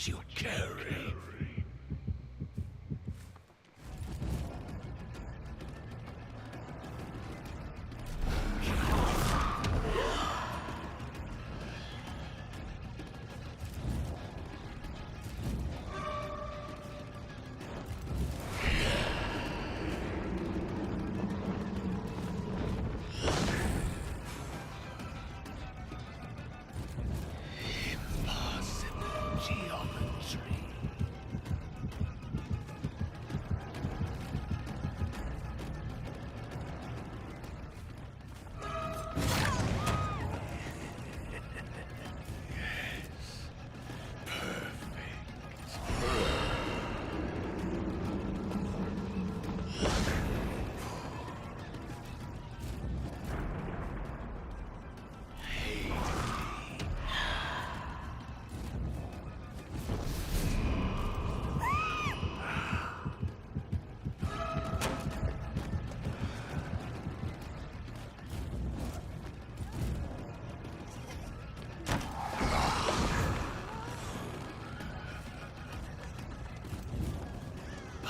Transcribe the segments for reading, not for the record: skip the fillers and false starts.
those you carry. Geometry.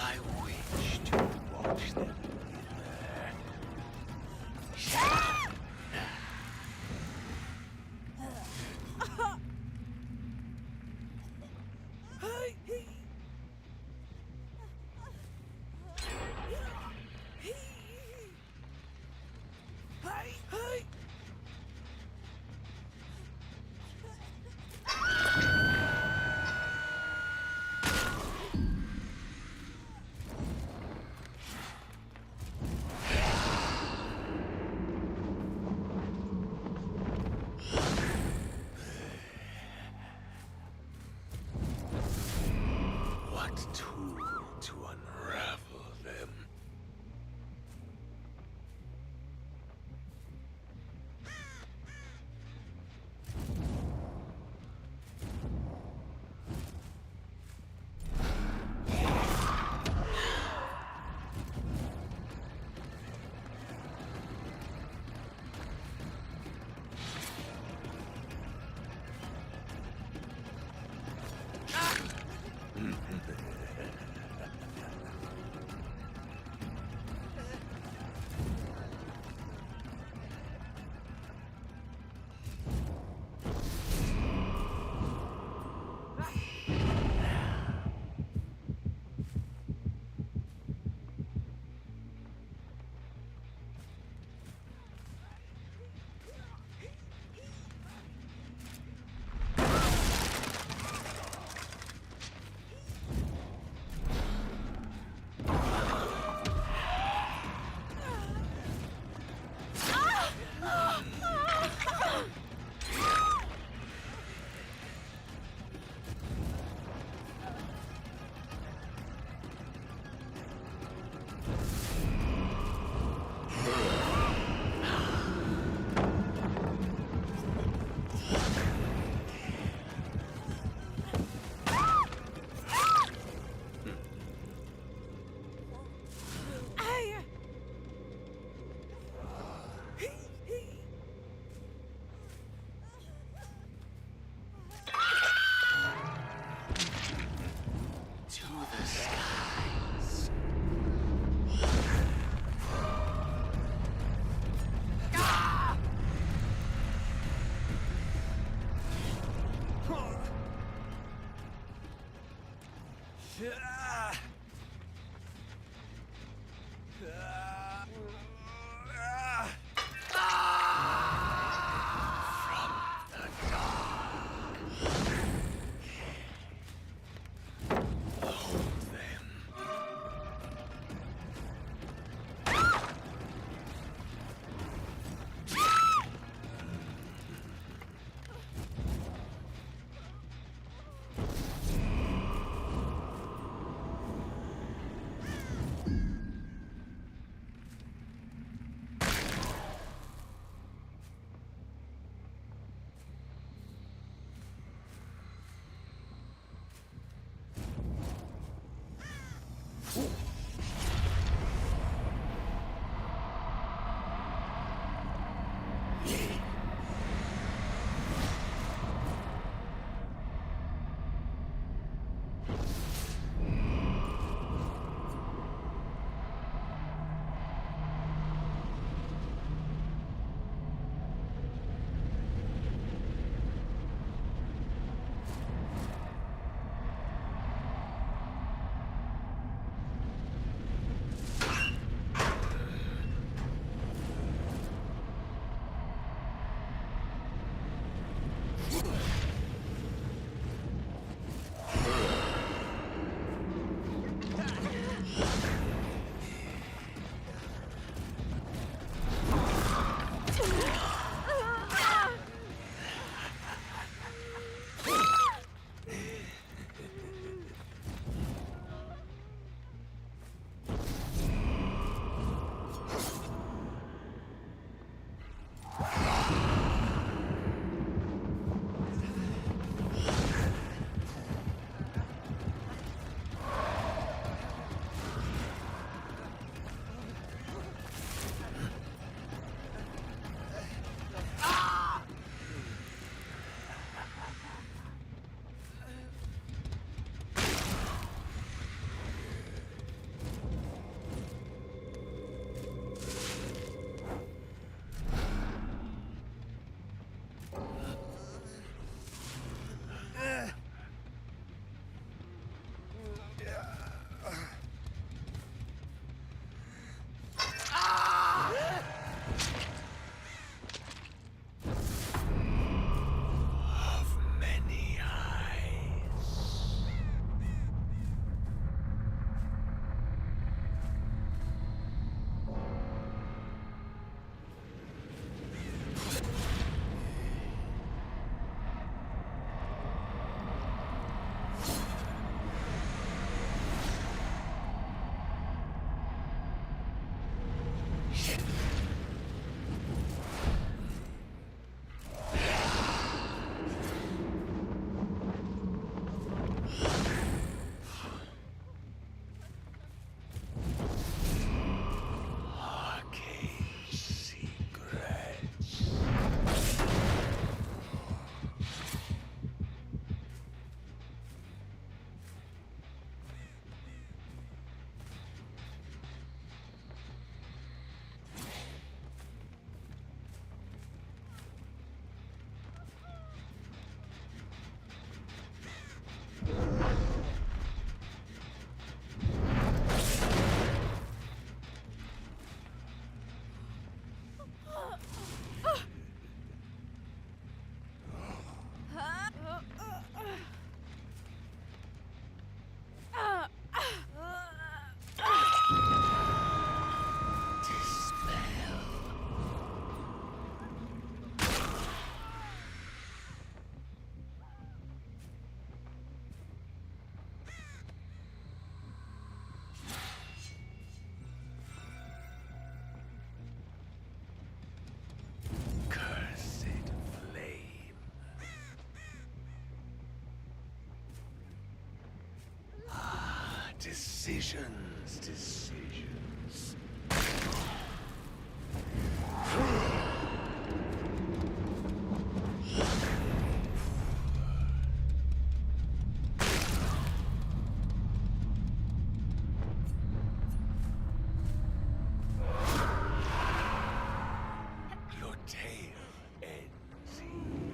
I wish to watch them what tool to unravel them. To the skies. Decisions. Your tale ends here.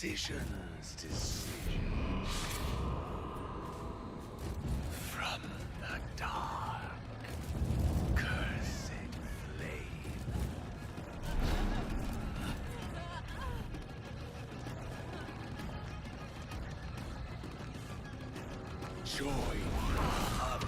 Decisions. From the dark, cursed flame. Join the hunt.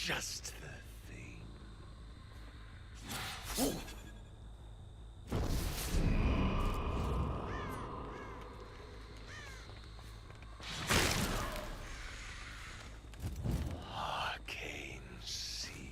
Just the thing. Arcane secrets.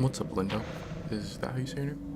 What's up, Linda? Is that how you say your name?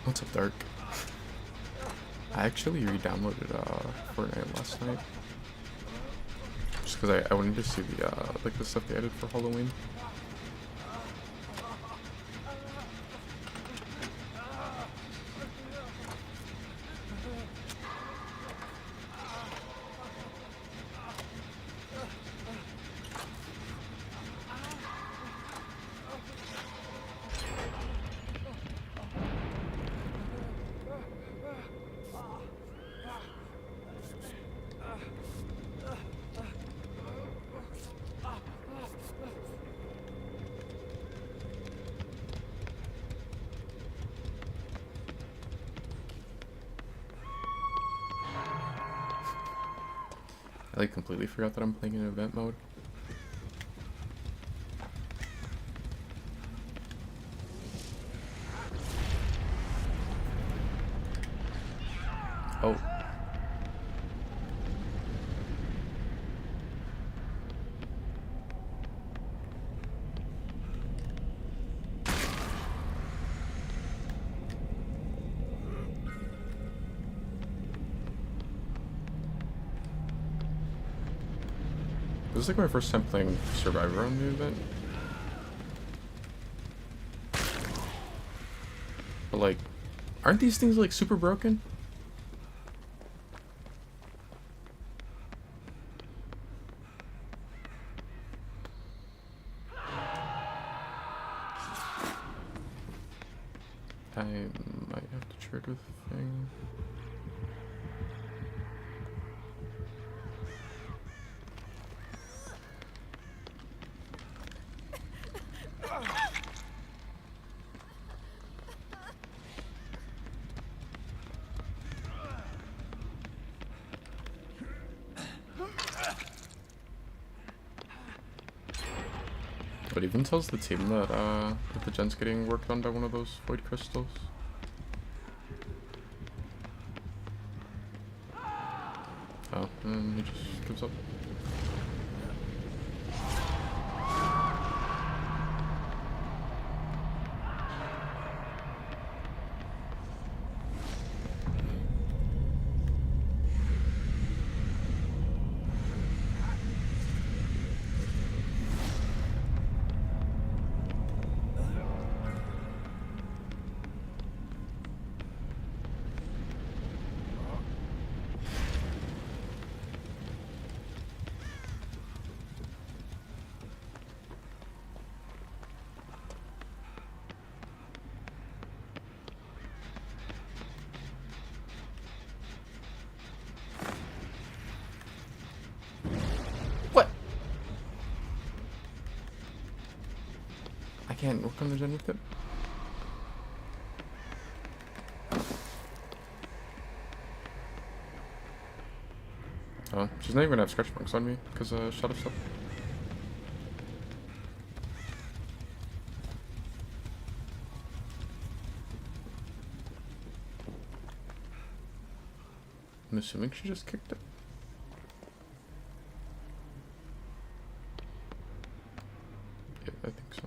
What's up, Dark? I actually re-downloaded Fortnite last night, just because I wanted to see the like the stuff they added for Halloween. I like completely forgot that I'm playing in event mode. Oh. This is like my first time playing Survivor on the event. But like, aren't these things like super broken? I might have to trade with Fang. But even tells the team that that the gen's getting worked on by one of those void crystals. Oh, and he just gives up. What? I can't work on the gen with it. Oh, she's not even gonna have scratch marks on me because shot of stuff. I'm assuming she just kicked it. Yeah, I think so.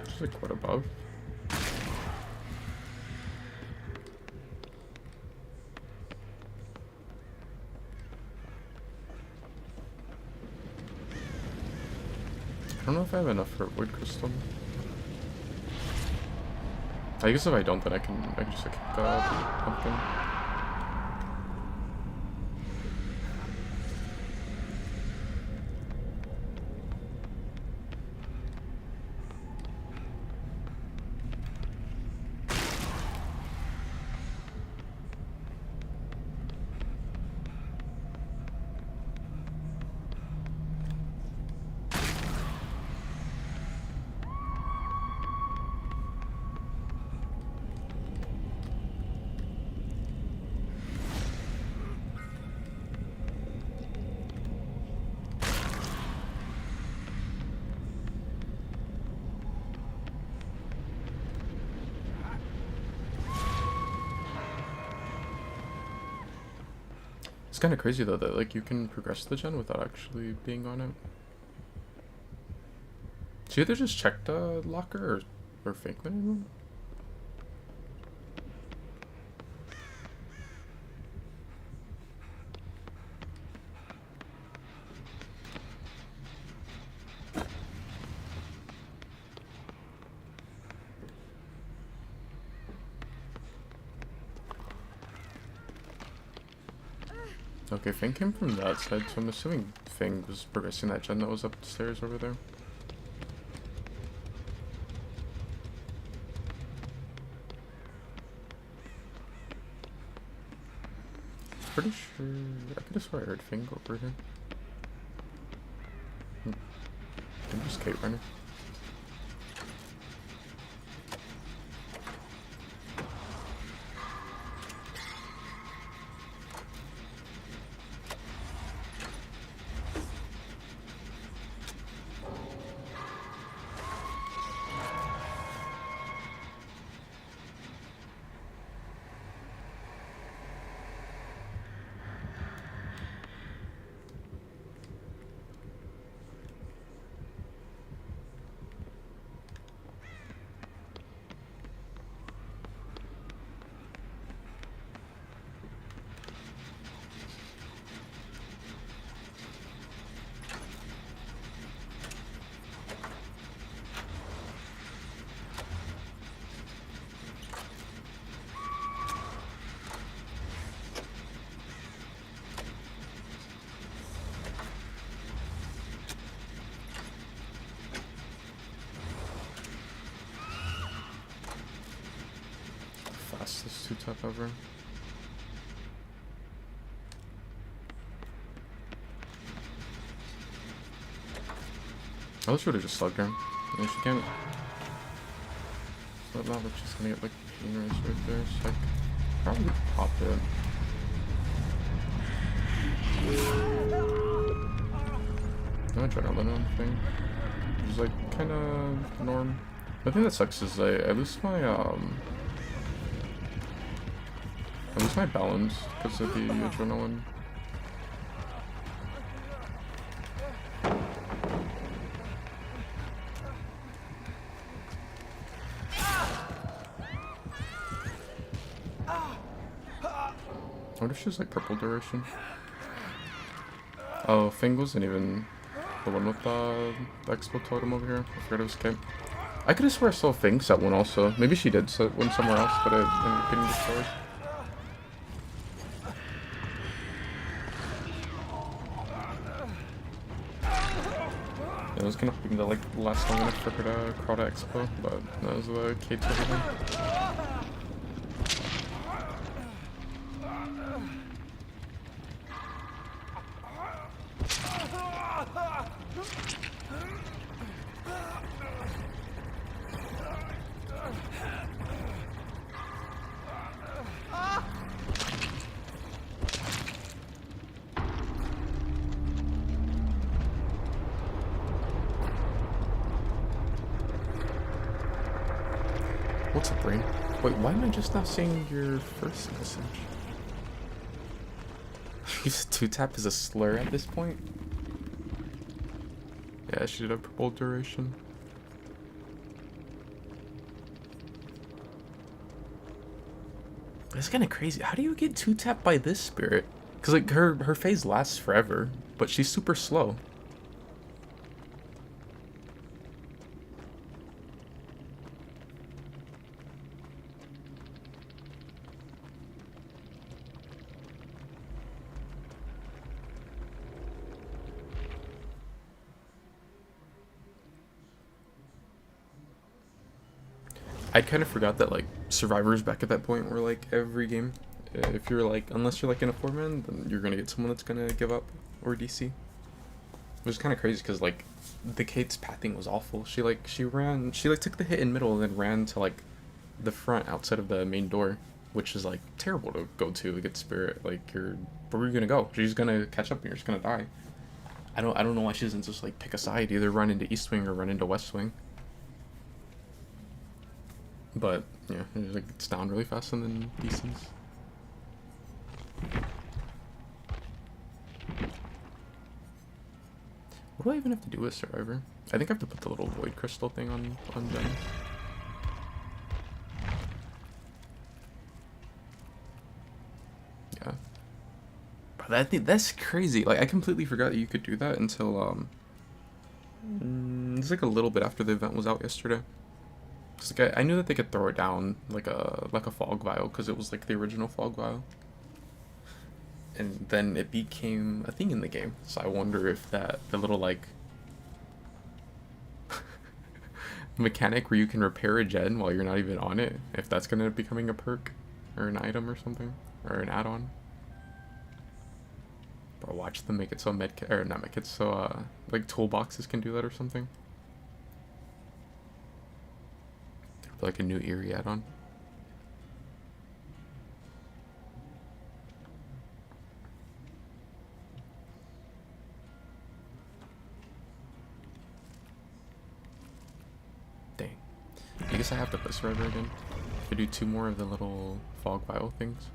She's like what above? I don't know if I have enough for a void crystal. I guess if I don't, then I can just like kick pumpkin. It's kind of crazy though that like you can progress the gen without actually being on it. She either just checked locker or fake minimum. Okay, Fang came from that side, so I'm assuming Fang was progressing that gen that was upstairs over there. Pretty sure I could have sworn I heard Fang go over here. I'm just Kate runner. 2-tap ever. I wish would have just slugged her. Yeah, she can't. So now that she's gonna get like pain race right there, so I could probably pop it. No adrenaline thing. Which is like kinda norm. The thing that sucks is I lose my balance because of the adrenaline. I wonder if she's like purple duration. Oh, Fing wasn't even the one with the expo totem over here. I forgot it was Kate. I could have swear I saw Fing set one also. Maybe she did set one somewhere else, but I ended up getting destroyed. Yeah, I was kind of hoping to like last long enough for her to crawl to expo, but that was the Kate's everything. What's up, Brain? Wait, why am I just not seeing your first message? Use 2-tap as a slur at this point? Yeah, she did a purple duration. That's kind of crazy. How do you get 2-tap by this spirit? Because like her phase lasts forever, but she's super slow. I kind of forgot that like survivors back at that point were like every game. If you're like, unless you're like in a 4-man, then you're gonna get someone that's gonna give up or DC. Which is kind of crazy because like the Kate's pathing was awful. She like took the hit in middle and then ran to like the front outside of the main door, which is like terrible to go to get spirit. Like where are you gonna go? She's gonna catch up and you're just gonna die. I don't know why she doesn't just like pick a side, either run into East Wing or run into West Wing. But yeah, it's down really fast and then DCs. What do I even have to do with Survivor? I think I have to put the little void crystal thing on Jen. Yeah. But that's crazy. Like I completely forgot that you could do that until it's like a little bit after the event was out yesterday. Like I knew that they could throw it down like a fog vial because it was like the original fog vial, and then it became a thing in the game. So I wonder if the little like mechanic where you can repair a gen while you're not even on it, if that's gonna be becoming a perk or an item or something or an add-on. But watch them make it so medkit or not medkits, so like toolboxes can do that or something. Like a new Eerie add-on. Dang. I guess I have to play Survivor again. To do 2 more of the little fog vial things.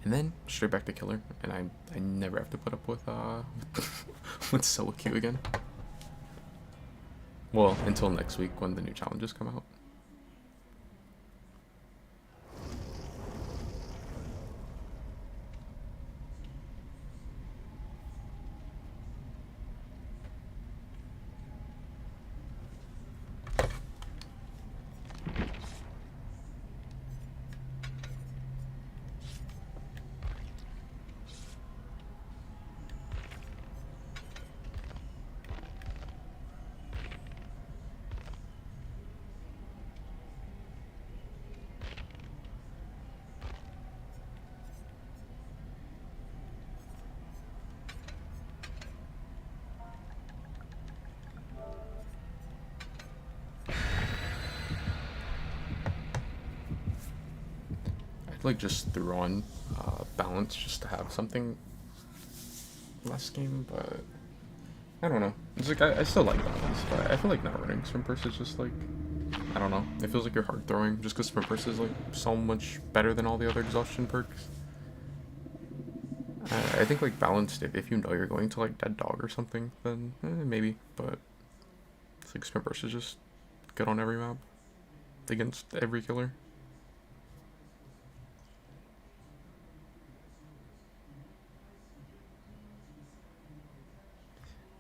And then straight back to killer. And I never have to put up with with Solo Q again. Well, until next week when the new challenges come out. like just threw on balance just to have something last game, but I don't know. It's like I still like balance, but I feel like not running sprint burst is just like, I don't know. It feels like you're hard throwing just because sprint burst is like so much better than all the other exhaustion perks. I think like balanced, if you know you're going to like dead dog or something, then maybe, but it's like sprint burst is just good on every map against every killer.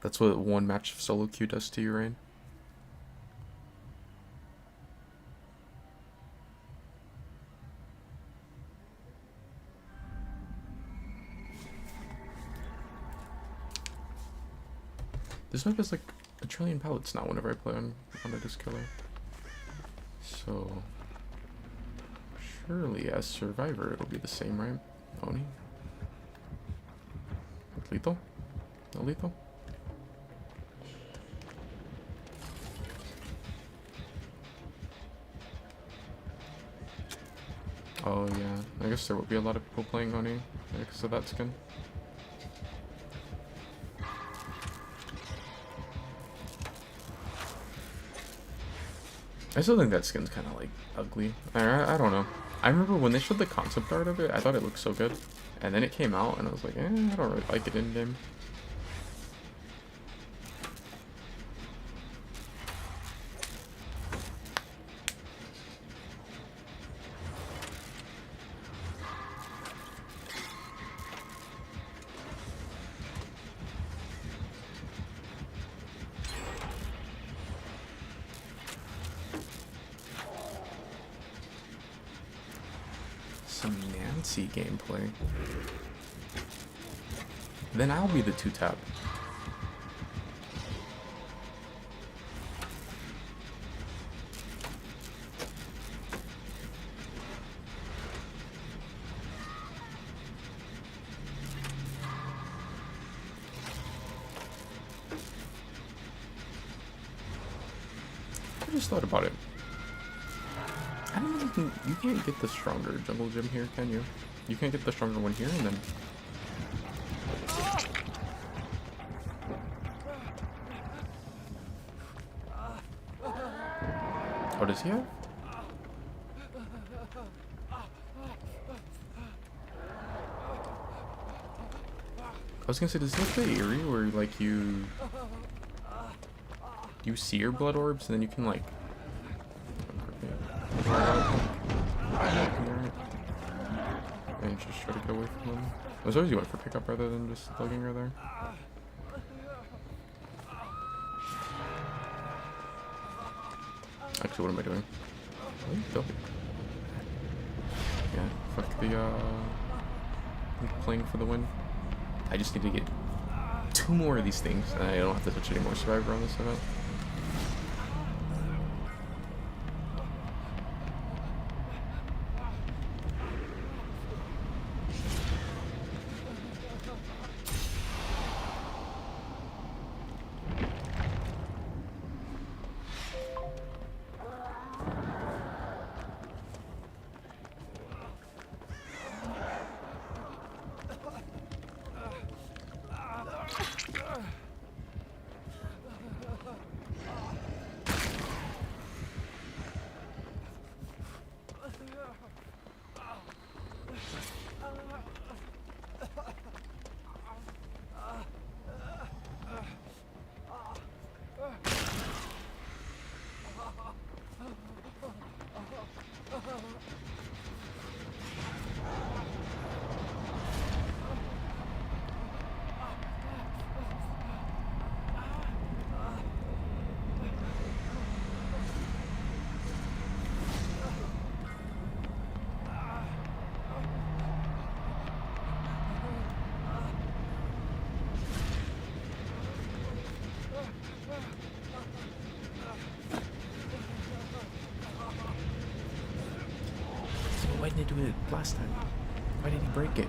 That's what one match of solo queue does to you, right? This map is like a trillion pallets now whenever I play on a disc killer. So surely as survivor it'll be the same, right? Oni? Lethal? No lethal? Oh yeah, I guess there will be a lot of people playing Oni because of that skin. I still think that skin's kind of like ugly. I don't know. I remember when they showed the concept art of it, I thought it looked so good. And then it came out and I was like, I don't really like it in game. Some Nancy gameplay. Then I'll be the 2-tap. I just thought about it. I don't know, you can't get the stronger jungle gym here, can you? You can't get the stronger one here and then... Oh, does he have? I was gonna say, does he have the Eerie where like you see your blood orbs and then you can like... And just try to get away from them. I was always you went for pickup rather than just lugging her there. Actually, what am I doing? Oh, yeah, fuck the I'm playing for the win. I just need to get 2 more of these things and I don't have to touch any more survivor on this event. Why didn't he do it last time? Why did he break it?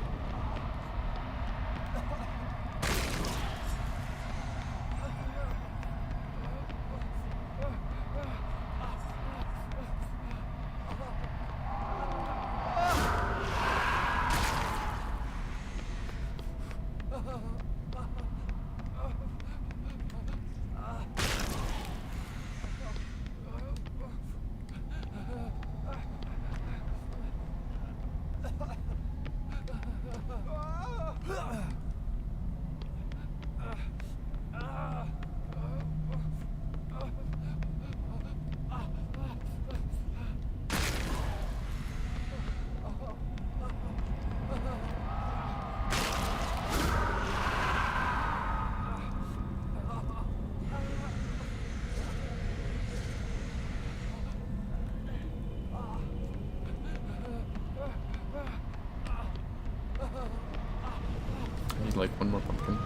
I need like one more pumpkin.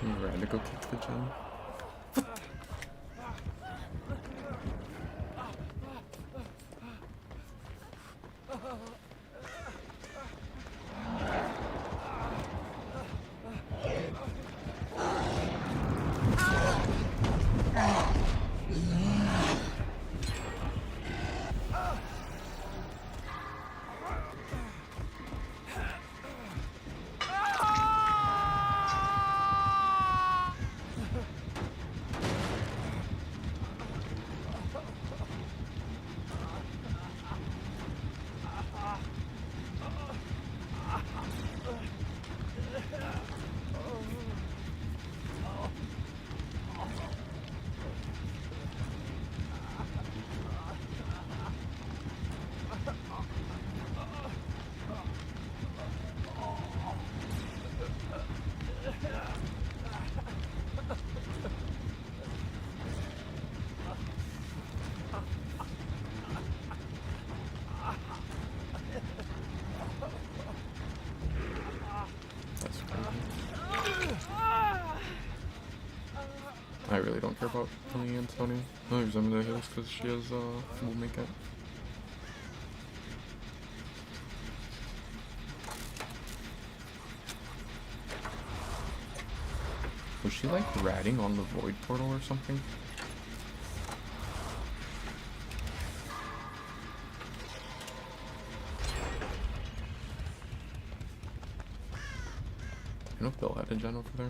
I'm ready to go kick the gen. I really don't care about killing Antonia. The only reason I'm gonna heal is because she has full makeup. Was she like ratting on the void portal or something? I know if Bill had a gen over there.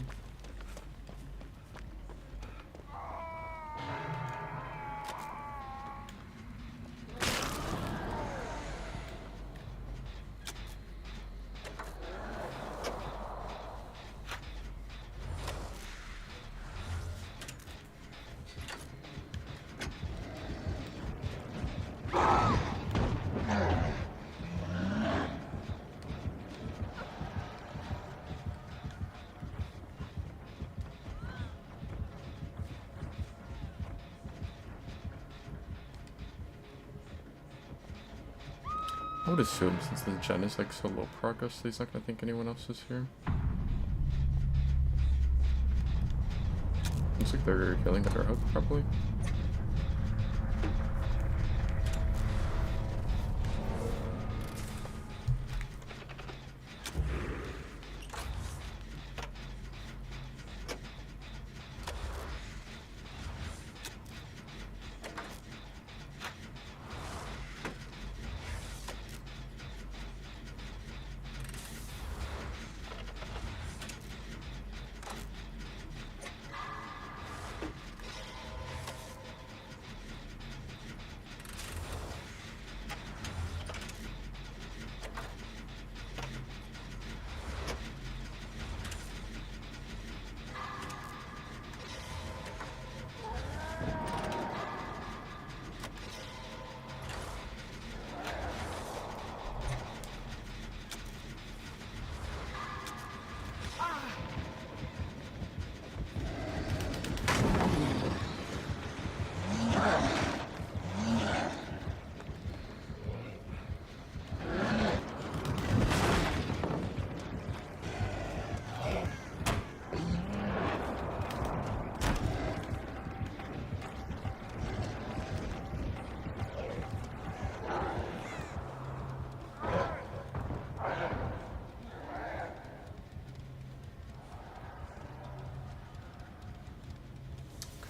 I would assume since the gen is like so low progress, he's not gonna think anyone else is here. Looks like they're healing at our hub, probably.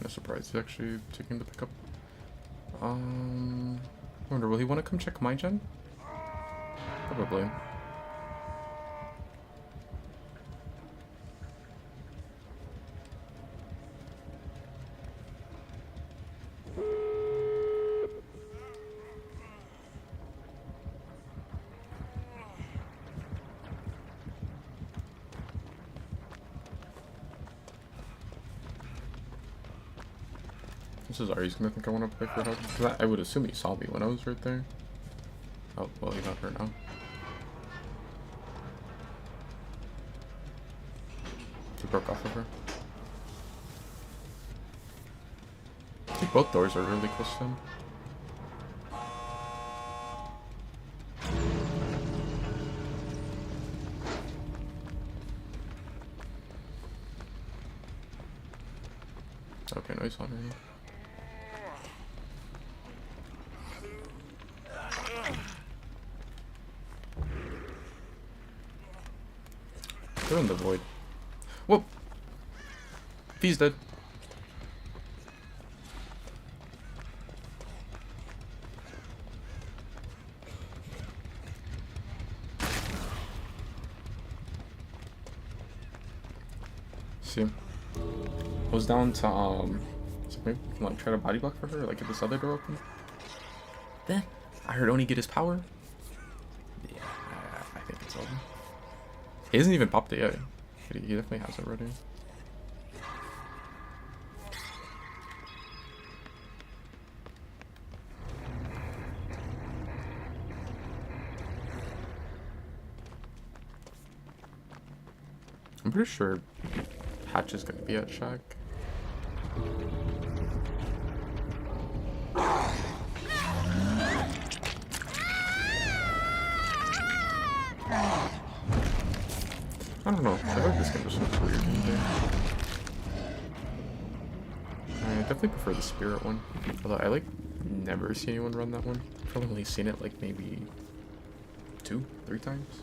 kind of surprised he's actually taking the pickup. I wonder, will he want to come check my gen? Probably. This is Ari's gonna think I want to play for help. Because I would assume he saw me when I was right there. Oh, well, he got her now. He broke off of her. I think both doors are really close to him. Okay, no, he's on her. They're in the void. Whoop! He's dead. See, I was down to so maybe we can like try to body block for her, like get this other door open. Then I heard Oni get his power. Yeah, I think it's over. He hasn't even popped it yet. But he definitely has it ready. I'm pretty sure Hatch is gonna be at Shack. I don't know. I feel like this game just looks weird in there. I definitely prefer the Spirit one. Although I like never see anyone run that one. I've probably only seen it like maybe 2, 3 times.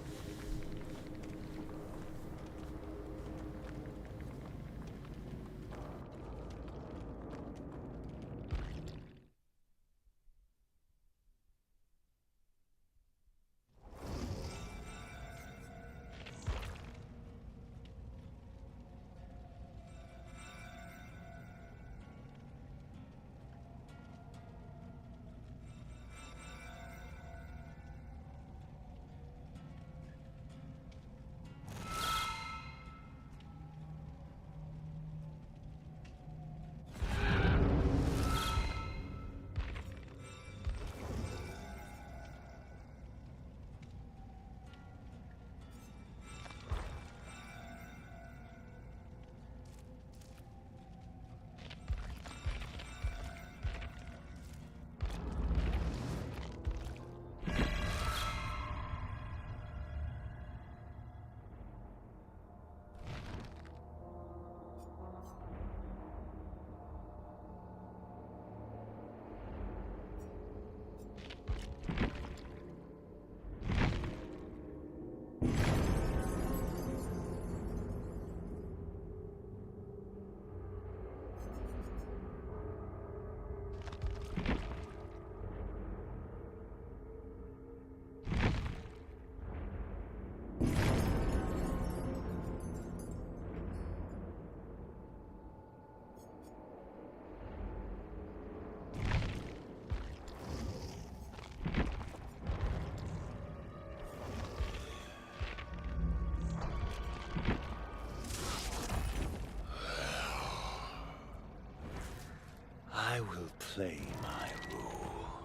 I will play my role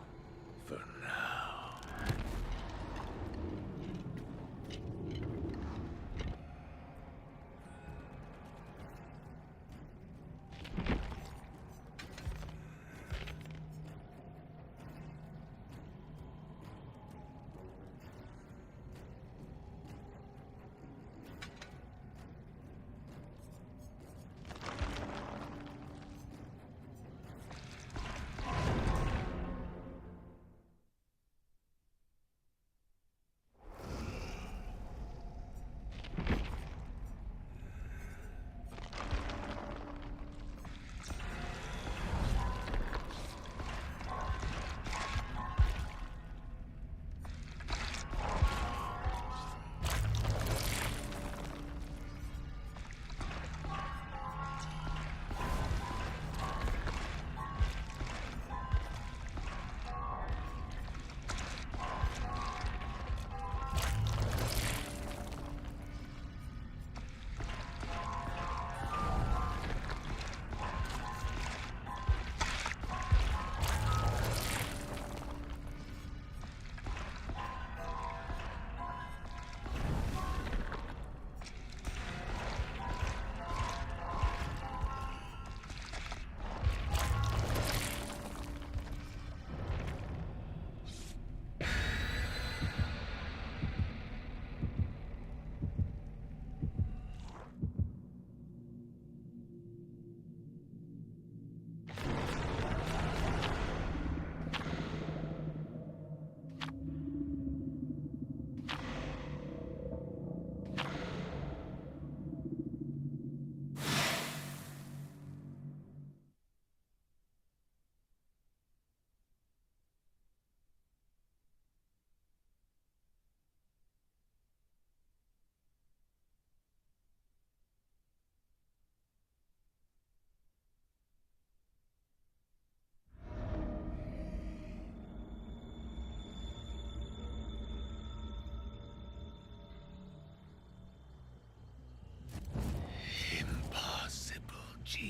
for now.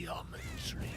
geometry.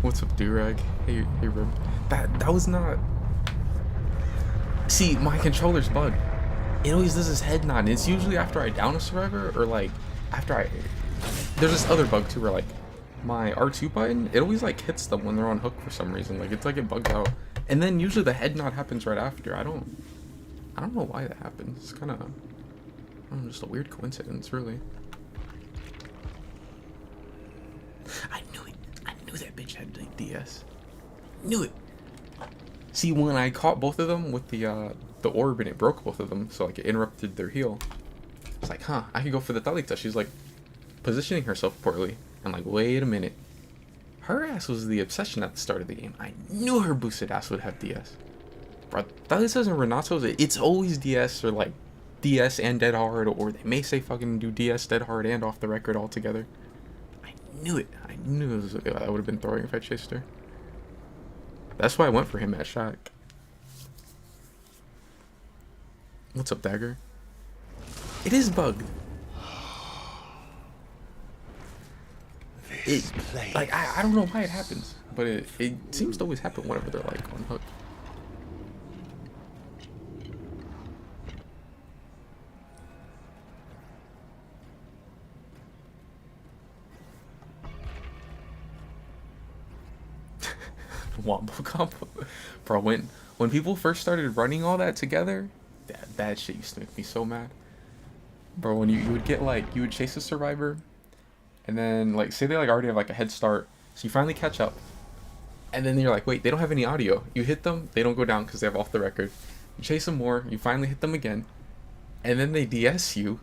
What's up, Durag? Hey, Rib. That was not. See, my controller's bugged. It always does this head nod. And it's usually after I down a survivor or like after I. There's this other bug too where like my R2 button, it always like hits them when they're on hook for some reason. Like it's like it bugs out. And then usually the head nod happens right after. I don't know why that happens. It's kind of just a weird coincidence, really. I knew it. I knew that bitch had like DS. Knew it. See, when I caught both of them with the orb and it broke both of them, so like it interrupted their heal. It's like, huh, I could go for the Talita. She's like positioning herself poorly. And like, wait a minute. Her ass was the obsession at the start of the game. I knew her boosted ass would have DS. Bro, Talitas and Renato's, it's always DS or like DS and Dead Hard, or they may say fucking do DS, Dead Hard, and Off the Record all together. I knew it. I knew it was, I would have been throwing if I chased her. That's why I went for him at Shack. What's up, Dagger? It is bugged. Like, I don't know why it happens, but it seems to always happen whenever they're like on hook. Wombo combo. Bro, when people first started running all that together, that shit used to make me so mad. Bro, when you would get like, you would chase a survivor, and then like, say they like already have like a head start, so you finally catch up, and then you're like, wait, they don't have any audio. You hit them, they don't go down because they have Off the Record. You chase them more, you finally hit them again, and then they DS you,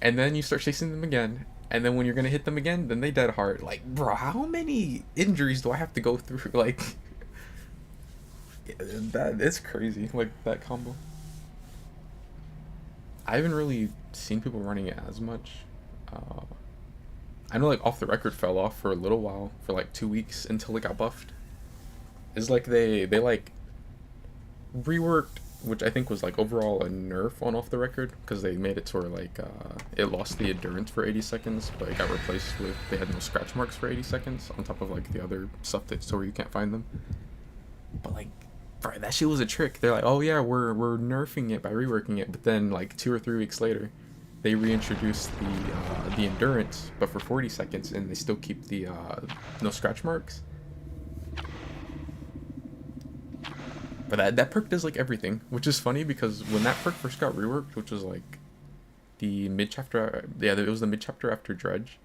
and then you start chasing them again, and then when you're gonna hit them again, then they dead hard. Like, bro, how many injuries do I have to go through? Like, that it's crazy. Like that combo. I haven't really seen people running it as much. I know like Off the Record fell off for a little while, for like 2 weeks until it got buffed. It's like they like reworked, which I think was like overall a nerf on Off the Record, because they made it to where like it lost the endurance for 80 seconds, but it got replaced with, they had no scratch marks for 80 seconds on top of like the other stuff that's so where you can't find them. But like, bro, that shit was a trick. They're like, oh yeah, we're nerfing it by reworking it, but then like 2 or 3 weeks later, they reintroduced the endurance, but for 40 seconds, and they still keep the no scratch marks. But that perk does like everything, which is funny because when that perk first got reworked, which was like the mid chapter, yeah, it was the mid chapter after Dredge.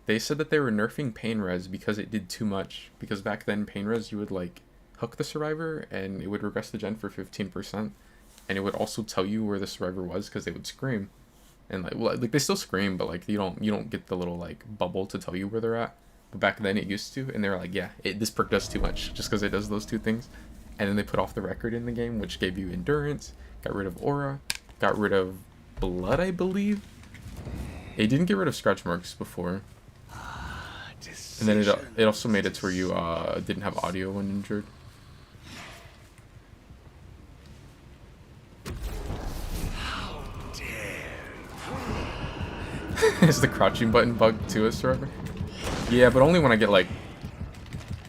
They said that they were nerfing pain res because it did too much. Because back then, pain res, you would like hook the survivor and it would regress the gen for 15%, and it would also tell you where the survivor was because they would scream. And like they still scream, but like you don't get the little like bubble to tell you where they're at. But back then it used to, and they were like, yeah, this perk does too much just because it does those two things. And then they put Off the Record in the game, which gave you endurance, got rid of aura, got rid of blood, I believe. It didn't get rid of scratch marks before. And then it also made it to where you didn't have audio when injured. Is the crouching button bugged to us forever? Yeah, but only when I get like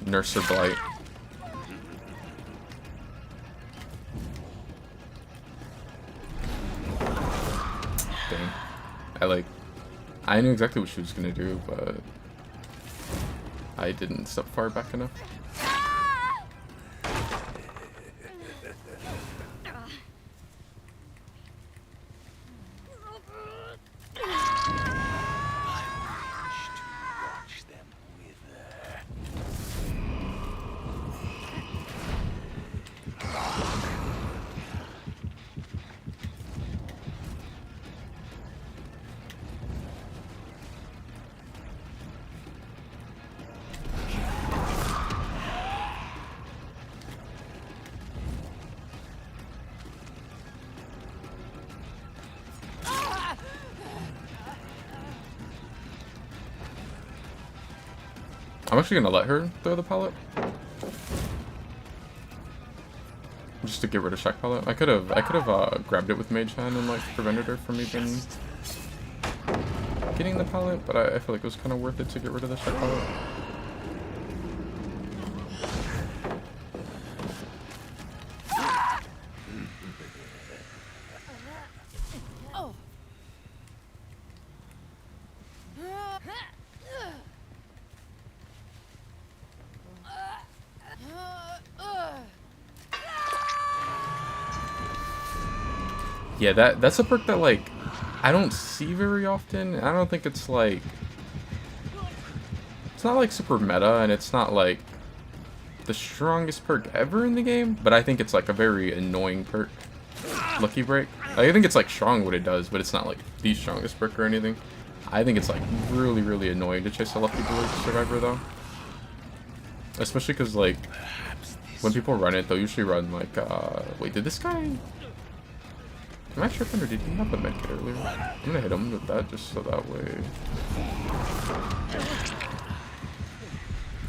Nurse or Blight. Dang. I knew exactly what she was gonna do, but I didn't step far back enough. I'm actually gonna let her throw the pallet. Just to get rid of Shack pallet. I could have grabbed it with Mage Hand and like prevented her from even getting the pallet, but I feel like it was kind of worth it to get rid of the Shack pallet. Yeah, that's a perk that like I don't see very often. I don't think it's like it's not like super meta, and it's not like the strongest perk ever in the game, but I think it's like a very annoying perk. Lucky Break. I think it's like strong what it does, but it's not like the strongest perk or anything. I think it's like really, really annoying to chase a Lucky Break Survivor though. Especially because like when people run it, they'll usually run like wait, did this guy am I tripping or did he have a medkit earlier? I'm gonna hit him with that just so that way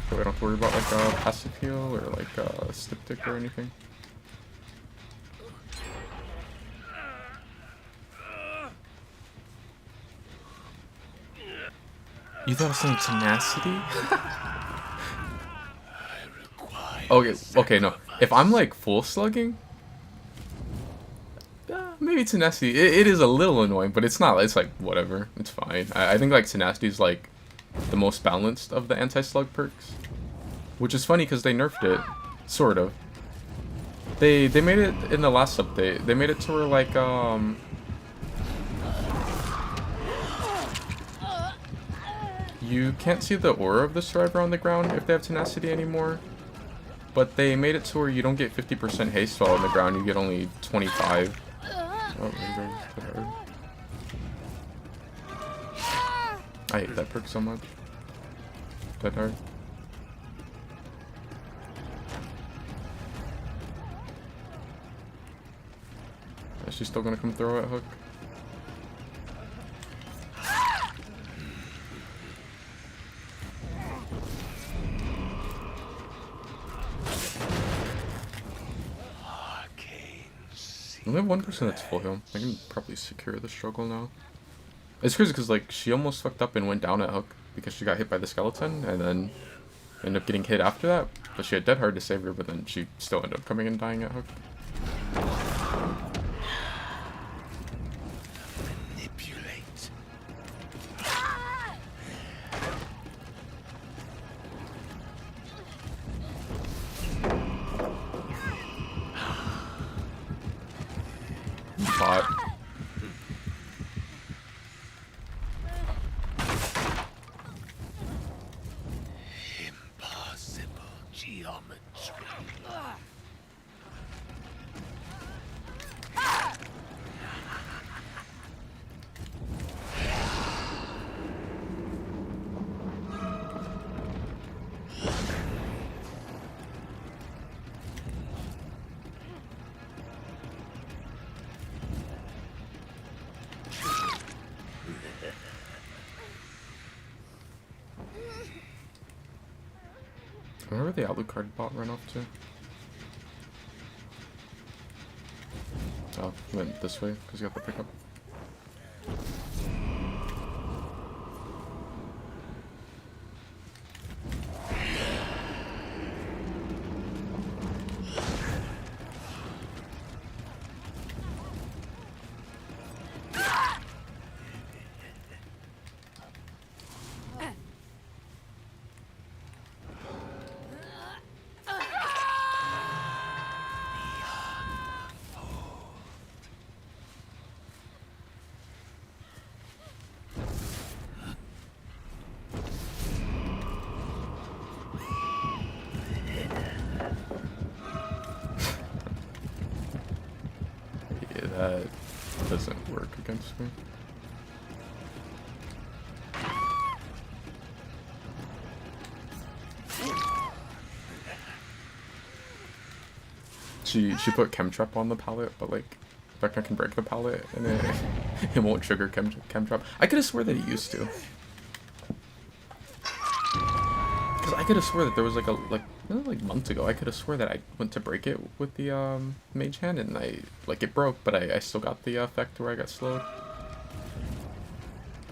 so I don't have to worry about like a passive heal or like a styptic or anything. You thought of something tenacity? Okay, no. If I'm like full slugging, maybe tenacity. It is a little annoying, but it's not. It's like whatever. It's fine. I think like tenacity is like the most balanced of the anti-slug perks, which is funny because they nerfed it, sort of. They made it in the last update. They made it to where like you can't see the aura of the survivor on the ground if they have tenacity anymore. But they made it to where you don't get 50% haste while on the ground, you get only 25. Oh, I hate that perk so much. Dead hard. Is she still gonna come throw at Hook? I only have 1% that's full heal. I can probably secure the struggle now. It's crazy because like she almost fucked up and went down at Hook because she got hit by the skeleton and then ended up getting hit after that. But she had Dead Hard to save her, but then she still ended up coming and dying at Hook. Manipulate. Bot. Impossible geometry. I wonder where the Alucard bot ran off to. Oh, he went this way because he got the pickup. That doesn't work against me. She put Chemtrap on the pallet, but like Vecna can break the pallet and it won't trigger Chemtrap. I could have swore that he used to. Cause I could have swore that there was like like months ago, I could have swore that I went to break it with the mage hand and it broke, but I still got the effect where I got slowed.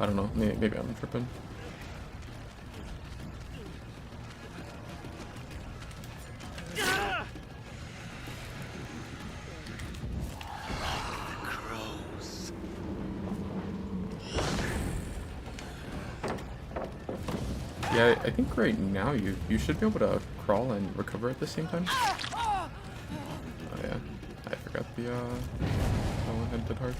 I don't know, maybe I'm tripping. Yeah, I think right now you should be able to crawl and recover at the same time. Oh yeah, I forgot the that one. head that hard.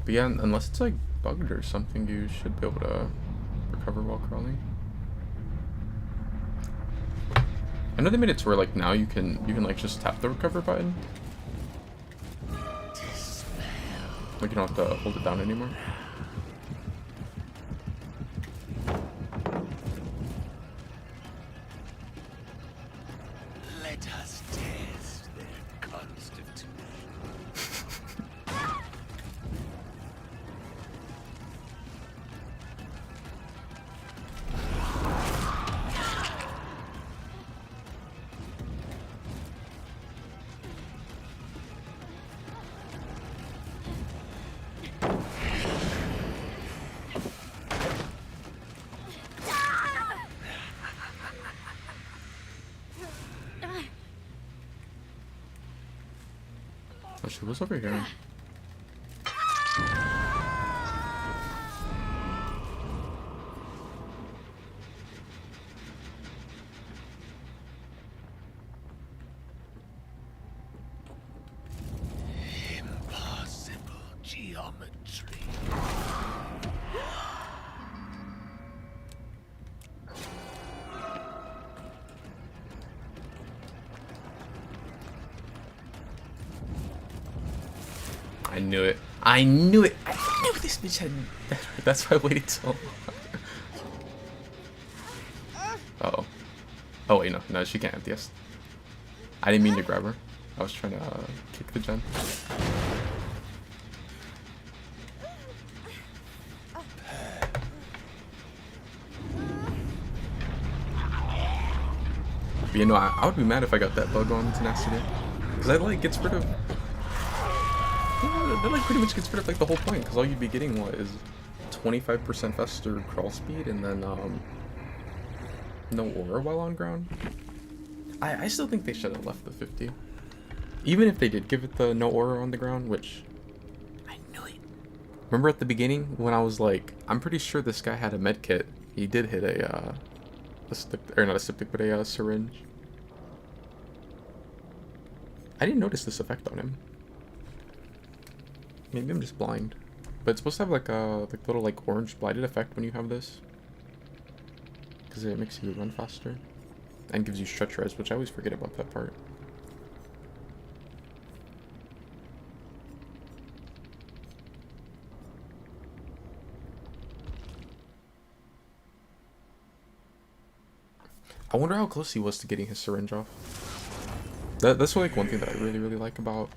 But yeah, unless it's like bugged or something, you should be able to recover while crawling. I know they made it to where like now you can like just tap the recover button. Like you don't have to hold it down anymore. Let us test their constitution. Oh, she was over here. Impossible geometry. I knew it. I knew it. I knew this bitch had. That's why I waited so long. Uh oh. Oh wait, no, she can't. Yes. I didn't mean to grab her. I was trying to kick the gen. But you know, I would be mad if I got that bug on Tenacity. Because that like gets rid of. Yeah, that like pretty much gets rid of like the whole point. Because all you'd be getting what is 25% faster crawl speed and then no aura while on ground. I still think they should have left the 50. Even if they did give it the no aura on the ground, which I knew it. Remember at the beginning when I was like, I'm pretty sure this guy had a med kit. He did hit a stick, or not a styptic, but a syringe. I didn't notice this effect on him. Maybe I'm just blind. But it's supposed to have like a little like orange blighted effect when you have this. Because it makes you run faster. And gives you stretch res, which I always forget about that part. I wonder how close he was to getting his syringe off. That's like one thing that I really like about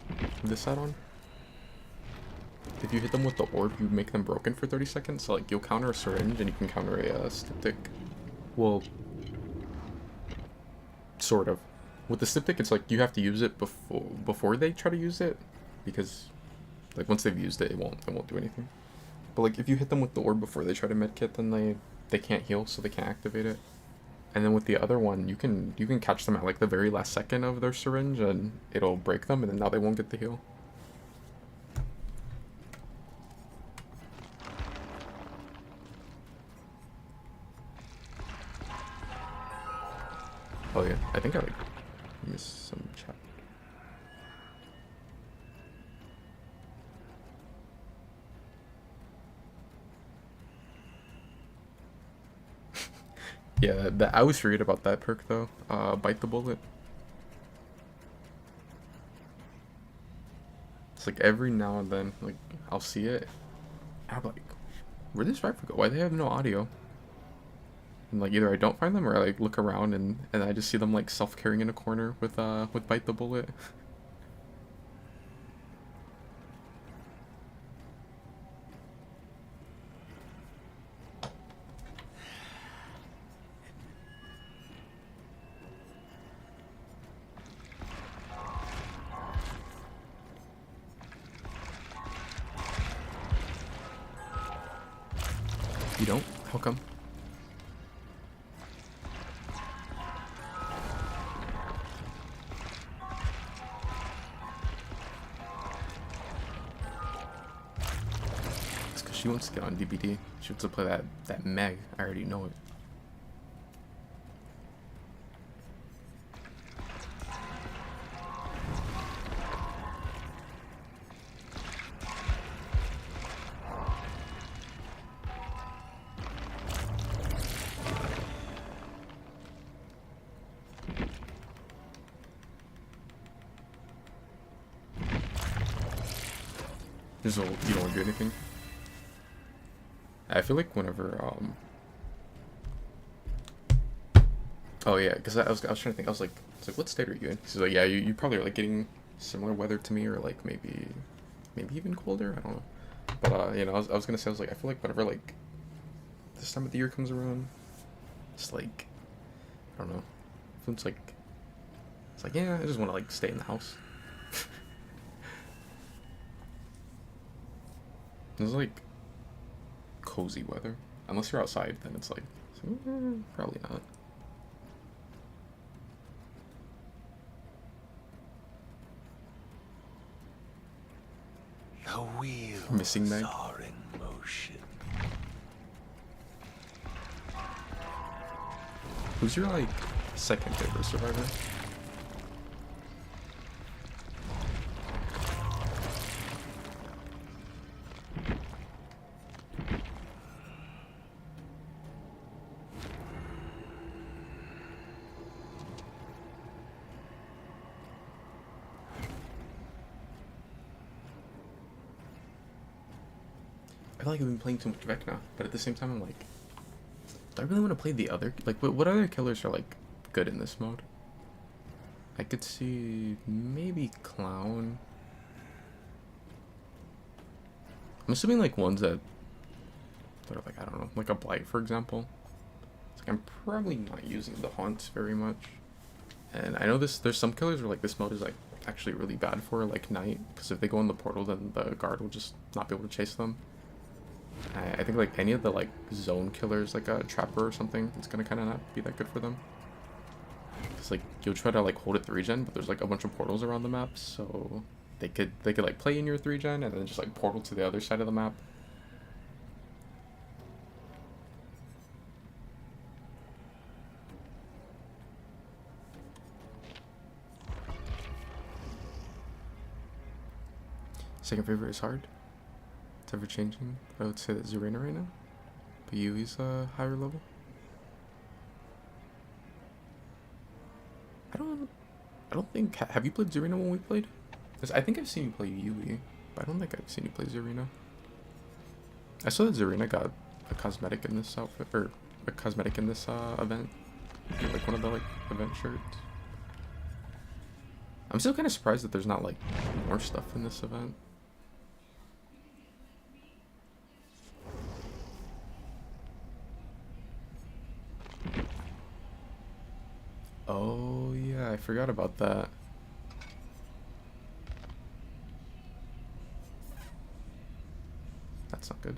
this add-on. If you hit them with the orb, you make them broken for 30 seconds. So like you'll counter a syringe and you can counter a styptic. Well, sort of. With the styptic, it's like you have to use it before they try to use it, because like once they've used it, it won't do anything. But like if you hit them with the orb before they try to medkit, then they can't heal, so they can't activate it. And then with the other one, you can catch them at like the very last second of their syringe, and it'll break them, and then now they won't get the heal. Oh yeah, I think I like missed some chat. Yeah, I always forget about that perk though. Bite the bullet. It's like every now and then, like I'll see it. I'm like, where'd this driver go? Why do they have no audio? And like either I don't find them or I like look around and I just see them like self-carrying in a corner with Bite the Bullet. You don't? How come? It's because she wants to get on DBD. She wants to play that Meg. I already know it. So you don't want to do anything? I feel like whenever oh yeah, because I was trying to think. I was like, what state are you in? He's like, yeah, you probably are like getting similar weather to me, or like maybe even colder. I don't know. But you know, I was gonna say, I was like, I feel like whenever like this time of the year comes around, it's like, I don't know. It's like yeah, I just want to like stay in the house. It's like cozy weather. Unless you're outside, then it's like probably not. The wheels Missing Meg. are in motion. Who's your like second favorite survivor? I feel like I've been playing too much Vecna, but at the same time I'm like, do I really want to play the other, like, what other killers are like good in this mode? I could see maybe Clown. I'm assuming like ones that are like, I don't know, like a Blight, for example. It's like I'm probably not using the Haunt very much. And I know there's some killers where like this mode is like actually really bad for, like Knight, because if they go in the portal, then the guard will just not be able to chase them. I think like any of the like zone killers, like a Trapper or something, it's gonna kind of not be that good for them. Cause like you'll try to like hold it 3-gen, but there's like a bunch of portals around the map, so they could like play in your 3-gen and then just like portal to the other side of the map. Second favorite is hard. It's ever changing. I would say that Zarina right now, but Yui's a higher level. I don't think. Have you played Zarina when we played? Because I think I've seen you play Yui, but I don't think I've seen you play Zarina. I saw that Zarina got a cosmetic in this outfit, or a cosmetic in this event, like one of the like event shirts. I'm still kind of surprised that there's not like more stuff in this event. Oh yeah, I forgot about that. That's not good.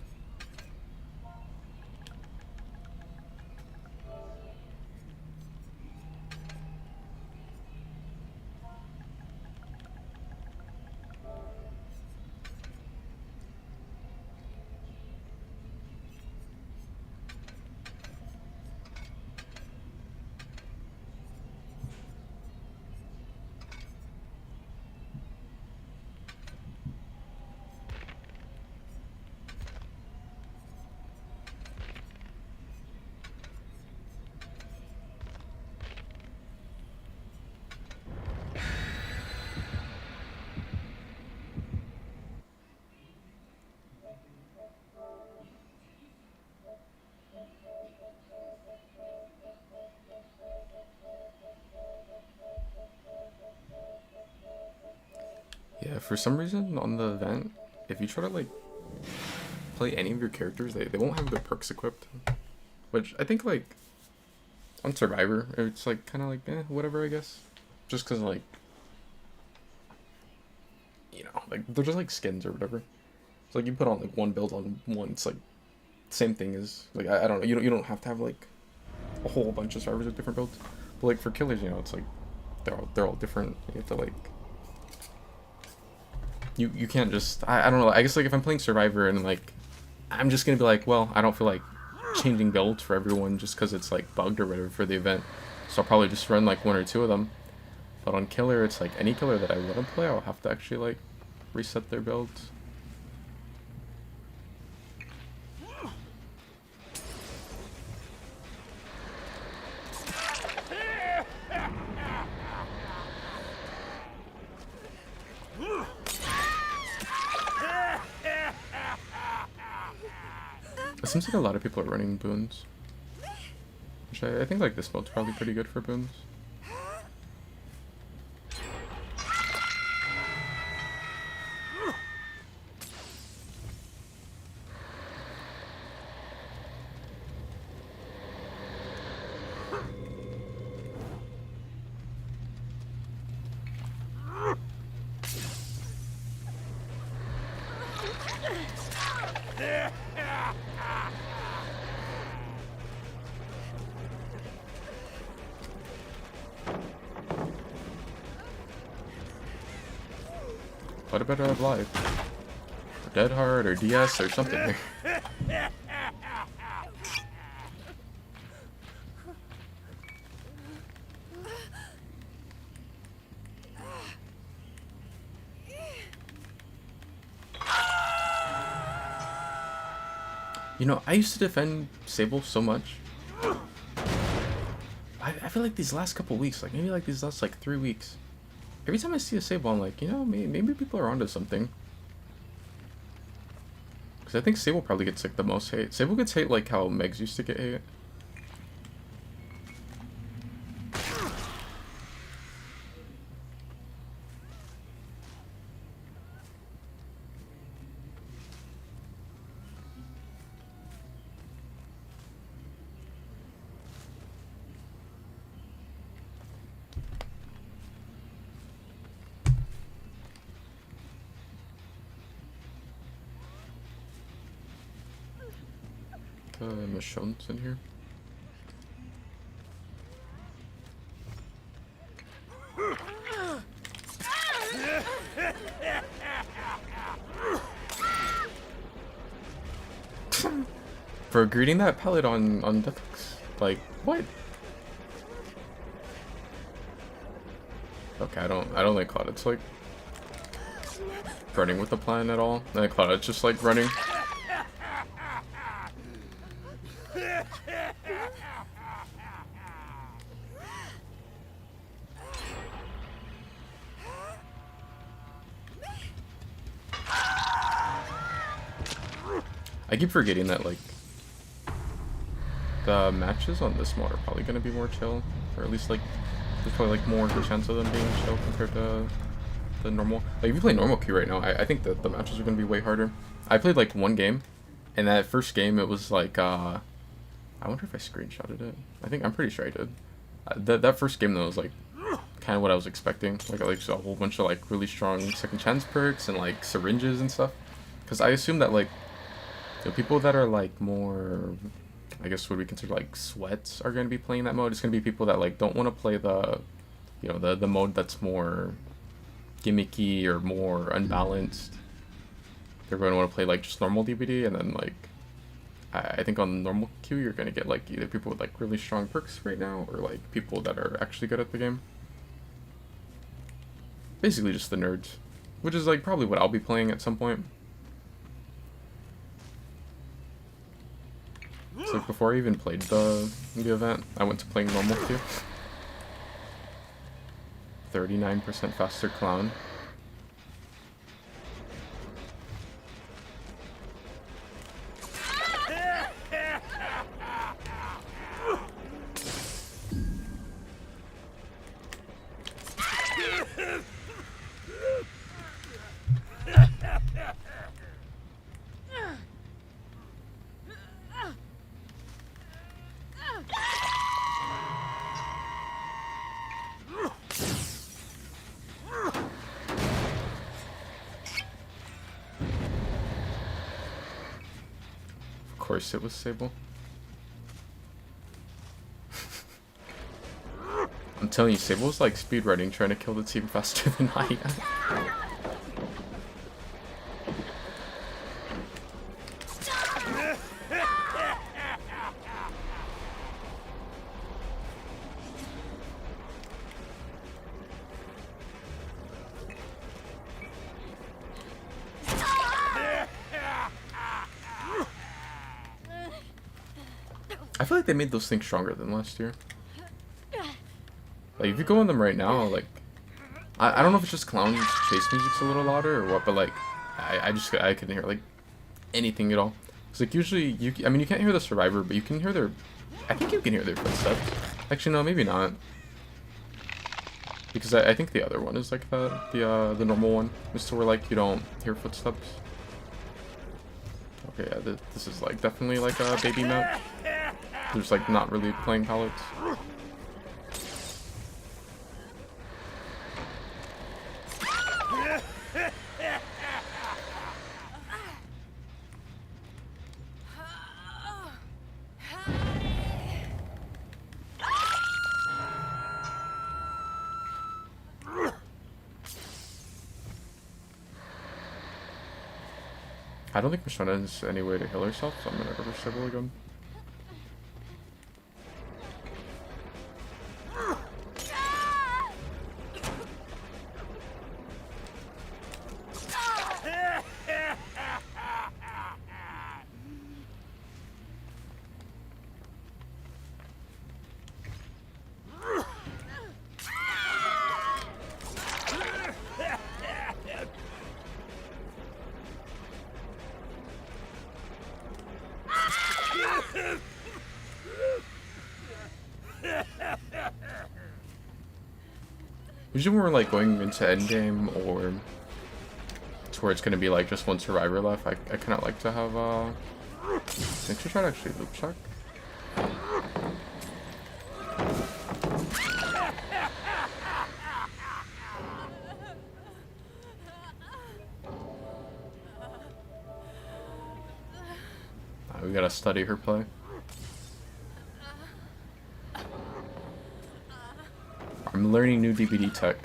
Yeah, for some reason on the event, if you try to like play any of your characters, they won't have their perks equipped. Which I think like on Survivor, it's like kind of like whatever, I guess. Just cause like, you know, like they're just like skins or whatever. It's like you put on like one build on one, it's like same thing as like I don't know. You don't have to have like a whole bunch of survivors with different builds. But like for killers, you know, it's like they're all different. You have to like you can't just I don't know. I guess like if I'm playing Survivor and like I'm just gonna be like, well, I don't feel like changing builds for everyone just because it's like bugged or whatever for the event. So I'll probably just run like one or two of them. But on killer, it's like any killer that I want to play, I'll have to actually like reset their builds. It seems like a lot of people are running boons. Which I think like this build's probably pretty good for boons. What about Live? Or Dead Hard or DS or something. You know, I used to defend Sable so much. I feel like these last couple weeks, like maybe like these last like 3 weeks, every time I see a Sable, I'm like, you know, maybe people are onto something. Because I think Sable probably gets like the most hate. Sable gets hate like how Megs used to get hate. Michonne's in here. For greeting that pellet on Deathx. Like, what? Okay, I don't think Clouded's like running with the plan at all. I think Clouded's just like running. I keep forgetting that, like, the matches on this mod are probably going to be more chill. Or at least, like, there's probably, like, more of a chance of them being chill compared to the normal. Like, if you play normal queue right now, I think that the matches are going to be way harder. I played, like, one game, and that first game, it was, like, I wonder if I screenshotted it. I'm pretty sure I did. That first game, though, was, like, kind of what I was expecting. Like a whole bunch of, like, really strong second chance perks and, like, syringes and stuff. Because I assume that, like, the people that are like more, I guess what we consider like sweats are going to be playing that mode. It's going to be people that like don't want to play the, you know, the mode that's more gimmicky or more unbalanced. They're going to want to play like just normal DBD, and then like I think on normal queue you're going to get like either people with like really strong perks right now or like people that are actually good at the game. Basically just the nerds, which is like probably what I'll be playing at some point. So before I even played the event, I went to playing normal queue. 39% faster clown. course it was Sable. I'm telling you, Sable's like speedrunning, trying to kill the team faster than I am. I feel like they made those things stronger than last year. Like, if you go on them right now, like, I don't know if it's just Clown's chase music's a little louder or what, but like, I couldn't hear like anything at all. It's like usually I mean you can't hear the survivor, but you can hear their, I think you can hear their footsteps. Actually no, maybe not, because I think the other one is like that, the normal one is to where like you don't hear footsteps. Okay, yeah, this is like definitely like a baby map. There's like not really playing palettes. I don't think Mishana has any way to heal herself, so I'm gonna go for Sybil again. Usually when we're like going into endgame or to where it's gonna be like just one survivor left, I kind of like to have I should try to actually loop check. We gotta study her play. I'm learning new DBD tech.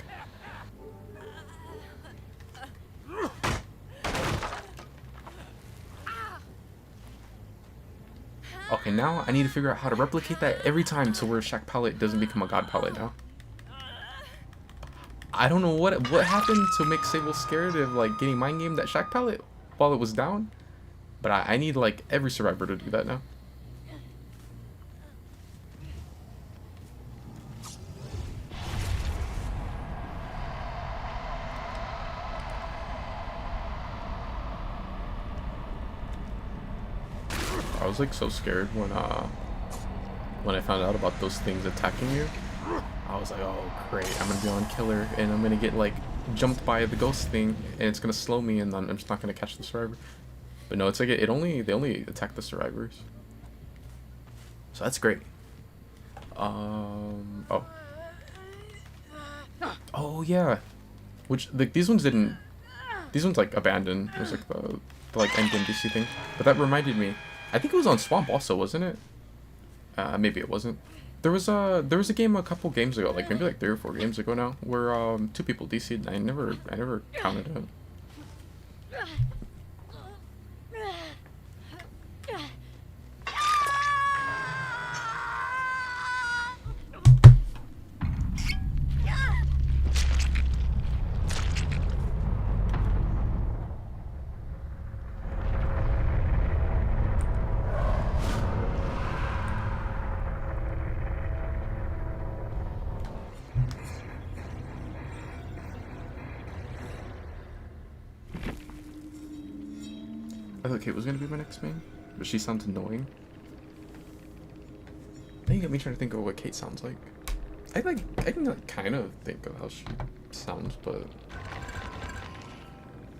Okay, now I need to figure out how to replicate that every time to where Shack palette doesn't become a god palette now. I don't know what happened to make Sable scared of like getting mind gamed that Shack palette while it was down, but I need like every survivor to do that now. I was like so scared when I found out about those things attacking you. I was like, oh great, I'm gonna be on killer and I'm gonna get like jumped by the ghost thing and it's gonna slow me and then I'm just not gonna catch the survivor. But no, it's like they only attack the survivors. So that's great. Oh yeah. Which like these ones like abandoned. It was like the like end game DC thing. But that reminded me. I think it was on Swamp also, wasn't it? Maybe it wasn't. There was a game a couple games ago, like maybe like 3 or 4 games ago now, where 2 people DC'd and I never counted it. I thought Kate was gonna be my next main, but she sounds annoying. Now you got me trying to think of what Kate sounds like. I can like kind of think of how she sounds, but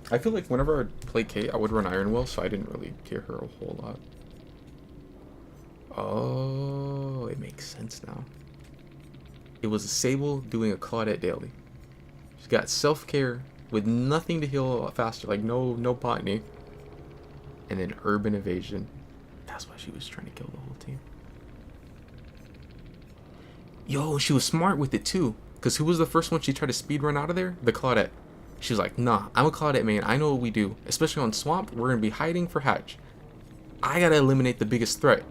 I feel like whenever I play Kate, I would run Iron Will, so I didn't really hear her a whole lot. Oh, it makes sense now. It was a Sable doing a Claudette daily. She's got self-care with nothing to heal faster, like no botany. And then urban evasion. That's why she was trying to kill the whole team. Yo, she was smart with it too. Because who was the first one she tried to speed run out of there? The Claudette. She was like, nah, I'm a Claudette main. I know what we do. Especially on Swamp, we're going to be hiding for Hatch. I got to eliminate the biggest threat.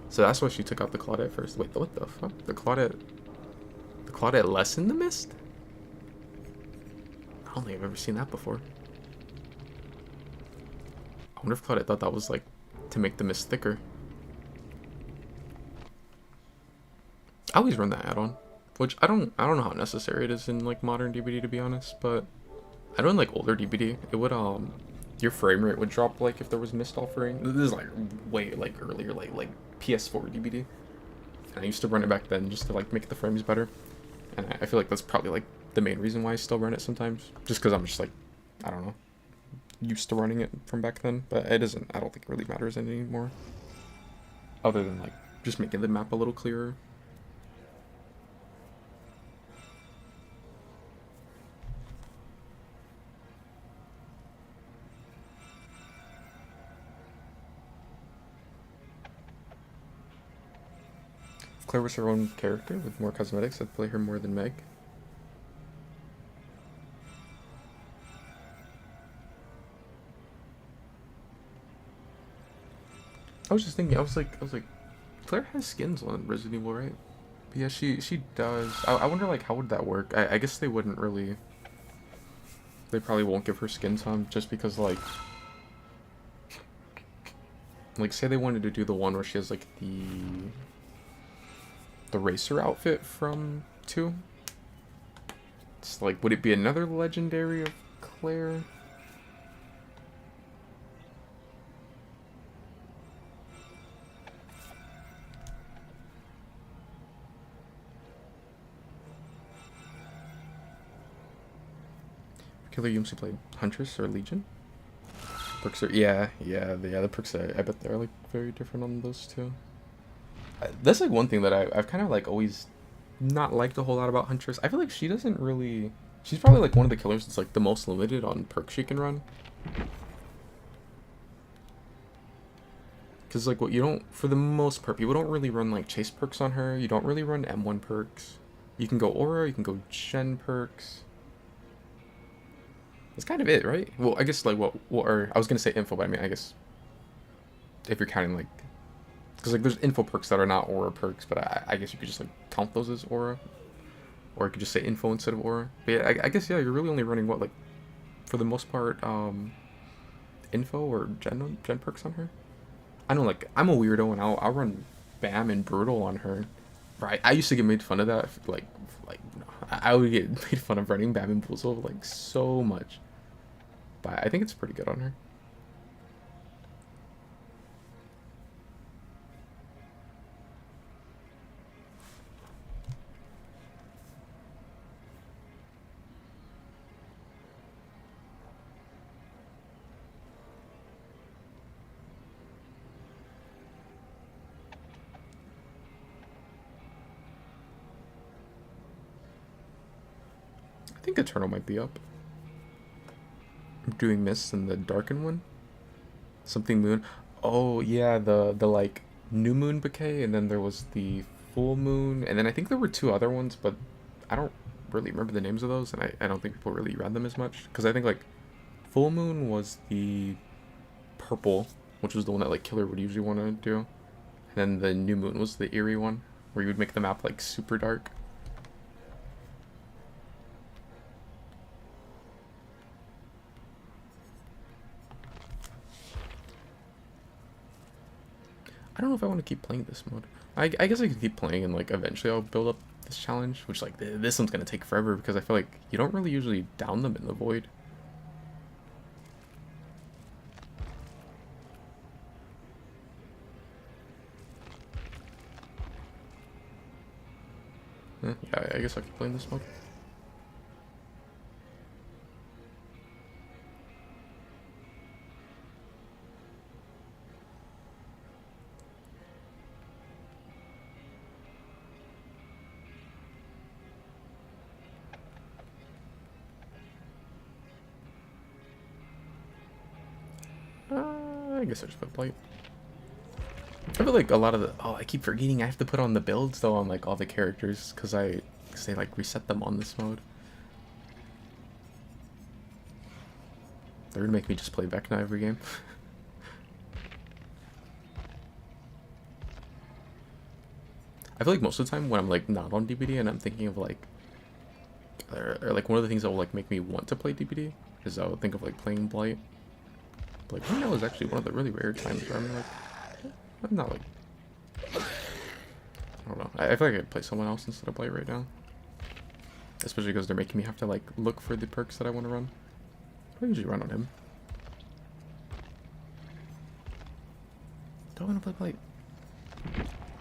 So that's why she took out the Claudette first. Wait, what the fuck? The Claudette lessen the mist? I don't think I've ever seen that before. I wonder if Claudette thought that was like to make the mist thicker. I always run that add-on, which I don't know how necessary it is in like modern DBD, to be honest, but I know in like older DBD it would your frame rate would drop like if there was mist offering. This is like way like earlier, like PS4 DBD. And I used to run it back then just to like make the frames better. And I feel like that's probably like the main reason why I still run it sometimes. Just because I'm just like, I don't know, used to running it from back then. But it doesn't, I don't think it really matters anymore. Other than like just making the map a little clearer. If Claire was her own character with more cosmetics, I'd play her more than Meg. I was just thinking, I was like, Claire has skins on Resident Evil, right? But yeah, she does. I wonder like how would that work? I guess they wouldn't really. They probably won't give her skins on just because like say they wanted to do the one where she has like the racer outfit from 2. It's like, would it be another legendary of Claire? Killer Yumsi played Huntress or Legion? Perks are, the perks I bet they're like very different on those two. That's like one thing that I've kind of like always not liked a whole lot about Huntress. I feel like she doesn't really, she's probably like one of the killers that's like the most limited on perks she can run. Because like what you don't, for the most part, people don't really run like chase perks on her. You don't really run M1 perks. You can go aura, you can go gen perks. That's kind of it, right? Well, I guess like what are, I was gonna say info, but I mean I guess if you're counting like, because like there's info perks that are not aura perks, but I guess you could just like count those as aura, or you could just say info instead of aura. But yeah, I guess yeah, you're really only running what, like for the most part info or gen perks on her. I know like I'm a weirdo and I'll run BAM and brutal on her. Right, I used to get made fun of that. Like I would get made fun of running BAM and Boozle like so much. But I think it's pretty good on her. I think Eternal might be up. I'm doing Mist and the Darken one. Something Moon. Oh yeah, the like New Moon Bouquet, and then there was the Full Moon, and then I think there were 2 other ones, but I don't really remember the names of those, and I don't think people really read them as much. Because I think like Full Moon was the purple, which was the one that like Killer would usually want to do. And then the New Moon was the eerie one, where you would make the map like super dark. I don't know if I want to keep playing this mode. I guess I could keep playing and like eventually I'll build up this challenge, which like this one's gonna take forever because I feel like you don't really usually down them in the void. Yeah, I guess I'll keep playing this mode. I guess I just put Blight. I feel like a lot of the I keep forgetting I have to put on the builds though on like all the characters because they like reset them on this mode. They're gonna make me just play Vecna every game. I feel like most of the time when I'm like not on DBD and I'm thinking of like or like one of the things that will like make me want to play DBD is I'll think of like playing Blight. But like right now is actually one of the really rare times where I'm like I'm not like I don't know. I feel like I could play someone else instead of Blight right now. Especially because they're making me have to like look for the perks that I want to run. I usually run on him. Do I want to play Blight?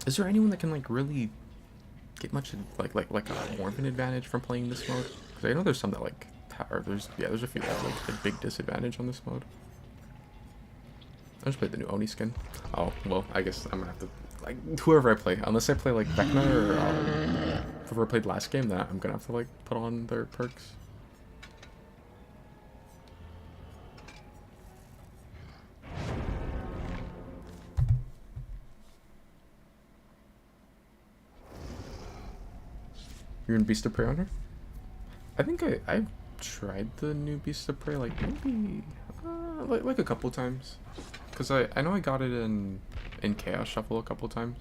Is there anyone that can like really get much like more of an advantage from playing this mode? Because I know there's some that like there's a few that have like a big disadvantage on this mode. I just played the new Oni skin. Oh well, I guess I'm gonna have to like whoever I play, unless I play like Vecna or whoever I played last game, that I'm gonna have to like put on their perks. You're in Beast of Prey on her? I think I've tried the new Beast of Prey like maybe like a couple times, cause I know I got it in Chaos Shuffle a couple times.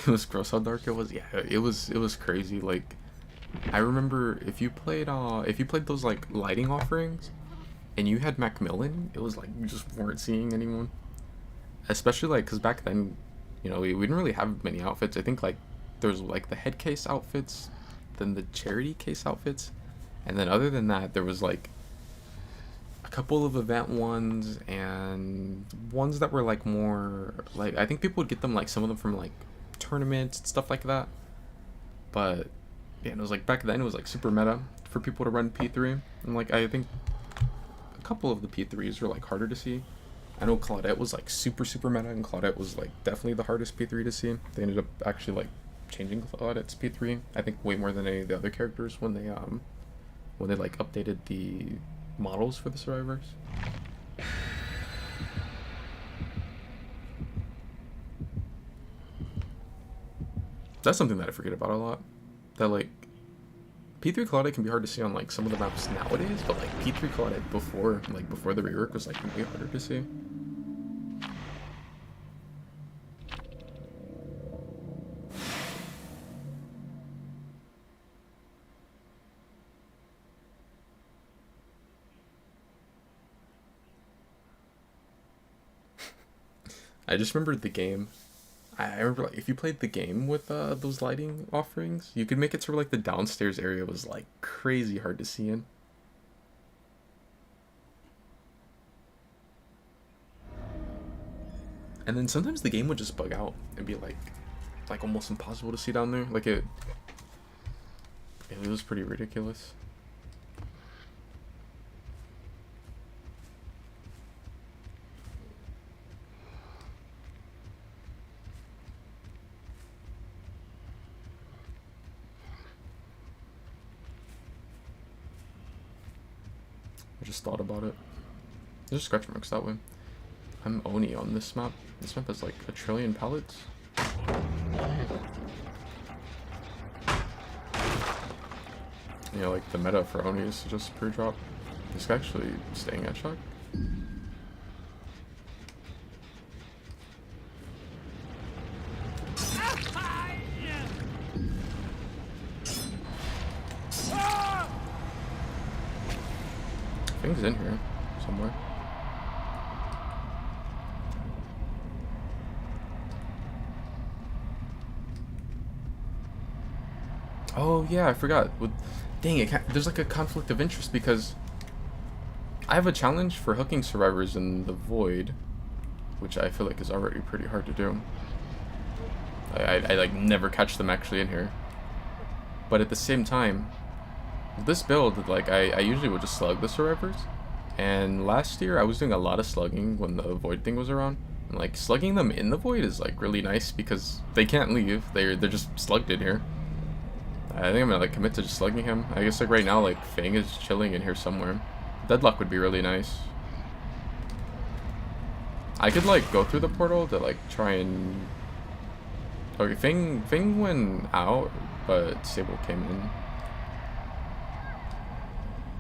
It was gross how dark it was. Yeah, it was crazy. Like, I remember if you played those like lighting offerings, and you had Macmillan, it was like you just weren't seeing anyone. Especially like, cause back then, you know, we didn't really have many outfits. I think like there's like the head case outfits, then the charity case outfits, and then other than that, there was like a couple of event ones and ones that were like more like I think people would get them like some of them from like tournaments and stuff like that. But yeah, it was like back then it was like super meta for people to run P3, and like I think a couple of the P3s were like harder to see. I know Claudette was like super meta, and Claudette was like definitely the hardest P3 to see. They ended up actually like changing Claudette's P3 I think way more than any of the other characters when they like updated the models for the survivors. That's something that I forget about a lot. That like P3 Claudette can be hard to see on like some of the maps nowadays, but like P3 Claudette before the rework was like way harder to see. I just remembered the game. I remember like if you played the game with those lighting offerings, you could make it so like the downstairs area was like crazy hard to see in. And then sometimes the game would just bug out and be like almost impossible to see down there. Like it was pretty ridiculous. I just thought about it. There's scratch marks that way. I'm Oni on this map. This map has like 1 trillion pallets. Yeah, like the meta for Oni is just per drop. This guy actually staying at shock. I think he's in here somewhere. Oh yeah, I forgot. Dang it, there's like a conflict of interest because I have a challenge for hooking survivors in the void, which I feel like is already pretty hard to do. I like never catch them actually in here. But at the same time, this build, like I usually would just slug the survivors. And last year I was doing a lot of slugging when the void thing was around. And like slugging them in the void is like really nice because they can't leave. They're just slugged in here. I think I'm gonna like commit to just slugging him. I guess like right now like Fang is chilling in here somewhere. Deadlock would be really nice. I could like go through the portal to like try and... Okay, Fang went out, but Sable came in.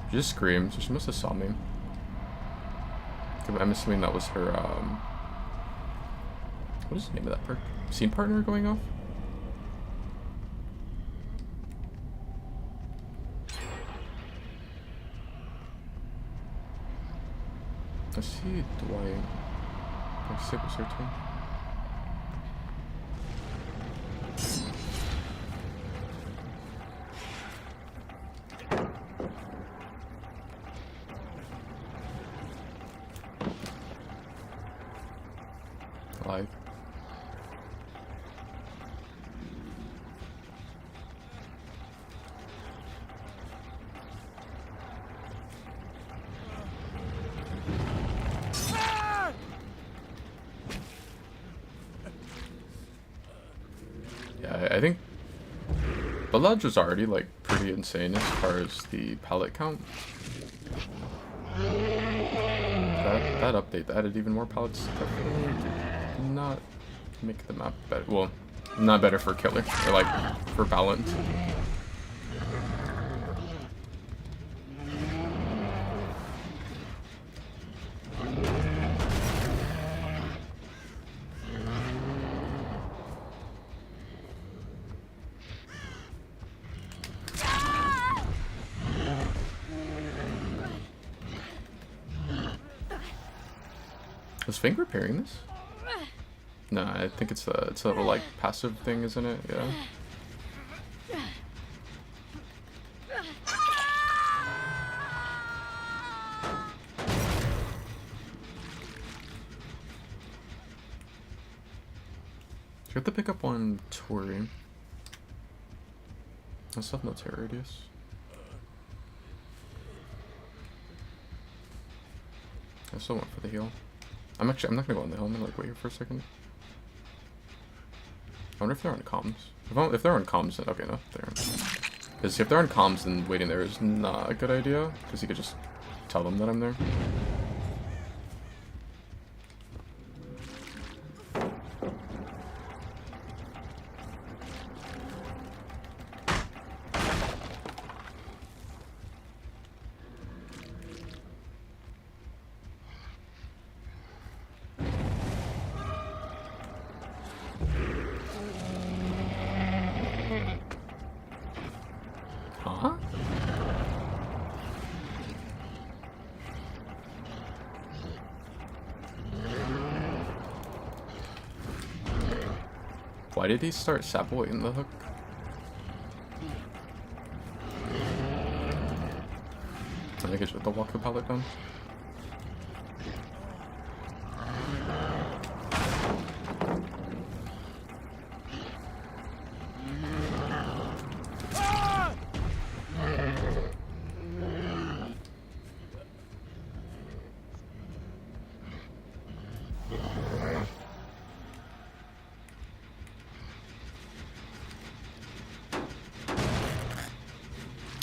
She just screamed, so she must have saw me. I'm assuming that was her, what is the name of that perk? Scene partner going off? I see Dwight. I see it was her turn. Live. Yeah, I think the lodge was already like pretty insane as far as the pallet count. That update that added even more pallets definitely did not make the map better. Well, not better for killer, or like for balance. Was Fang repairing this? No, I think it's a little like passive thing, isn't it? Yeah. You have to pick up on Tori. I still have no terror radius. I still went for the heal. I'm not gonna go on the hill. I'm gonna like wait here for a second. I wonder if they're on comms. If they're on comms, then okay, no, they're on. Because if they're on comms, then waiting there is not a good idea. Because you could just tell them that I'm there. Huh? Why did he start Saboy in the hook? I think it's with the walker pallet down.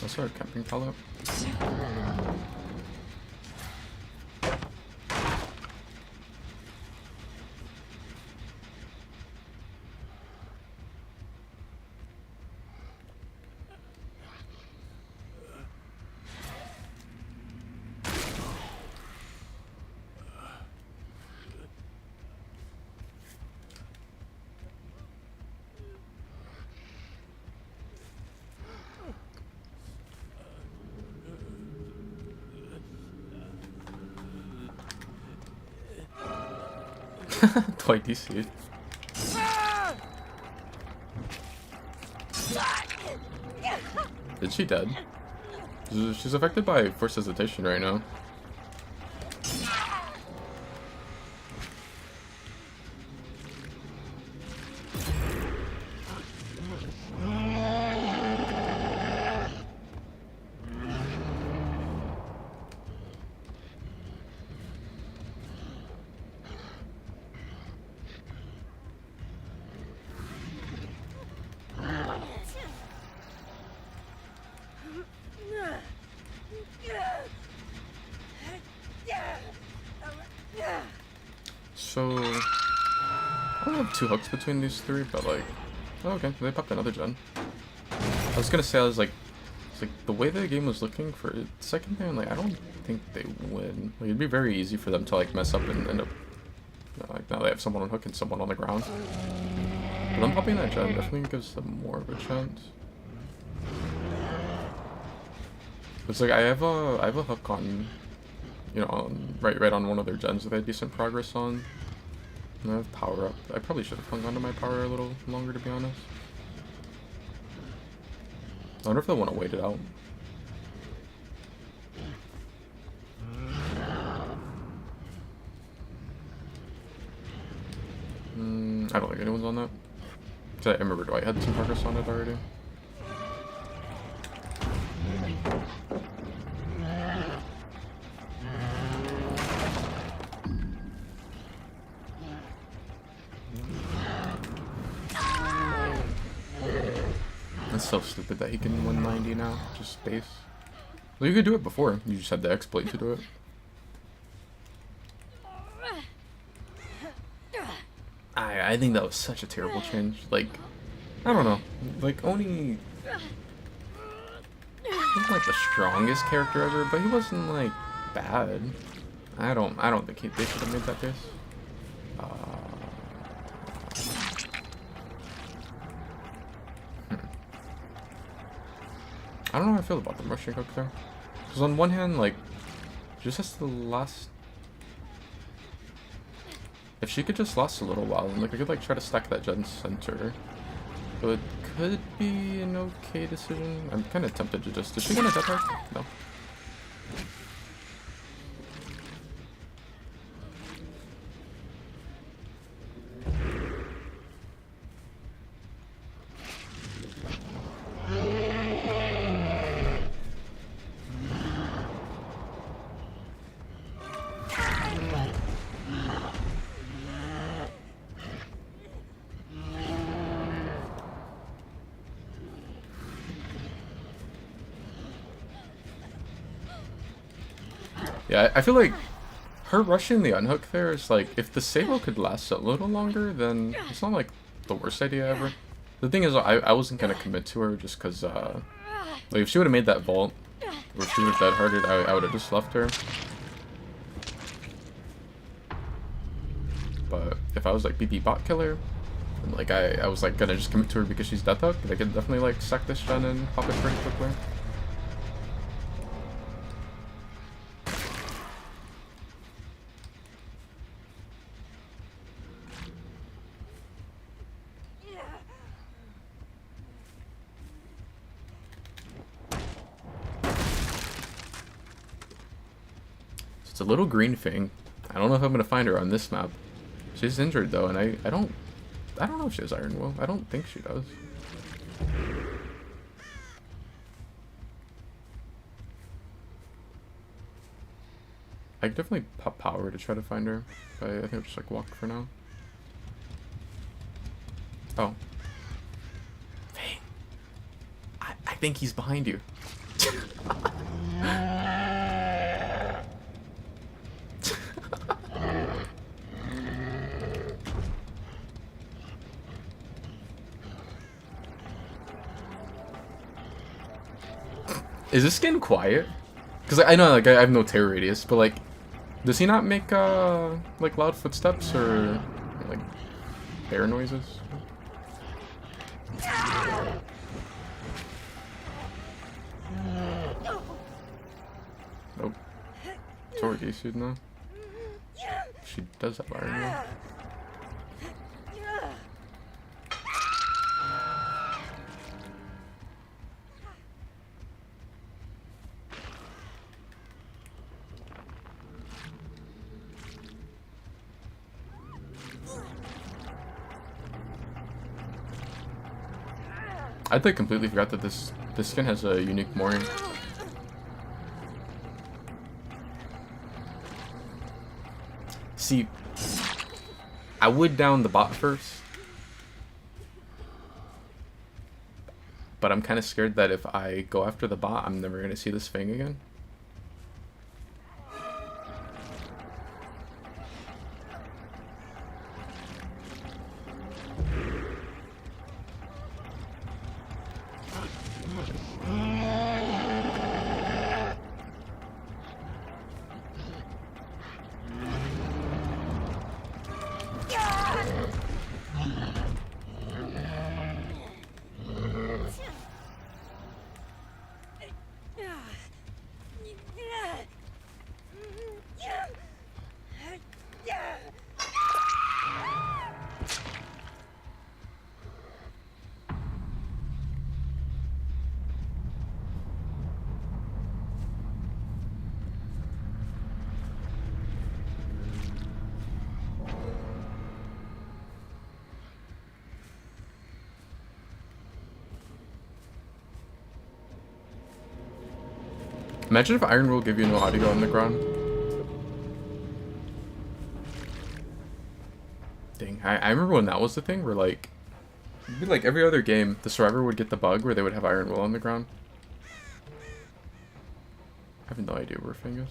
I'll start camping pallet. Dwight DC. Is she dead? She's affected by force hesitation right now. So, I don't have two hooks between these three, but like, oh, okay, they popped another gen. I was gonna say, it's like the way the game was looking for a second there, like I don't think they win. Like it'd be very easy for them to like mess up and end up, like now they have someone on hook and someone on the ground. But them popping that gen definitely gives them more of a chance. It's like I have a hook on, you know, right on one of their gens that I had decent progress on. And I have power up. I probably should have hung onto my power a little longer, to be honest. I wonder if they'll want to wait it out. I don't think anyone's on that. I remember Dwight had some progress on it already. It's so stupid that he can 190 now, just space. Well, you could do it before, you just had the exploit to do it. I think that was such a terrible change. Like, I don't know. Like, Oni wasn't like the strongest character ever, but he wasn't like bad. I don't think they should have made that case. I don't know how I feel about the rushing hook there. Because on one hand, like, she just has to last. If she could just last a little while, and like I could like try to stack that gen center. So it could be an okay decision. I'm kind of tempted to just. Is she gonna death hook? No. Yeah, I feel like her rushing the unhook there is like, if the Sabo could last a little longer, then it's not like the worst idea ever. The thing is, I wasn't gonna commit to her just because, like, if she would have made that vault, or if she would have dead hearted, I would have just left her. But if I was like BP bot killer, and like I was like gonna just commit to her because she's death hook, I could definitely like sack this gen and pop it pretty quickly. It's a little green thing. I don't know if I'm gonna find her on this map. She's injured though, and I don't know if she has Iron Will. I don't think she does. I could definitely pop power to try to find her, but I think I'll just like walk for now. Oh. Hey. I think he's behind you. Is this skin quiet? Because I know like I have no terror radius, but like, does he not make like loud footsteps or like bear noises? Nope. Sword issued now. She does have Iron Will. I like completely forgot that this skin has a unique Mori. See, I would down the bot first, but I'm kind of scared that if I go after the bot, I'm never gonna see this Fang again. Imagine if Iron Will give you no audio on the ground. Dang, I remember when that was the thing where like, it'd be like every other game, the survivor would get the bug where they would have Iron Will on the ground. I have no idea where Fang is.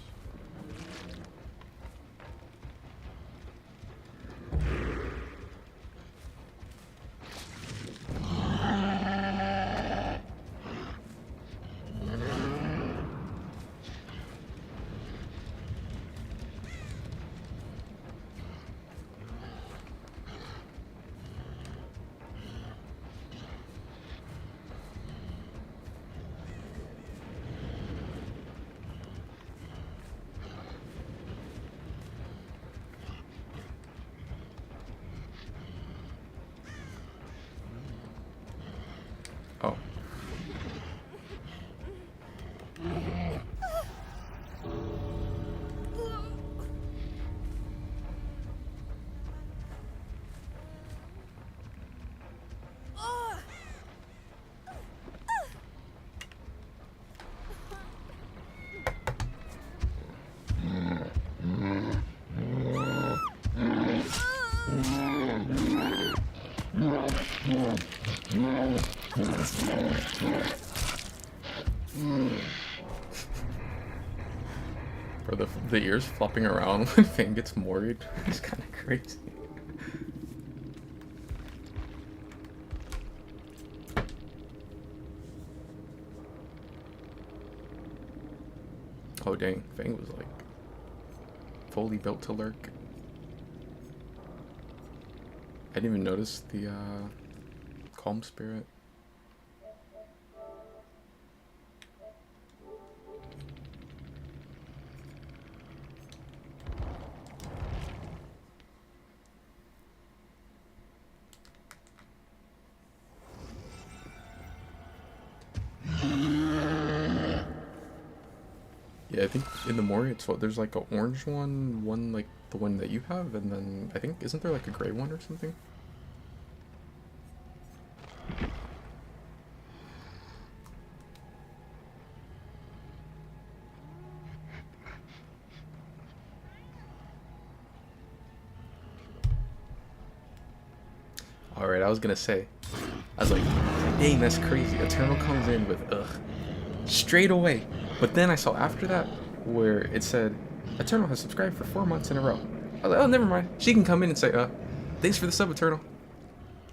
Oh. Bro, the ears flopping around when Fang gets moried. It's kind of crazy. Oh dang, Fang was like fully built to lurk. I didn't even notice the calm spirit. Yeah, I think in the Mori, it's what there's like an orange one like the one that you have, and then I think isn't there like a gray one or something? Alright, I was gonna say, I was like, dang, that's crazy. Eternal comes in with ugh straight away. But then I saw after that where it said Eternal has subscribed for 4 months in a row. I was like, oh, never mind. She can come in and say, thanks for the sub, Eternal.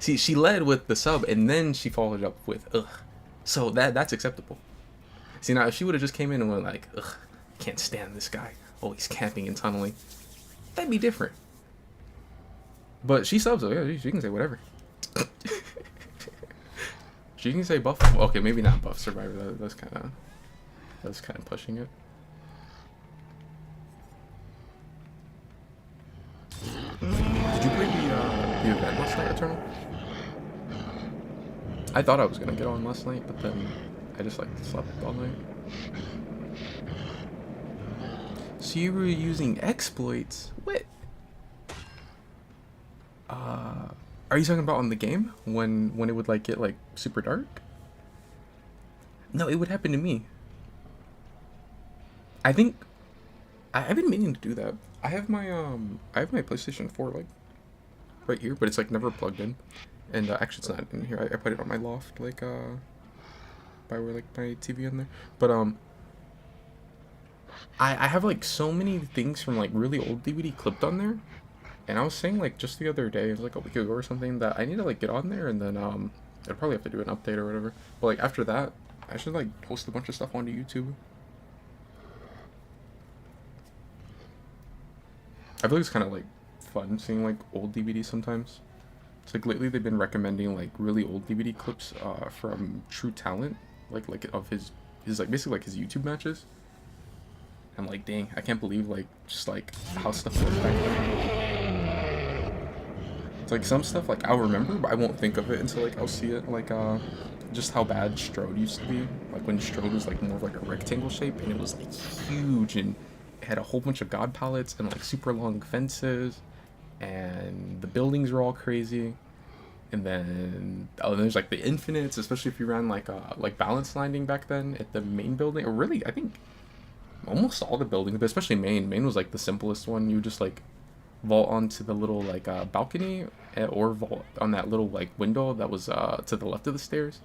See, she led with the sub and then she followed up with ugh. So that's acceptable. See, now if she would have just came in and went like, ugh, can't stand this guy. Oh, he's camping and tunneling. That'd be different. But she subs, so yeah, she can say whatever. She can say buff. Okay, maybe not buff survivor. That's kind of pushing it. Did you play the event last night, Eternal? I thought I was gonna get on last night, but then I just like slept all night. So you were using exploits? What? Are you talking about on the game when it would like get like super dark? No, it would happen to me. I think I've been meaning to do that. I have my PlayStation 4 like right here, but it's like never plugged in. And actually, it's not in here. I put it on my loft, like by where like my TV in there. But I have like so many things from like really old DVD clipped on there. And I was saying like just the other day, it was like a week ago or something, that I need to like get on there, and then I'd probably have to do an update or whatever. But like after that, I should like post a bunch of stuff onto YouTube. I feel like it's kind of like fun seeing like old DVDs sometimes. It's like lately they've been recommending like really old DVD clips from True Talent, like of his like basically like his YouTube matches. I'm like, dang, I can't believe like just like how stuff was back then. It's like some stuff like I'll remember, but I won't think of it until like I'll see it. Like just how bad Strode used to be. Like when Strode was like more of like a rectangle shape, and it was like huge, and it had a whole bunch of god palettes and like super long fences, and the buildings were all crazy. And then there's like the infinites, especially if you ran like balance landing back then at the main building, or really I think almost all the buildings, but especially main. Main was like the simplest one. You would just like vault onto the little like balcony, or vault on that little like window that was to the left of the stairs,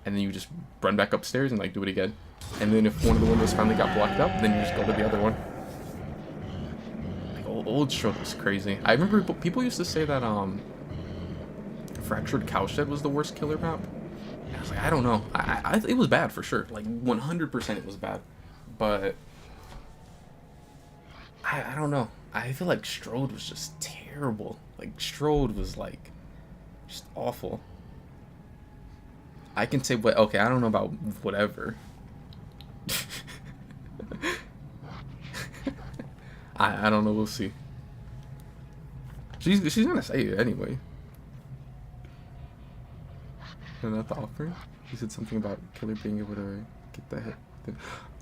and then you just run back upstairs and like do it again. And then if one of the windows finally got blocked up, then you just go to the other one. Like old Stroke was crazy. I remember people used to say that Fractured Cowshed was the worst killer map. And I was like, I don't know. It was bad for sure. Like 100% it was bad. But I don't know. I feel like Strode was just terrible. Like Strode was like just awful. I can say what, okay, I don't know about whatever. I don't know, we'll see. She's gonna say it anyway. And not the offering? He said something about Killer being able to get that hit.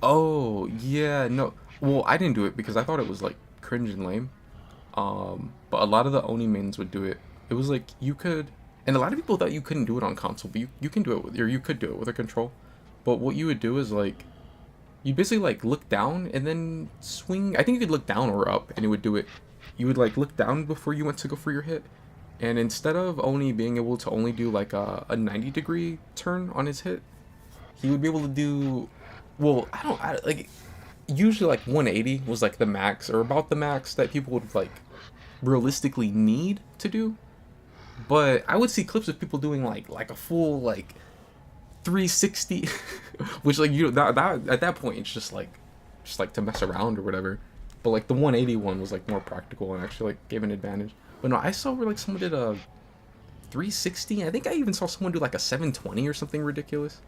Oh, yeah, no. Well, I didn't do it because I thought it was like cringe and lame. But a lot of the Oni mains would do it. It was like you could, and a lot of people thought you couldn't do it on console, but you can do it with, or you could do it with a control. But what you would do is like, you basically like look down and then swing. I think you could look down or up, and it would do it. You would like look down before you went to go for your hit. And instead of Oni being able to only do like a 90-degree turn on his hit, he would be able to do, well, like, usually like 180 was like the max, or about the max that people would like realistically need to do. But I would see clips of people doing like a full like 360, which like that at that point it's just like to mess around or whatever. But like the 180 one was like more practical and actually like gave an advantage. But no, I saw where like someone did a 360. I think I even saw someone do like a 720 or something ridiculous.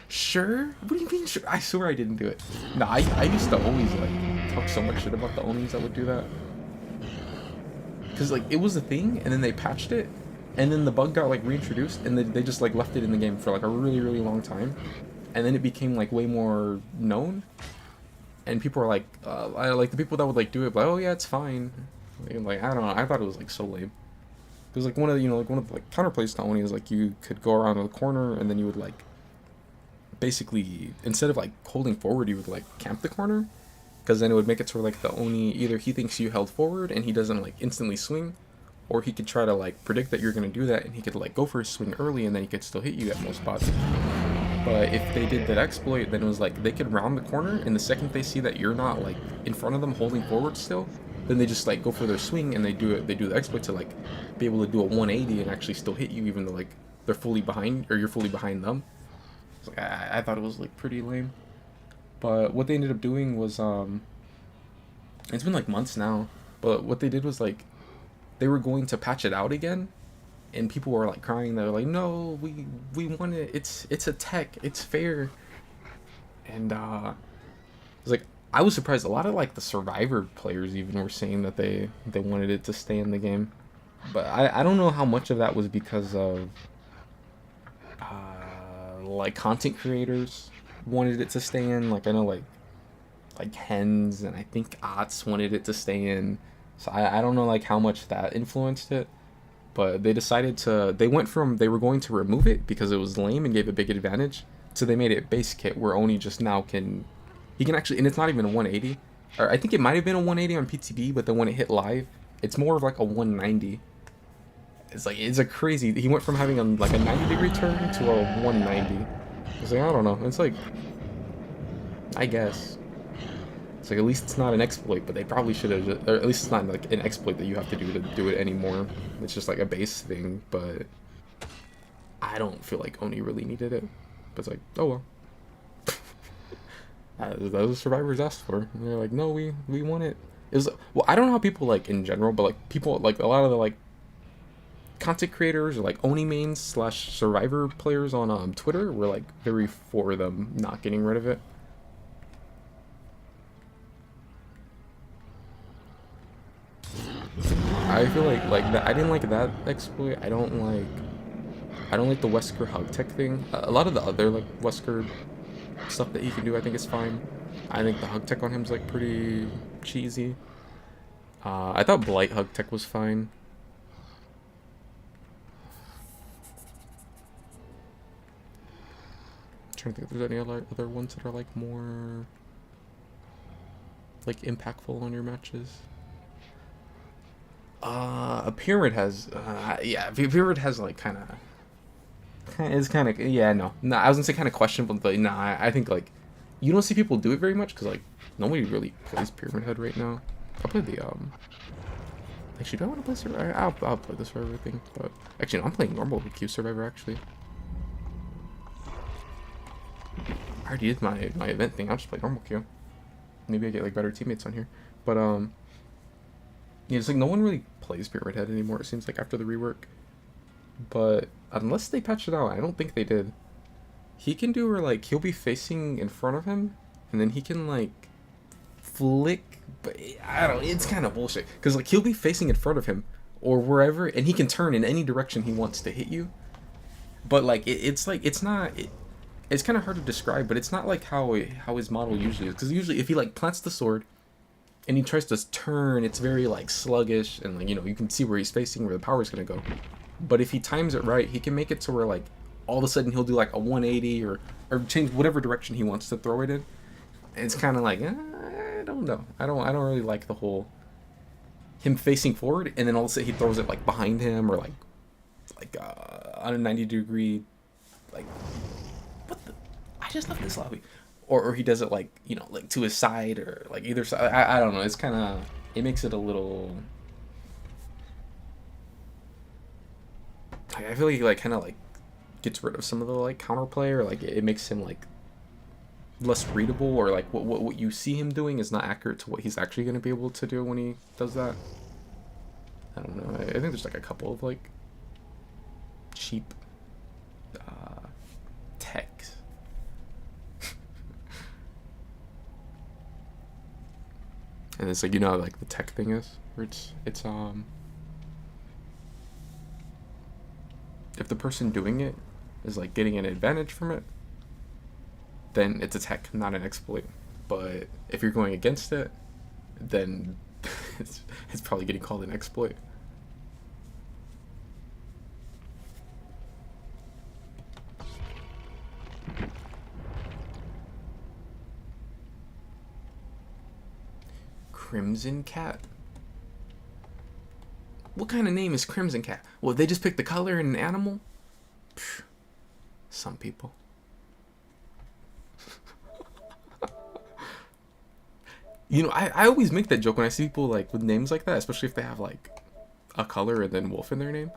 Sure? What do you mean sure? I swear I didn't do it. No, I used to always like talk so much shit about the Onis that would do that. Cause like it was a thing, and then they patched it, and then the bug got like reintroduced, and they just like left it in the game for like a really really long time, and then it became like way more known, and people are like, I like the people that would like do it, like, oh yeah, it's fine. Like I don't know, I thought it was like so lame. Because like one of the like counterplays to Oni is like you could go around the corner, and then you would like basically, instead of like holding forward, you would like camp the corner, because then it would make it to where like the Oni, either he thinks you held forward and he doesn't like instantly swing, or he could try to like predict that you're going to do that, and he could like go for his swing early, and then he could still hit you at most spots. But if they did that exploit, then it was like they could round the corner, and the second they see that you're not like in front of them holding forward still, then they just like go for their swing, and they do the exploit to like be able to do a 180 and actually still hit you, even though like they're fully behind, or you're fully behind them. So, like, I thought it was like pretty lame. But what they ended up doing was it's been like months now, but what they did was like they were going to patch it out again, and people were like crying. They were like, no, we want it, it's a tech, it's fair. And it was like, I was surprised. A lot of like the Survivor players even were saying that they wanted it to stay in the game, but I don't know how much of that was because of like content creators wanted it to stay in. Like I know like Hens and I think Ots wanted it to stay in, so I don't know like how much that influenced it. But they decided to, they were going to remove it because it was lame and gave a big advantage, So they made it base kit where Oni just now can, he can actually, and it's not even a 180. Or I think it might have been a 180 on PTB, but then when it hit live, it's more of like a 190. It's like, it's a crazy, he went from having like a 90-degree turn to a 190. It's like, I don't know. It's like, I guess. It's like, at least it's not an exploit, but they probably should have, or at least it's not like an exploit that you have to do it anymore. It's just like a base thing, but I don't feel like Oni really needed it. But it's like, oh well. Those survivors asked for. And they're like, no, we want it. It was, well, I don't know how people like in general, but like people, like a lot of the like content creators or like Oni mains / survivor players on Twitter were like very for them not getting rid of it. I feel like that, I didn't like that exploit. I don't like the Wesker hug tech thing. A lot of the other like Wesker stuff that he can do, I think is fine. I think the hug tech on him is like pretty cheesy. I thought Blight hug tech was fine. I'm trying to think if there's any other ones that are like more like impactful on your matches. A pyramid has, yeah, pyramid has like kind of, it's kind of, yeah, no, I was gonna say kind of questionable, but nah, I think like, you don't see people do it very much because like nobody really plays Pyramid Head right now. I'll play the actually, do I want to play Survivor? I'll play the Survivor thing, but actually, no, I'm playing normal with Q Survivor actually. I already did my event thing. I'll just play normal Q. Maybe I get like better teammates on here, but yeah, it's like no one really plays Pyramid Head anymore, it seems like, after the rework. But unless they patched it out, I don't think they did. He can do where like he'll be facing in front of him, and then he can like flick. But I don't. It's kind of bullshit because like he'll be facing in front of him or wherever, and he can turn in any direction he wants to hit you. But like it's like it's not. It's kind of hard to describe, but it's not like how his model usually is. Because usually if he like plants the sword and he tries to turn, it's very like sluggish, and like, you know, you can see where he's facing, where the power is gonna go. But if he times it right, he can make it to where like all of a sudden he'll do like a 180 or change whatever direction he wants to throw it in. And it's kind of like, I don't know. I don't really like the whole him facing forward and then all of a sudden he throws it like behind him or like on a 90-degree, like, what the, I just left this lobby. Or he does it like, you know, like to his side or like either side. I don't know. It's kind of, it makes it a little, I feel like he like kind of like gets rid of some of the like counterplay, or like it makes him like less readable, or like what you see him doing is not accurate to what he's actually going to be able to do when he does that. I don't know. I think there's like a couple of like cheap techs. And it's like, you know how like the tech thing is, where it's if the person doing it is like getting an advantage from it, then it's a tech, not an exploit. But if you're going against it, then it's probably getting called an exploit. Crimson Cat? What kind of name is Crimson Cat? Well, they just picked the color and an animal? Pfft, some people. You know, I always make that joke when I see people like with names like that, especially if they have like a color and then wolf in their name.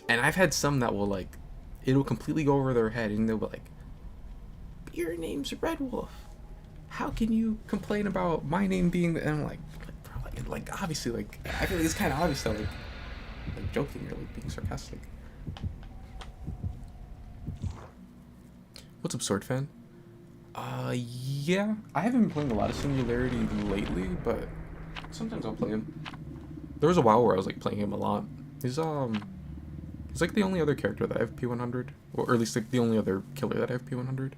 And I've had some that will like, it'll completely go over their head and they'll be like, your name's Red Wolf. How can you complain about my name being the, and I'm like obviously, like, I feel like it's kind of obvious that like joking or like being sarcastic. What's up, Sword Fan? Yeah, I haven't been playing a lot of Singularity lately, but sometimes I'll play him. There was a while where I was like playing him a lot. He's like the only other character that I have P100, or at least like the only other killer that I have P100.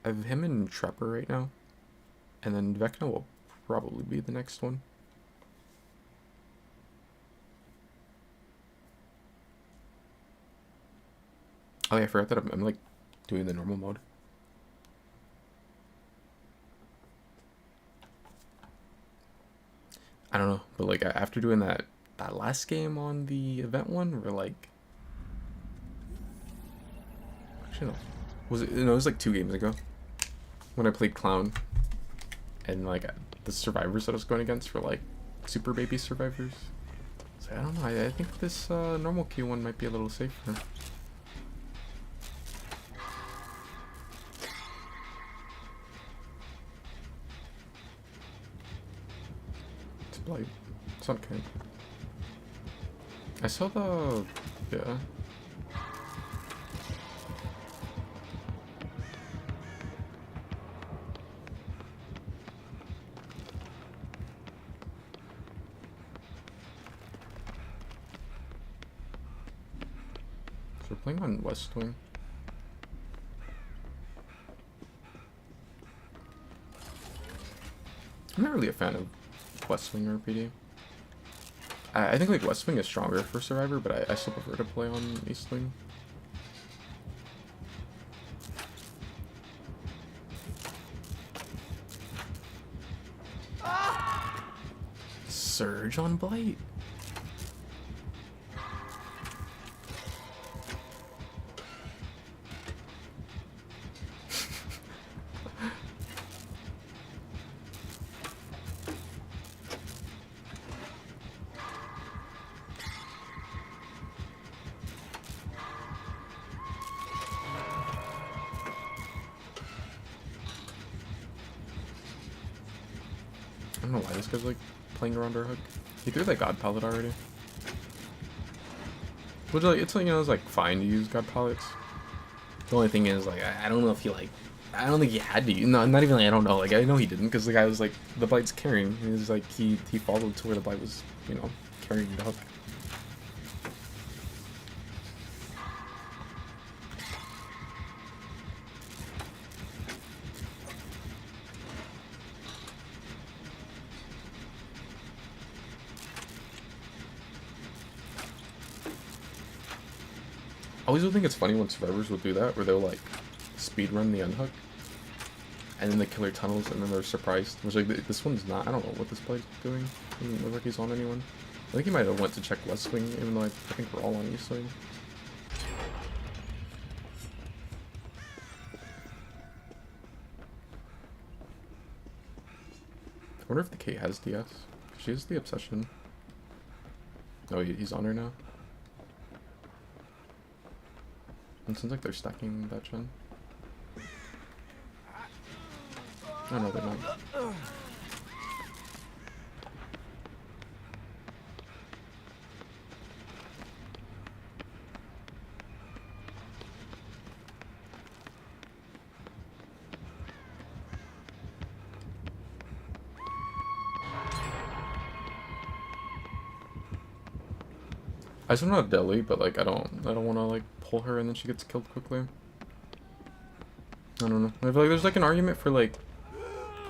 I have him and Trapper right now, and then Vecna will probably be the next one. Oh yeah, I forgot that I'm like doing the normal mode. I don't know, but like after doing that last game on the event one, we're like, actually no, was it? No, it was like 2 games ago when I played Clown, and like the survivors that I was going against were like super baby survivors. So I don't know. I think this normal queue one might be a little safer. It's Blight. It's not camp. I saw the... yeah. So we're playing on West Wing. I'm not really a fan of West Wing RPD. I think like West Wing is stronger for Survivor, but I still prefer to play on East Wing. Surge on Blight. I don't know why this guy's like playing around our hook. He threw that God Pallet already. Which like it's like, you know, it's like fine to use God Pallets. The only thing is like I don't know if he like, I don't think he had to use, no, not even like, I don't know, like I know he didn't, because the guy was like, the Blight's carrying. He was like, he followed to where the Blight was, you know, carrying the hook. I always would think it's funny when survivors would do that, where they'll like speedrun the unhook, and then the killer tunnels, and then they're surprised. Which like this one's not. I don't know what this Blight's doing. Doesn't look like he's on anyone. I think he might have went to check West Wing, even though I think we're all on East Wing. I wonder if the Kate has DS. She has the obsession. Oh, he's on her now. It seems like they're stacking that gen. Oh no, they're not. I just want to Deli, but like I don't want to like pull her and then she gets killed quickly. I don't know. I feel like there's like an argument for like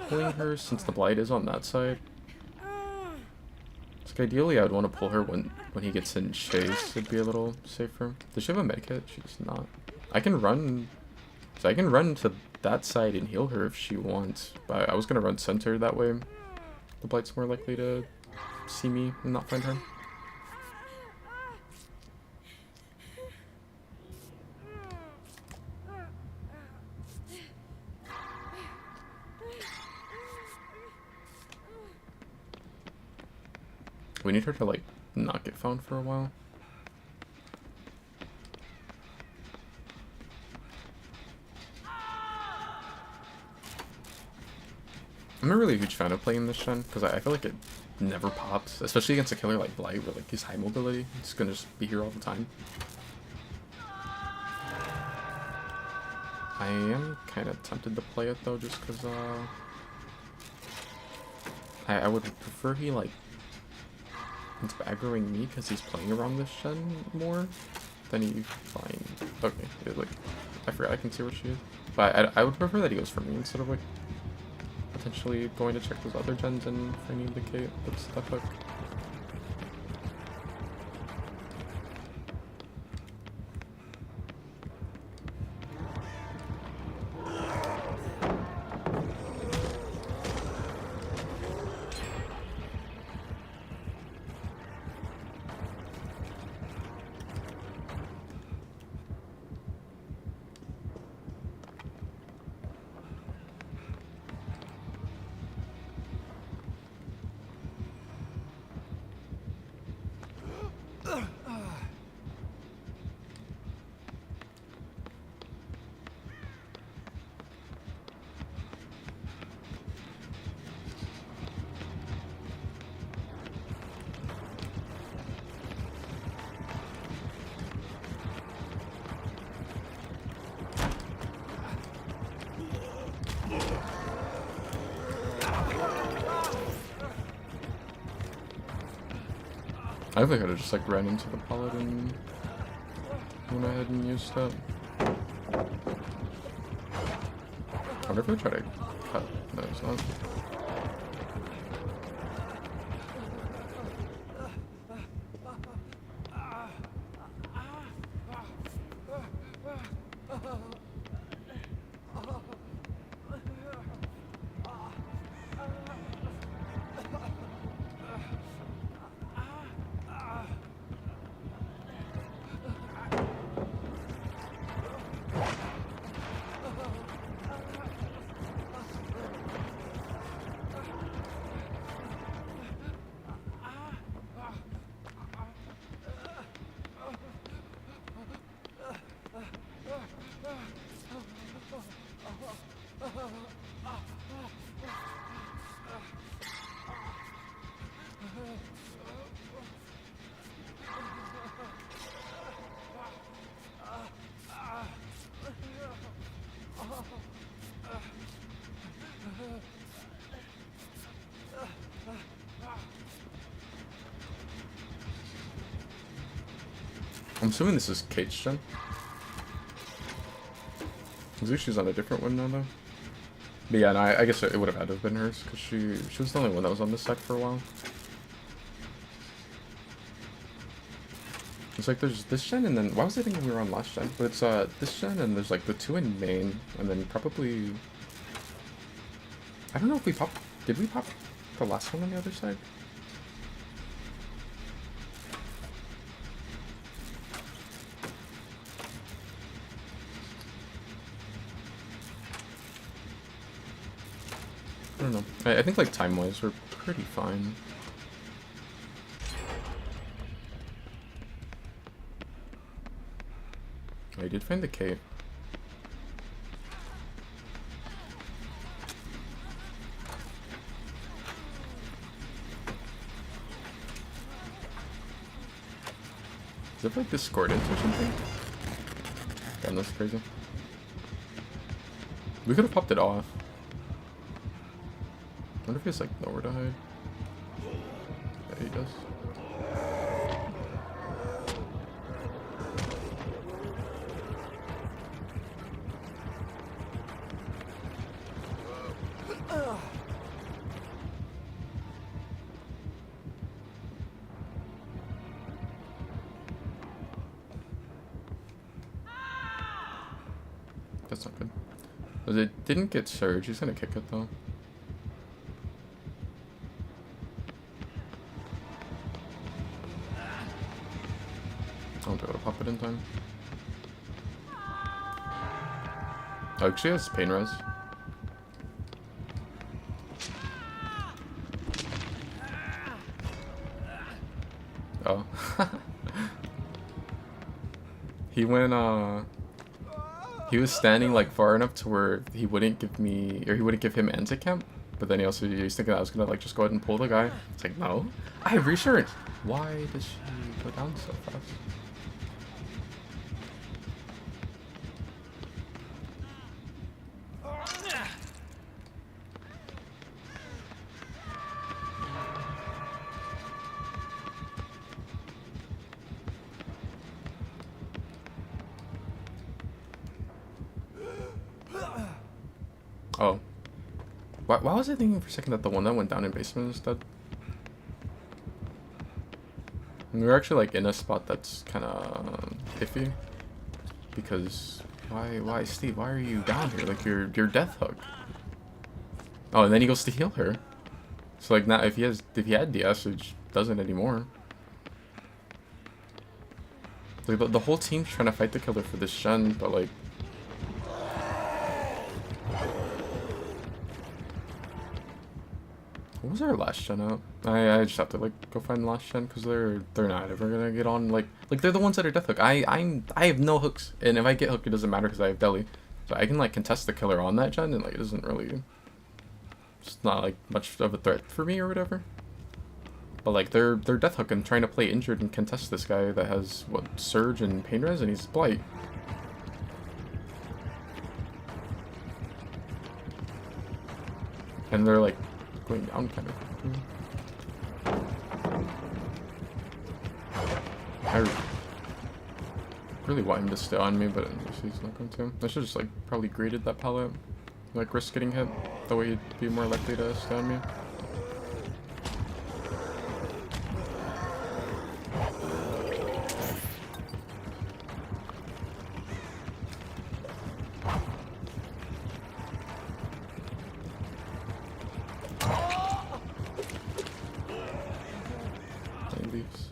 pulling her since the Blight is on that side. It's like ideally I would want to pull her when he gets in chase. It'd be a little safer. Does she have a medkit? She's not. I can run. So I can run to that side and heal her if she wants. But I was gonna run center that way. The Blight's more likely to see me and not find her. We need her to like not get found for a while. I'm not really a huge fan of playing this gen because I feel like it never pops, especially against a killer like Blight where like he's high mobility. It's gonna just be here all the time. I am kind of tempted to play it though, just because I would prefer he like it's aggroing me because he's playing around this gen more than he find. Okay, it, like I forgot I can see where she is, but I would prefer that he goes for me instead of like potentially going to check those other gens and finding the Kate that's that hook. I think I could have just like ran into the pallet and went ahead and used that. I wonder if I try to cut. No, it's not. I'm assuming this is Kate's gen. I think she's on a different one now, though. But yeah, no, I guess it would have had to have been hers, because she was the only one that was on this side for a while. It's like there's this gen, and then... Why was I thinking we were on last gen? But it's this gen, and there's like the two in main, and then probably... I don't know if we popped... Did we pop the last one on the other side? I don't know. I think like time-wise we're pretty fine. I did find the Kate. Is it like discordant or something? Damn, that's crazy. We could have popped it off. I wonder if he has like nowhere to hide. Yeah, he does. That's not good. Because it didn't get surge. He's gonna kick it though. I won't be able to pop it in time. Oh, actually has pain res. Oh. He went, he was standing like far enough to where he wouldn't give me, or he wouldn't give him anti-camp, but then he was thinking I was gonna like just go ahead and pull the guy. It's like, no, I have reassurance. Why does she go down so fast? Oh. Why was I thinking for a second that the one that went down in basement is dead? And we were actually like in a spot that's kind of iffy. Because why Steve? Why are you down here? Like you're death hug. Oh, and then he goes to heal her. So like now if he had DS, it just doesn't anymore. Like the whole team's trying to fight the killer for this gen, but like. What was our last gen out? I just have to like go find the last gen because they're not ever gonna get on like they're the ones that are death hook. I have no hooks, and if I get hooked it doesn't matter because I have deli, so I can like contest the killer on that gen and like it doesn't really, it's not like much of a threat for me or whatever. But like they're death hook and trying to play injured and contest this guy that has what surge and pain res and he's blight. And they're like going down kind of. I really want him to stay on me, but he's not going to. I should just like probably graded that pallet. Like risk getting hit. That way he'd be more likely to stay on me. He leaves.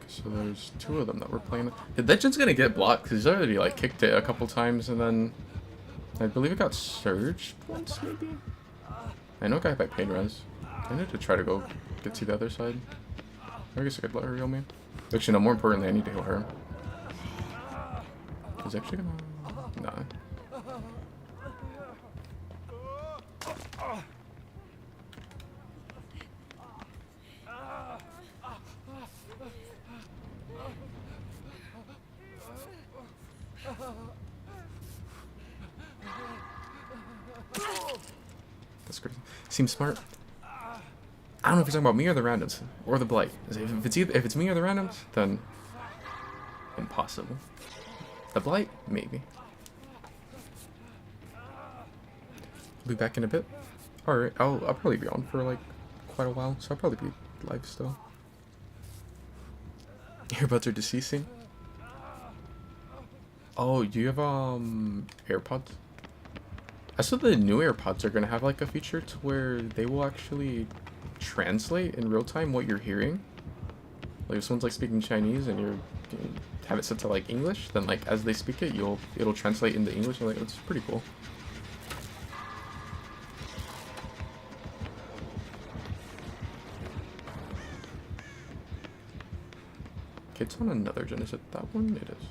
So there's two of them that we're playing. The Legion's gonna get blocked because he's already like kicked it a couple times, and then I believe it got surged once maybe. I know a guy by pain res. I need to try to go get to the other side. I guess I could let her heal me. Actually, no. More importantly, I need to heal her. He's actually gonna. Nah. That's crazy. Seems smart. I don't know if he's talking about me or the randoms or the blight. If it's me or the randoms, then impossible. The blight, maybe. Be back in a bit. All right, I'll probably be on for like quite a while, so I'll probably be live still. Earbuds are deceasing. Oh, do you have AirPods? I saw the new AirPods are gonna have like a feature to where they will actually translate in real time what you're hearing. Like if someone's like speaking Chinese and you have it set to like English, then like as they speak it, it'll translate into English. And like it's pretty cool. Okay, it's on another gen. Is it that one? It is.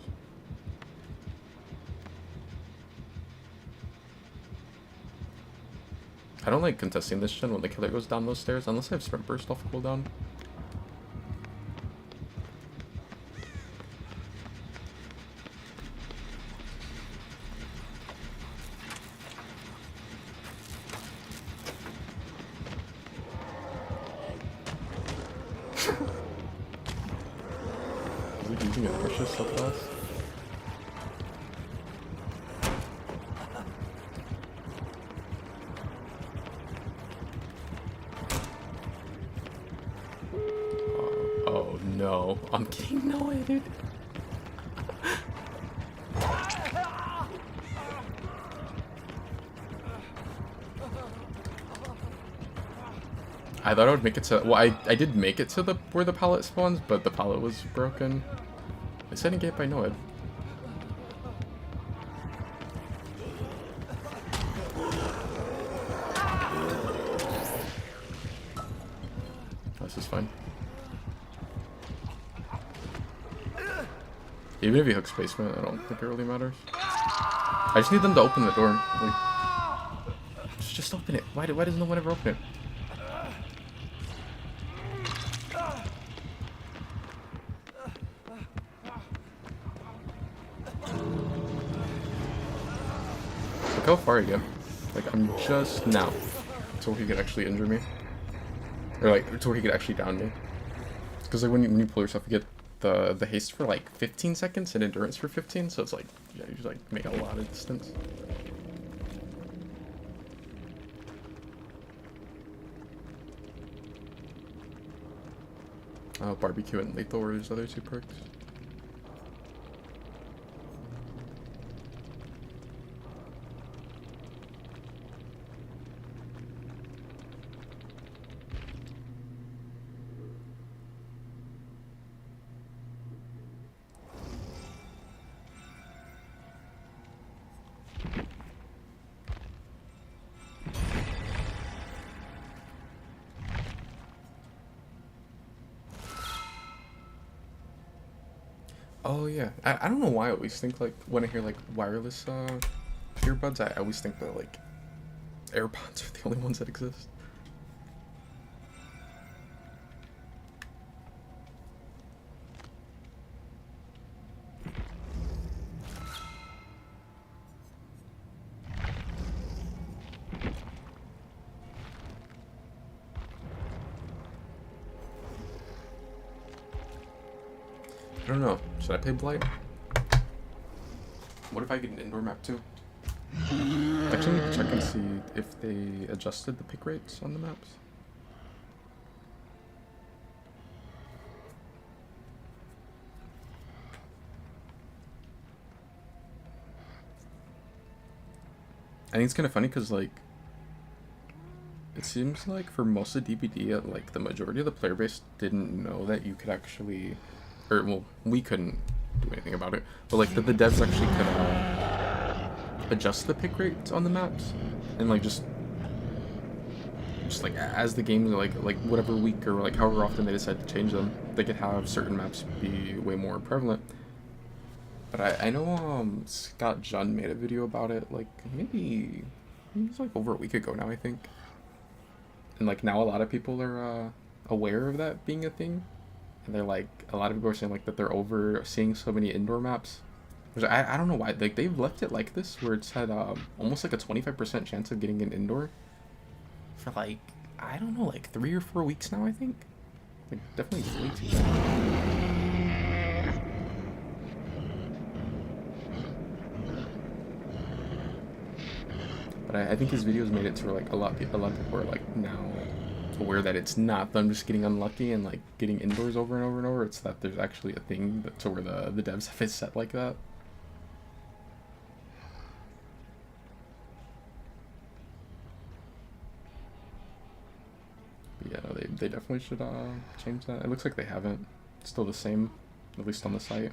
I don't like contesting this gen when the killer goes down those stairs, unless I have sprint burst off cooldown. Is he using a precious so fast? Oh no, I'm getting nowhere, dude. I thought I would make it to, well, I did make it to the where the pallet spawns, but the pallet was broken. I said in gate by Noed. This is fine. Even if he hooks basement, I don't think it really matters. I just need them to open the door. Like, just open it. Why does no one ever open it? Look how far I get. Like, I'm just now to where he could actually injure me. Or, like, to where he could actually down me. Because, like, when you pull yourself, you get the haste for, like, 15 seconds and endurance for 15. So it's, like, yeah, you just, like, make a lot of distance. Barbecue and lethal were his other two perks. Oh yeah, I don't know why I always think like when I hear like wireless earbuds, I always think that like AirPods are the only ones that exist. don't know. Should I play Blight? What if I get an indoor map too? Actually, need to check and see if they adjusted the pick rates on the maps. I think it's kind of funny because, like, it seems like for most of DBD, like, the majority of the player base didn't know that you could actually, or, well, we couldn't do anything about it, but, like, the devs actually could adjust the pick rates on the maps, and, like, just like, as the game, like, whatever week or, like, however often they decide to change them, they could have certain maps be way more prevalent. But I know Scott Jun made a video about it, like, maybe it was like over a week ago now, I think. And like now a lot of people are aware of that being a thing. And they're like, a lot of people are saying like that they're over seeing so many indoor maps. Which I don't know why, like they've left it like this where it's had almost like a 25% chance of getting an indoor for like, I don't know, like 3 or 4 weeks now, I think. Like definitely way too bad. But I think his videos made it to where like a lot of people are like now aware that it's not them just getting unlucky and like getting indoors over and over and over. It's that there's actually a thing that, to where the devs have it set like that. But yeah, no, they definitely should change that. It looks like they haven't. It's still the same, at least on the site.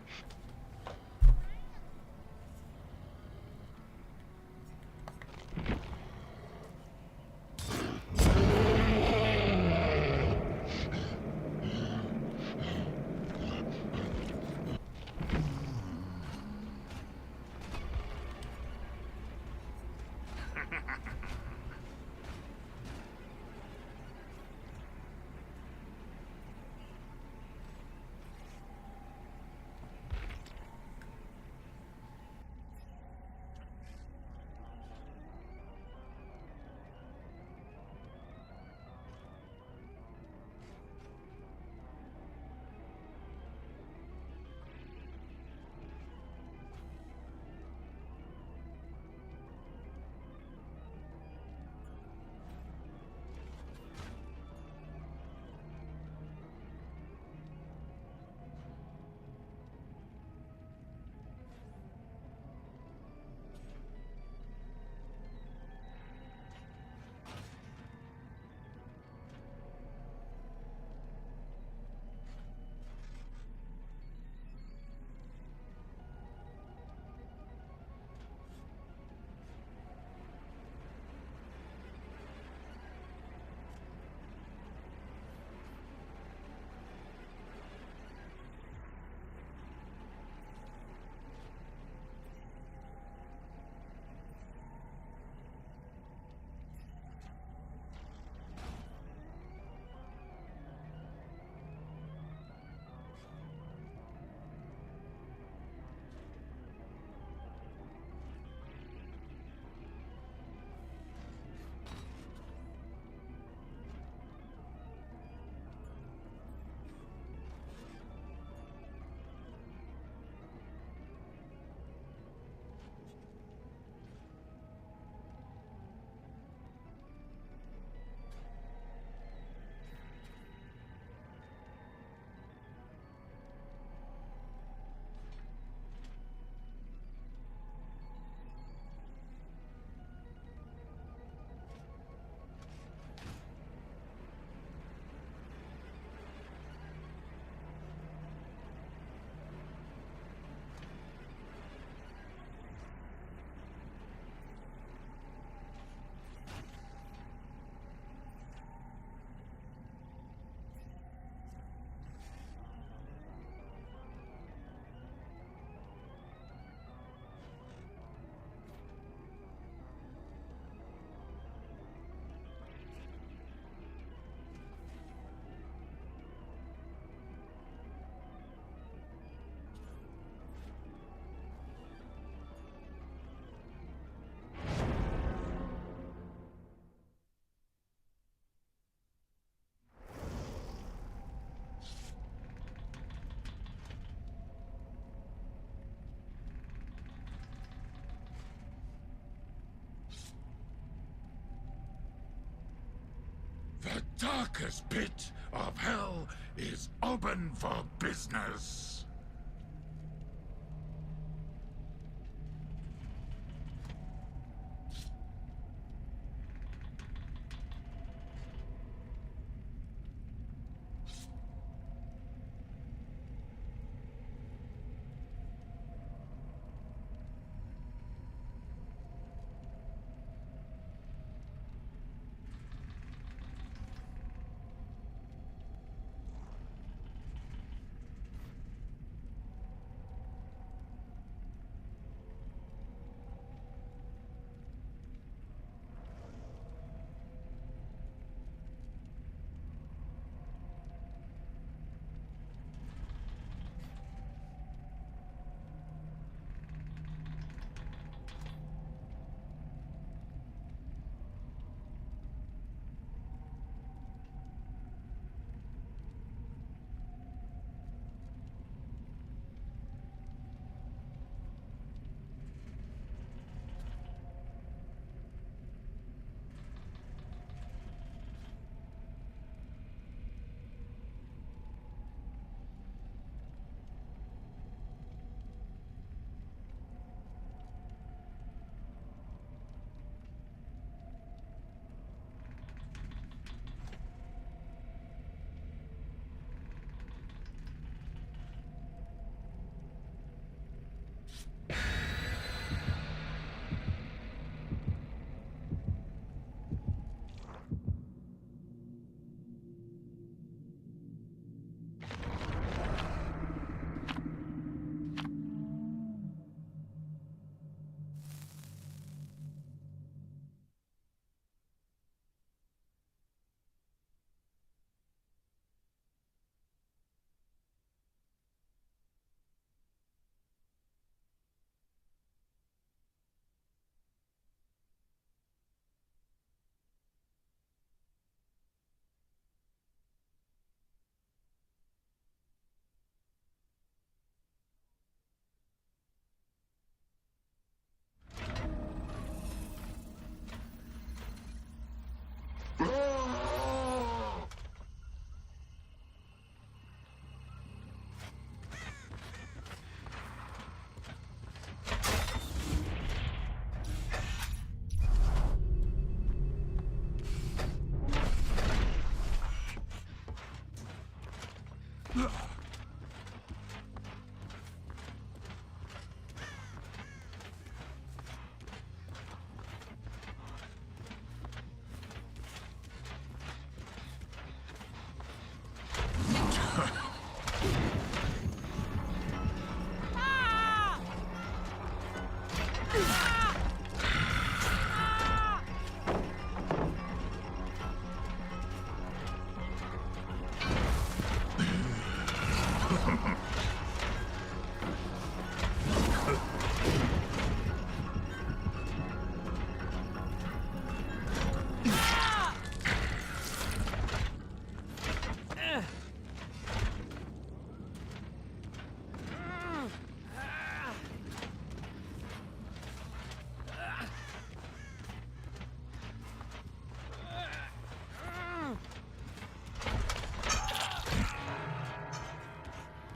The darkest pit of hell is open for business.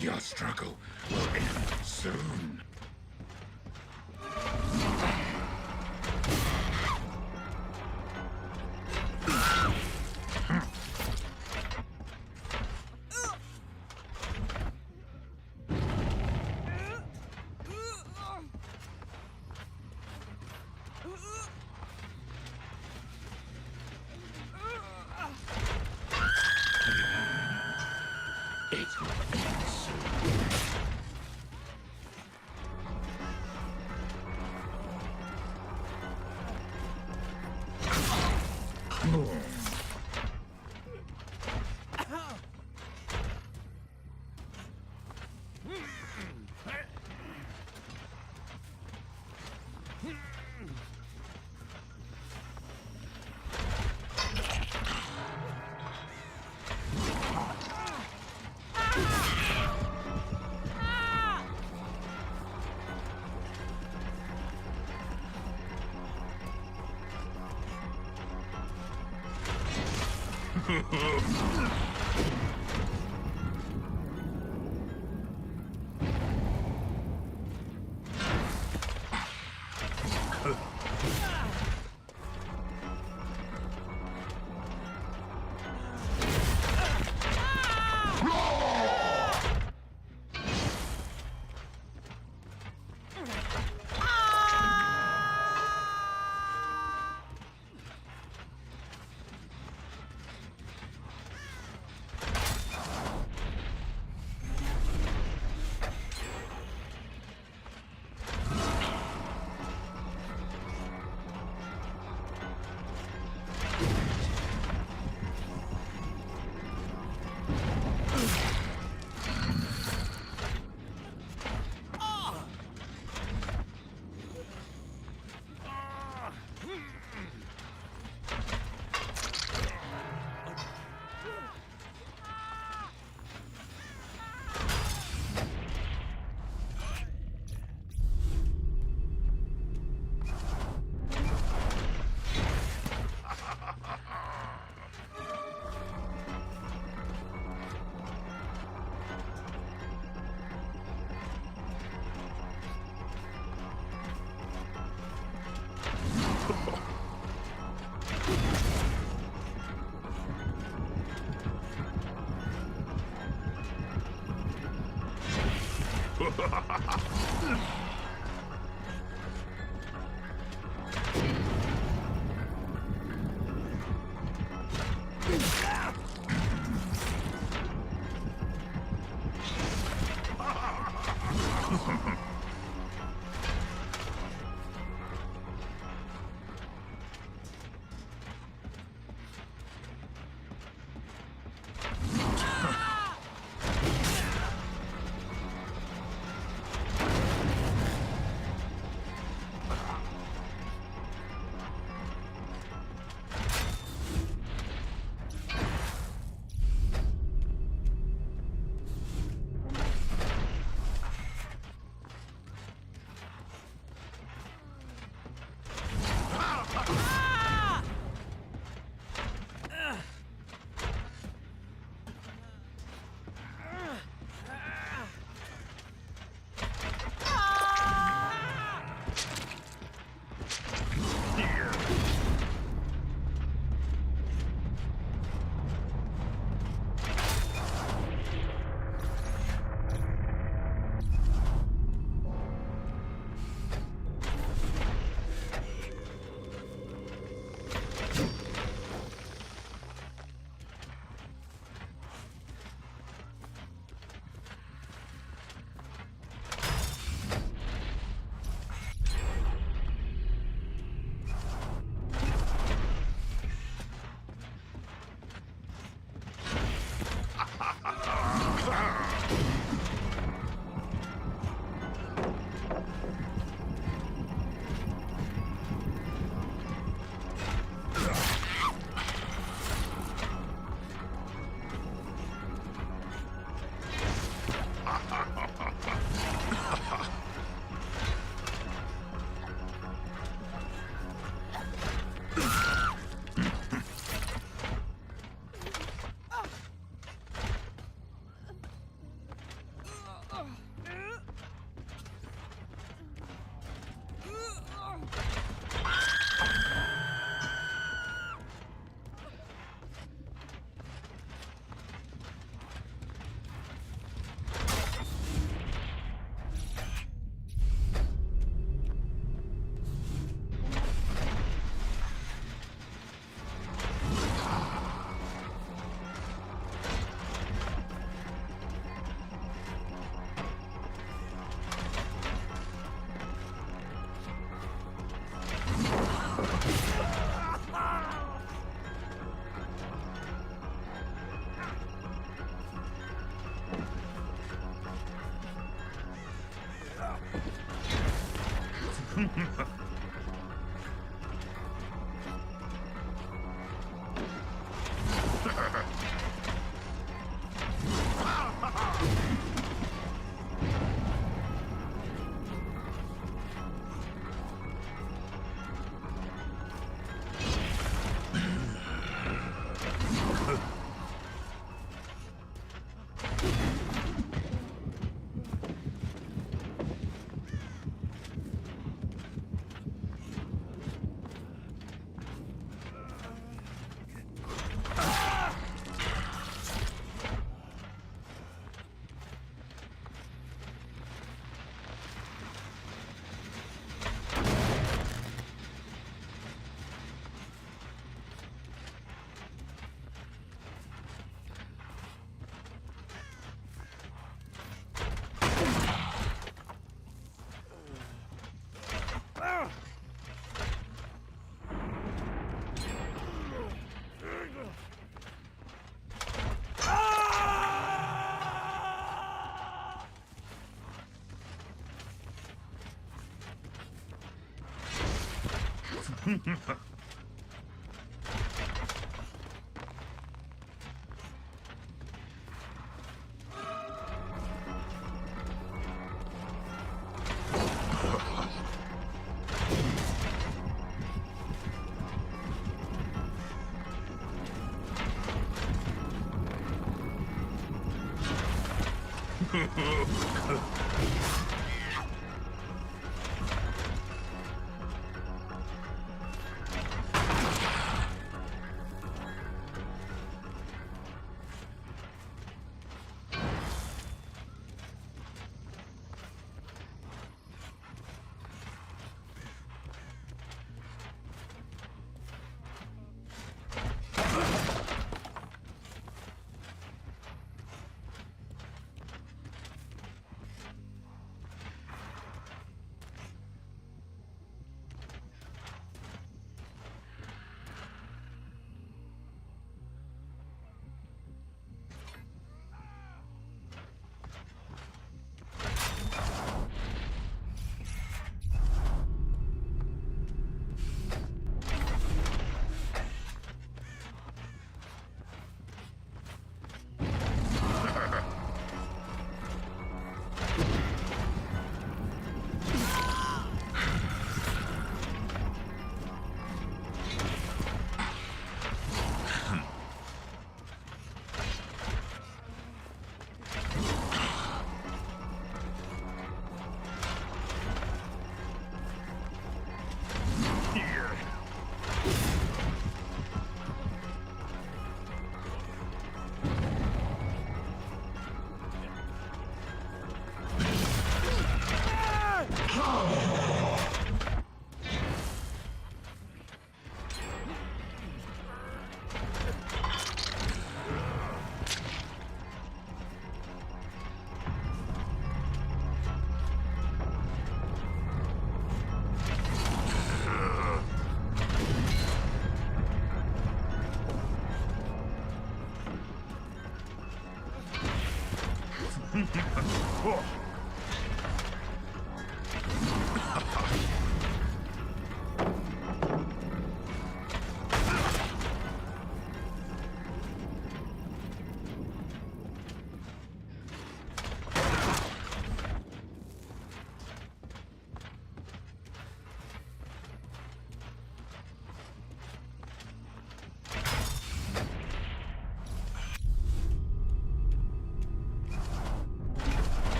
Your struggle will end soon. It will end soon.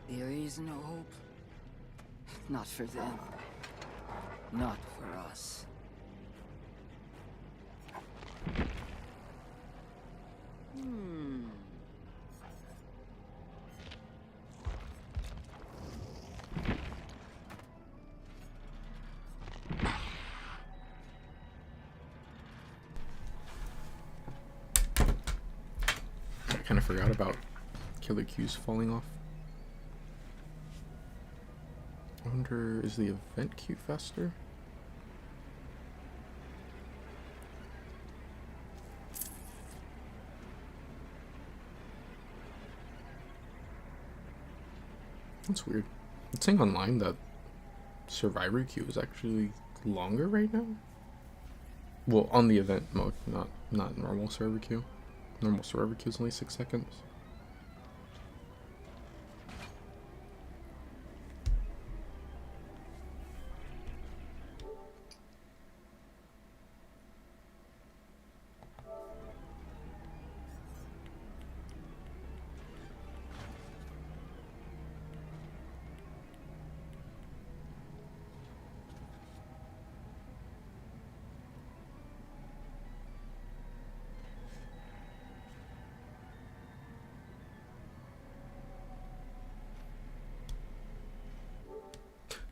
There is no hope. Not for them. Not for us. I kind of forgot about killer Q's falling off. I wonder, is the event queue faster? That's weird. It's saying online that Survivor queue is actually longer right now. Well, on the event mode, not normal server queue. Normal server queue is only 6 seconds.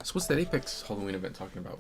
So what's that Apex Halloween event talking about?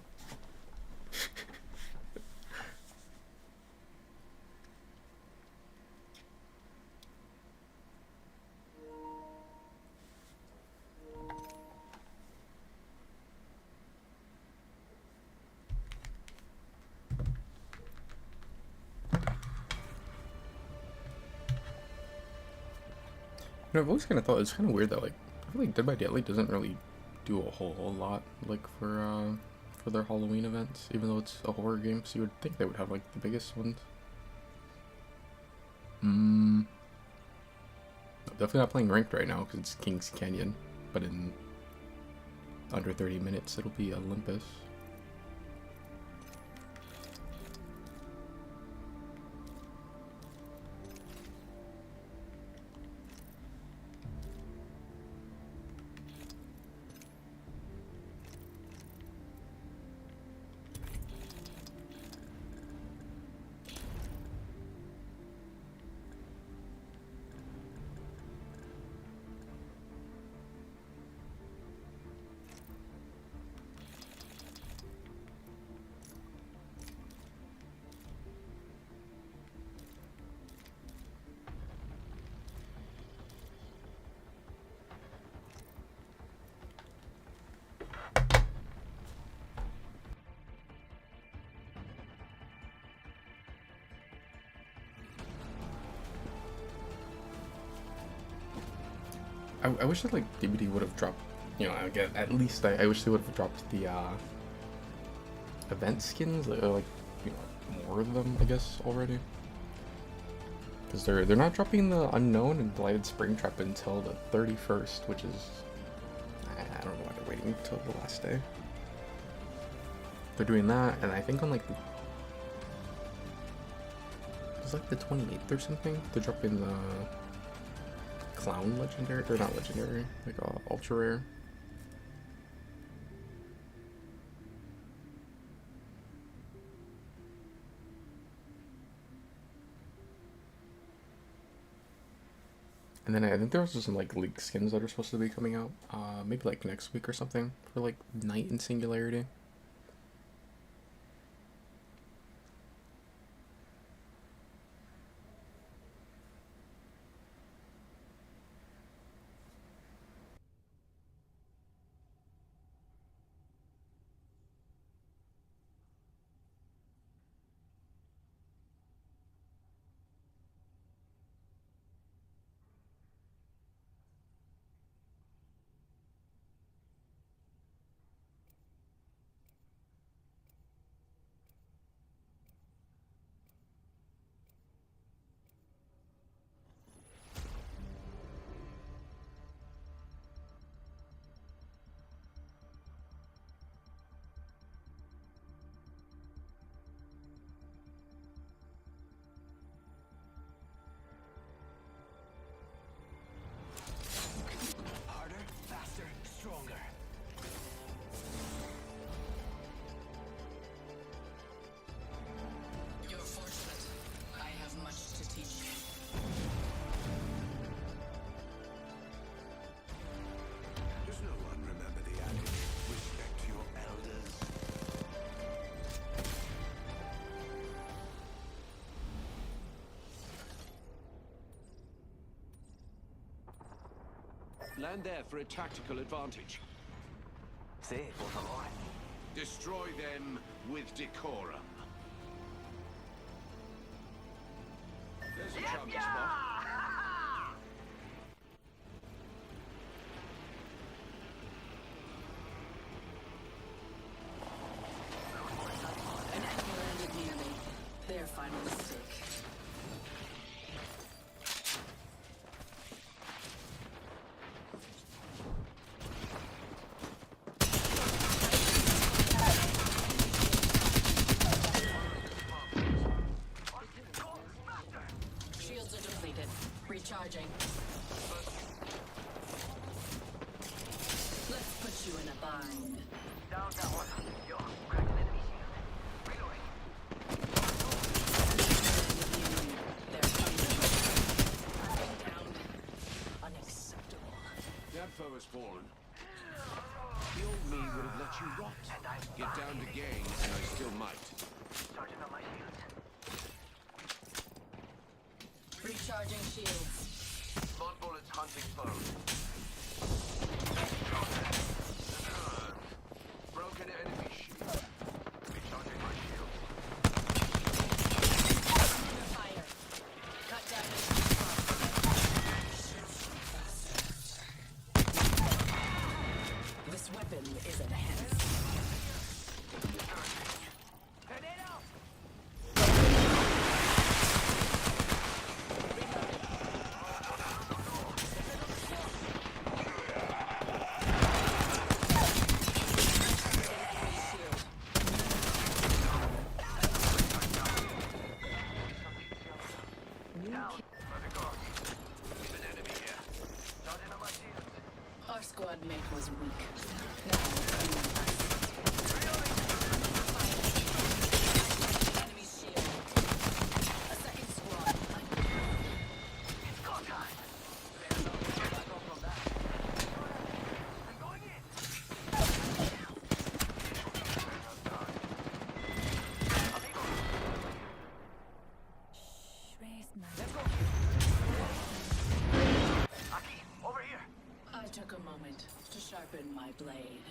You know, I've always kind of thought it's kind of weird that, like, I feel like Dead by Daylight doesn't really do a whole lot, like, for their Halloween events, even though it's a horror game, so you would think they would have, like, the biggest ones. Definitely not playing ranked right now, because it's King's Canyon, but in under 30 minutes, it'll be Olympus. I wish that like DBD would have dropped, you know, again, at least I wish they would have dropped the event skins, like you know, more of them, I guess, already. Because they're not dropping the Unknown and Blighted Springtrap until the 31st, which is, I don't know why they're waiting until the last day. They're doing that, and I think on like it's like the 28th or something, they're dropping the Clown Legendary, or not Legendary, like Ultra Rare. And then I think there was some like leaked skins that are supposed to be coming out, maybe like next week or something, for like Night and Singularity. Harder, faster, stronger. You're fortunate. I have much to teach you. Does no one remember the adage, respect your elders? Land there for a tactical advantage. Sí, por favor. Destroy them with decorum. There's a chummy spot. An enemy landed near me. Their final mistake. Shields are depleted. Recharging. Let's put you in a bind. Down that one. Yo, crack an enemy shield. Reloading. They're coming. Down. Unacceptable. That foe has fallen. The old me would have let you rot. Get down to gain, and I still might. Charging on my shields. Recharging shields. Mod bullets hunting foes. Broken enemy shield. Recharging my shields. Fire. Cut down the This weapon is enhanced. Our squad mate was weak. Now, enemy shield. A second squad. It's go time. I'm going in. Aki, over here. I took a moment to sharpen my blade.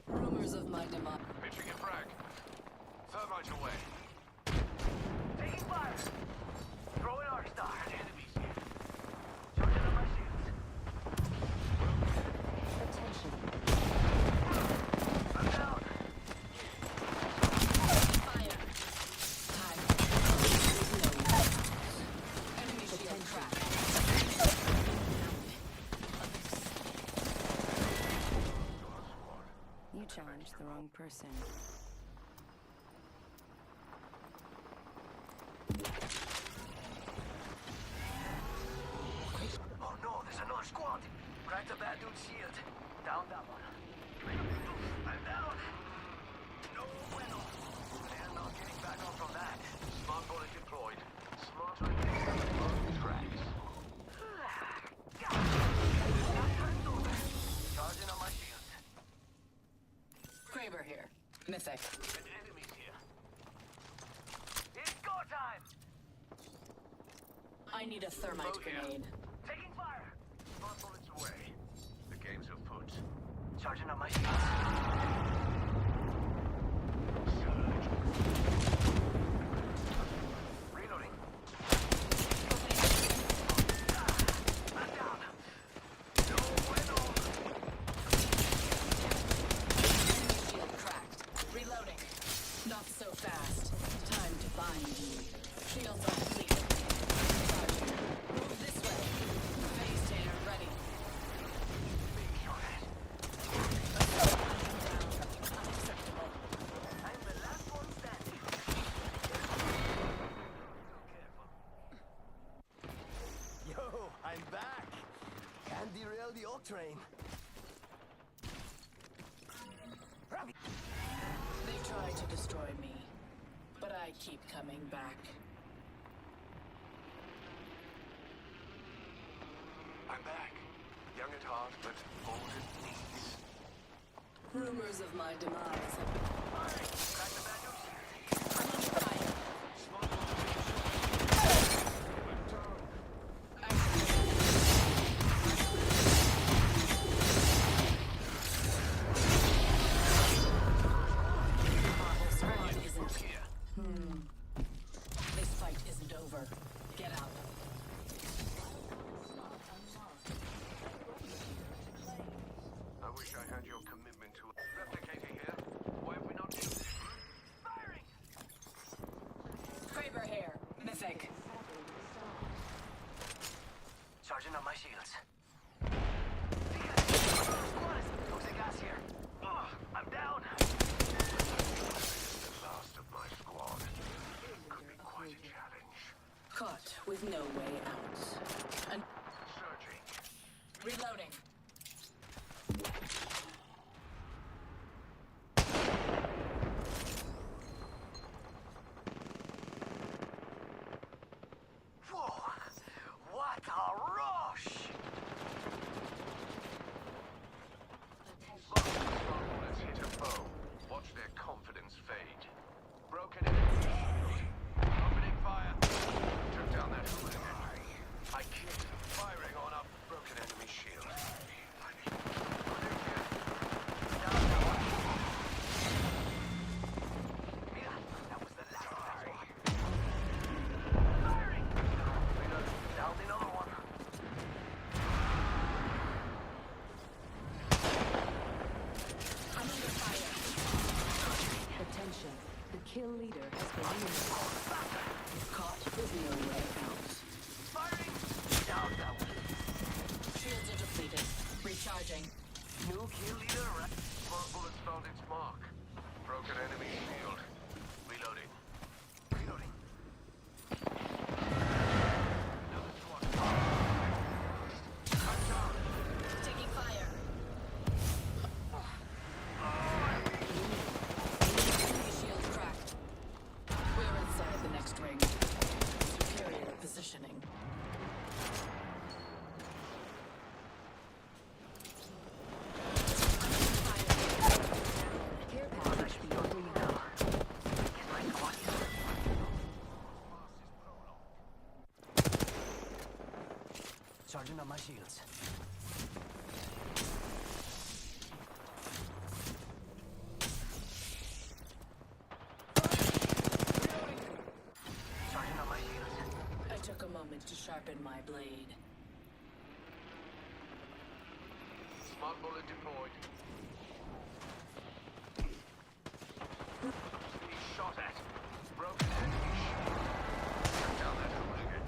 Rumors of my demise. Pitching a frag. Thermite away. You challenged the wrong person. Oh no, there's another squad. Cracked the bad dude's shield. Down that one. I'm down. No bueno. They're not getting back up from that. Smart bullet deployed. Smarter than these cracks. Charging on my shield. Kraber here. Mythic. Enemies here. It's go time. I need a thermite Oh, yeah. grenade. Taking fire. Smart bullets away. The game's afoot. Charging on my shield. Reloading. I'm down. No bueno. Shield cracked. Reloading. Not so fast. Time to bind you. Shields are depleted. Charging. Move this way. Phase tear ready. Being shot at. Unacceptable. I'm the last one standing. Yo, I'm back. Can't derail the Oak train. They try to destroy me, but I keep coming back. I'm back. Young at heart, but old at knees. Rumors of my demise have been Crack the bad dude's shield. I'm under fire. Smart bullet I'm down. This fight isn't Here. This fight isn't over. Get out. I wish I had your commitment to replicator here. Why have we not used it? Firing. Kraber here. Mythic. Charging on my shields. Toxic gas here. I'm down. The last of my squad. Could be quite a challenge. Caught with no way out. And Surging. reloading. Whoa! What a rush! Smart bullets hit a foe. Watch their confidence fade. Broken enemy shield. Opening fire. Took down that hooligan. I kicked. Firing on up. Broken enemy shield. Grenade here. Down that one. Mira, that was the last one. Firing! Down another one. I'm under fire. Attention. The kill leader has been eliminated. Caught with no way out. Firing! Down that one. Shields are depleted. Recharging. New kill leader, right? Smart bullets found its mark. Broken enemy shield. Reloading. Reloading. Another squad. Taking fire. Enemy shield cracked. We're inside the next ring. Superior positioning. Care package beyond you now. Get my squad here. Charging on my shields. Charging on my shields. I took a moment to sharpen my blade. Smart bullet deployed. He's shot at. Broken enemy shield. Took down that hooligan.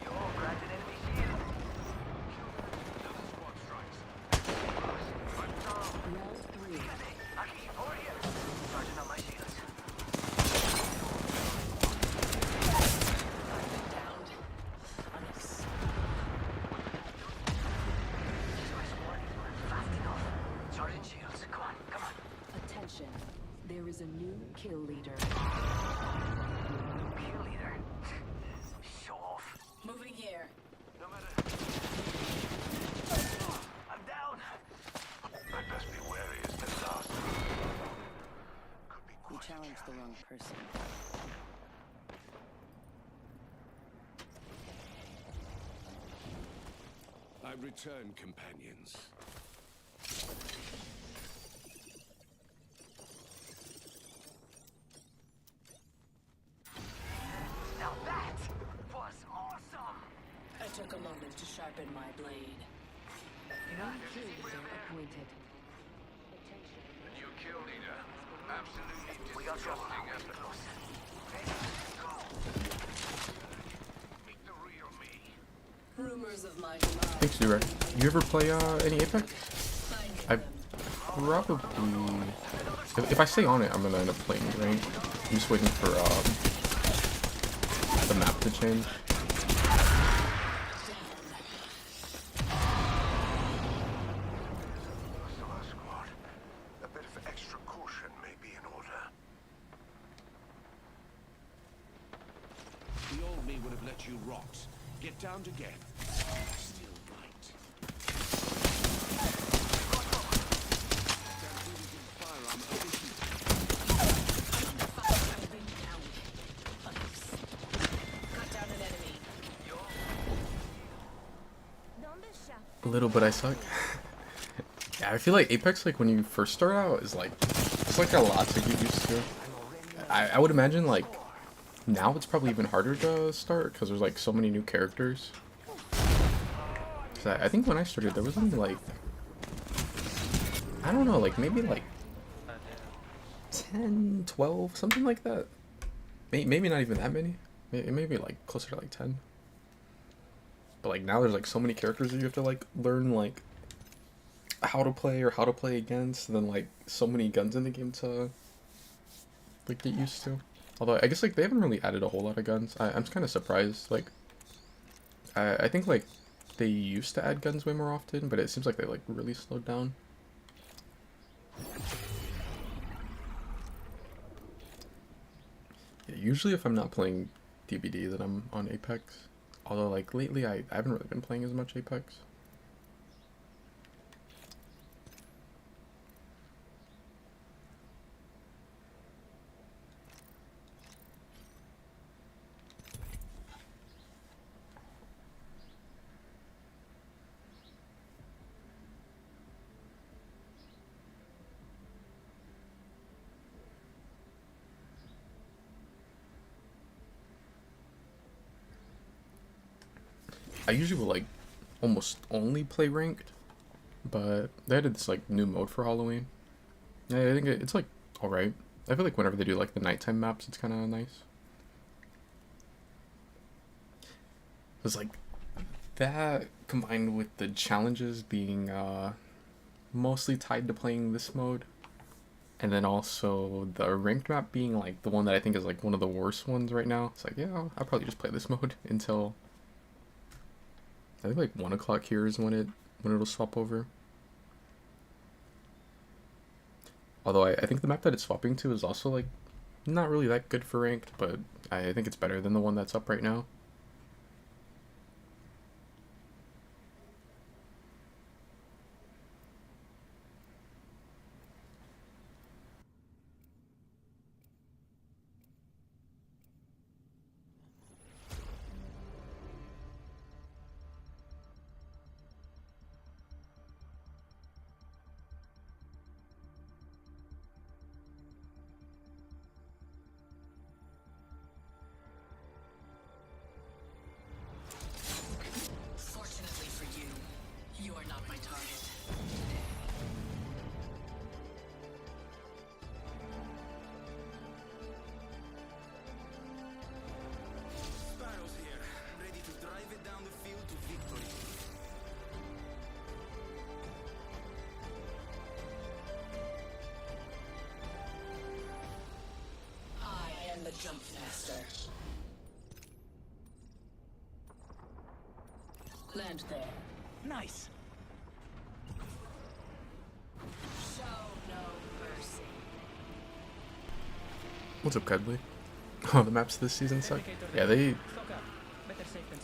Yo, cracked an enemy shield. Another squad strikes. I'm down. Round shields. Come on, come on. Attention. There is a new kill leader. Kill leader. Show off. Moving here. No matter. I'm down. I'd best be wary as disaster. Could be You quite challenged the wrong person. I return, companions. Now that was awesome. I took a moment to sharpen my blade. Kill leader appointed. The new kill leader. Absolutely We got trouble now. disgusting Keep effort. close. Ready? Go. Meet the real me. Rumors of my demise. Thanks, Durek. You ever play any Apex? Finding I them. probably... If I stay on it, I'm gonna end up playing rank. I'm just waiting for the map to change. Solar Squad. A bit of extra caution may be in order. The old me would have let you rot. Get downed again. Still right. That duty in firearm overheat. I've been downed. Others. Cut down an enemy. A little, but I suck. Yeah, I feel like Apex, like when you first start out, is like it's like a lot to get used to. I would imagine like now it's probably even harder to start because there's like so many new characters. 'Cause I think when I started, there was only like I don't know, like maybe like 10, 12, something like that. Maybe not even that many. Maybe like closer to like 10. But like now there's like so many characters that you have to like learn like how to play or how to play against, and then like so many guns in the game to like get used to. Although I guess like they haven't really added a whole lot of guns. I'm kind of surprised. Like I think like they used to add guns way more often, but it seems like they like really slowed down. Yeah, usually if I'm not playing DBD, then I'm on Apex. Although like lately I haven't really been playing as much Apex. I usually will like almost only play ranked, but they added this like new mode for Halloween. Yeah, I think it's like alright. I feel like whenever they do like the nighttime maps, it's kind of nice. It's like that combined with the challenges being mostly tied to playing this mode, and then also the ranked map being like the one that I think is like one of the worst ones right now. It's like, yeah, I'll probably just play this mode until I think like 1 o'clock here is when it'll swap over. Although I think the map that it's swapping to is also like not really that good for ranked, but I think it's better than the one that's up right now. Fortunately for you, you are not my target. Sparrow's here, ready to drive it down the field to victory. I am the jump master. Land there. Nice. Show What's up, Cuddly? Oh, the maps this season suck. Yeah, they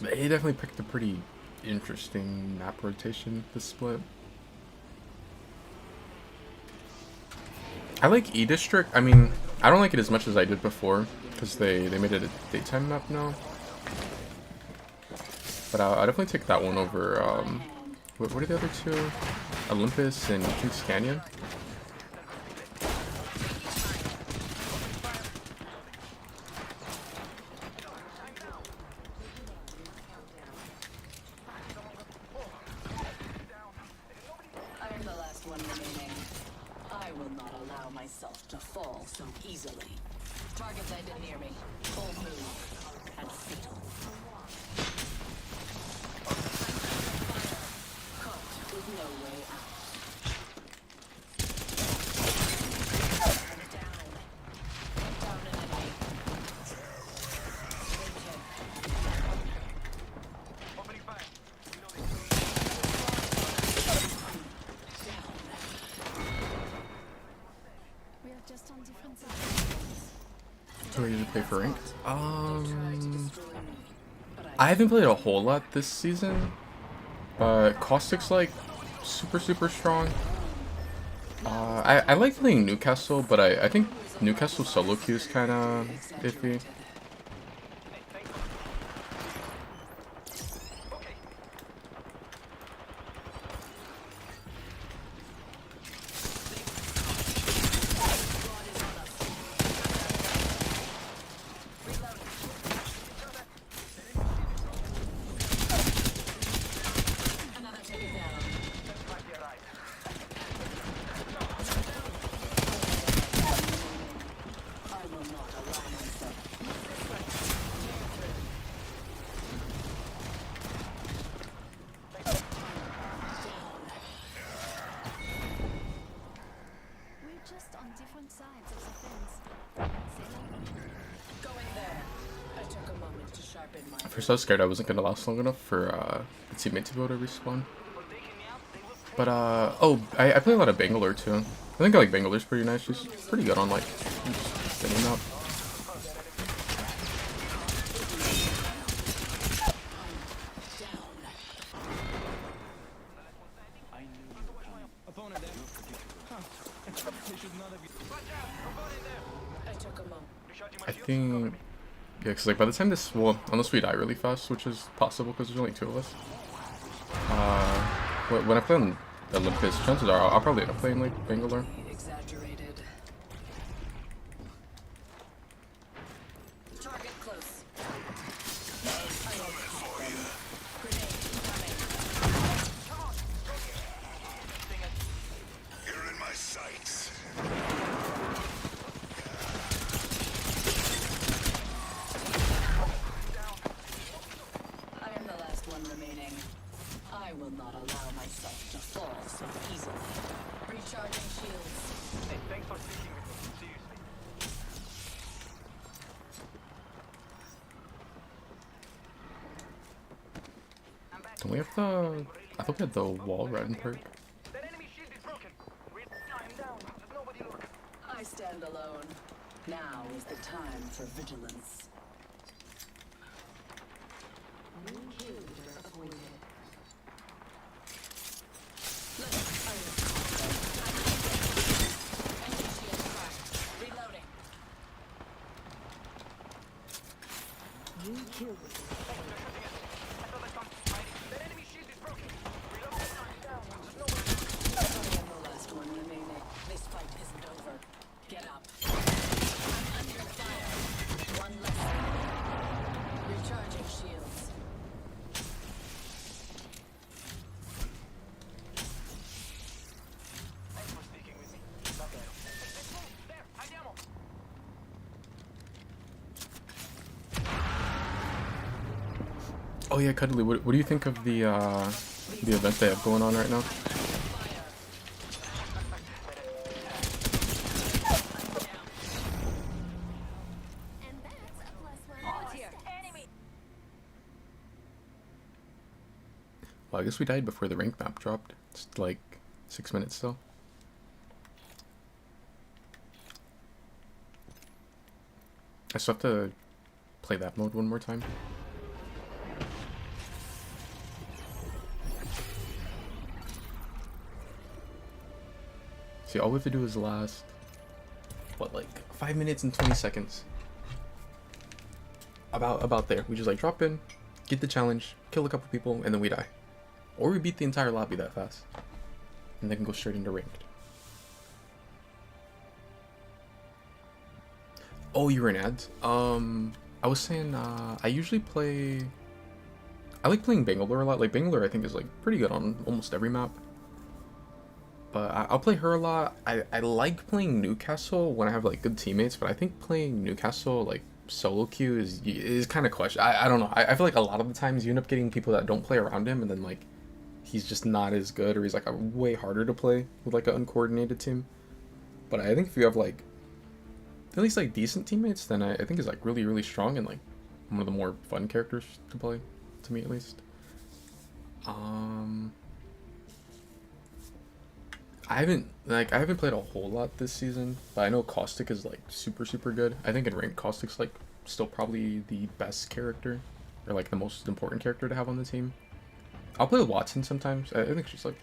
definitely picked a pretty interesting map rotation this split. I like E-District. I mean, I don't like it as much as I did before, because they made it a daytime map now. But I'll definitely take that one over, what are the other two? Olympus and King's Canyon? I am the last one remaining. I will not allow myself to fall so easily. Target landed near me. Bold move. And fatal. Caught with no way out. Down an enemy. Opening fire. We are just on different sides. So you play for rank? I haven't played a whole lot this season, but Caustic's like super strong. I like playing Newcastle, but I think Newcastle solo queue is kind of iffy. Another ticket down. I will not allow myself. We're just on different sides of the fence. Going there. I took a moment to sharpen my. First I was scared I wasn't gonna last long enough for the teammate to be able to respawn. But oh, I play a lot of Bangalore too. I think like Bangalore's pretty nice. She's pretty good on like just spinning up. I took a moment. I think yeah, because like by the time this unless we die really fast, which is possible because there's only two of us. When I play on Olympus, chances are I'll probably end up playing like Bangalore. Exaggerated. Target close. You're in my sights. I am the last one remaining. I will not allow myself to fall so easily. Recharging shields. Hey, thanks for speaking with me. Seriously. Don't we have the? I thought we had the wall riding perk. That enemy shield is broken. I'm down. There's nobody looking. I stand alone. Now is the time for vigilance. Reloading. That enemy shield is broken. I'm down. There's nobody. I am the last one remaining. This fight isn't over. Get up. I'm under fire. One less enemy. Recharging shields. Thanks for speaking with me. Love you. Let's move. There. Andiamo. Oh yeah, Cuddly, what do you think of the event they have going on right now? And that's a +1 here. Enemy. Well, I guess we died before the rank map dropped. It's like 6 minutes still. I still have to play that mode one more time. See, all we have to do is last, what, like 5 minutes and 20 seconds. About there. We just like drop in, get the challenge, kill a couple people, and then we die. Or we beat the entire lobby that fast. And then can go straight into ranked. Oh, you were in ads? I was saying, I usually play... I like playing Bangalore a lot. Like, Bangalore I think is like pretty good on almost every map. But I'll play her a lot. I like playing Newcastle when I have like good teammates, but I think playing Newcastle like solo queue is kind of clutch. I don't know. I feel like a lot of the times you end up getting people that don't play around him, and then like he's just not as good, or he's like way harder to play with like an uncoordinated team. But I think if you have like at least like decent teammates, then I think is like really strong and like one of the more fun characters to play, to me at least. I haven't played a whole lot this season, but I know Caustic is like super good. I think in ranked Caustic's like still probably the best character, or like the most important character to have on the team. I'll play with Watson sometimes. I think she's like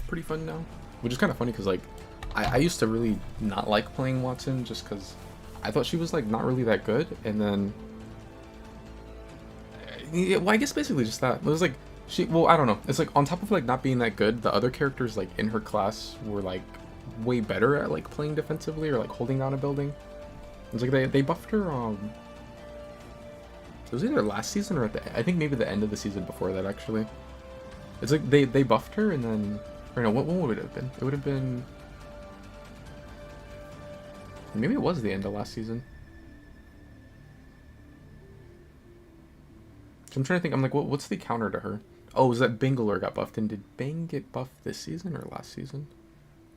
pretty fun now, which is kind of funny because like I used to really not like playing Watson just because I thought she was like not really that good, and then yeah, well, I guess basically just that. It was like well, I don't know. It's like on top of like not being that good, the other characters like in her class were like way better at like playing defensively or like holding down a building. It's like they buffed her. It was either last season or I think maybe the end of the season before that actually. It's like they buffed her and then, or no, what would it have been? It would have been, maybe it was the end of last season. So I'm trying to think. I'm like, what's the counter to her? Oh, is that Bangalore got buffed? And did Bang get buffed this season or last season?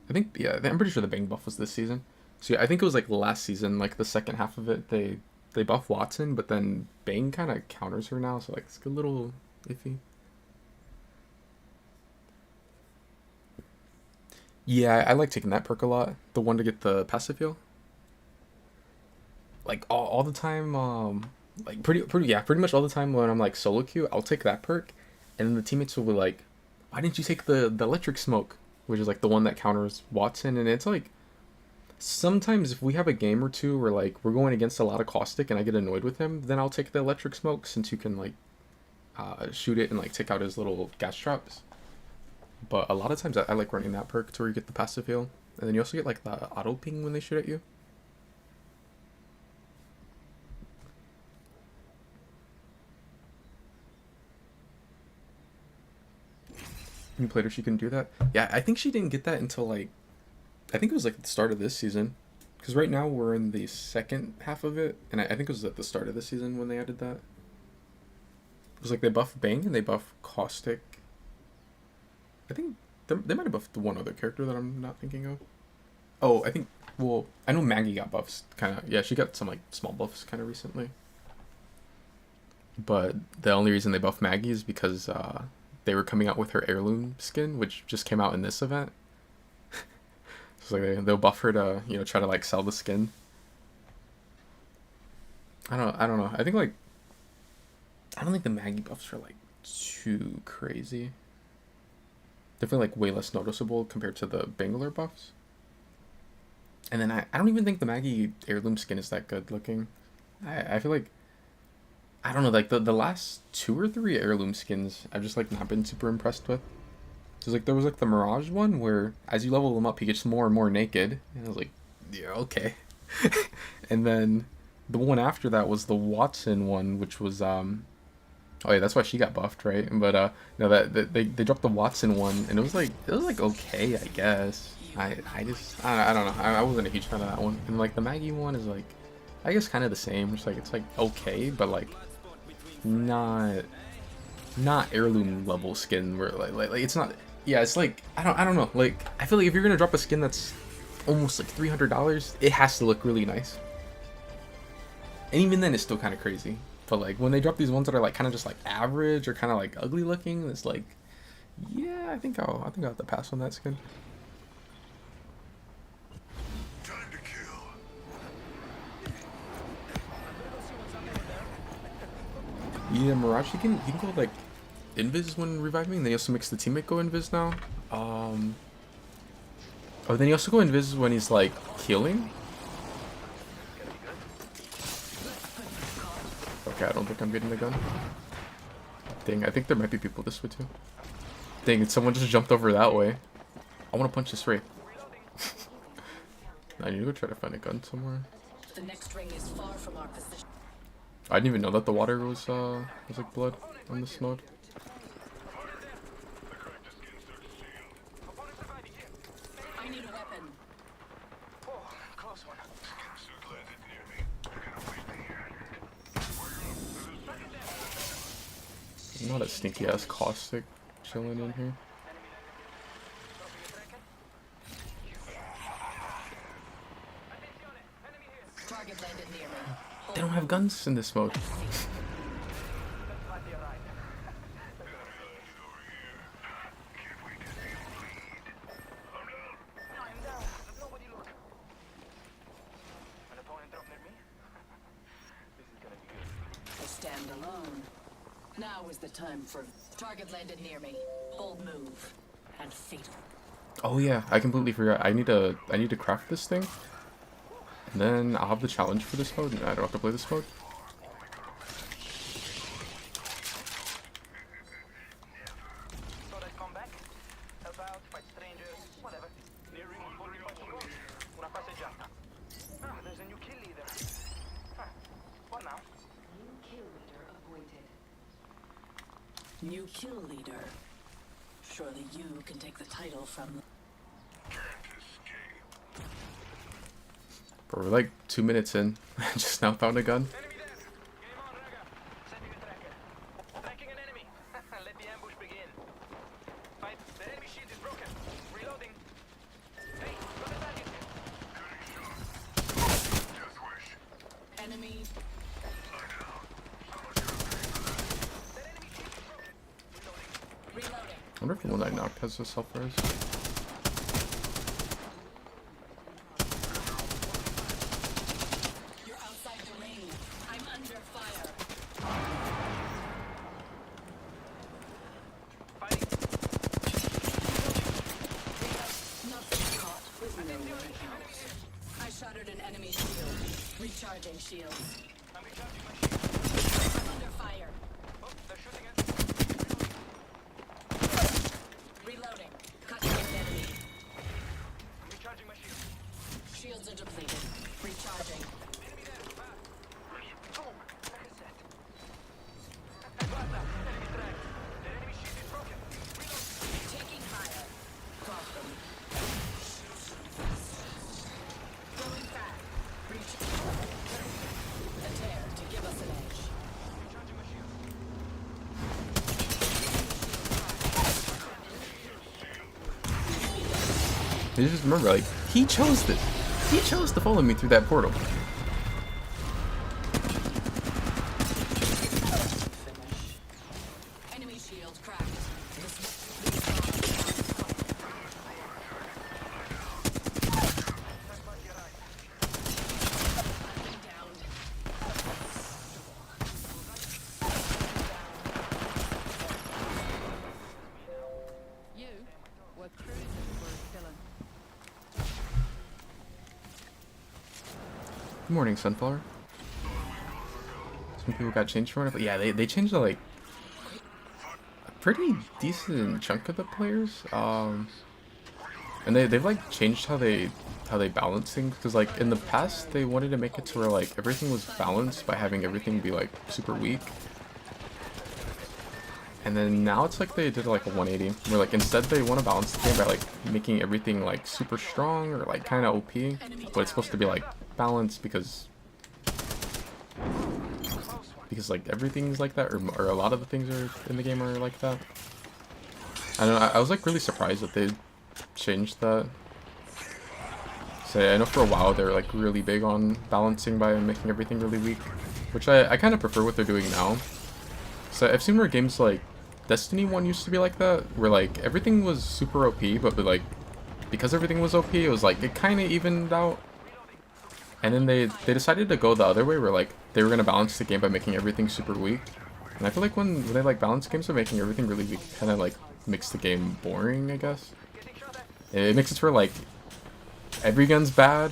I think, yeah, I'm pretty sure the Bang buff was this season. So yeah, I think it was like last season, like the second half of it, they buff Watson, but then Bang kind of counters her now, so like it's a little iffy. Yeah, I like taking that perk a lot. The one to get the passive heal. Like all the time, like pretty much all the time when I'm like solo queue, I'll take that perk, and then the teammates will be like, why didn't you take the electric smoke, which is like the one that counters Watson? And it's like sometimes if we have a game or two where like we're going against a lot of Caustic and I get annoyed with him, then I'll take the electric smoke since you can like shoot it and like take out his little gas traps. But a lot of times I like running that perk to where you get the passive heal, and then you also get like the auto ping when they shoot at you. You played her, she couldn't do that. Yeah, I think she didn't get that until like, I think it was like at the start of this season, because right now we're in the second half of it, and I think it was at the start of the season when they added that. It was like they buffed Bang and they buffed Caustic. I think they might have buffed the one other character that I'm not thinking of. Oh, I think, well, I know Maggie got buffs, kind of. Yeah, she got some like small buffs kind of recently. But the only reason they buffed Maggie is because they were coming out with her heirloom skin, which just came out in this event. So like they'll buff her to, you know, try to like sell the skin. I don't know. I think like, I don't think the Maggie buffs are like too crazy. Definitely like way less noticeable compared to the Bangalore buffs. And then I don't even think the Maggie heirloom skin is that good looking. I feel like, I don't know, like the last 2 or 3 heirloom skins I've just like not been super impressed with. So like there was like the Mirage one where as you level them up he gets more and more naked, and I was like, yeah, okay. And then the one after that was the Watson one, which was oh yeah, that's why she got buffed, right? But no, that they dropped the Watson one, and it was like okay, I guess. I don't know. I wasn't a huge fan of that one. And like the Maggie one is like, I guess kind of the same. It's like okay, but like not heirloom level skin where like it's not. Yeah, it's like I don't know. Like I feel like if you're gonna drop a skin that's almost like $300, it has to look really nice. And even then, it's still kind of crazy. But like when they drop these ones that are like kind of just like average or kind of like ugly looking, it's like, yeah, I think I'll have to pass on that skin. Time to kill. Yeah, Mirage, he can go like invis when reviving, and then he also makes the teammate go invis now. Oh, then he also go invis when he's like healing. Okay, I don't think I'm getting the gun. Dang, I think there might be people this way too. Dang, someone just jumped over that way. I want to punch this Wraith. I need to go try to find a gun somewhere. The next ring is far from our position. I didn't even know that the water was like blood on this node. I need a weapon. Oh, close one. Not a stinky ass caustic chilling in here. Target landed near me. They don't have guns in this mode. I stand alone. Now is the time for target landed near me. Bold move and fatal. Oh yeah, I completely forgot. I need to craft this thing. And then I'll have the challenge for this mode, and I don't have to play this mode. Thought I'd come back, help out, fight strangers, whatever. Nearing una passeggiata. Ah, there's a new kill leader. Huh. What now? New kill leader. Surely you can take the title from. But we're like 2 minutes in. I just now found a gun. Enemy there! Game on, Raga. Sending a tracker. Tracking an enemy. Let the ambush begin. Fight. The enemy shield is broken. Reloading. Hey, got a target here. Enemy. That enemy shield is broken. Reloading. Reloading. I wonder if the one I knocked has a self-res. You're outside the ring. I'm under fire. Fighting. Nothing caught with no one counts. I shattered an enemy shield. Recharging shields. I'm recharging my shield. I'm under fire. Oh, they're shooting us. Reloading. Cutting an enemy. I'm recharging my shield. Shields are depleted. Recharging. Enemy there. Fast. Boom. Like I said. Guarda. Enemy tracked. The enemy shield is broken. Reload. Taking fire. Got them. Throwing frag. Reach. A tear to give us an edge. Recharging my shield. You just remember, like, he chose this. He chose to follow me through that portal. Enemy shield cracked. Down. You were cruising for a villain. Good morning, Sunflower. Some people got changed from it, but yeah, they changed like a pretty decent chunk of the players. And they've like changed how they balance things, because like in the past they wanted to make it to where like everything was balanced by having everything be like super weak. And then now it's like they did like a 180, where like instead they want to balance the game by like making everything like super strong or like kind of OP, but it's supposed to be like balanced because like everything's like that, or a lot of the things are in the game are like that. I don't know, I was like really surprised that they changed that. So I know for a while they were like really big on balancing by making everything really weak, which I kind of prefer what they're doing now. So I've seen where games like Destiny 1 used to be like that, where like everything was super OP, but like because everything was OP, it was like it kind of evened out. And then they decided to go the other way, where like they were gonna balance the game by making everything super weak. And I feel like when they like balance games by making everything really weak, kind of like makes the game boring, I guess. It makes it where like every gun's bad.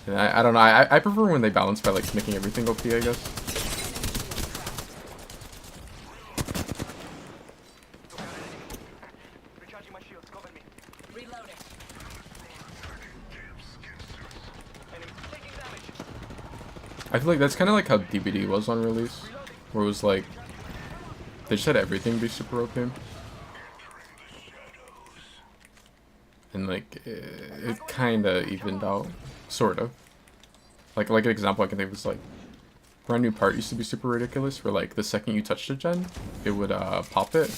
And I don't know. I prefer when they balance by like making everything OP, I guess. Recharging my shields, cover me. Reloading. Enemy taking damage. I feel like that's kind of like how DBD was on release, where it was like they just had everything be super OP, and like it kind of evened out, sort of. Like an example I can think was like Brand New Part used to be super ridiculous, where like the second you touched a gen, it would pop it.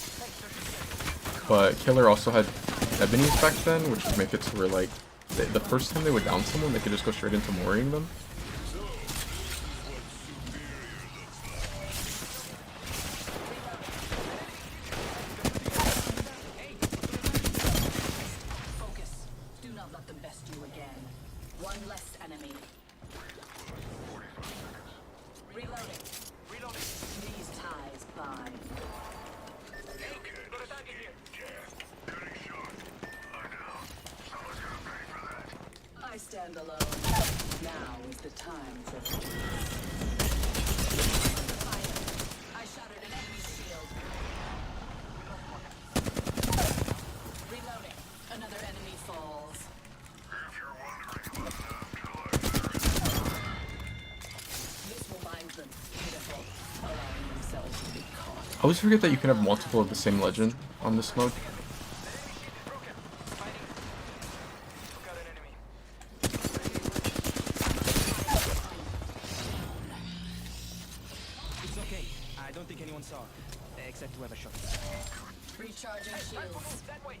But Killer also had ebonies back then, which would make it to where like the first time they would down someone, they could just go straight into mooring them. Focus. Do not let them best you again. One less enemy. Reloading. Reloading. These ties bind. Got a target here. I stand alone. Now is the time for fire. I shattered an enemy's shield. Reloading. Another enemy falls. This will bind them. Beautiful. Allowing themselves to be caught. I always forget that you can have multiple of the same legend on this mode. Broken. Fighting. Took out an enemy. It's okay. I don't think anyone saw. Except whoever shot. Recharging shields. That way.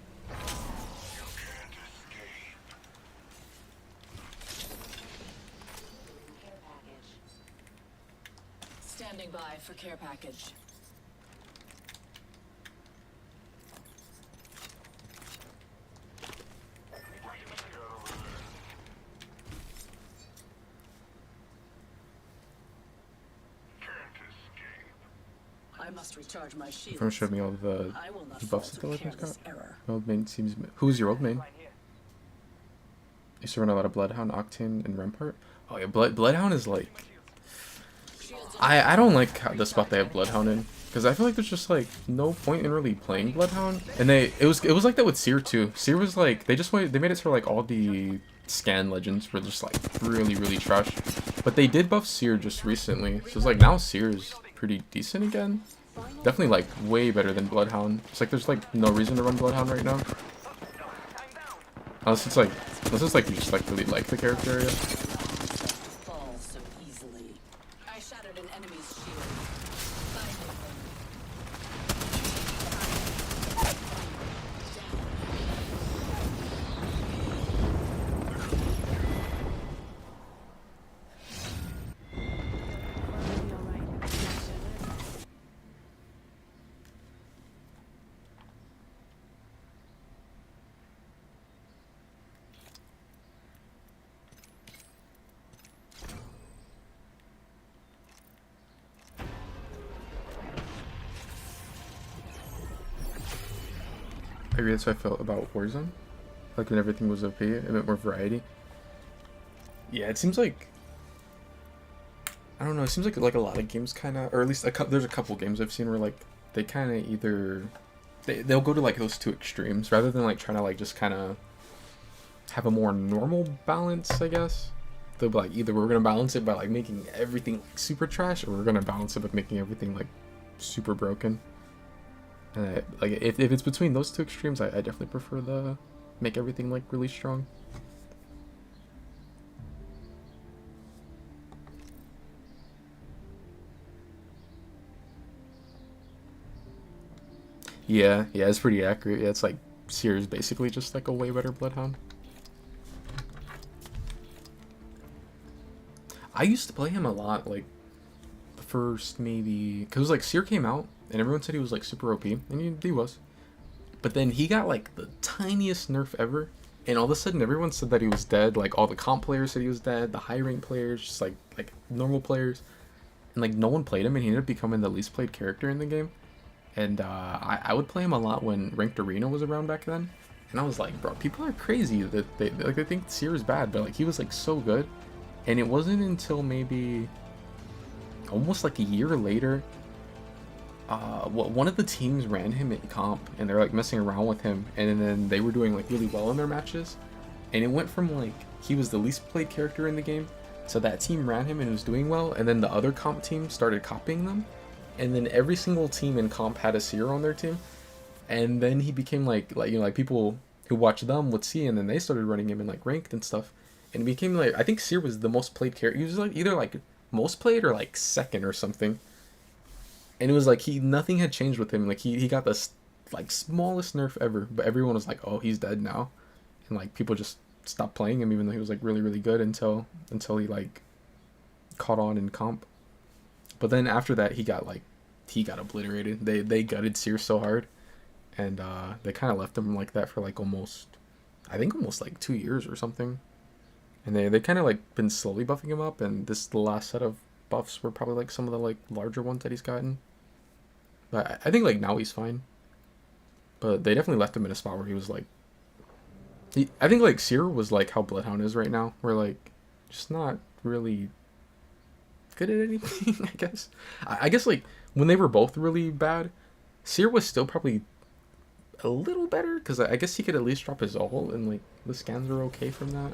Standing by for care package. I must recharge my shields. Everyone showed me all the I will not buffs fall that the to legends got. careless error. My old main seems. Who's your old main? Line here. Used to run a lot of Bloodhound, Octane, and Rampart. Oh yeah, Bloodhound is like. Shields I don't like the spot they have Bloodhound in, because I feel like there's just like no point in really playing Bloodhound. And it was like that with Seer too. Seer was like they made it so like all the scan legends were just like really trash. But they did buff Seer just recently, so it's like now Seer's pretty decent again. Definitely like way better than Bloodhound. It's like there's like no reason to run Bloodhound right now. Unless it's like you just like really like the character area. fall so easily. I shattered an enemy's shield. Binding them. I agree, that's how I felt about Warzone. Like when everything was OP, it meant more variety. Yeah, it seems like I don't know. It seems like a lot of games kind of, or at least there's a couple games I've seen where like they kind of either they'll go to like those two extremes rather than like trying to like just kind of have a more normal balance, I guess. They'll be like either we're gonna balance it by like making everything like super trash, or we're gonna balance it by making everything like super broken. And like if it's between those two extremes, I definitely prefer the make everything like really strong. Yeah, it's pretty accurate. Yeah, it's like Seer is basically just like a way better Bloodhound. I used to play him a lot, like the first maybe, cause like Seer came out and everyone said he was like super OP, and he was, but then he got like the tiniest nerf ever, and all of a sudden everyone said that he was dead. Like all the comp players said he was dead, the high rank players, just like normal players. and like no one played him, and he ended up becoming the least played character in the game. And I would play him a lot when Ranked Arena was around back then, and I was like, bro, people are crazy that they think Seer is bad, but like he was like so good. And it wasn't until maybe almost like a year later, one of the teams ran him in comp, and they're like messing around with him, and then they were doing like really well in their matches, and it went from like he was the least played character in the game, so that team ran him and was doing well, and then the other comp team started copying them, and then every single team in comp had a Seer on their team, and then he became like you know, like people who watched them would see, and then they started running him in like ranked and stuff, and it became like, I think Seer was the most played character. He was like either like most played or like second or something. And it was like nothing had changed with him. Like he got the like smallest nerf ever, but everyone was like, oh, he's dead now, and like people just stopped playing him, even though he was like really really good until he like caught on in comp. But then after that, he got obliterated. They gutted Seer so hard, and they kind of left him like that for like almost like 2 years or something. And they kind of like been slowly buffing him up, and the last set of buffs were probably like some of the like larger ones that he's gotten. But I think like now he's fine. But they definitely left him in a spot where he was like, I think like Seer was like how Bloodhound is right now, where like just not really good at anything. I guess. I guess like when they were both really bad, Seer was still probably a little better, because I guess he could at least drop his ult, and like the scans were okay from that.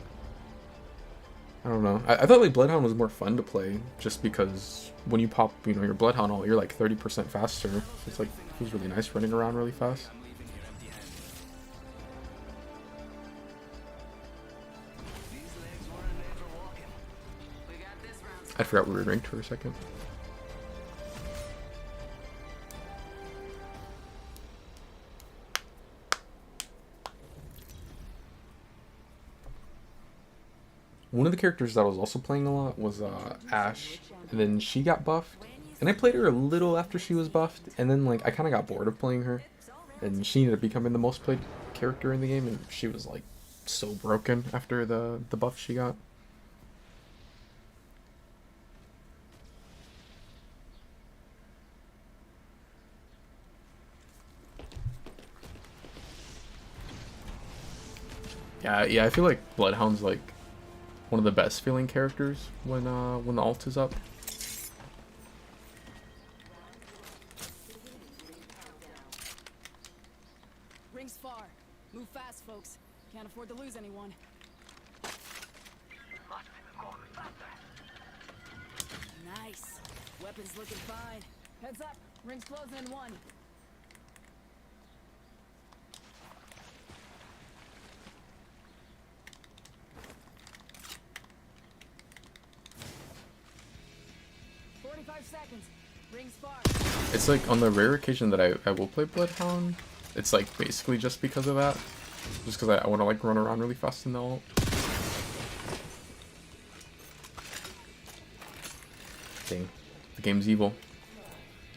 I don't know. I thought like Bloodhound was more fun to play, just because when you pop, you know, your Bloodhound ult, you're like 30% faster. So it's like, it was really nice running around really fast. I forgot we were ranked for a second. One of the characters that I was also playing a lot was Ashe, and then she got buffed, and I played her a little after she was buffed, and then like I kind of got bored of playing her, and she ended up becoming the most played character in the game, and she was like so broken after the buff she got. Yeah, I feel like Bloodhound's like one of the best feeling characters when the ult is up. Rings far. Move fast, folks. Can't afford to lose anyone. Nice. Weapons looking fine. Heads up. Rings closing in 1. Seconds. Rings far. It's like on the rare occasion that I will play Bloodhound, it's like basically just because of that. Just because I want to like run around really fast in the ult. Dang. The game's evil.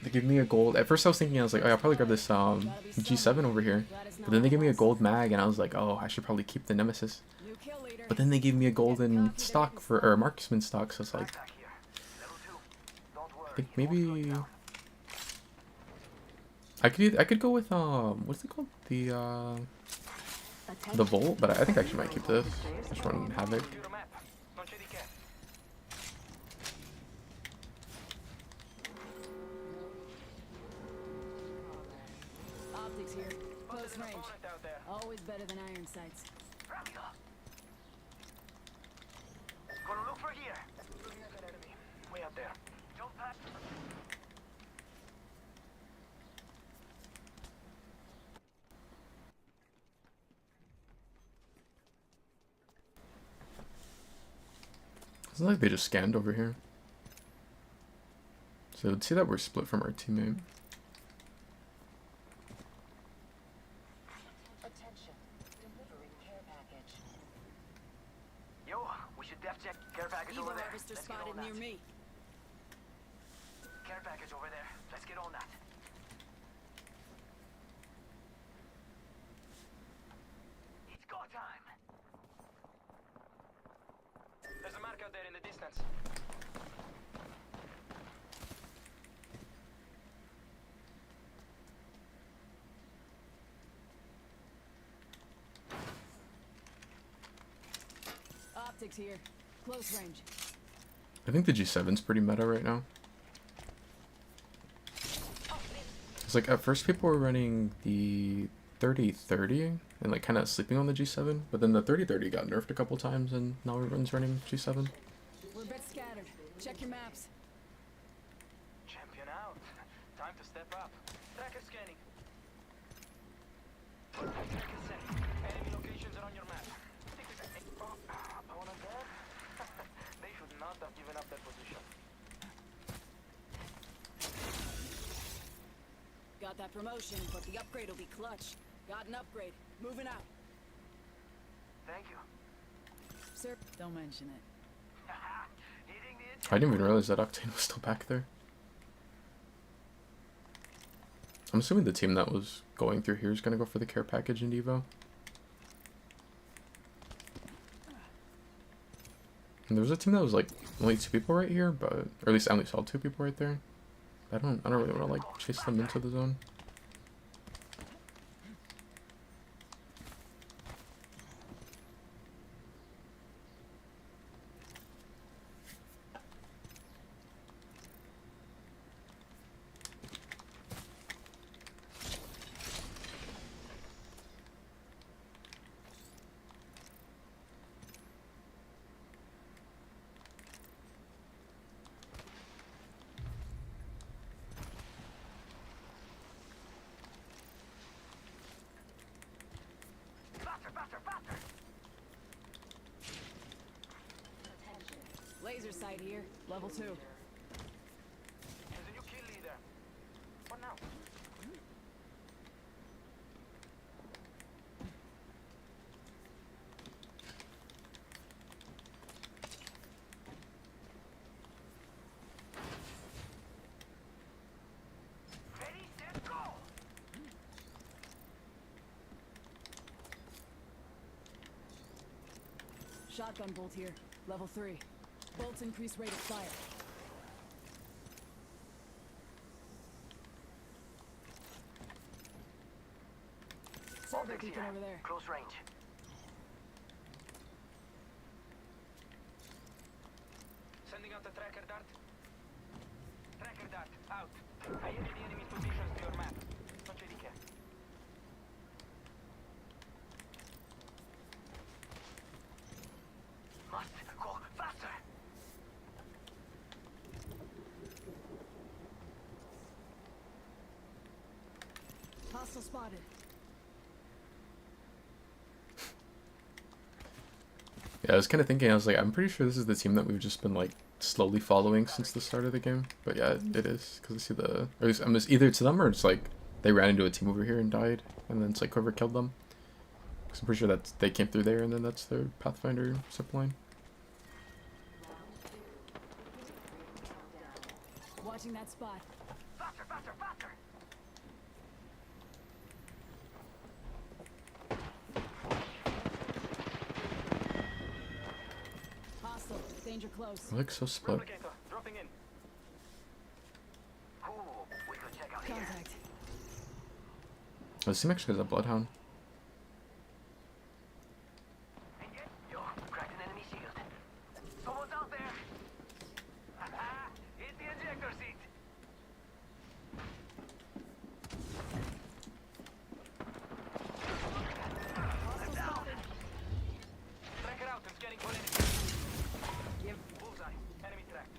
They give me a gold. At first I was thinking, I was like, oh, I'll probably grab this G7 over here. But then they gave me a gold mag, and I was like, oh, I should probably keep the Nemesis. But then they gave me a golden stock or marksman stock, so it's like, I think maybe I could go with what's it called, the Volt, but I think I actually might keep this. Just run Havoc. Optics here. Close range. Always better than iron sights. Gonna look for here. Way up there. Jump past. It's not like they just scanned over here. So let's see that we're split from our teammate. Attention. Delivering care package. Yo, we should def check care package Evo over there. harvester Let's get spotted on near that. me. Care package over there. Let's get on that. It's go time. There's a mark out there in the distance. Optics here. Close range. I think the G7's pretty meta right now. It's like at first people were running the 30-30 and like kind of sleeping on the G7, but then the 30-30 got nerfed a couple times and now everyone's running G7. We're a bit scattered. Check your maps. Champion out. Time to step up. Tracker scanning. Tracker set. Enemy locations are on your map. Opponent dead? They should not have given up their position. Got that promotion, but the upgrade will be clutch. Got an upgrade. Moving out. Thank you. Sir, don't mention it. Hitting the I didn't even realize that Octane was still back there. I'm assuming the team that was going through here is going to go for the care package in Evo. And there was a team that was like only 2 people right here, but or at least I only saw 2 people right there. I don't really want to like chase them into the zone. Laser sight here. Level 2. There's a new kill leader. What now? Ready, set, go! Shotgun bolt here. Level 3. Bolts increase rate of fire. Survey Optics beacon here. over there. Close range. Sending out the tracker dart. Tracker dart, out. I added the enemy's positions to your map. Non c'è di che. Must go faster. Hostile spotted. Yeah, I was kind of thinking, I was like, I'm pretty sure this is the team that we've just been like slowly following since the start of the game. But yeah, it is, because I see the, or at least I'm just, either it's them or it's like they ran into a team over here and died, and then it's like whoever killed them. Because I'm pretty sure that they came through there and then that's their Pathfinder zipline. Watching that spot. Faster, faster, faster. Hostile. Danger close. I like so split. Replicator, dropping in. Cool. We could check out here. Contact. Oh, this team actually has a Bloodhound. Yo, cracked an enemy shield. Someone's out there. Hit the ejector seat. Hostile spotted. Tracker out and scanning for enemy. Give. Bullseye. Enemy tracked.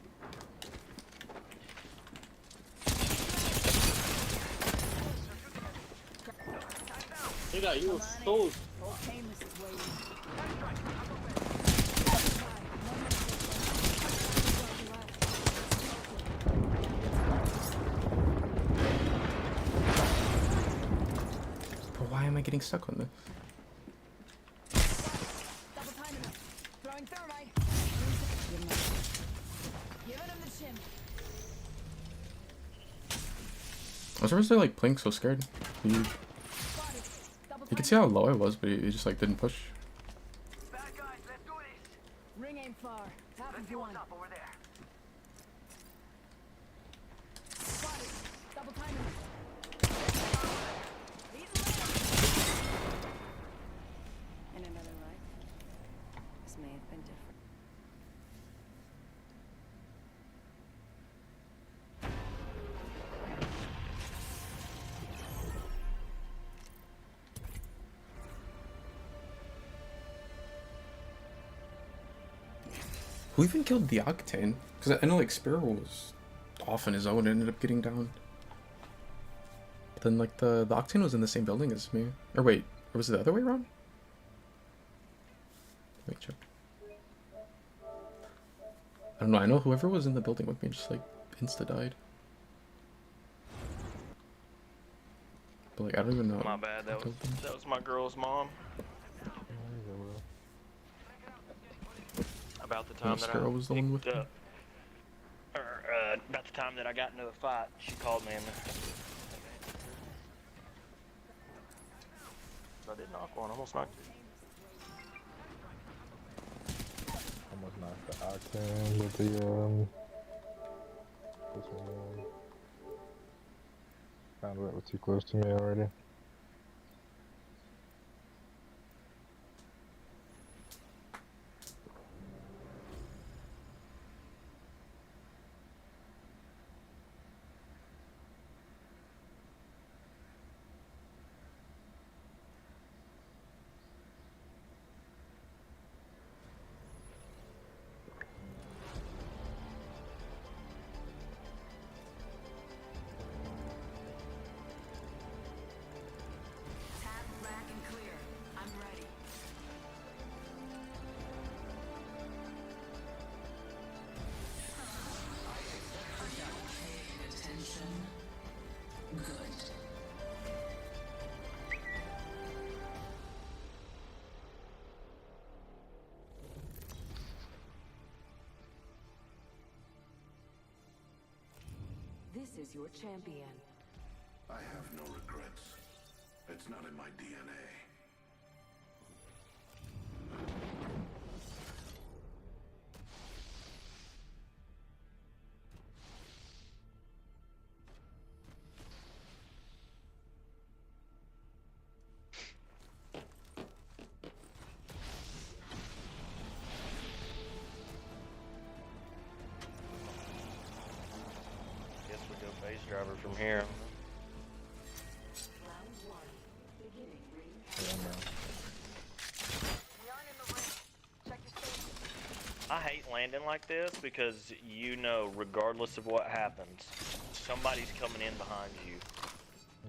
Nigga, you so Old Painless is waiting. But why am I getting stuck on this? Double timing him. Throwing thermite. Giving him the chin. I was surprised they're like playing so scared. You Spotted. Double could timing. see how low I was, but he just like didn't push. Bad guys, let's do this. Ring aim far. Half Let's of see one. what's up over there. Spotted. Double timing. And another life. This may have been different. Who even killed the Octane? Because I know like Sparrow was off on his own and ended up getting down. But then like the Octane was in the same building as me. Or wait, or was it the other way around? Wait, check. I don't know, I know whoever was in the building with me just like insta died. But like I don't even know. My bad, that was my girl's mom. About the time that I was the one with me. About the time that I got into a fight, she called me and I did knock one, almost knocked it. Almost knocked the Octane with the this one. Found out it was too close to me already. This is your champion. I have no regrets. It's not in my DNA. Base driver from here. I hate landing like this because you know, regardless of what happens, somebody's coming in behind you.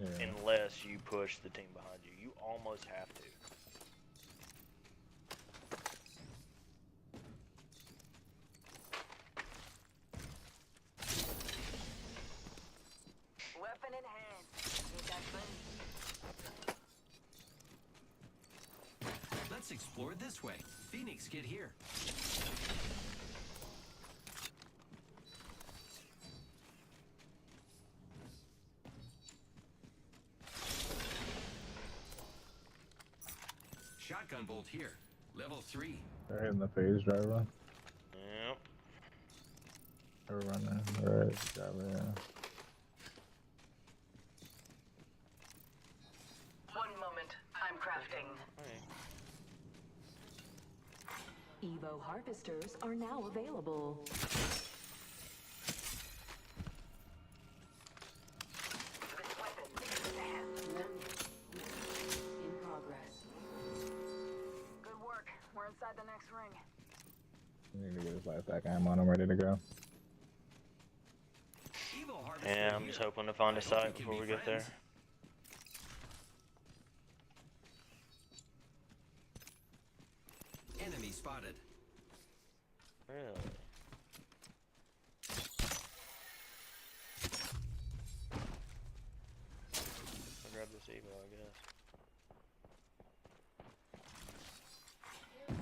Yeah. Unless you push the team behind you. You almost have to. Weapon in hand. Ain't that funny? Let's explore this way. Phoenix, get here. Shotgun bolt here. Level 3. They're hitting the phase driver. Yep. They're running. Alright, driver, yeah. One moment. I'm crafting. Evo harvesters are now available. This weapon stands. In progress. Good work. We're inside the next ring. We need to get his life back. I'm on him, ready to go. Yeah, I'm just hoping to find a site before we get there. Enemy spotted. Really? I'll grab this Evo, I guess.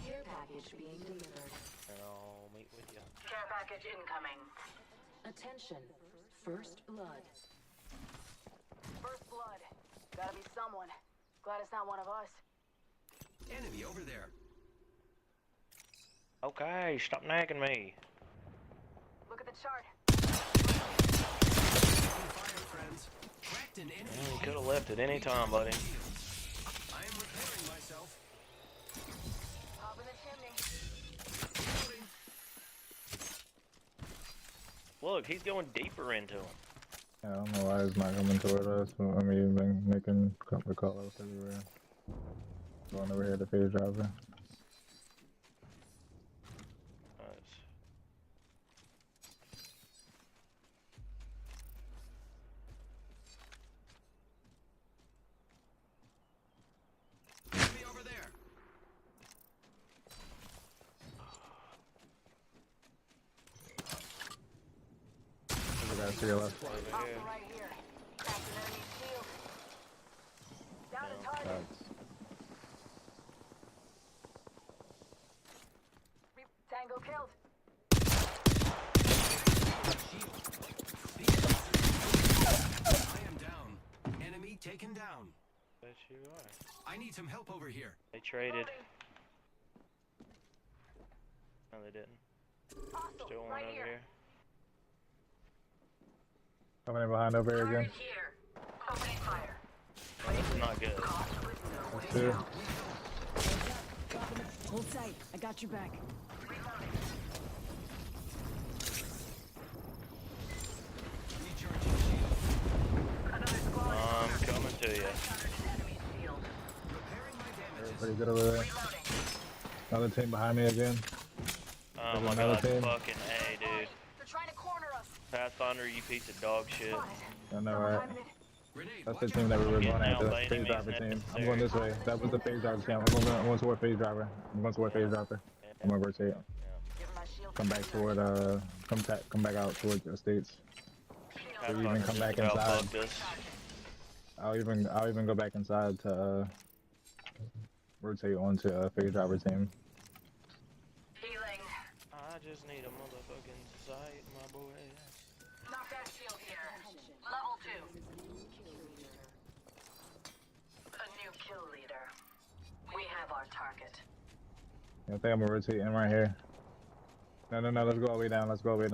Care package being delivered. And I'll meet with you. Care package incoming. Attention. First blood. First blood. Gotta be someone. Glad it's not one of us. Enemy over there. Okay, stop nagging me. Look at the chart. Fire, friends. Cracked an enemy. You could have left at any time, buddy. I am repairing myself. Hop in the chimney. Look, he's going deeper into him. I don't know why it's not coming toward us. I mean, been making the call outs everywhere. Going over here to phase driver. To your left. Right here. Cracked an enemy shield. Down to target. Tango killed. I am down. Enemy taken down. Bet you are. I need some help over here. They traded. No, they didn't. Still one over here. Coming in behind over here again. Opening fire. That's not good. That's two. Hold tight. I got your back. I'm coming to you. Pretty good over there. Another team behind me again. Oh my god, fucking A, dude. They're trying to corner us. Pathfinder, you piece of dog shit. I know, right? That's the team that we were going after. That's phase driver team. I'm going this way. That was the phase driver team. I'm going toward phase driver. I'm going toward phase driver. I'm gonna rotate. Come back toward come back out towards the estates. So you even come back inside. I'll even go back inside to rotate onto phase driver team. Healing. I just need a motherfucking sight, my boy. Knock that shield here. Level 2. A new kill leader. We have our target. I think I'm gonna rotate in right here. No, let's go all the way down. Let's go all the way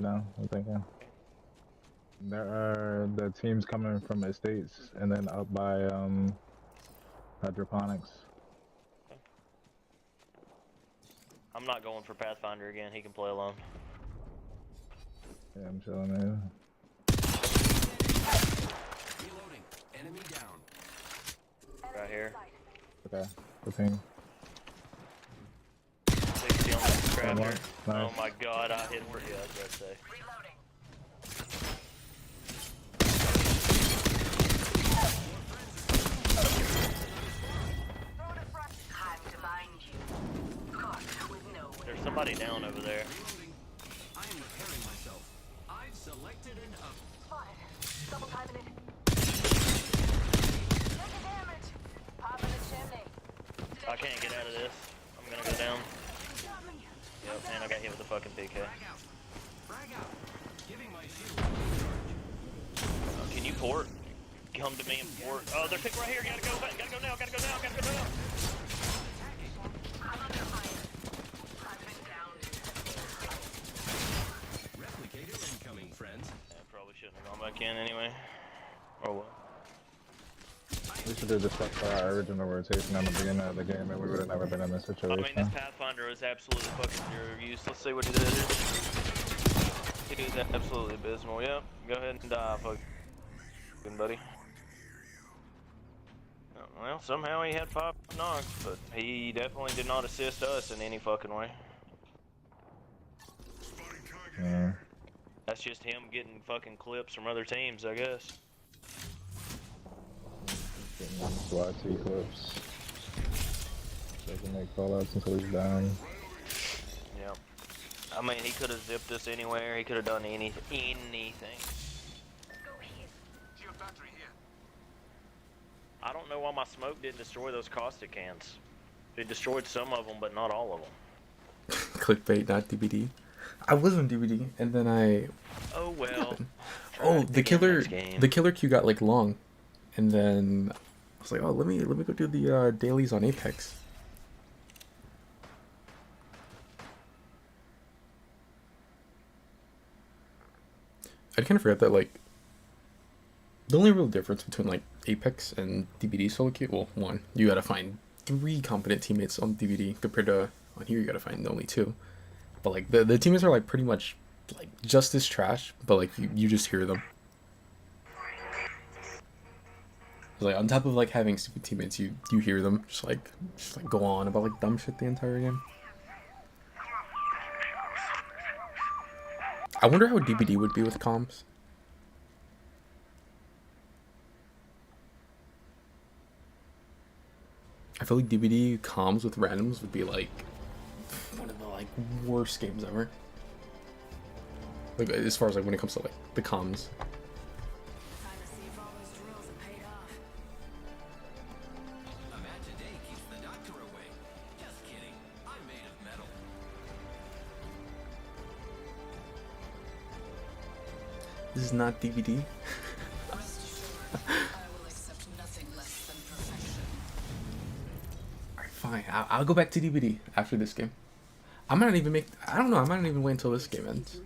down. I'm thinking. There are the teams coming from estates and then up by hydroponics. I'm not going for Pathfinder again. He can play alone. Yeah, I'm chilling there. Reloading. Enemy down. Right here. Okay, the team. 60 on that crafter. Nice. Oh my god, I hit for you, I was about to say. There's somebody down over there. I am repairing myself. I've selected an up. Spotted. Double timing it. Taking damage. Pop in the chimney. I can't get out of this. I'm gonna go down. Yep, and I got hit with the fucking PK. Frag out. Giving my shield a charge. Can you port? Come to me and port. Oh, they're picked right here. Gotta go back. Gotta go now. Gotta go now. Gotta go now. I'm under fire. Replicator incoming, friends. Yeah, probably shouldn't have gone back in anyway. Oh well. We should have discussed our original rotation at the beginning of the game, and we would have never been in this situation. I mean, this Pathfinder is absolutely fucking useless. See what he did. He is absolutely abysmal. Yep. Go ahead and die, fucking buddy. Well, somehow he had 5 knocks, but he definitely did not assist us in any fucking way. Yeah. That's just him getting fucking clips from other teams, I guess. Getting SWAT clips. So I can make callouts until he's down. Yep. I mean, he could have zipped us anywhere. He could have done anything. I don't know why my smoke didn't destroy those caustic cans. It destroyed some of them, but not all of them. Clickbait, not DVD. I was on DVD, and then I. Oh well. Oh, the killer queue got like long, and then I was like, oh, let me go do the dailies on Apex. I kind of forgot that like the only real difference between like Apex and DVD solo queue, well, one, you gotta find 3 competent teammates on DVD compared to on here you gotta find only 2. But like the teammates are like pretty much like just as trash, but like you just hear them. Like on top of like having stupid teammates, you hear them just like go on about like dumb shit the entire game. I wonder how DBD would be with comms. I feel like DBD comms with randoms would be like one of the like worst games ever. Like as far as like when it comes to like the comms. This is not DVD. Alright, fine. I'll go back to DVD after this game. I might not even make. I don't know. I might not even wait until this game ends.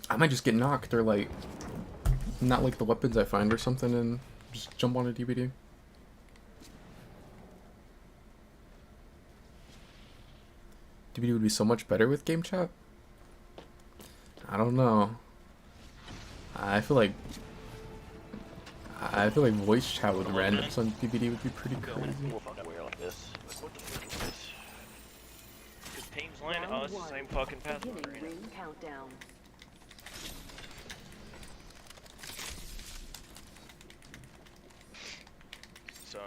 I might just get knocked or like not like the weapons I find or something and just jump on a DVD. DVD would be so much better with game chat. I don't know. I feel like voice chat with randoms on DVD would be pretty crazy. Teams land. Oh, it's the same fucking password. Countdown. So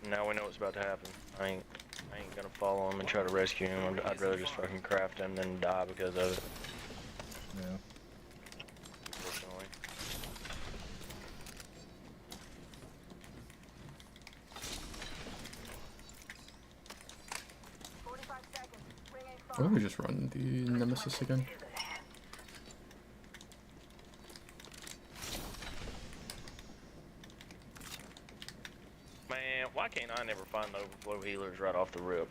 now we know what's about to happen. I ain't gonna follow him and try to rescue him. I'd rather just fucking craft him than die because of it. Yeah. Unfortunately. Why don't we just run the Nemesis again? Man, why can't I never find the overflow healers right off the rip?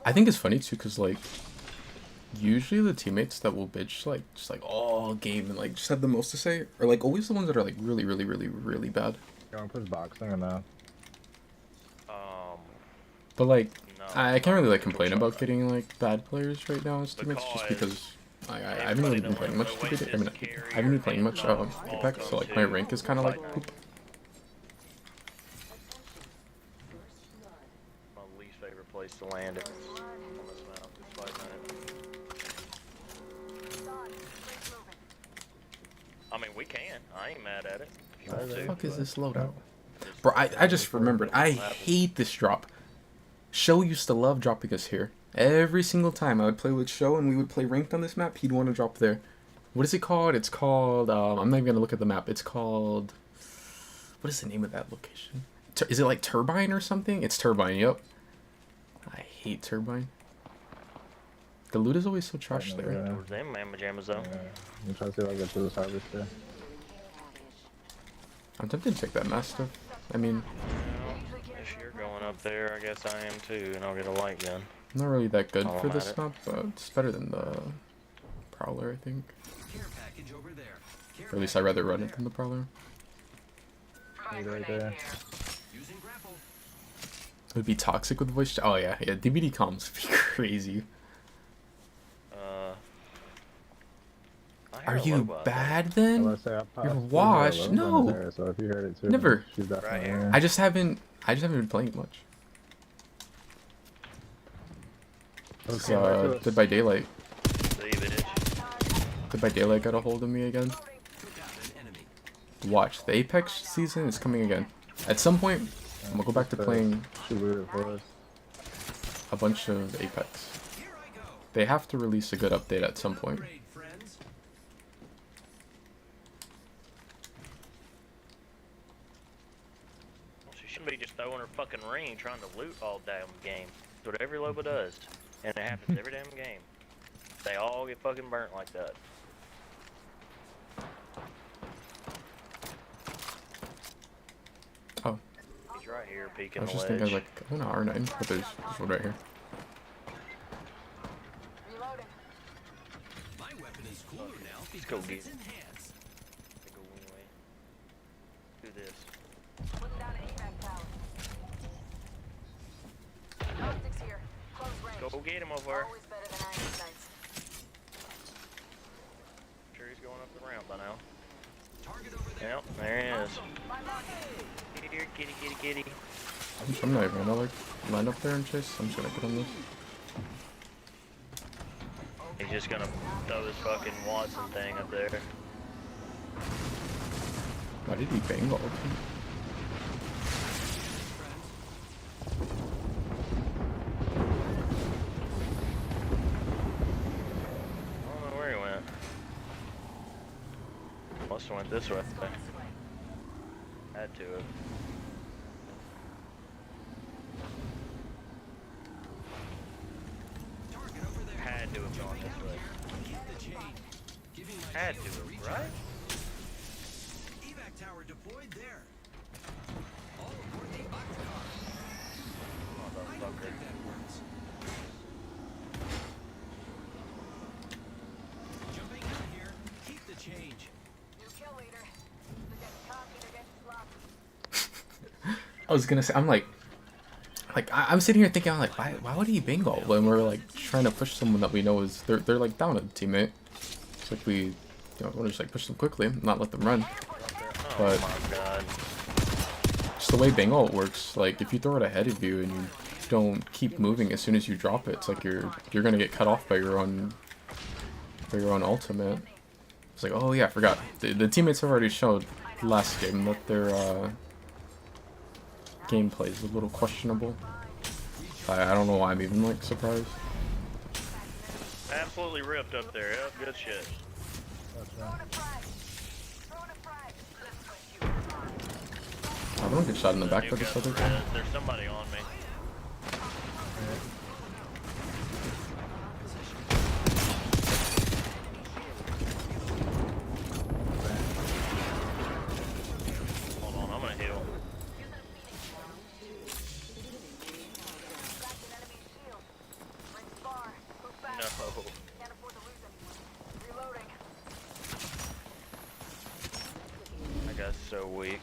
I think it's funny too, cause like usually the teammates that will bitch like just like all game and like just have the most to say are like always the ones that are like really bad. You want to push boxing or no? But like no, I can't really like complain about getting like bad players right now as teammates just because I haven't really been playing much DBD. I mean I haven't been playing much Apex, so like my rank is kind of like poop. My least favorite place to land is on this map. It's 5 minutes. I mean, we can. I ain't mad at it. If you want What the to. fuck is this loadout? Bro, I just remembered. I hate this drop. Show used to love dropping us here. Every single time I would play with Show and we would play ranked on this map, he'd want to drop there. What is it called? It's called, I'm not even going to look at the map. It's called, what is the name of that location? Is it like Turbine or something? It's Turbine, yep. I hate Turbine. The loot is always so trash there. Yeah. Towards them mamma jammas though. Yeah. I'm trying to see if I get to this harvester. I'm tempted to check that mass stuff. I mean, If you're going up there, I guess I am too, and I'll get a light gun. I'm not really that good While for I'm this at it. map, but it's better than the Prowler, I think. Or at least I'd rather run it than the Prowler. Right there. It would be toxic with voice chat. Oh yeah, DBD comms would be crazy. I Are hear a you low bad I then? was gonna say, I You're possibly washed. heard a little No. bit there, so if you heard it too, Never. she's definitely Right there. I just haven't been playing much. It's, Dead by Daylight. Leave it. Dead by Daylight got a hold of me again. Watch, the Apex season is coming again. At some point, I'm gonna go back to playing She rooted for us. a bunch of Apex. They have to release a good update at some point. She shouldn't be just throwing her fucking ring trying to loot all damn game. That's what every Loba does. And it happens every damn game. They all get fucking burnt like that. Oh, He's right here I peeking was the just ledge. thinking I was like, I want an R9, but there's one right here. Reloading. Let's go get it. Go anyway. Do this. Putting down an AMAC tower. Go get him over there. Always better than Einstein's. Sure he's going up the ramp by now. Yep, there he is. Here, kitty, kitty, kitty. I'm not even gonna like line up there and chase. I'm just gonna get on this. He's just gonna throw his fucking Watson thing up there. Why did he bang all of them? I don't know where he went. Must have went this way. Had to have. Had to have gone this way. Had to have, right? Evac tower deployed there. All aboard the boxcar. I don't think that works. Jumping out here. Keep the change. New kill leader. They're getting cocky, they're getting sloppy. I was gonna say, I'm like I'm sitting here thinking, I'm like, why would he bingo when we're like trying to push someone that we know is they're like down a teammate. It's like we want to just like push them quickly, not let them run. But just the way bingo works, like if you throw it ahead of you and you don't keep moving as soon as you drop it, it's like you're gonna get cut off by your own ultimate. It's like, oh yeah, I forgot. The teammates have already showed last game that their gameplay is a little questionable. I don't know why I'm even like surprised. Absolutely ripped up there. Yep, good shit. I don't get shot in the back by this other guy. There's somebody on me. Hold on, I'm gonna heal. No. That guy's so weak.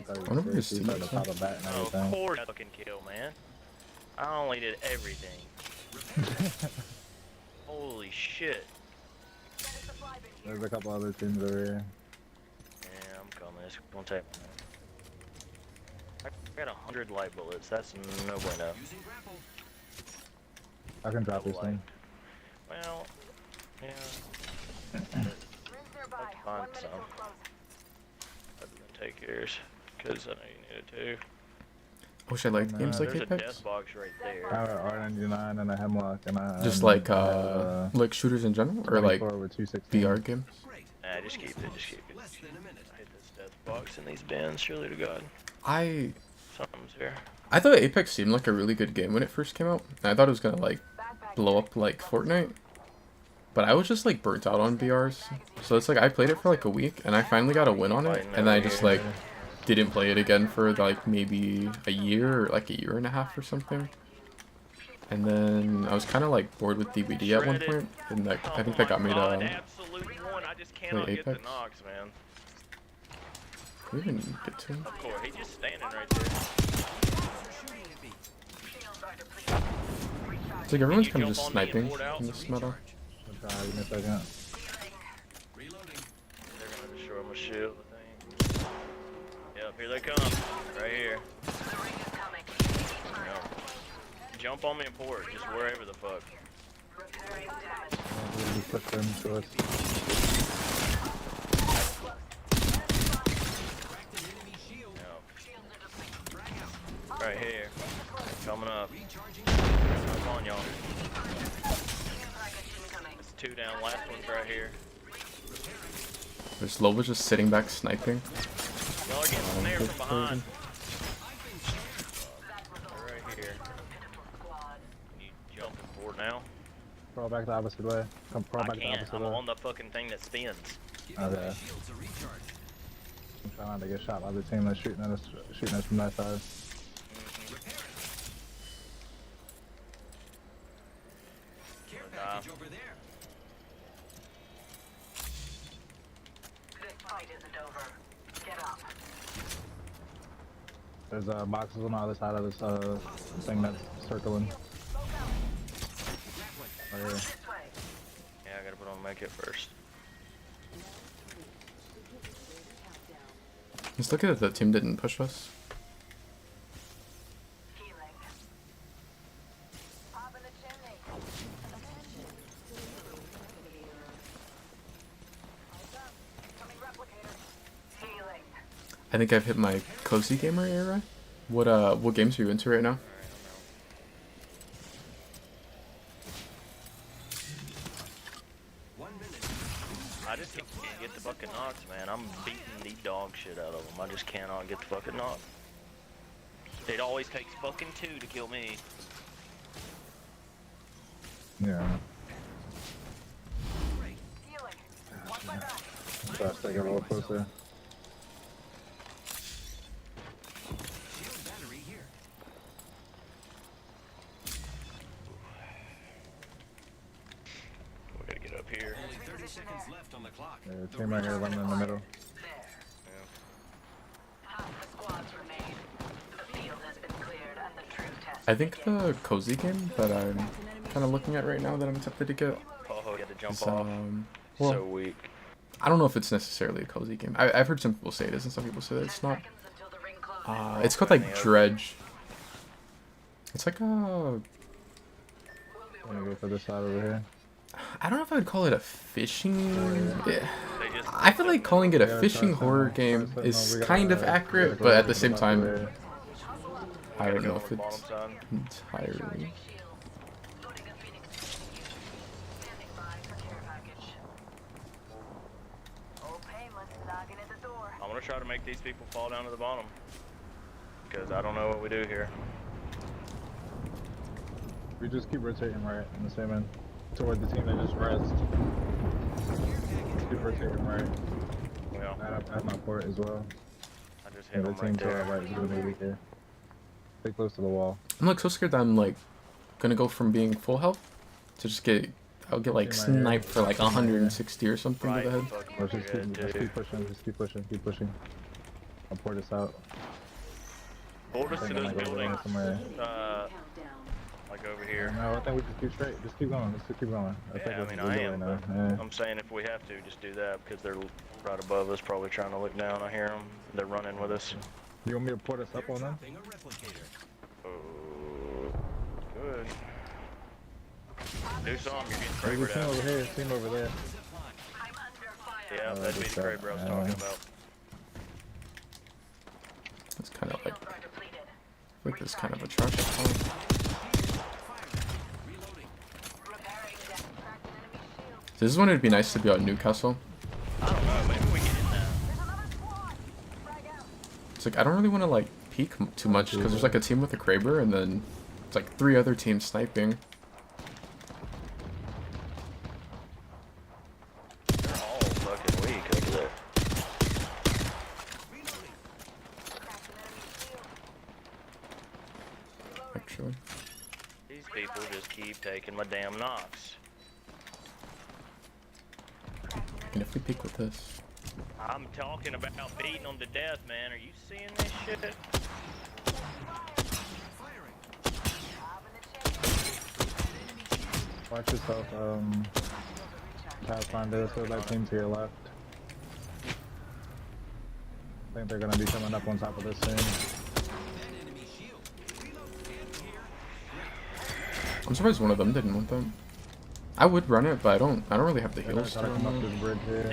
I wonder where his teammates are. Of course I fucking kill, man. I only did everything. Holy shit. There's a couple other teams over here. Yeah, I'm coming. It's gonna take me. I got 100 light bullets. That's no bueno. I can drop this thing. Well, yeah. Let's find some. I'm gonna take yours, because I know you needed to. I wish I liked games like There's Apex. a death box right there. I have an R99 and a Hemlock and I Just like shooters in general, or like VR games. Nah, just keep it. Just keep it. I hit this death box in these bins. Surely to God. Something's here. I thought Apex seemed like a really good game when it first came out. And I thought it was gonna like blow up like Fortnite. But I was just like burnt out on VRs. So it's like I played it for like a week and I finally got a win on it, and then I just like didn't play it again for like maybe a year or like a year and a half or something. And then I was kind of like bored with DVD at one point, and like I think that got me to play Apex. We didn't get to him. Of course, he's just standing right there. It's like everyone's kind of just sniping in this meta. They're gonna destroy my shield, I think. Yep, here they come. Right here. Yep. Jump on me and port, just wherever the fuck. Put them to us. Yep. Right here. Coming up. Come on, y'all. It's 2 down. Last one's right here. There's Loba just sitting back sniping. Y'all are getting snared from behind. They're right here. Can you jump and board now? Crawl back the opposite way. Come crawl back the opposite way. I'm on the fucking thing that spins. Okay. I'm trying not to get shot by the team that's shooting at us from that side. fight isn't over. Get up. There's boxes on the other side of this thing that's circling. Right here. Yeah, I gotta put on my kit first. Just look at it, the team didn't push us. I think I've hit my cozy gamer era. What games are you into right now? I just can't get the fucking knocks, man. I'm beating the dog shit out of them. I just cannot get the fucking knock. It always takes fucking 2 to kill me. Yeah. Try to take it a little closer. We gotta get up here. Only 30 seconds left on the clock. Yeah, team right here running in the middle. I think the cozy game that I'm kind of looking at right now that I'm tempted to get. Oh, get to jump is, off. well, So weak. I don't know if it's necessarily a cozy game. I've heard some people say it is, and some people say that it's not. It's called like Dredge. It's like a. I'm gonna go for this side over here. I don't know if I would call it a fishing. Yeah. I feel like calling it a fishing horror game is kind of accurate, but at the same time, I don't know if it's entirely. I'm gonna try to make these people fall down to the bottom. Because I don't know what we do here. We just keep rotating right in the same end. Toward the team that just rests. Keep rotating right. Yeah. At my port as well. I just Yeah, hit the them team right to our there. right is gonna be weaker. Stay close to the wall. I'm like so scared that I'm like gonna go from being full health to just get. I'll get like sniped for like 160 or something to the head. Let's just keep pushing. Just keep pushing. Keep pushing. I'll port this out. Hold us to those buildings. Like over here. No, I think we just keep straight. Just keep going. Just keep going. Yeah, I mean, I am, but I'm saying if we have to, just do that because they're right above us, probably trying to look down. I hear them. They're running with us. You want me to port us up on them? Oh, good. Do something, you're getting There's a Kraber team out. over here, team over there. Yeah, that'd be the Kraber I was talking about. It's kind of like this kind of a trash talk. This is when it'd be nice to be out in Newcastle. I don't know, maybe we get in that. It's like I don't really want to like peek too much because there's like a team with a Kraber and then it's like 3 other teams sniping. They're all fucking weak, look at that. Actually, These people just keep taking my damn knocks. and if we peek with this, I'm talking about beating them to death, man. Are you seeing this shit? Watch yourself, Pathfinder, so that team to your left. I think they're gonna be coming up on top of this soon. I'm surprised one of them didn't want them. I would run it, but I don't really have the heals to Come up run this it. bridge here.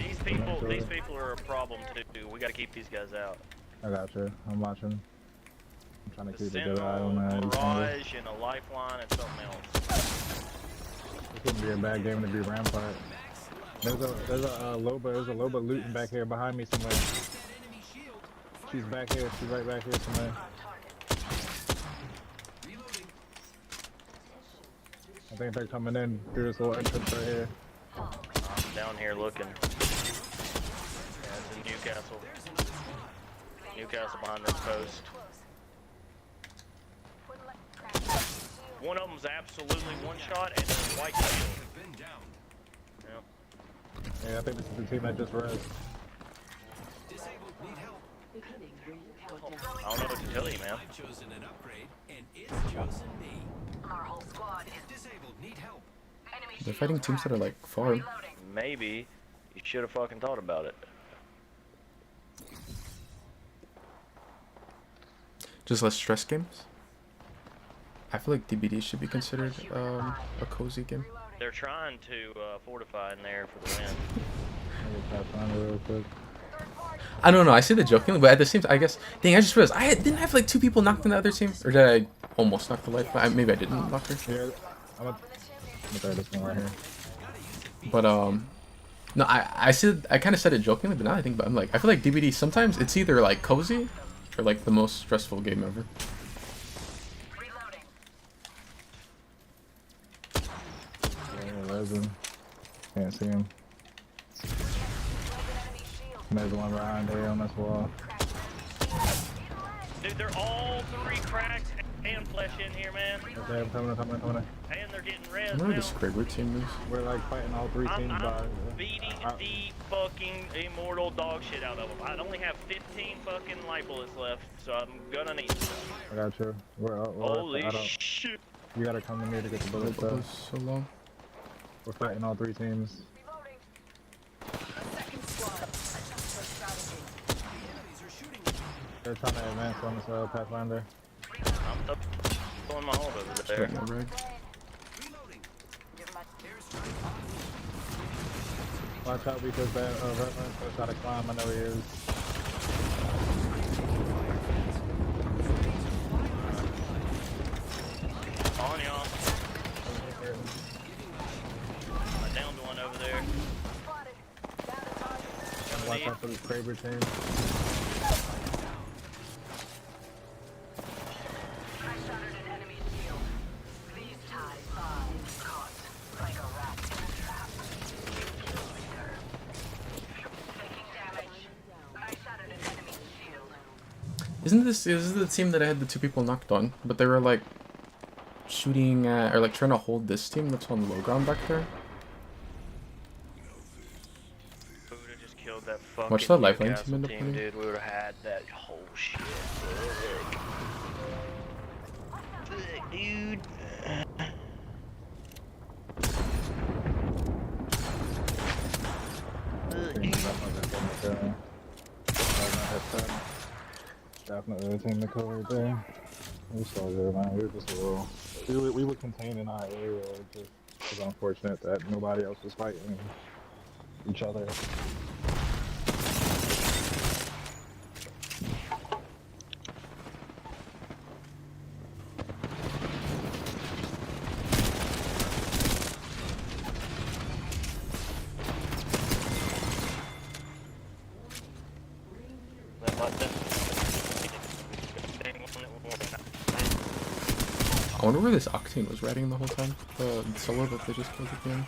These people are a problem too. We gotta keep these guys out. I got you. I'm watching. I'm trying to keep a Send good eye on a each angle. Mirage and a lifeline and something else. This wouldn't be a bad game to be Rampart. There's a Loba looting back here behind me somewhere. She's back here. She's right back here somewhere. I think they're coming in through this little entrance right here. I'm down here looking. Yeah, it's in Newcastle. Newcastle behind this post. One of them's absolutely one shot and it's white shield. Yeah, I think this is the team that just res. man. I've chosen an upgrade, and it's chosen me. Our whole squad is Disabled, need help. enemy They're fighting teams that are like far. Maybe you should have fucking thought about it. Just less stress games. I feel like DBD should be considered a cozy game. They're trying to fortify in there for the win. Real quick. I don't know. I say that jokingly, but at the same time, I guess. Dang, I just realized didn't have like 2 people knocked in the other team, or did I almost knock the life? Maybe I didn't knock her. Here, I'm gonna try this one right here. But no, I kind of said it jokingly, but now I think about it, I'm like, I feel like DBD sometimes it's either like cozy or like the most stressful game ever. Yeah, Resin. Can't see him. There's one behind there on this wall. Dude, they're all 3 cracked and flesh in here, man. Okay, I'm coming. And they're getting res I wonder where now. this Kraber team is. We're like fighting all 3 teams by. I'm beating the fucking immortal dog shit out of them. I only have 15 fucking light bullets left, so I'm gonna need some. I got you. Holy shit. You gotta come to me to get the bullets That up. was so long. We're fighting all 3 teams. They're trying to advance on this Pathfinder. I'm pulling my hold over there. Straight no red. Watch out because that Redland's gonna try to climb. I know he is. On y'all. I downed one over there. Watch out for this Kraber team. Isn't this the team that I had the 2 people knocked on? But they were like shooting or like trying to hold this team that's on low ground back there. Just killed that fucking Watch that lifeline Newcastle team end up team, winning. dude. We would have had that whole shit. Dude. Definitely team to cover right there. We saw good, man. We were just a little. We were contained in our area. It just was unfortunate that nobody else was fighting each other. I wonder where this Octane was riding the whole time. The solo that they just killed at the end.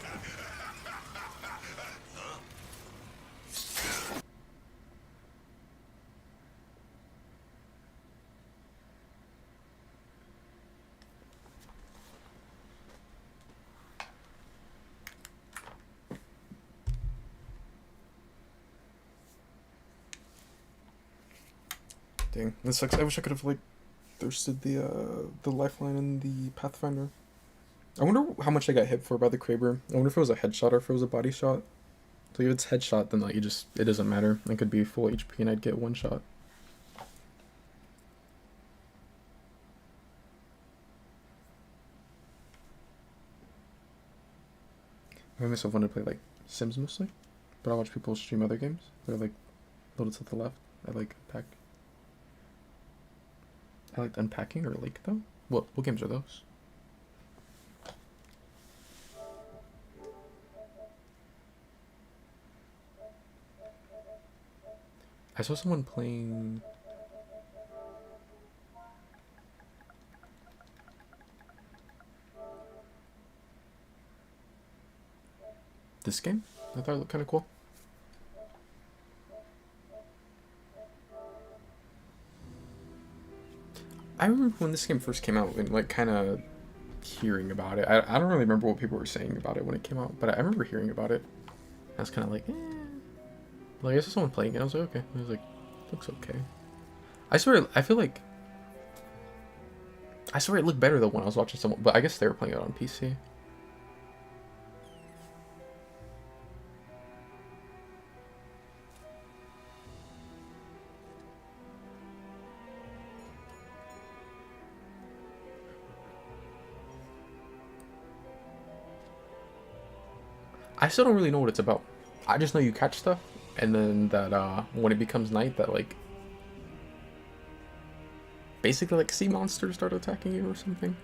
Dang, this sucks. I wish I could have like thirsted the lifeline in the Pathfinder. I wonder how much I got hit for by the Kraber. I wonder if it was a headshot or if it was a body shot. So if it's headshot, then like it doesn't matter. I could be full HP and I'd get 1 shot. I find myself wanting to play like Sims mostly, but I watch people stream other games. They're like a little to the left. I like Unpack. I liked Unpacking or Lake though. What games are those? I saw someone playing. This game? I thought it looked kind of cool. I remember when this game first came out and like kind of hearing about it. I don't really remember what people were saying about it when it came out, but I remember hearing about it. I was kind of like, eh. Like I saw someone playing it. I was like, okay. I was like, looks okay. I swear, I feel like I swear it looked better though when I was watching someone, but I guess they were playing it on PC. I still don't really know what it's about. I just know you catch stuff, and then that when it becomes night, that like basically like sea monsters start attacking you or something.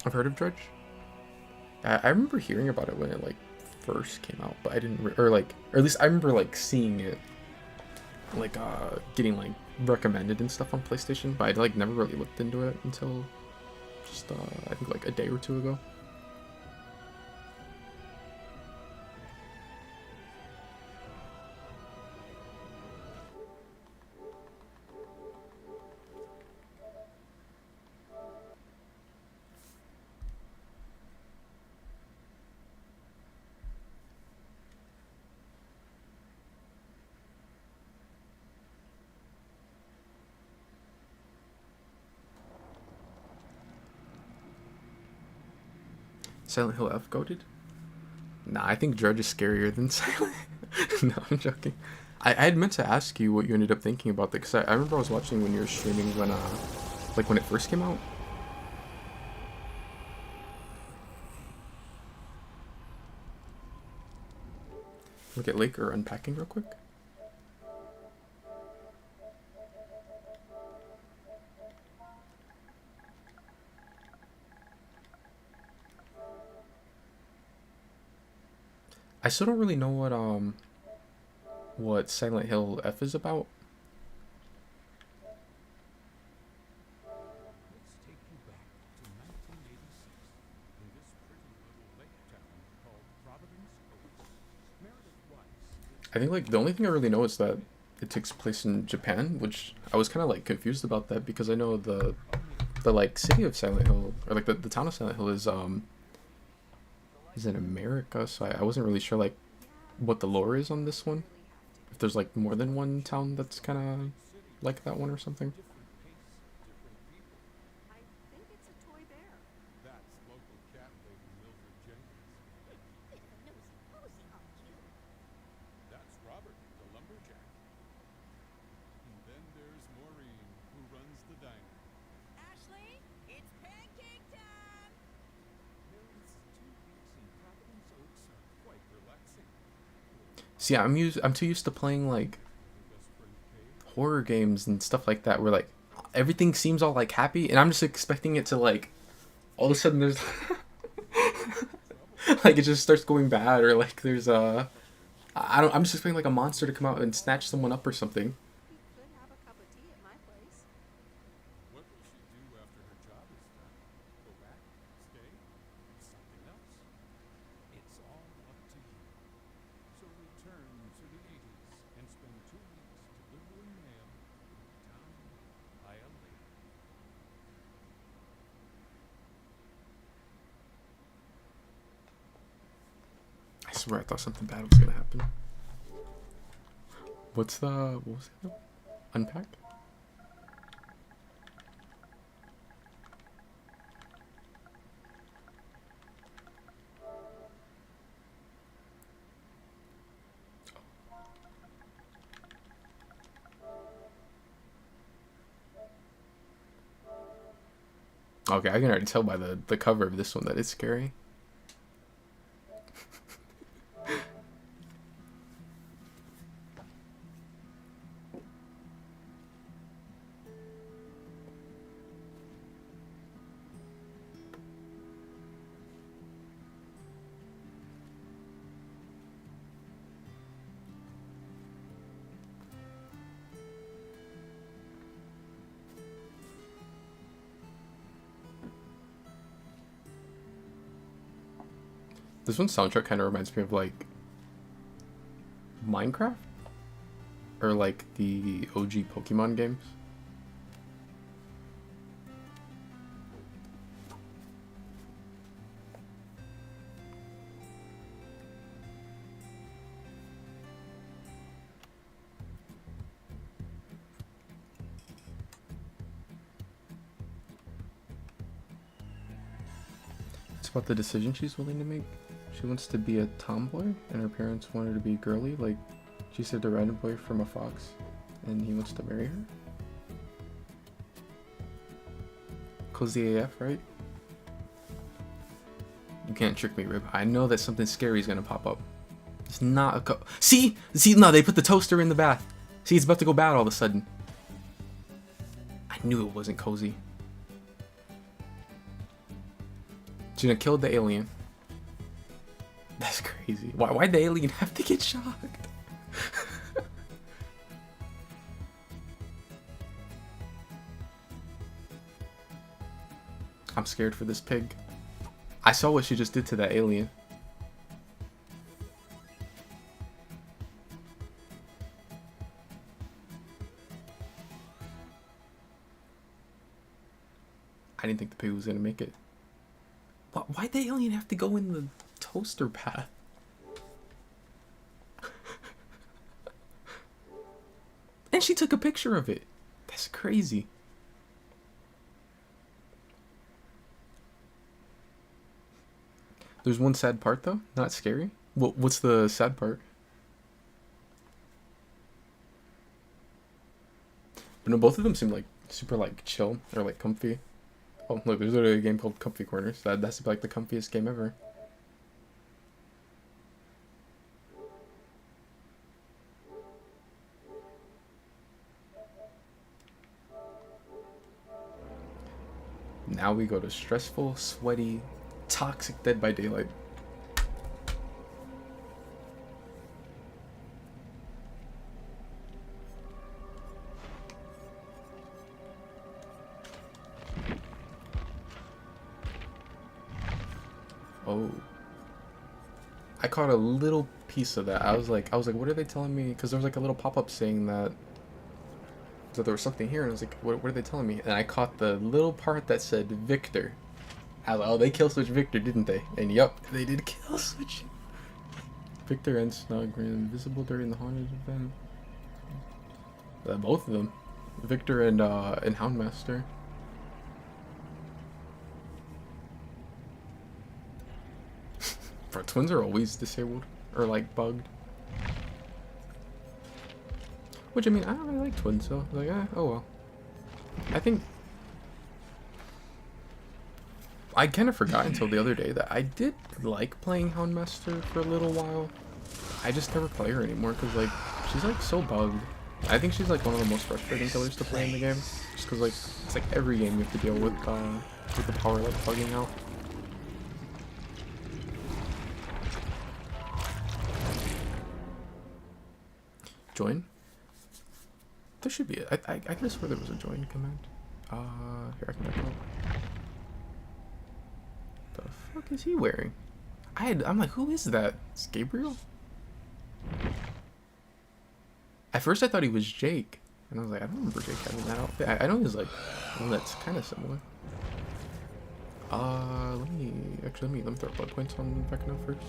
I've heard of Dredge. I remember hearing about it when it like first came out, but I didn't, or at least I remember like seeing it, like getting like recommended and stuff on PlayStation, but I like never really looked into it until just I think like a day or two ago. Silent Hill F goated? Nah, I think Dredge is scarier than Silent. No, I'm joking. I had meant to ask you what you ended up thinking about that, because I remember I was watching when you were streaming when like when it first came out. Look at Laker unpacking real quick. I still don't really know what Silent Hill F is about. I think like the only thing I really know is that it takes place in Japan, which I was kind of like confused about that because I know the like city of Silent Hill, or like the town of Silent Hill is in America, so I wasn't really sure like what the lore is on this one. If there's like more than one town that's kind of like that one or something. See, I'm too used to playing like horror games and stuff like that where like everything seems all like happy, and I'm just expecting it to like all of a sudden there's like it just starts going bad, or like there's I'm just expecting like a monster to come out and snatch someone up or something. I swear I thought something bad was gonna happen. What was it? Unpack? Okay, I can already tell by the cover of this one that it's scary. This one's soundtrack kind of reminds me of like Minecraft or like the OG Pokemon games. It's about the decision she's willing to make. She wants to be a tomboy, and her parents want her to be girly. Like, she said to random boy from a fox, and he wants to marry her. Cozy AF, right? You can't trick me, Rib. I know that something scary is gonna pop up. It's not a See, no, they put the toaster in the bath. See, it's about to go bad all of a sudden. I knew it wasn't cozy. She's gonna kill the alien. That's crazy. Why'd the alien have to get shocked? I'm scared for this pig. I saw what she just did to that alien. I didn't think the pig was gonna make it. Why'd the alien have to go in the toaster path? And she took a picture of it. That's crazy. There's one sad part though, not scary. What's the sad part? But no, both of them seem like super like chill or like comfy. Oh look, there's literally a game called Comfy Corners. That's like the comfiest game ever. Now we go to stressful, sweaty, toxic Dead by Daylight. Oh, I caught a little piece of that. I was like, what are they telling me? Because there was like a little pop-up saying that there was something here, and I was like, what are they telling me? And I caught the little part that said Victor. I was like, oh, they kill switch Victor, didn't they? And yup, they did kill switch. Victor and Snug were invisible during the haunted event. Both of them, Victor and Houndmaster. Bro, twins are always disabled or like bugged. Which, I mean, I don't really like twins, so like, oh well. I think I kind of forgot until the other day that I did like playing Houndmaster for a little while. I just never play her anymore because like she's like so bugged. I think she's like one of the most frustrating killers to play in the game, just because like it's like every game you have to deal with the power like bugging out. Join? There should be I could have swear there was a join command. Here, I can back up. The fuck is he wearing? I'm like, who is that? It's Gabriel? At first I thought he was Jake. And I was like, I don't remember Jake having that outfit. I know he's like one that's kind of similar. Let me throw blood points on Vecna first.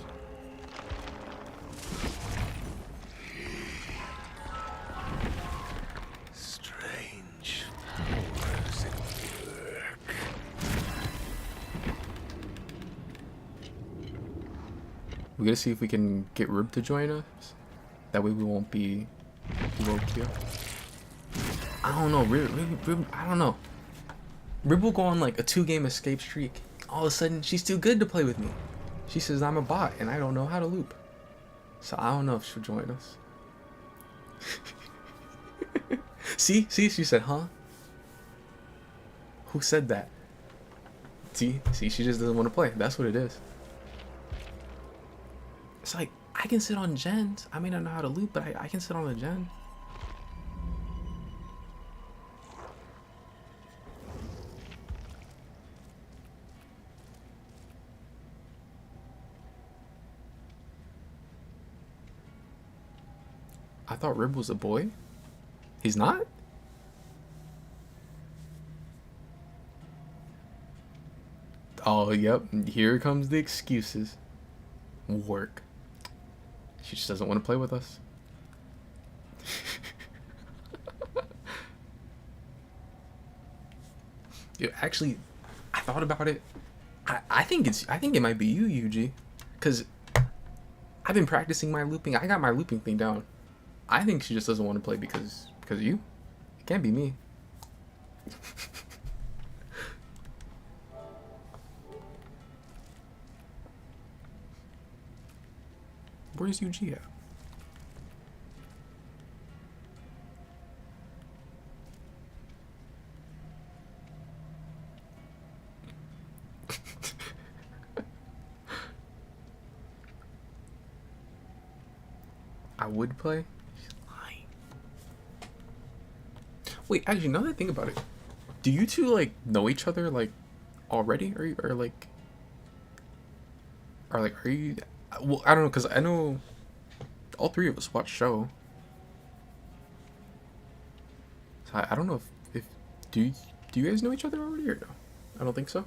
We gotta see if we can get Rib to join us. That way we won't be low kill. I don't know. Rib, I don't know. Rib will go on like a 2-game escape streak. All of a sudden, she's too good to play with me. She says I'm a bot and I don't know how to loop. So I don't know if she'll join us. See, she said, huh? Who said that? See, she just doesn't want to play. That's what it is. It's like, I can sit on gens. I may not know how to loop, but I can sit on a gen. I thought Rib was a boy. He's not? Oh, yep. Here comes the excuses. Work. She just doesn't want to play with us. Dude, actually, I thought about it. I think it might be you, UG, because I've been practicing my looping. I got my looping thing down. I think she just doesn't want to play because of you. It can't be me. Where's UG at? I would play. She's lying. Wait, actually, now that I think about it, do you two like know each other like already, or are you? Well, I don't know, because I know all three of us watch show. So I don't know if do you guys know each other already or no? I don't think so.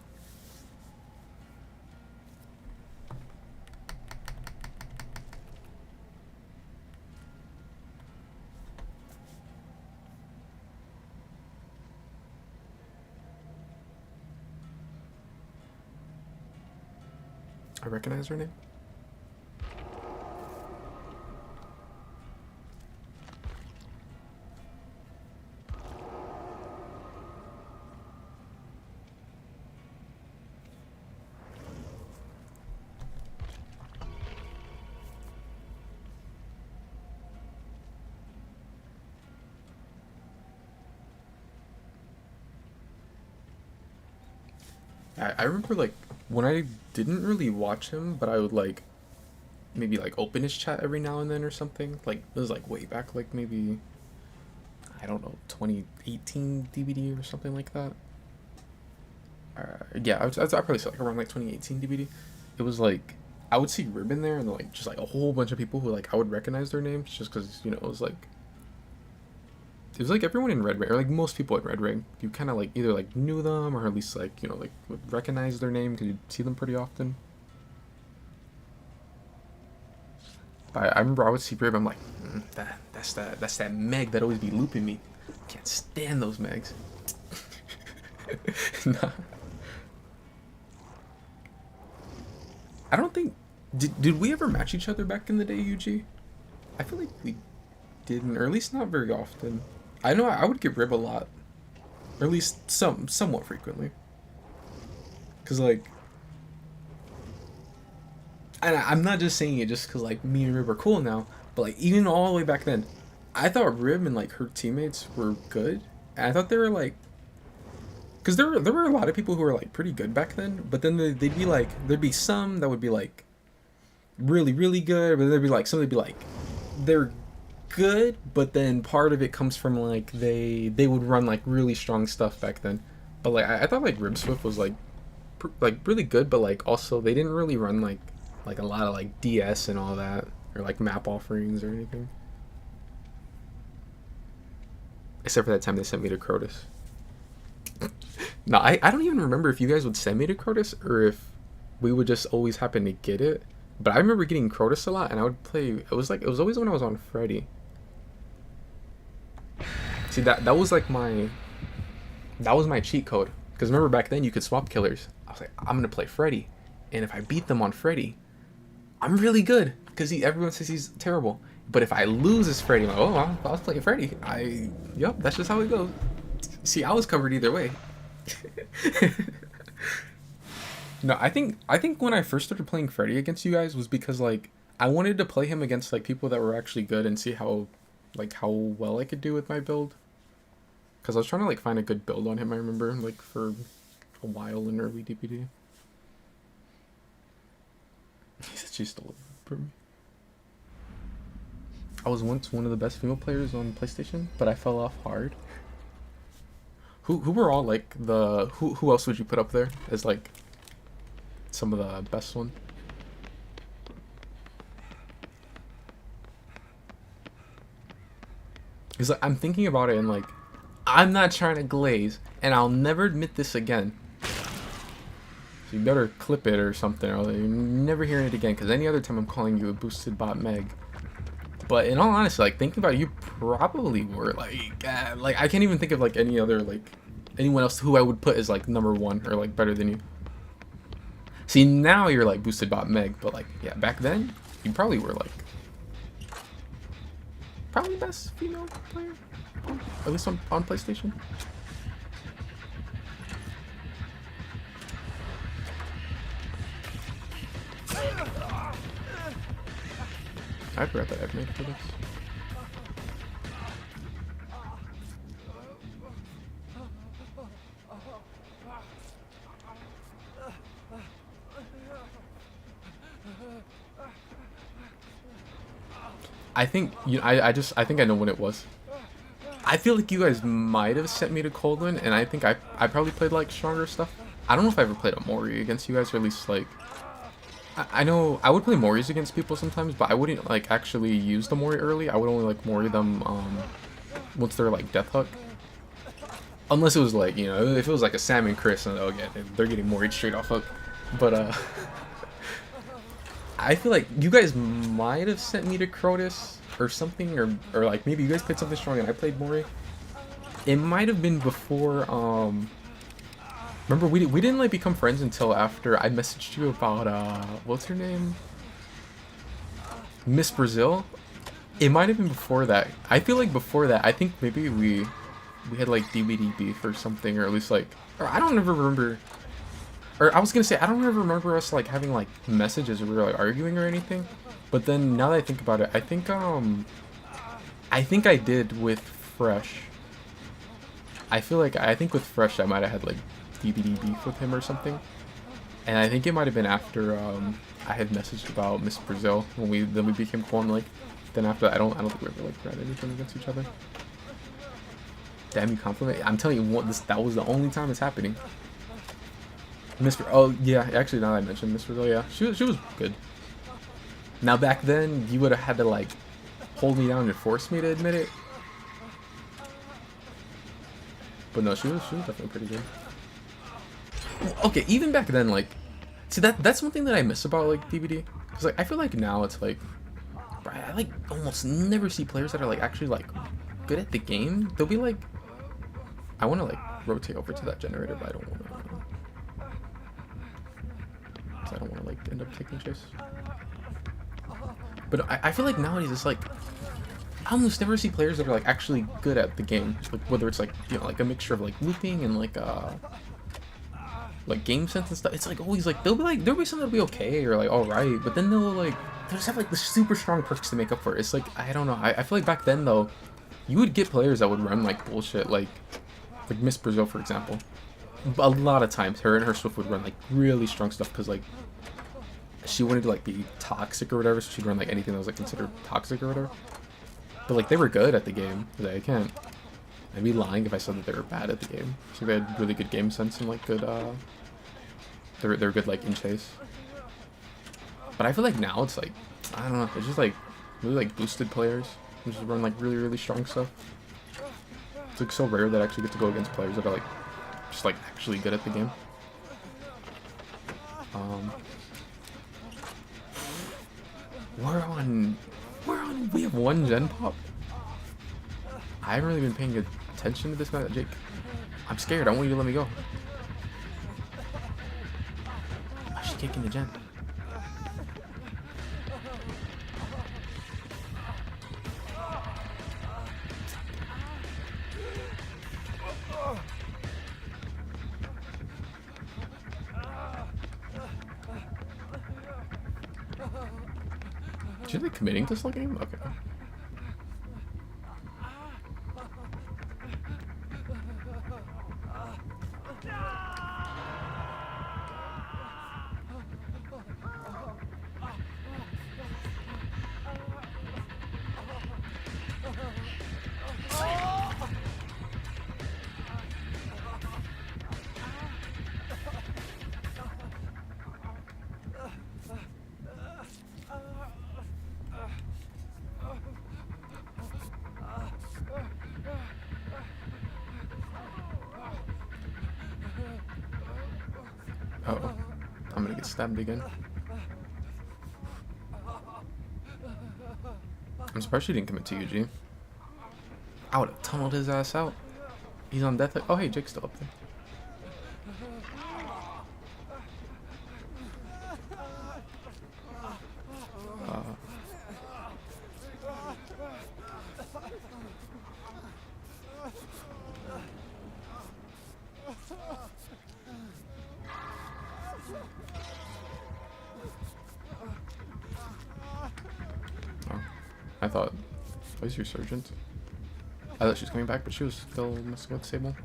I recognize her name. I remember like when I didn't really watch him, but I would like maybe like open his chat every now and then or something. Like it was like way back, like maybe I don't know, 2018 DVD or something like that. Yeah, I'd probably say like around like 2018 DVD. It was like I would see Rib in there and like just like a whole bunch of people who like I would recognize their names just because, you know, it was like everyone in Red Ring, or like most people in Red Ring, you kind of like either like knew them or at least like, you know, like would recognize their name because you'd see them pretty often. But I remember I would see Rib, I'm like, that's that Meg that always be looping me. Can't stand those Megs. Nah. I don't think did we ever match each other back in the day, UG? I feel like we didn't, or at least not very often. I know I would get Rib a lot, or at least somewhat frequently. Cause like, and I'm not just saying it just cause like me and Rib are cool now, but like even all the way back then, I thought Rib and like her teammates were good, and I thought they were like, cause there were a lot of people who were like pretty good back then, but then they'd be like, there'd be some that would be like really really good, but there'd be like some that'd be like they're good, but then part of it comes from like they would run like really strong stuff back then. But like I thought like Rib Swift was like really good, but like also they didn't really run like a lot of like DS and all that, or like map offerings or anything, except for that time they sent me to Crotus. No, I don't even remember if you guys would send me to Crotus or if we would just always happen to get it. But I remember getting Crotus a lot, and I would play. It was always when I was on Freddy. See, that was like my cheat code. Because remember back then you could swap killers. I was like, I'm gonna play Freddy, and if I beat them on Freddy, I'm really good. Because everyone says he's terrible. But if I lose as Freddy, I'm like, oh, I was playing Freddy. Yep, that's just how it goes. See, I was covered either way. No, I think when I first started playing Freddy against you guys was because like I wanted to play him against like people that were actually good and see how well I could do with my build. Cause I was trying to like find a good build on him. I remember like for a while in early DPD. He said she stole it from me. I was once one of the best female players on PlayStation, but I fell off hard. Who were all like the who else would you put up there as like some of the best one? Because like, I'm thinking about it and like I'm not trying to glaze, and I'll never admit this again. So you better clip it or something, or you're never hearing it again. Because any other time I'm calling you a boosted bot Meg. But in all honesty, like thinking about it, you probably were like I can't even think of like anyone else who I would put as like number one or like better than you. Like I can't even think of like any other like anyone else who I would put as like number one or like better than you. Like I can't even think of like any other like anyone else who I would put as like number one or like better than you. Like I can't even think of like any other like anyone else who I would put as like number one or like better than you. See, now you're like boosted bot Meg, but like, yeah, back then, you probably were like, probably best female player, at least on PlayStation. I forgot that I've made for this. I think I think I know when it was. I feel like you guys might have sent me to Coldwin, and I think I probably played like stronger stuff. I don't know if I ever played a Mori against you guys, or at least like I know I would play Moris against people sometimes, but I wouldn't like actually use the Mori early. I would only like Mori them once they're like Death Hook. Unless it was like, you know, if it was like a Sam and Chris, and oh yeah, they're getting Mori straight off hook. But I feel like you guys might have sent me to Crotus or something, or like maybe you guys played something strong and I played Mori. It might have been before. Remember we didn't like become friends until after I messaged you about what's her name? Miss Brazil. It might have been before that. I feel like before that. I think maybe we had like DVD beef or something, or at least like, or I don't ever remember. Or I was gonna say I don't ever remember us like having like messages or we were like arguing or anything. But then now that I think about it, I think I did with Fresh. I think with Fresh I might have had like DVD beef with him or something, and I think it might have been after I had messaged about Miss Brazil when we became cool, and like then after that, I don't think we ever like read anything against each other. Damn, you compliment. I'm telling you what, that was the only time it's happening. Oh yeah, actually now that I mentioned Miss Brazil, yeah, she was good. Now back then you would have had to like hold me down and force me to admit it, but no, she was definitely pretty good. Okay, even back then, like, see that's one thing that I miss about like DBD, because like I feel like now it's like, I like almost never see players that are like actually like good at the game. They'll be like, I want to like rotate over to that generator, but I don't want to, because I don't want to like end up taking chase. But I feel like nowadays it's like I almost never see players that are like actually good at the game, like whether it's like, you know, like a mixture of like looping and like game sense and stuff. It's like always like there'll be some that'll be okay or like alright, but then they'll just have like the super strong perks to make up for it. It's like, I don't know, I feel like back then though, you would get players that would run like bullshit, like Miss Brazil for example. A lot of times her and her Swift would run like really strong stuff because like she wanted to like be toxic or whatever, so she'd run like anything that was like considered toxic or whatever. But like they were good at the game. I'd be lying if I said that they were bad at the game. So they had really good game sense and like good they're good like in chase. But I feel like now it's like, I don't know, it's just like really like boosted players who just run like really, really strong stuff. It's like so rare that I actually get to go against players that are like just like actually good at the game. We have one gen pop. I haven't really been paying attention to this map, Jake. I'm scared. I want you to let me go. Oh, she's kicking the gen. Should they committing this whole game? Okay. Uh-oh. I'm gonna get stabbed again. I'm surprised she didn't commit to UG. I would have tunneled his ass out. He's on death. Oh, hey, Jake's still up there. Vice Resurgent. I thought she was coming back, but she was still messing with Sable.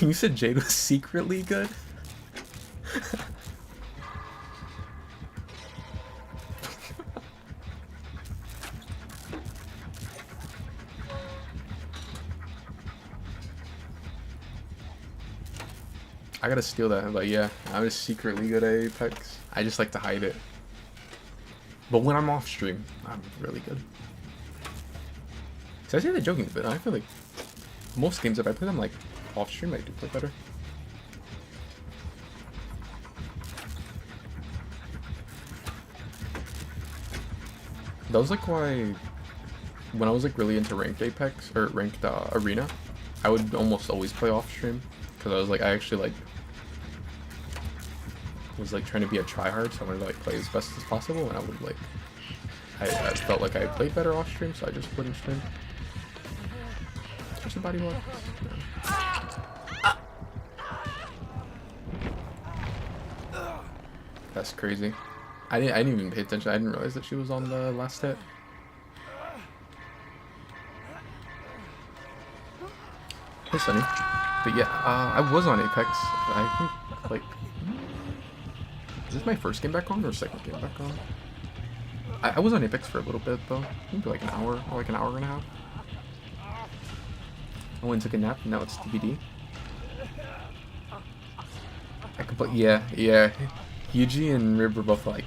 You said Jade was secretly good? I gotta steal that, but yeah, I was secretly good at Apex. I just like to hide it. But when I'm off stream, I'm really good. So I say that joking a bit. I feel like most games, if I play them like off stream, I do play better. That was like why, when I was like really into ranked Apex or ranked Arena, I would almost always play off stream because I was like, I actually like was like trying to be a tryhard, so I wanted to like play as best as possible, and I would like, I felt like I played better off stream, so I just put in stream. There's a body block. That's crazy. I didn't even pay attention. I didn't realize that she was on the last hit. Hey, Sunny. But yeah, I was on Apex. I think, like, is this my first game back on or second game back on? I was on Apex for a little bit though. Maybe like an hour or like an hour and a half. I went and took a nap, and now it's TBD. I could play, yeah. Yuji and Rib were both like,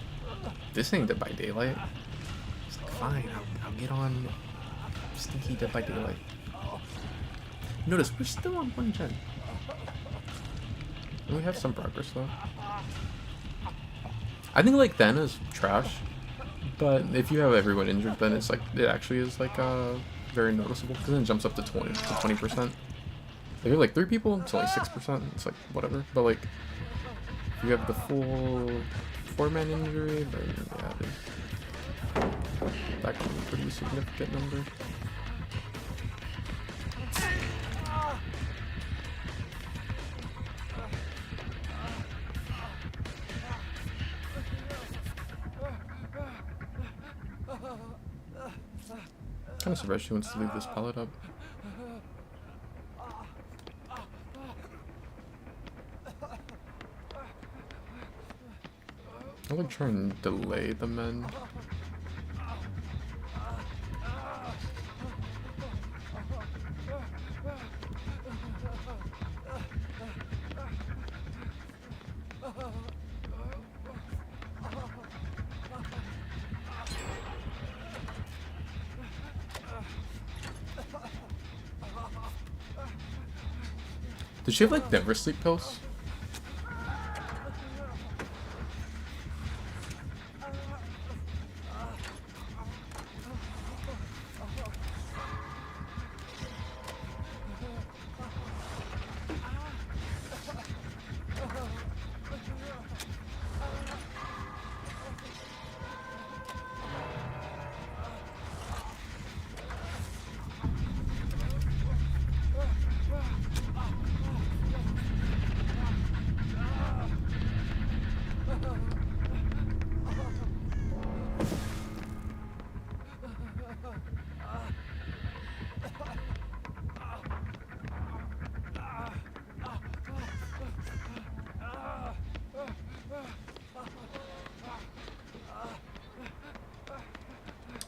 this ain't Dead by Daylight. It's like, fine, I'll get on stinky Dead by Daylight. Notice, we're still on 1 gen. And we have some progress though. I think like then is trash, but if you have everyone injured, then it's like, it actually is like very noticeable, because then it jumps up to 20%. If you have like 3 people, it's only 6%. It's like whatever. But like, if you have the full 4-man injury, then yeah, that can be a pretty significant number. I'm kind of surprised she wants to leave this pallet up. I would try and delay the men. Does she have like never sleep pills?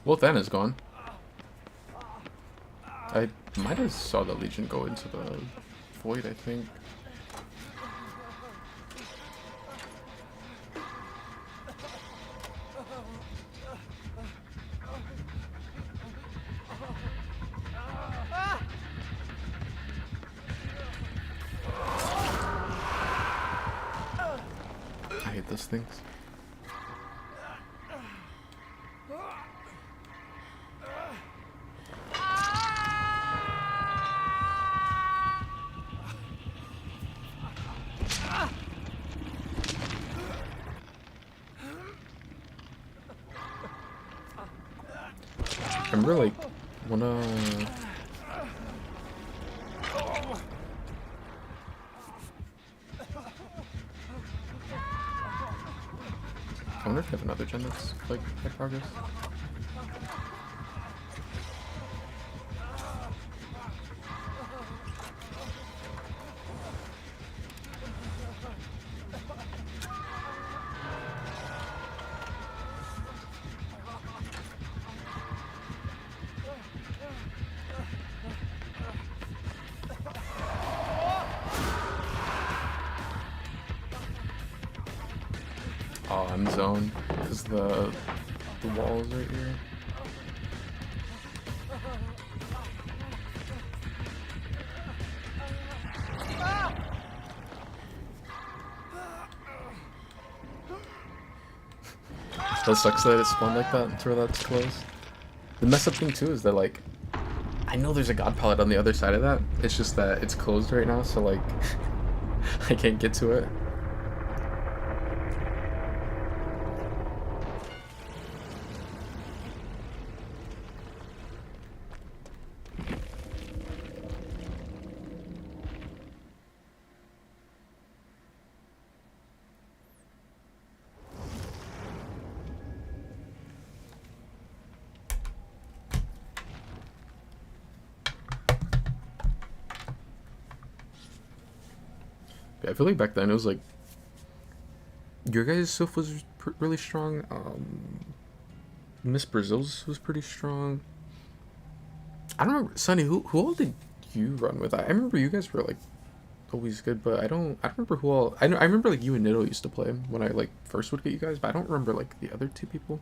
Well, then is gone. I might have saw the Legion go into the void, I think. I hate those things. remember like when I wonder if they have another gen that's like high progress. Oh, I'm zoned because the wall is right here. That sucks that it spawned like that until that's closed. The mess up thing too is that like I know there's a god pallet on the other side of that. It's just that it's closed right now, so like I can't get to it. I feel like back then it was like your guys' stuff was really strong. Miss Brazil's was pretty strong. I don't remember, Sonny. Who all did you run with? I remember you guys were like always good, but I don't remember who all. I remember like you and Nido used to play when I like first would get you guys, but I don't remember like the other two people.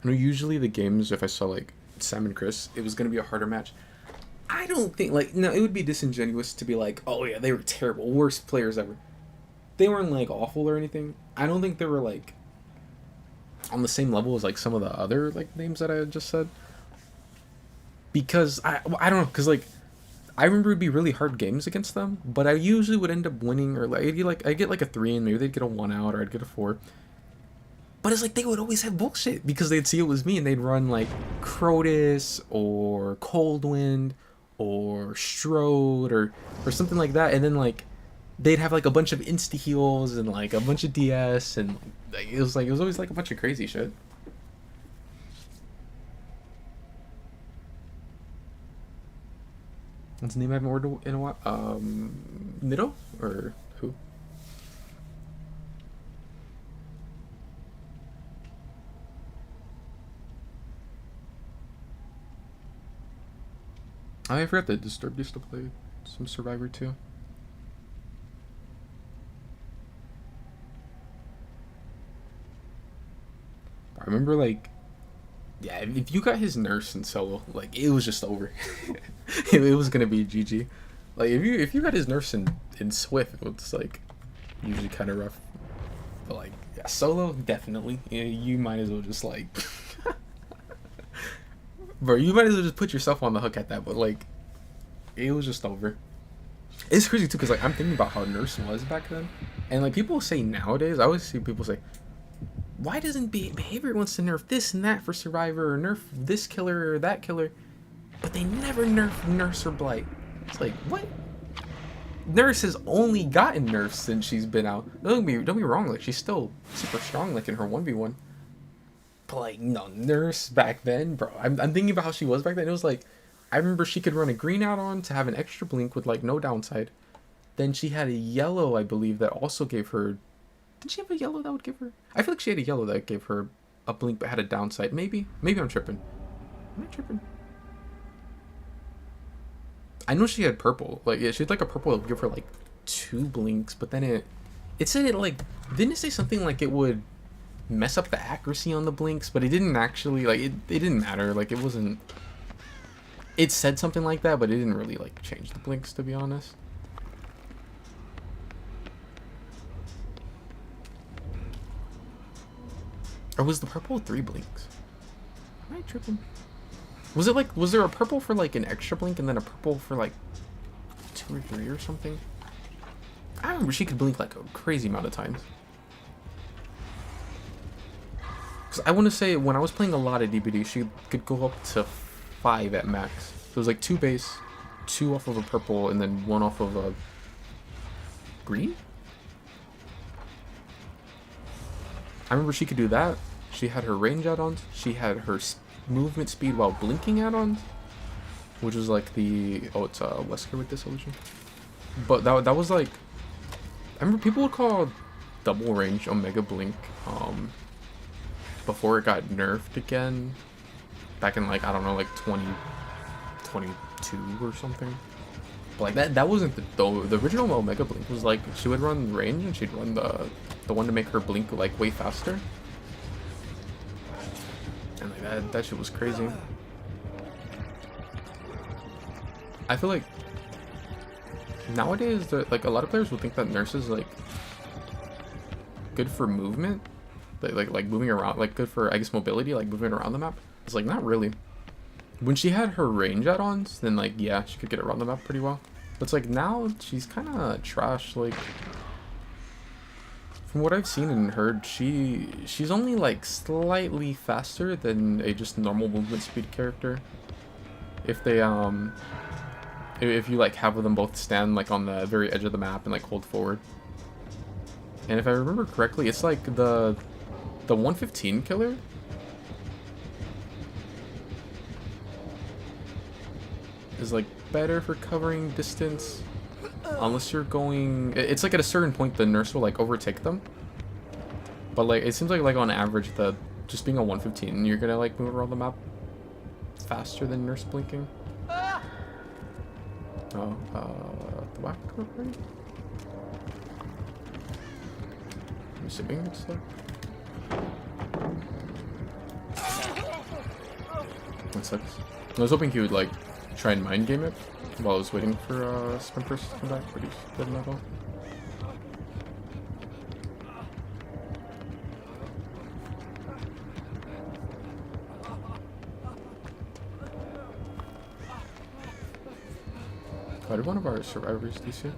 I know usually the games, if I saw like Sam and Chris, it was going to be a harder match. I don't think, like, no, it would be disingenuous to be like, oh yeah, they were terrible, worst players ever. They weren't like awful or anything. I don't think they were like on the same level as like some of the other like names that I just said. Because I don't know, because like I remember it'd be really hard games against them, but I usually would end up winning, or like I'd get like a 3 and maybe they'd get a 1 out, or I'd get a 4. But it's like they would always have bullshit because they'd see it was me and they'd run like Crotus or Coldwind or Strode or something like that, and then like they'd have like a bunch of insta heals and like a bunch of DS, and like, it was always like a bunch of crazy shit. What's the name I haven't ordered in a while? Nido or who? I forgot that Disturbed used to play some Survivor too. I remember like, yeah, if you got his nurse in solo, like it was just over. it was gonna be GG. Like if you got his nurse in Swift, it was like usually kind of rough. But like yeah, solo definitely. You might as well just like. Bro, you might as well just put yourself on the hook at that, but like, it was just over. It's crazy too, because like I'm thinking about how Nurse was back then, and like people say nowadays, I always see people say, why doesn't Behavior wants to nerf this and that for Survivor, or nerf this killer or that killer, but they never nerf Nurse or Blight. It's like, what? Nurse has only gotten nerfs since she's been out. Don't be wrong, like she's still super strong, like in her 1v1. But like, no, Nurse back then, bro. I'm thinking about how she was back then. It was like, I remember she could run a green out on to have an extra blink with like no downside. Then she had a yellow, I believe, that also gave her. Did she have a yellow that would give her? I feel like she had a yellow that gave her a blink but had a downside. Maybe I'm tripping. Am I tripping? I know she had purple. Like yeah, she had like a purple that would give her like 2 blinks, but then it said it like, didn't it say something like it would mess up the accuracy on the blinks, but it didn't actually, like it didn't matter, like it wasn't, it said something like that, but it didn't really like change the blinks, to be honest. Or was the purple 3 blinks? Am I tripping? Was it like, was there a purple for like an extra blink and then a purple for like 2 or 3 or something? I remember she could blink like a crazy amount of times. Cause I want to say when I was playing a lot of DBD, she could go up to 5 at max. So it was like 2 base, 2 off of a purple, and then 1 off of a green? I remember she could do that. She had her range add-ons. She had her movement speed while blinking add-ons, which was like the it's Wesker with Dissolution. But that was like, I remember people would call double range Omega Blink before it got nerfed again back in like, I don't know, like 2022 or something. But like that wasn't the original Omega Blink was like she would run range and she'd run the one to make her blink like way faster. And like that shit was crazy. I feel like nowadays like a lot of players will think that Nurse is like good for movement. Like moving around, like good for I guess mobility, like moving around the map. It's like not really. When she had her range add-ons, then like yeah, she could get around the map pretty well. But it's like now she's kind of trash. Like from what I've seen and heard, she's only like slightly faster than a just normal movement speed character. If they if you like have them both stand like on the very edge of the map and like hold forward. And if I remember correctly, it's like the 115 killer is like better for covering distance unless you're going, it's like at a certain point the Nurse will like overtake them, but like it seems like on average the just being a 115 you're gonna like move around the map faster than Nurse blinking. The whack right? I'm assuming it's like that sucks. I was hoping he would like try and mind game it while I was waiting for Sprinters to come back, but he didn't at all. Why did one of our survivors DC?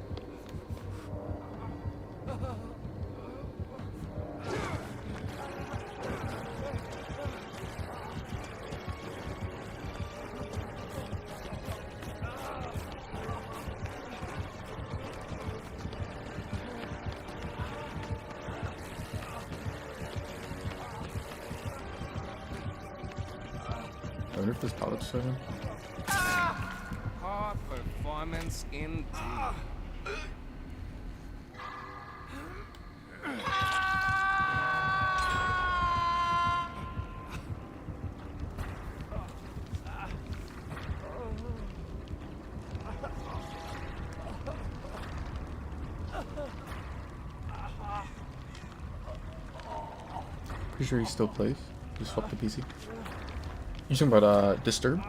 I wonder if this pilot's seven. Hard performance indeed. Pretty sure he still plays. Just swapped the PC. You're talking about Disturb?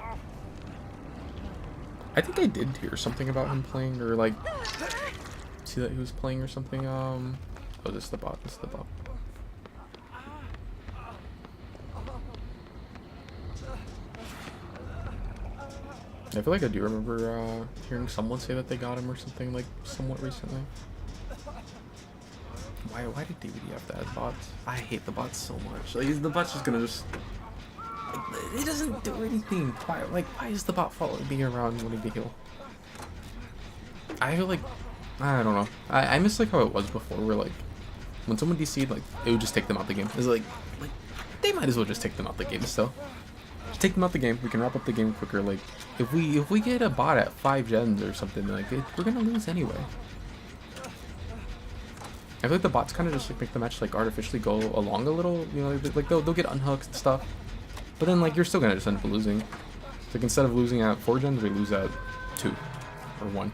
I think I did hear something about him playing, or like see that he was playing or something. Oh, this is the bot. This is the bot. I feel like I do remember hearing someone say that they got him or something like somewhat recently. Why did DVD have to add bots? I hate the bots so much. Like the bot's just gonna just. It doesn't do anything. Why is the bot following me around wanting to heal? I feel like, I don't know. I miss like how it was before, where like when someone DC'd, like it would just take them out the game. It's like they might as well just take them out the game still. Just take them out the game. We can wrap up the game quicker. Like if we get a bot at 5 gens or something, like we're gonna lose anyway. I feel like the bots kind of just like make the match like artificially go along a little. You know, like they'll get unhooked and stuff. But then, like, you're still gonna just end up losing. Like, instead of losing at 4 gens, we lose at 2 or 1.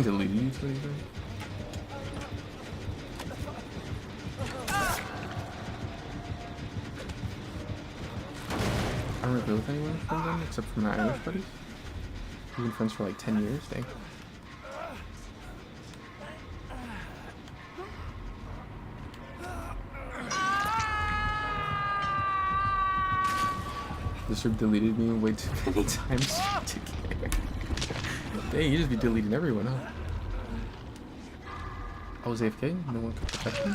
Deleted you, what do you think? play with anyone from them except for my Irish buddies. We've been friends for like 10 years, dang. This group deleted me way too many times to care. Dang, you just be deleting everyone, huh? I was AFK, no one could protect me.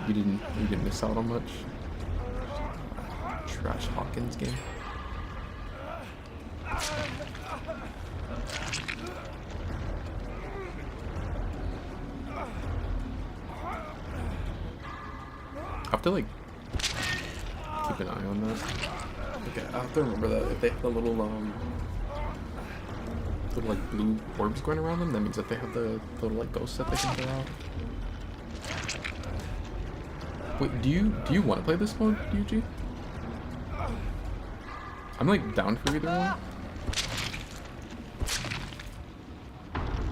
You didn't miss out on much. Trash Hawkins game. I have to like keep an eye on that. Okay, I have to remember that if they have the little like blue orbs going around them, that means that they have the little like ghosts that they can throw out. Wait, do you want to play this mode, UG? I'm like down for either one.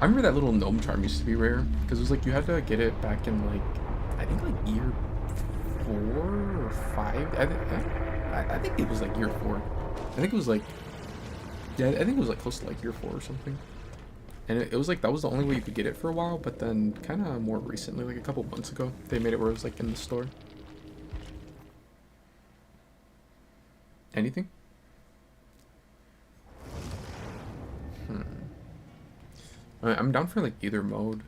I remember that little gnome charm used to be rare because it was like you had to get it back in like I think like year 4 or 5. I think it was like year 4. I think it was like I think it was like close to like year 4 or something. And it was like that was the only way you could get it for a while, but then kind of more recently, like a couple months ago, they made it where it was like in the store. Anything? I'm down for like either mode.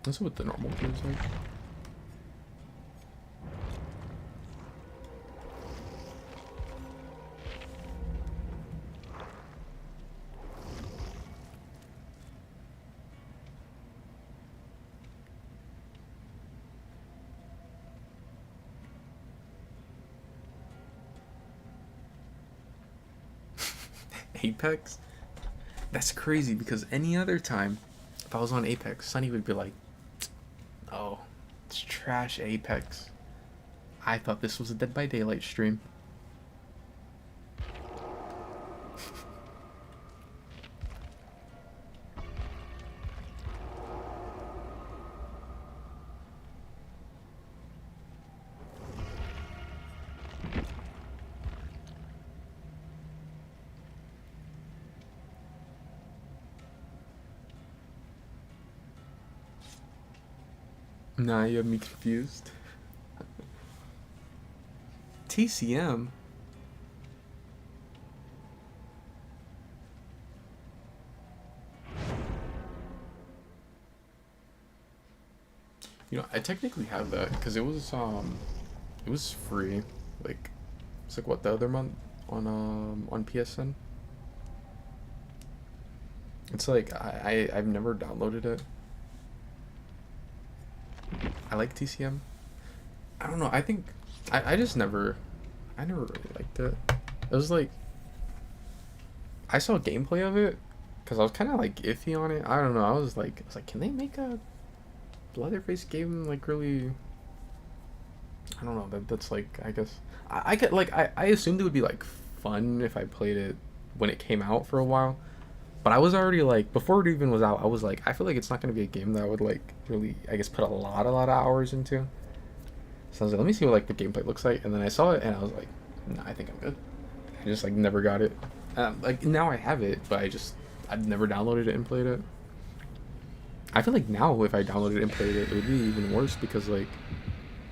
Let's see what the normal feels like. Apex? That's crazy because any other time, if I was on Apex, Sunny would be like, oh, it's trash Apex. I thought this was a Dead by Daylight stream. Nah, you have me confused. TCM? You know, I technically have that because it was free. Like, it's like what, the other month on PSN. It's like I've never downloaded it. I like TCM. I don't know. I think I never really liked it. It was like I saw gameplay of it because I was kind of like iffy on it. I don't know. I was like, can they make a Leatherface game like really? I don't know. That's like I guess I get like I assumed it would be like fun if I played it when it came out for a while. But I was already like, before it even was out, I was like, I feel like it's not going to be a game that I would like really, I guess, put a lot of hours into. So I was like, let me see what like the gameplay looks like. And then I saw it and I was like, nah, I think I'm good. I just like never got it. Like now I have it, but I've never downloaded it and played it. I feel like now if I downloaded it and played it, it would be even worse because like,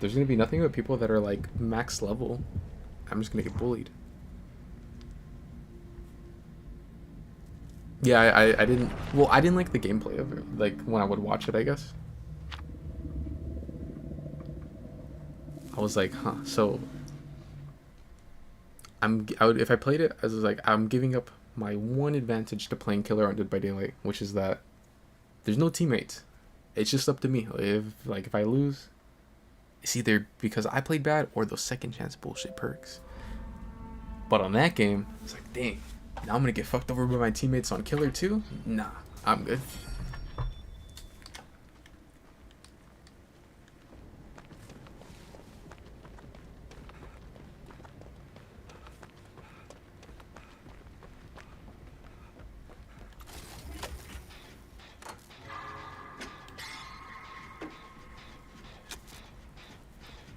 there's going to be nothing but people that are like max level. I'm just going to get bullied. Yeah, I didn't like the gameplay of it, like when I would watch it, I guess. I was like, huh, so if I played it, I was like, I'm giving up my one advantage to playing Killer on Dead by Daylight, which is that there's no teammates. It's just up to me. If I lose, it's either because I played bad or those second chance bullshit perks. But on that game, it's like, dang. Now I'm gonna get fucked over by my teammates on Killer too? Nah, I'm good.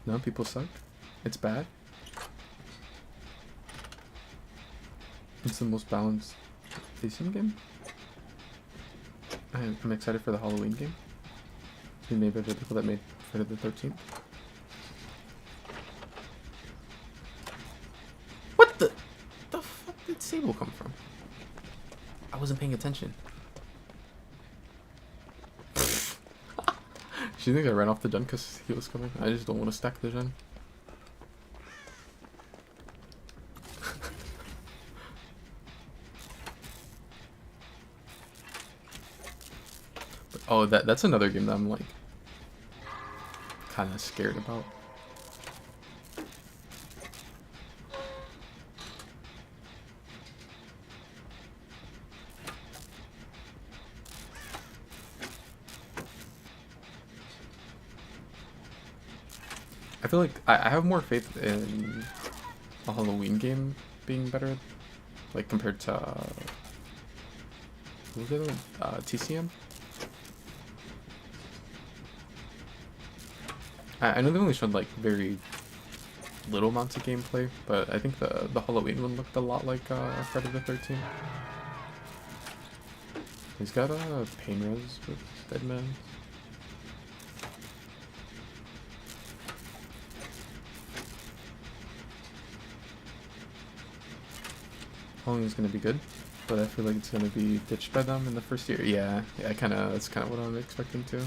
No, people suck. It's bad. It's the most balanced TCM game. I'm excited for the Halloween game. It's made by the people that made Friday the 13th. What the fuck did Sable come from? I wasn't paying attention. She thinks I ran off the gen because he was coming. I just don't want to stack the gen. But, oh, that's another game that I'm like kind of scared about. I feel like I have more faith in a Halloween game being better, like compared to what was the other one? TCM. I know they only showed like very little amounts of gameplay, but I think the Halloween one looked a lot like Friday the 13th. He's got a pain res with Deadman. Halloween is gonna be good, but I feel like it's gonna be ditched by them in the first year. Yeah, that's kind of what I'm expecting too.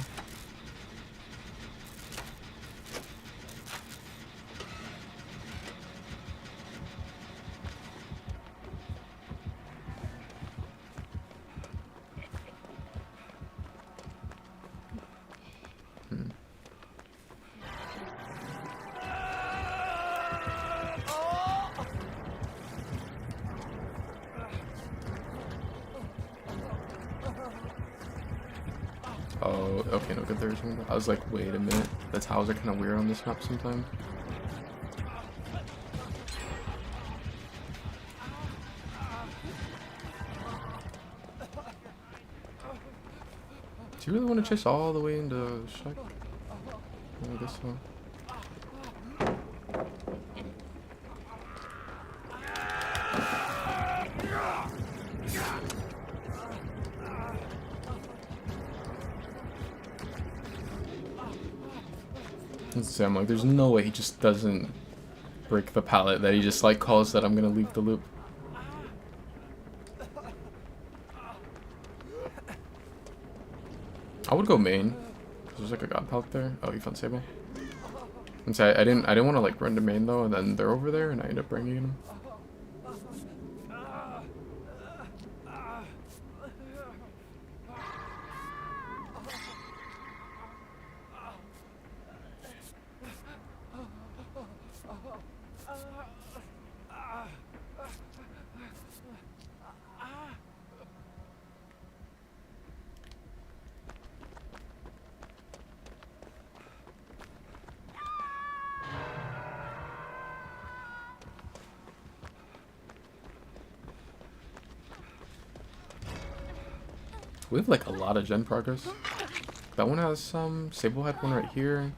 Oh, okay, no good. There's one. I was like, wait a minute. The towers are kind of weird on this map sometimes. Do you really want to chase all the way into Shack? I guess so. So I'm like, there's no way he just doesn't break the pallet, that he just like calls that I'm gonna leave the loop. I would go main. There's like a god pallet there. Oh, you found Sable. And so I didn't want to like run to main though, and then they're over there, and I end up bringing him. We have like a lot of gen progress. That one has some. Sable had one right here.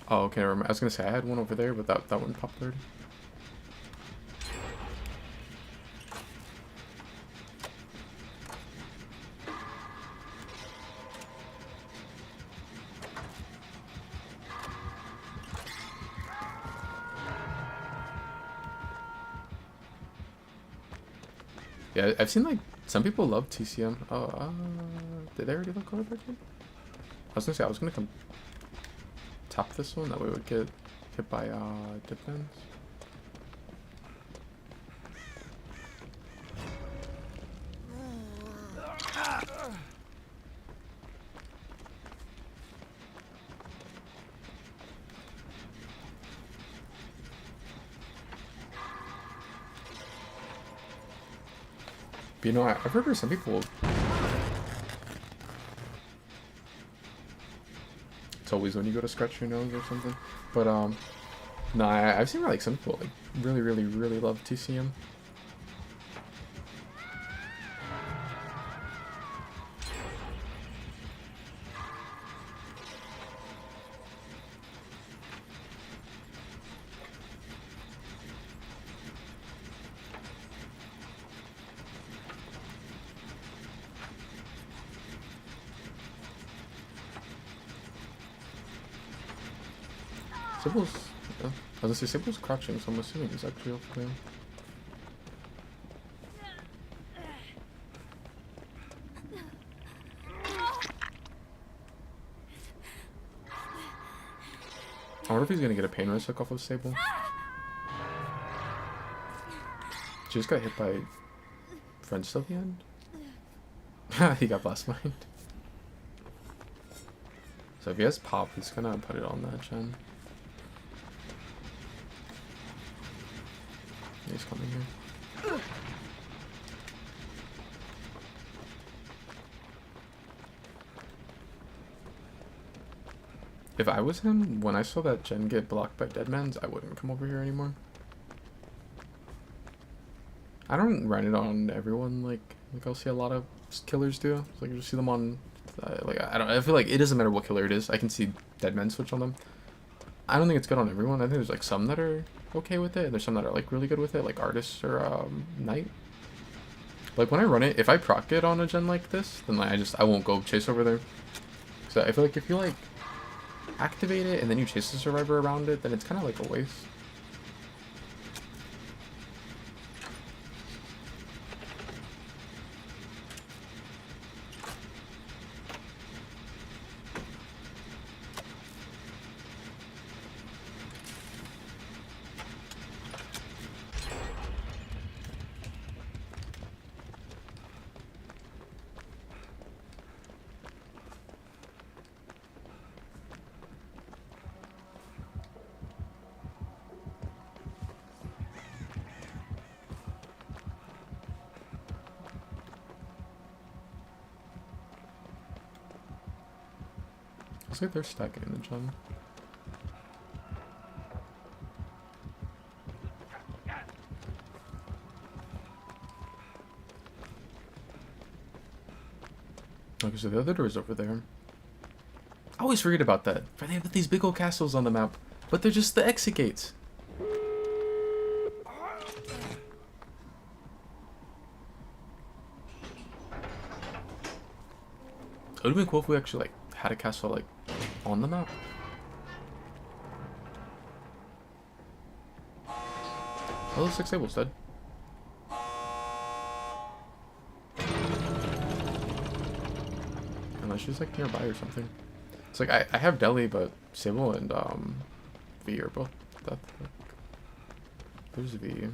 Oh, okay. I was gonna say I had one over there, but that one popped already. Yeah, I've seen like some people love TCM. Oh, did they already look over again? I was gonna say I was gonna come top this one, that way we would get hit by defense. But you know, I've heard there's some people. It's always when you go to scratch your nose or something. But no, I've seen like some people like really love TCM. Sable's, I was gonna say Sable's crouching, so I'm assuming he's actually up there. I wonder if he's gonna get a pain risk off of Sable. She just got hit by French till the end. He got blast mind. So if he has pop, he's gonna put it on that gen. He's coming here. If I was him, when I saw that gen get blocked by Deadmans, I wouldn't come over here anymore. I don't run it on everyone like I'll see a lot of killers do. Like you see them on, I feel like it doesn't matter what killer it is. I can see Deadman switch on them. I don't think it's good on everyone. I think there's like some that are okay with it. And there's some that are like really good with it, like Artist or Knight. Like when I run it, if I proc it on a gen like this, then like I won't go chase over there. So I feel like if you like activate it and then you chase the survivor around it, then it's kind of like a waste. Looks like they're stacking in the gen. Okay, so the other door is over there. I always forget about that. They have these big old castles on the map, but they're just the exit gates. It would have been cool if we actually like had a castle like on the map. Oh, looks like Sable's dead. Unless she's like nearby or something. It's like I have Deli, but Sable and V are both dead. There's V.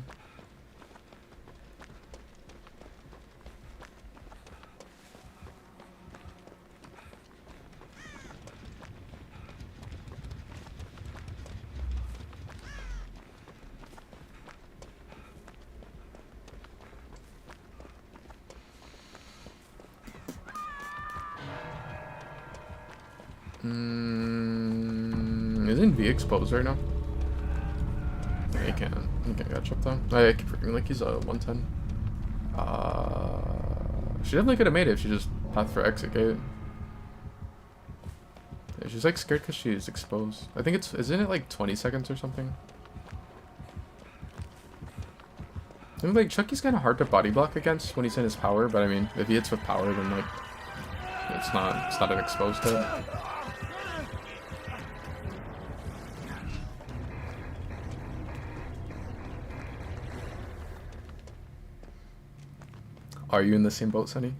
Isn't V exposed right now? Yeah, he can't catch up though. I keep forgetting like he's a 110. She definitely could have made it if she just path for exit gate. Yeah, she's like scared because she's exposed. I think isn't it like 20 seconds or something? I think like Chucky's kind of hard to body block against when he's in his power, but I mean if he hits with power then like it's not an exposed hit. Are you in the same boat, Sunny?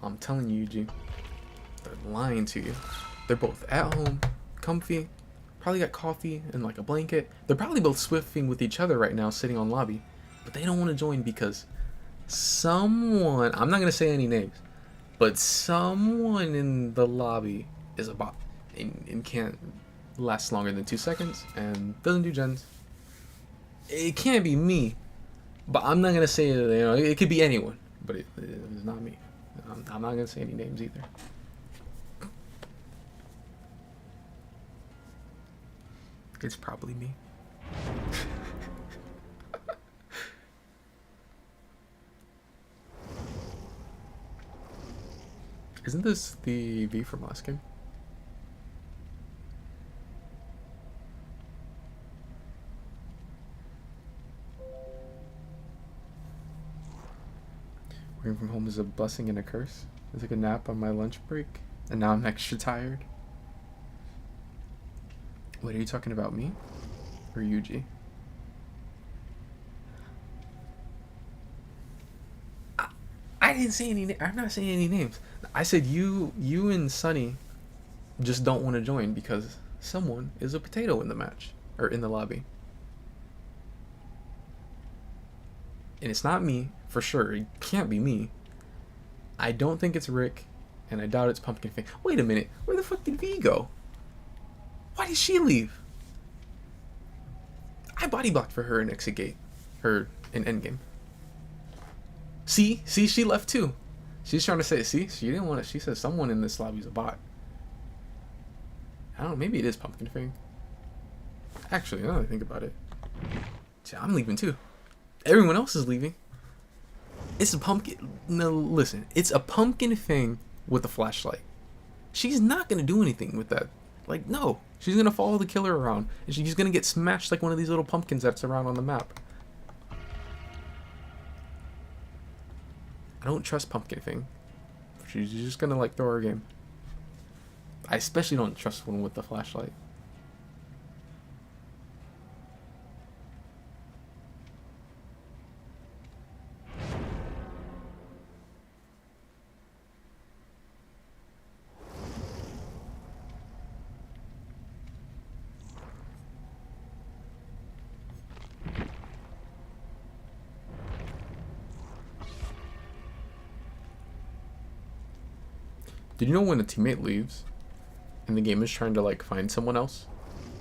I'm telling you, Eugene, they're lying to you. They're both at home, comfy, probably got coffee and like a blanket. They're probably both swiffing with each other right now, sitting on lobby, but they don't want to join because someone, I'm not gonna say any names, but someone in the lobby is a bot and can't last longer than 2 seconds and doesn't do gens. It can't be me, but I'm not gonna say, you know, it could be anyone, but it's not me. I'm not gonna say any names either. It's probably me. Isn't this the V from last game? Working from home is a blessing and a curse. I took a nap on my lunch break, and now I'm extra tired. What are you talking about, me? Or Yuji? I didn't say any. I'm not saying any names. I said you and Sunny just don't want to join because someone is a potato in the match or in the lobby, and it's not me for sure. It can't be me. I don't think it's Rick, and I doubt it's Pumpkin Fang. Wait a minute, where the fuck did V go? Why did she leave? I body blocked for her in Exit Gate, or in Endgame. See, she left too. She's trying to say, see, she didn't want it. She says someone in this lobby is a bot. I don't know, maybe it is Pumpkin Fang. Actually, now that I think about it, see, I'm leaving too. Everyone else is leaving. It's a pumpkin. No, listen, it's a Pumpkin Fang with a flashlight. She's not gonna do anything with that. Like, no, she's gonna follow the killer around, and she's gonna get smashed like one of these little pumpkins that's around on the map. I don't trust Pumpkin Fang. She's just gonna like throw her game. I especially don't trust one with the flashlight. Did you know when a teammate leaves and the game is trying to like find someone else,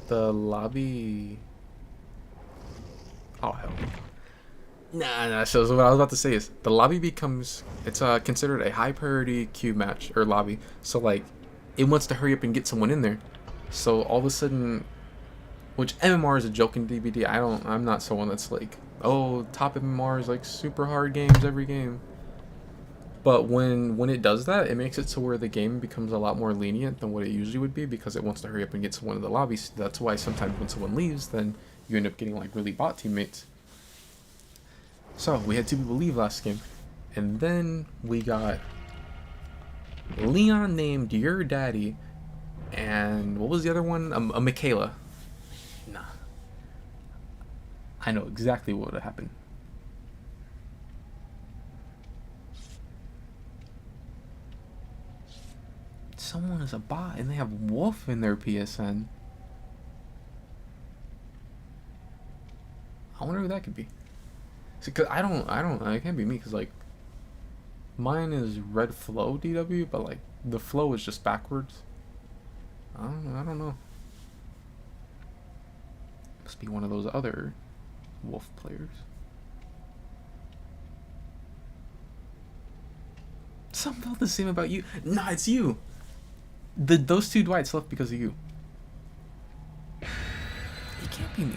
the lobby... Oh hell. Nah, so what I was about to say is the lobby becomes, it's considered a high priority queue match or lobby. So like it wants to hurry up and get someone in there. So all of a sudden, which MMR is a joke in DBD. I'm not someone that's like, oh, top MMR is like super hard games every game. But when it does that, it makes it so where the game becomes a lot more lenient than what it usually would be because it wants to hurry up and get someone in the lobby. So that's why sometimes when someone leaves, then you end up getting like really bot teammates. So we had 2 people leave last game, and then we got Leon named Your Daddy, and what was the other one? A Michaela. Nah. I know exactly what would have happened. Someone is a bot and they have Wolf in their PSN. I wonder who that could be. See, cause I don't, it can't be me because like mine is Red Flow DW, but like the flow is just backwards. I don't know. Must be one of those other Wolf players. Something felt the same about you. Nah, it's you. Those 2 Dwights left because of you. It can't be me.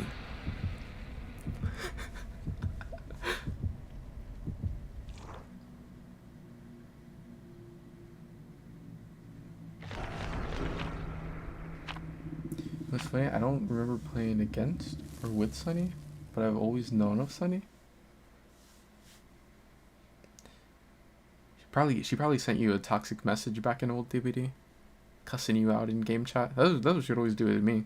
What's funny, I don't remember playing against or with Sunny, but I've always known of Sunny. She probably sent you a toxic message back in old DBD. Cussing you out in game chat. That's what she'd always do to me.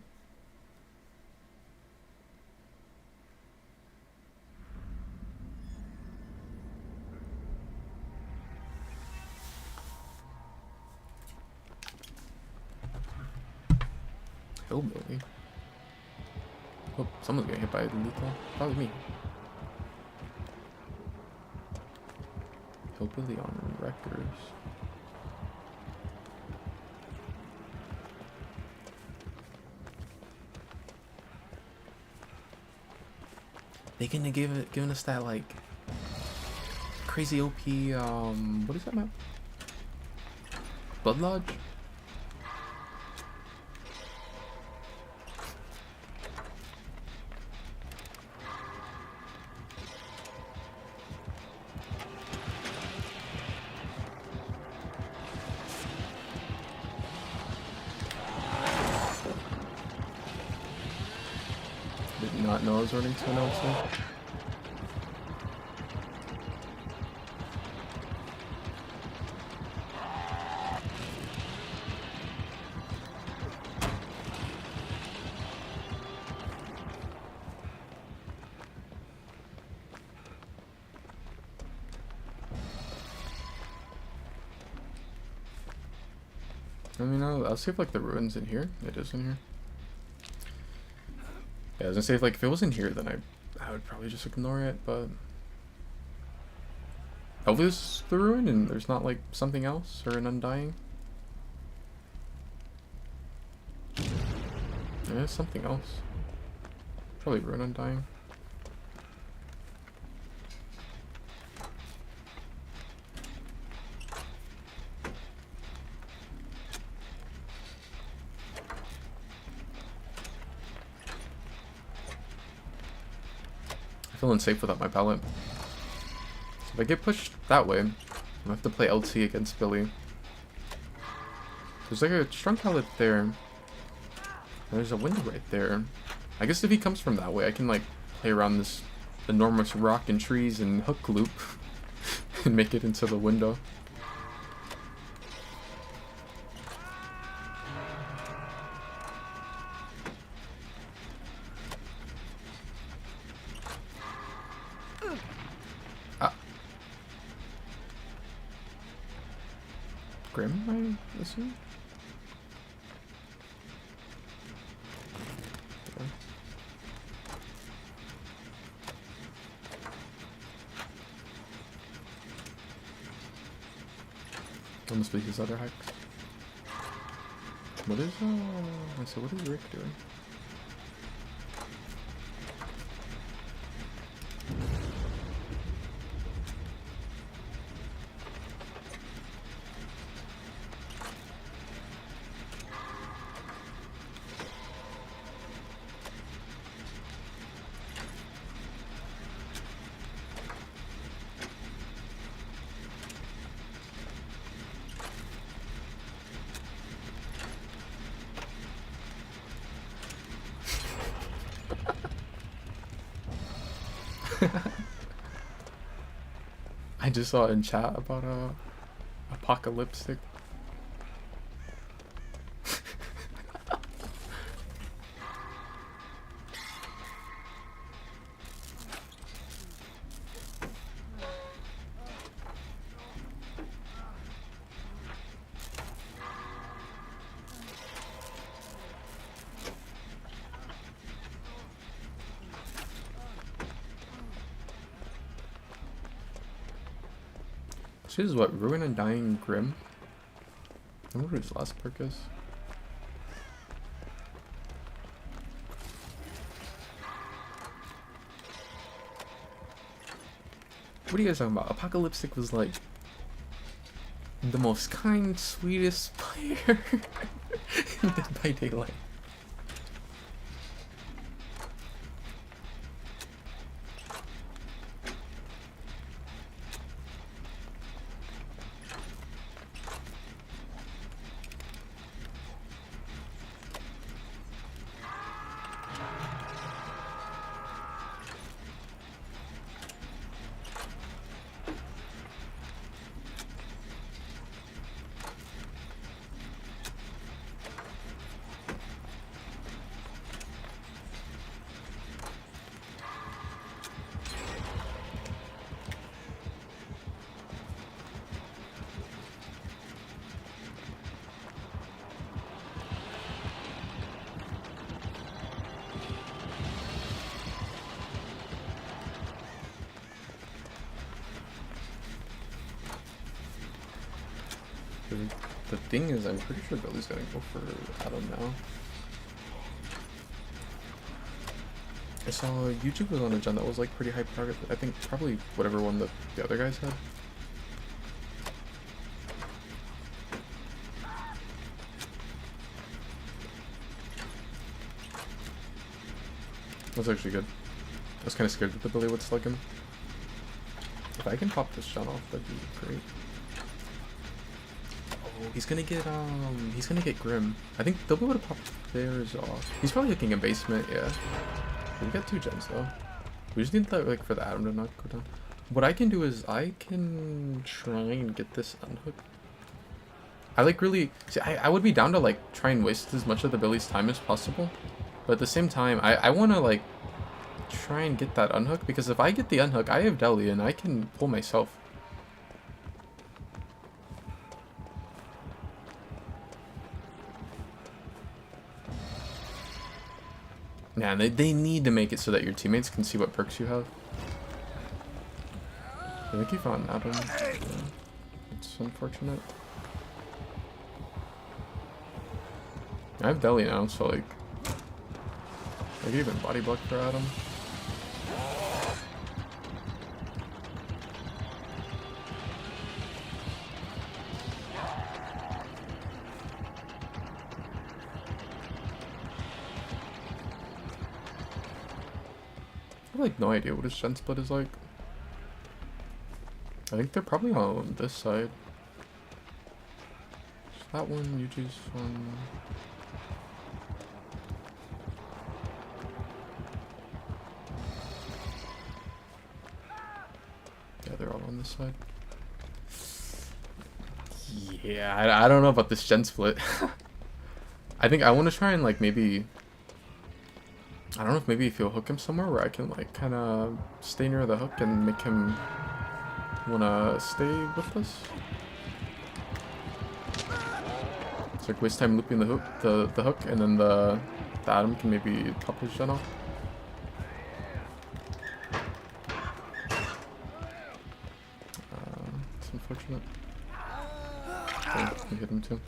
Hillbilly. Oh, someone's getting hit by a lethal. Probably me. Hillbilly on Wreckers. They couldn't have given us that like crazy OP what is that map? Blood Lodge? not know I was running to announce it. I mean, I'll save like the ruins in here. It is in here. Yeah, I was gonna say like if it was in here, then I would probably just ignore it. But hopefully this is the ruin and there's not like something else or an undying. Yeah, something else. Probably ruin undying. Feeling safe without my pallet. So if I get pushed that way, I have to play LT against Billy. There's like a strong pallet there. There's a window right there. I guess if he comes from that way, I can like play around this enormous rock and trees and hook loop and make it into the window. Grim, I assume? Okay. That must be his other hacks. What is, so what is Rick doing? I just saw in chat about apocalyptic. This is what? Ruin Undying Grim? I wonder what his last perk is. What are you guys talking about? Apocalyptic was like the most kind, sweetest player in Dead by Daylight. The thing is, I'm pretty sure Billy's gonna go for Adam now. I saw YouTube was on a gen that was like pretty high target. I think probably whatever one that the other guys had. That's actually good. I was kind of scared that the Billy would slug him. If I can pop this shot off, that'd be great. Oh, he's gonna get Grim. I think they'll be able to pop theirs off. He's probably hooking a basement, yeah. We got 2 gens though. We just need that like for the Atom to not go down. What I can do is I can try and get this unhooked. I like really see. I would be down to like try and waste as much of the Billy's time as possible, but at the same time, I want to like try and get that unhook, because if I get the unhook, I have Deli and I can pull myself. Man, they need to make it so that your teammates can see what perks you have. I think you found Atom. Yeah. It's unfortunate. I have Deli now, so like I could even body block for Atom. I have like no idea what his gen split is like. I think they're probably on this side. Is that one, Yuji's one. Yeah, they're all on this side. Yeah, I don't know about this gen split. I think I want to try and like maybe, I don't know if maybe if you'll hook him somewhere where I can like kind of stay near the hook and make him wanna stay with us. It's like waste time looping the hook, and then the Atom can maybe pop his gen off. It's unfortunate. I can hit him too.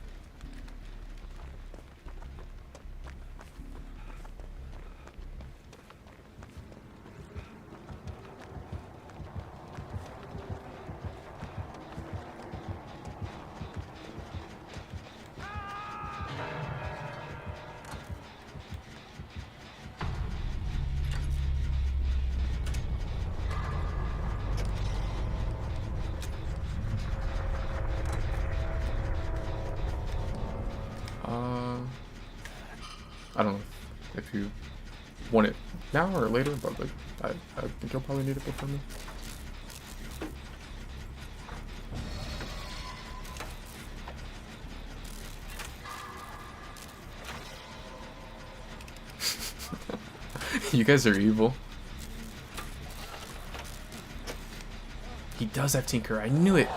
I don't know if you want it now or later, but like, I think you'll probably need it before me. You guys are evil. He does have Tinker. I knew it.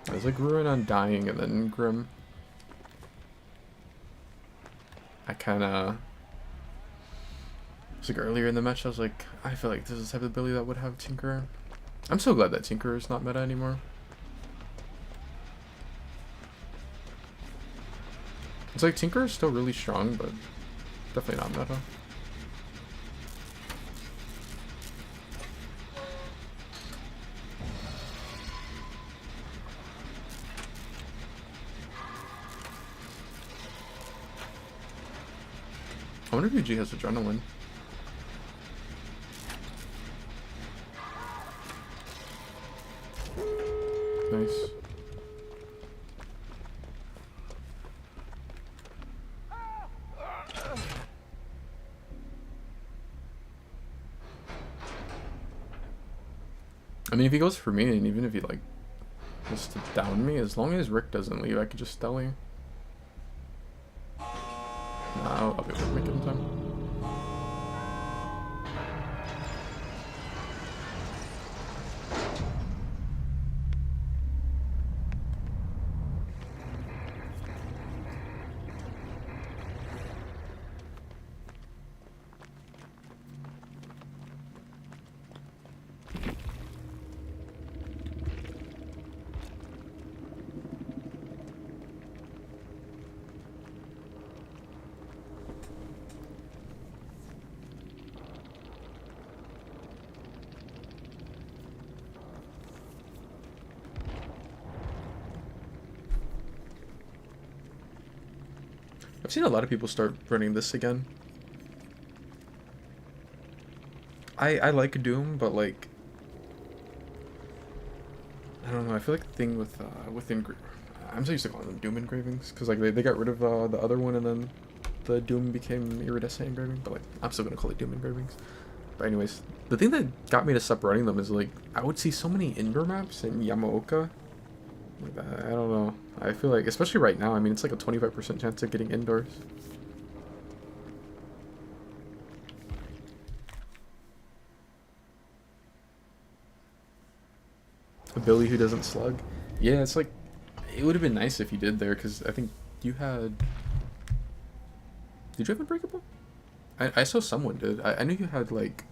I was like Ruin Undying and then Grim. I kinda... It was like earlier in the match, I was like, I feel like this is the type of ability that would have Tinker. I'm so glad that Tinker is not meta anymore. It's like Tinker is still really strong, but definitely not meta. I wonder if UG has Adrenaline. Nice. I mean, if he goes for me, and even if he like was to down me, as long as Rick doesn't leave, I could just Deli. Nah, I'll be able to make it in time. I've seen a lot of people start running this again. I like Doom, but like, I don't know. I feel like the thing with I'm so used to calling them Doom engravings because like they got rid of the other one and then the Doom became iridescent engraving. But like I'm still gonna call it Doom engravings. But anyways, the thing that got me to stop running them is like I would see so many indoor maps in Yamaoka. Like, I don't know. I feel like, especially right now, I mean, it's like a 25% chance of getting indoors. A Billy who doesn't slug. Yeah, it's like, it would have been nice if you did there, because I think you had... Did you have Unbreakable? I saw someone did. I knew you had, like,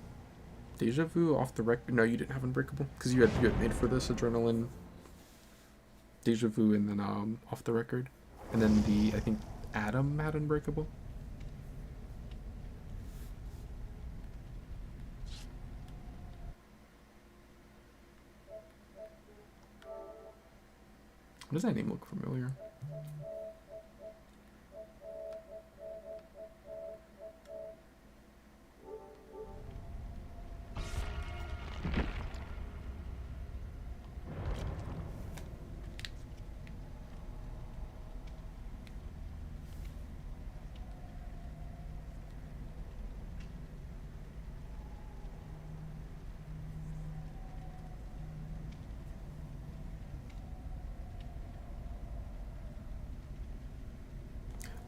Deja Vu off the record. No, you didn't have Unbreakable, because you had made for this Adrenaline, Deja Vu, and then off the record. And then I think Adam had Unbreakable. Does that name look familiar?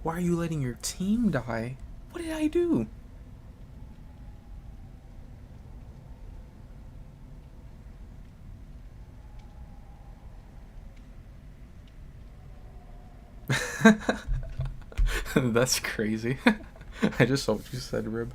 Why are you letting your team die? What did I do? That's crazy. I just saw what you said, Rib.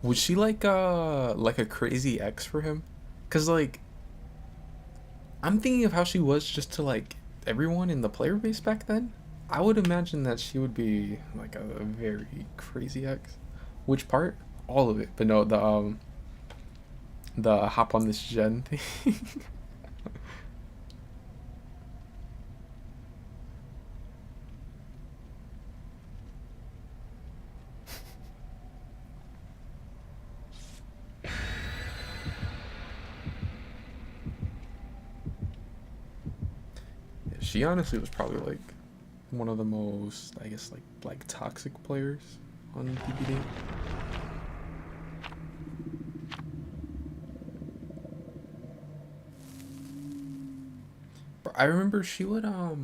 Was she like a crazy ex for him? Cause like I'm thinking of how she was just to like everyone in the player base back then. I would imagine that she would be like a very crazy ex. Which part? All of it. But no, the hop on this gen thing. She honestly was probably like one of the most, I guess, like toxic players on PPD. I remember she would I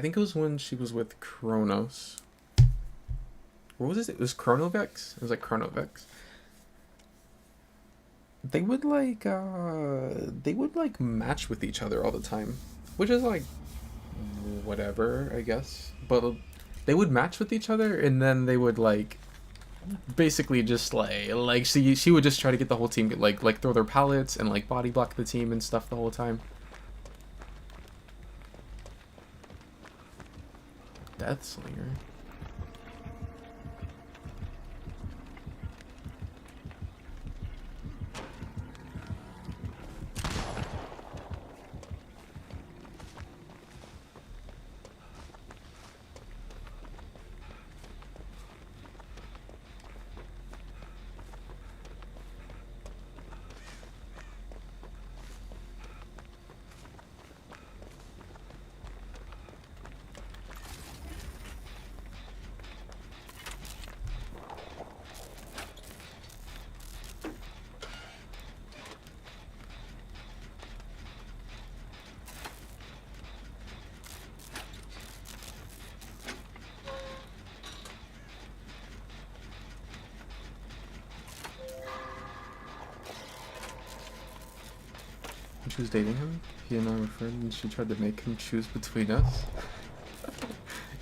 think it was when she was with Kronos. What was it? It was Chronovex? It was like Chronovex. They would like match with each other all the time, which is like whatever, I guess. But they would match with each other, and then they would like basically just like she would just try to get the whole team like throw their pallets and like body block the team and stuff the whole time. Deathslinger. She was dating him. He and I were friends, and she tried to make him choose between us.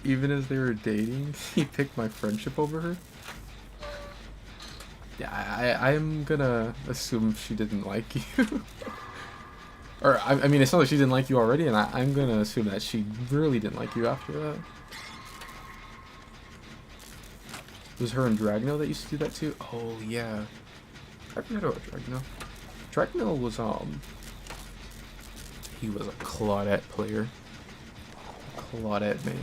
Even as they were dating, he picked my friendship over her. Yeah, I'm gonna assume she didn't like you. Or, I mean, it's not like she didn't like you already, and I'm gonna assume that she really didn't like you after that. It was her and Dragno that used to do that too? Oh, yeah. I forgot about Dragno. Dragno was, he was a Claudette player. Claudette, man.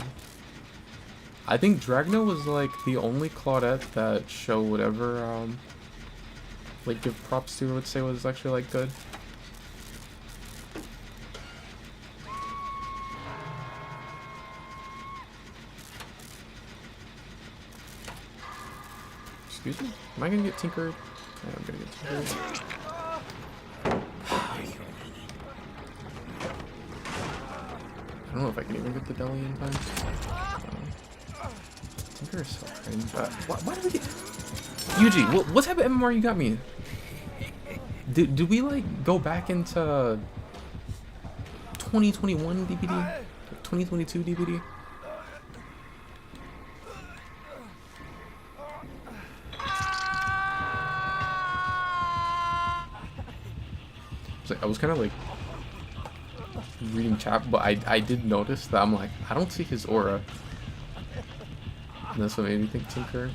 I think Dragna was like the only Claudette that Show would ever like give props to, I would say, was actually like good. Excuse me? Am I gonna get tinkered? Yeah, I'm gonna get tinkered. I don't know if I can even get the deli in time. Tinker is so cringe. Why did we get... Yuji, what type of MMR you got me? Did we like go back into 2021 DPD? 2022 DPD? I was kind of like reading chat, but I did notice that I'm like, I don't see his aura. And that's what made me think Tinker.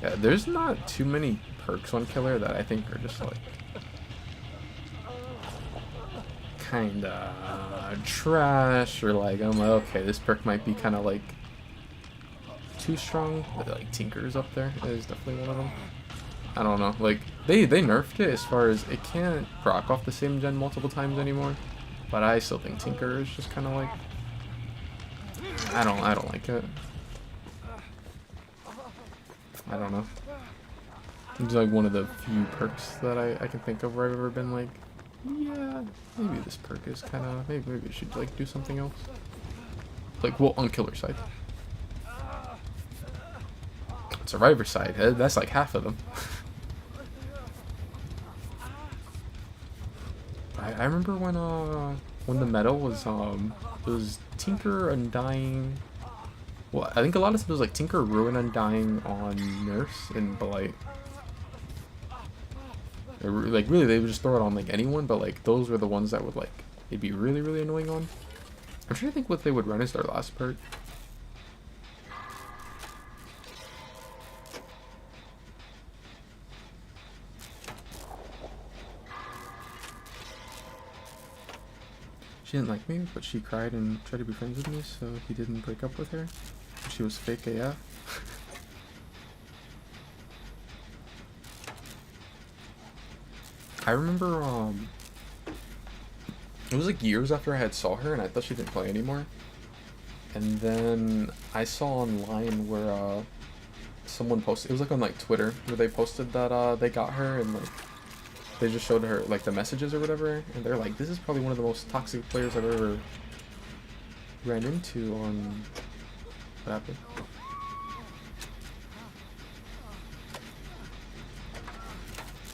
Yeah, there's not too many perks on Killer that I think are just like kinda trash, or like I'm like, okay, this perk might be kind of like too strong. But like Tinker's up there is definitely one of them. I don't know, like they nerfed it as far as it can't proc off the same gen multiple times anymore, but I still think Tinker is just kind of like I don't like it. I don't know. It's like one of the few perks that I can think of where I've ever been like, yeah, maybe this perk is kind of maybe we should like do something else. Like, well, on Killer side. Survivor side, that's like half of them. I remember when the meta was it was Tinker, Undying. Well, I think a lot of stuff was like Tinker, Ruin, Undying on Nurse and Blight. Like really, they would just throw it on like anyone, but like those were the ones that would like it'd be really annoying on. I'm trying to think what they would run as their last perk. She didn't like me, but she cried and tried to be friends with me, so he didn't break up with her. She was fake AF. I remember, it was like years after I had saw her and I thought she didn't play anymore. And then I saw online where, someone posted, it was like on like Twitter, where they posted that, they got her and like, they just showed her like the messages or whatever, and they're like, this is probably one of the most toxic players I've ever ran into on... What happened?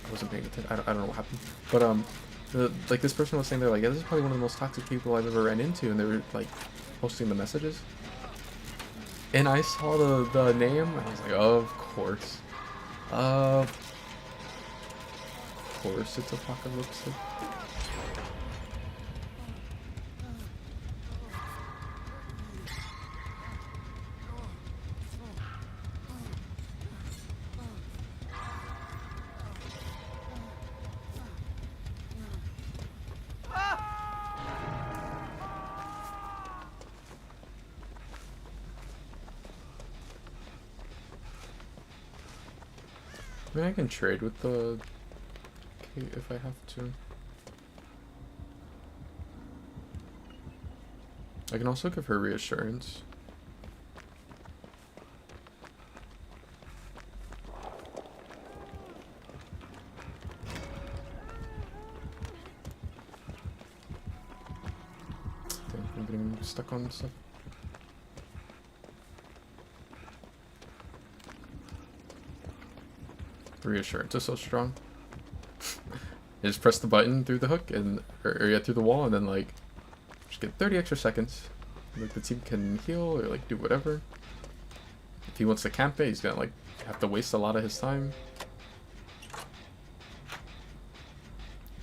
I wasn't paying attention. I don't know what happened. But like this person was saying, they're like, yeah, this is probably one of the most toxic people I've ever ran into, and they were like posting the messages. And I saw the name, and I was like, of course. Of course it's Apocalypse. I mean, I can trade with the Kate if I have to. I can also give her reassurance. I'm getting stuck on stuff. Reassurance is so strong. You just press the button through the hook and or yeah, through the wall, and then like just get 30 extra seconds. Like the team can heal or like do whatever. If he wants to camp it, he's gonna like have to waste a lot of his time.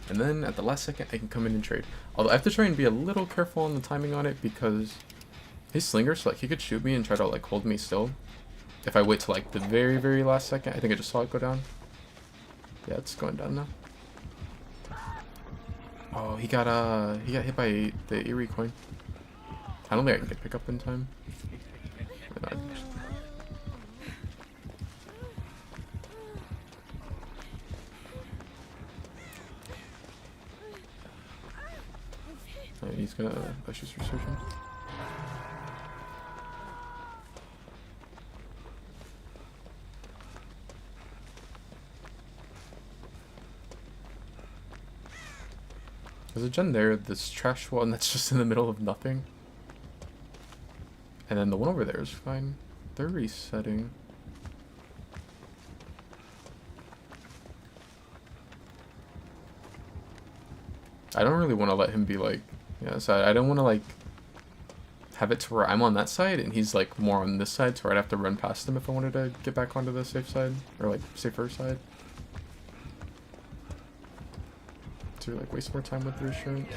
And then at the last second, I can come in and trade. Although I have to try and be a little careful on the timing on it because his slinger, so like he could shoot me and try to like hold me still. If I wait till like the very last second, I think I just saw it go down. Yeah, it's going down now. Oh, he got hit by the Eerie coin. I don't think I can get pick up in time. He's gonna let's just research him. There's a gen there, this trash one that's just in the middle of nothing. And then the one over there is fine. They're resetting. I don't really want to let him be like, yeah, so I don't want to like have it to where I'm on that side and he's like more on this side, so I'd have to run past him if I wanted to get back onto the safe side or like safer side. To like waste more time with the restraint.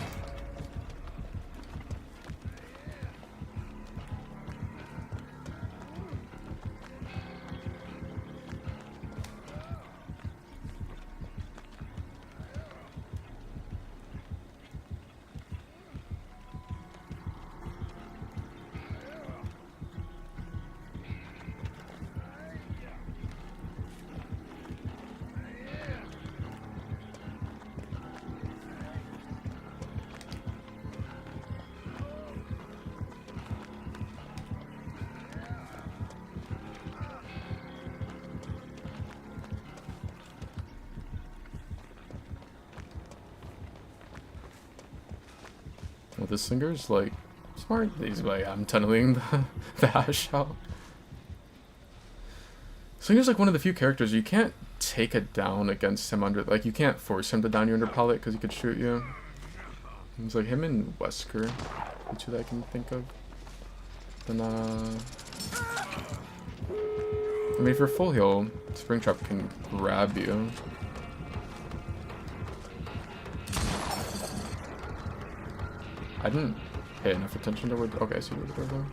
Well, this singer's like smart. He's like, I'm tunneling the hash out. Singer's like one of the few characters you can't take it down against him under, like you can't force him to down you under pallet because he could shoot you. It's like him and Wesker, the two that I can think of. Then I mean, for full heal, Springtrap can grab you. I didn't pay enough attention to where. Okay, I see where the door though.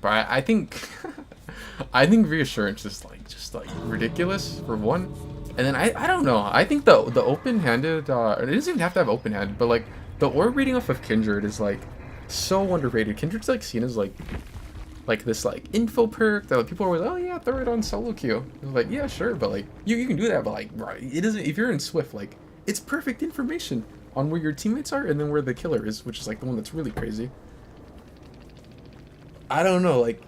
But I think I think reassurance is like just like ridiculous for one, and then I don't know. I think the open-handed it doesn't even have to have open-handed, but like the orb reading off of Kindred is like so underrated. Kindred's like seen as like this like info perk that like, people are always, oh yeah, throw it on solo queue. Like, yeah, sure, but like you can do that, but like right, it isn't. If you're in Swift, like it's perfect information on where your teammates are and then where the killer is, which is like the one that's really crazy. I don't know, like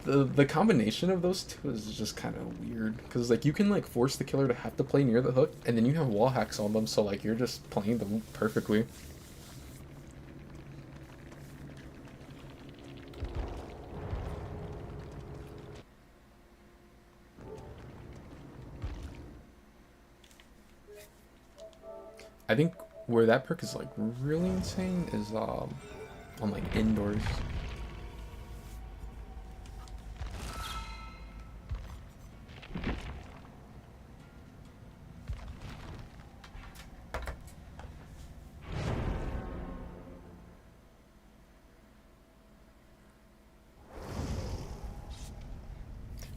the combination of those two is just kind of weird because like you can like force the killer to have to play near the hook, and then you have wall hacks on them, so like you're just playing them perfectly. I think where that perk is like really insane is on like indoors.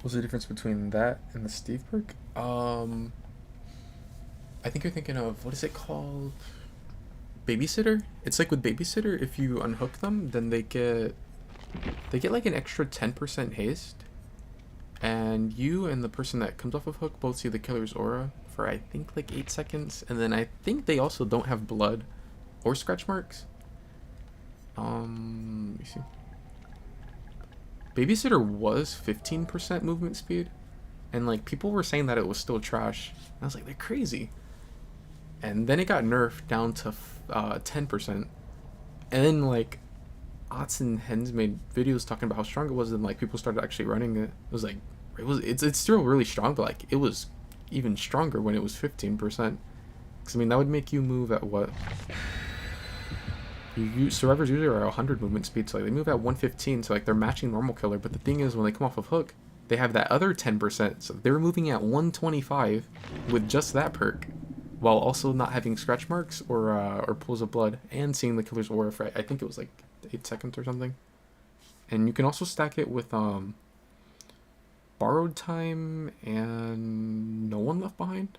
What's the difference between that and the Steve perk? I think you're thinking of, what is it called? Babysitter? It's like with Babysitter, if you unhook them, then they get like an extra 10% haste. And you and the person that comes off of hook both see the killer's aura for I think like 8 seconds. And then I think they also don't have blood or scratch marks. Let me see. Babysitter was 15% movement speed. And like people were saying that it was still trash. And I was like, they're crazy. And then it got nerfed down to 10%. And then like Ots and Hens made videos talking about how strong it was, and like people started actually running it. It was like it's still really strong, but like it was even stronger when it was 15%. Because I mean that would make you move at what? Survivors usually are 100 movement speed, so like they move at 115, so like they're matching normal killer. But the thing is, when they come off of hook, they have that other 10%, so they're moving at 125 with just that perk, while also not having scratch marks or pools of blood, and seeing the killer's aura for I think it was like 8 seconds or something. And you can also stack it with borrowed time and no one left behind.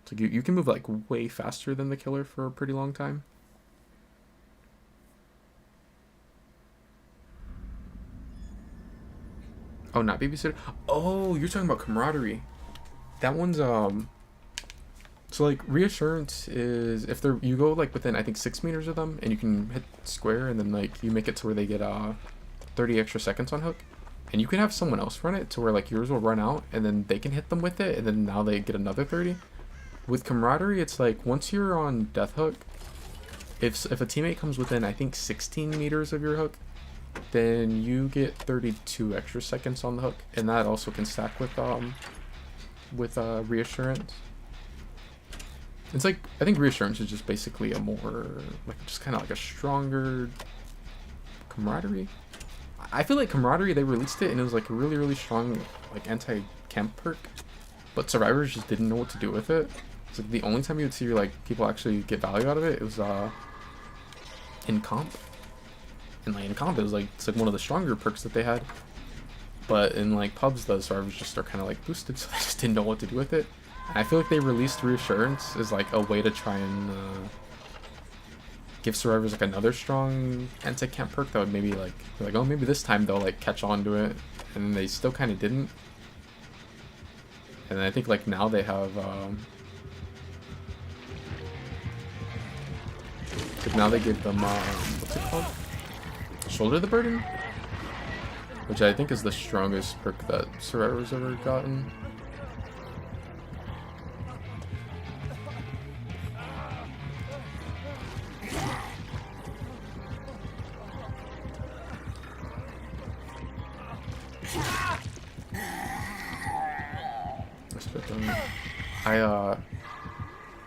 So you can move like way faster than the killer for a pretty long time. Oh, not babysitter. Oh, you're talking about camaraderie. That one's so like reassurance is if they're you go like within I think 6 meters of them and you can hit square and then like you make it to where they get 30 extra seconds on hook, and you can have someone else run it to where like yours will run out and then they can hit them with it and then now they get another 30. With camaraderie, it's like once you're on death hook, if a teammate comes within I think 16 meters of your hook, then you get 32 extra seconds on the hook, and that also can stack with reassurance. It's like I think reassurance is just basically a more like just kind of like a stronger camaraderie. I feel like camaraderie, they released it and it was like a really strong like anti-camp perk, but survivors just didn't know what to do with it. It's like the only time you would see like people actually get value out of it, it was in comp. And like in comp it was like it's like one of the stronger perks that they had. But in like pubs the survivors just are kind of like boosted, so they just didn't know what to do with it. And I feel like they released reassurance as like a way to try and give survivors like another strong anti-camp perk that would maybe like be like, oh, maybe this time they'll like catch on to it, and then they still kind of didn't. And then I think like now they have now they give them what's it called? Shoulder the burden, which I think is the strongest perk that survivors ever gotten.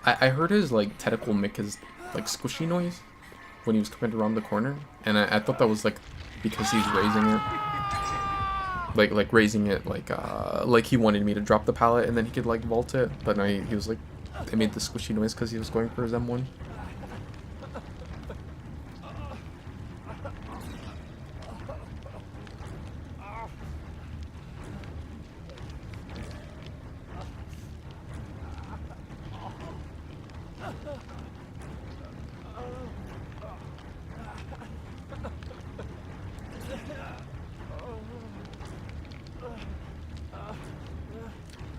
I heard his like tentacle make his like squishy noise when he was coming around the corner, and I thought that was like because he's raising it, like raising it like he wanted me to drop the pallet and then he could like vault it, but no, he was like it made the squishy noise because he was going for his M1.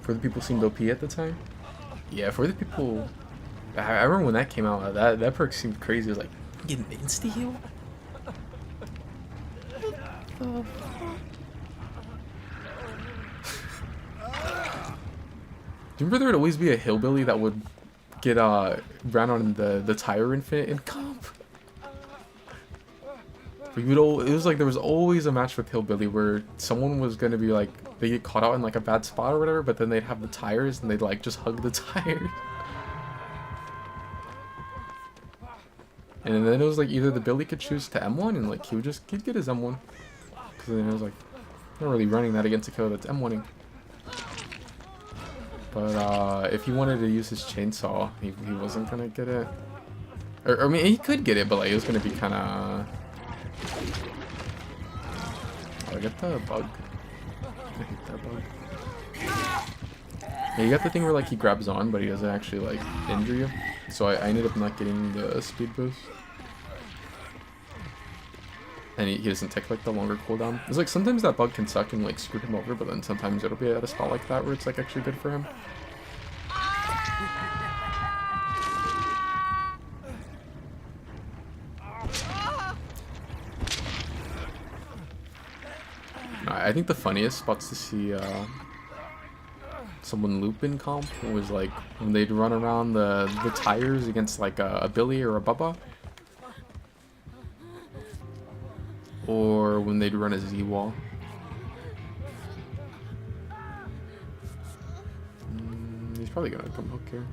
For the people seemed OP at the time. Yeah, for the people, I remember when that came out. That perk seemed crazy. It was like getting insta heal. Do you remember there would always be a hillbilly that would get ran on the tire infinite in comp? It was like there was always a match with hillbilly where someone was gonna be like they get caught out in like a bad spot or whatever, but then they'd have the tires and they'd like just hug the tires. And then it was like either the Billy could choose to M1 and like he'd get his M1, because then it was like not really running that against a killer that's M1ing. But if he wanted to use his chainsaw, he wasn't gonna get it. Or I mean he could get it, but like it was gonna be kind of. Oh, I get the bug. I hate that bug. Yeah, you got the thing where like he grabs on, but he doesn't actually like injure you. So I ended up not getting the speed boost. And he doesn't take like the longer cooldown. It's like sometimes that bug can suck and like screw him over, but then sometimes it'll be at a spot like that where it's like actually good for him. I think the funniest spots to see someone loop in comp was like when they'd run around the tires against like a Billy or a Bubba, or when they'd run a Z-wall. He's probably gonna come hook here.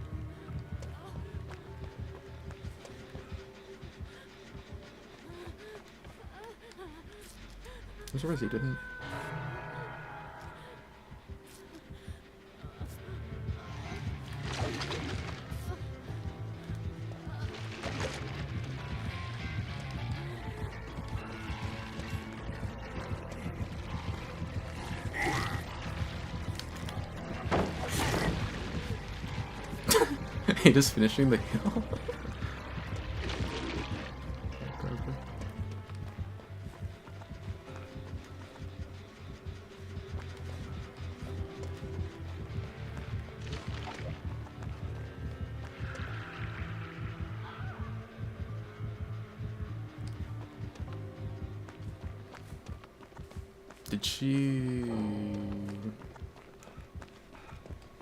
I'm surprised he didn't. He just finishing the heal.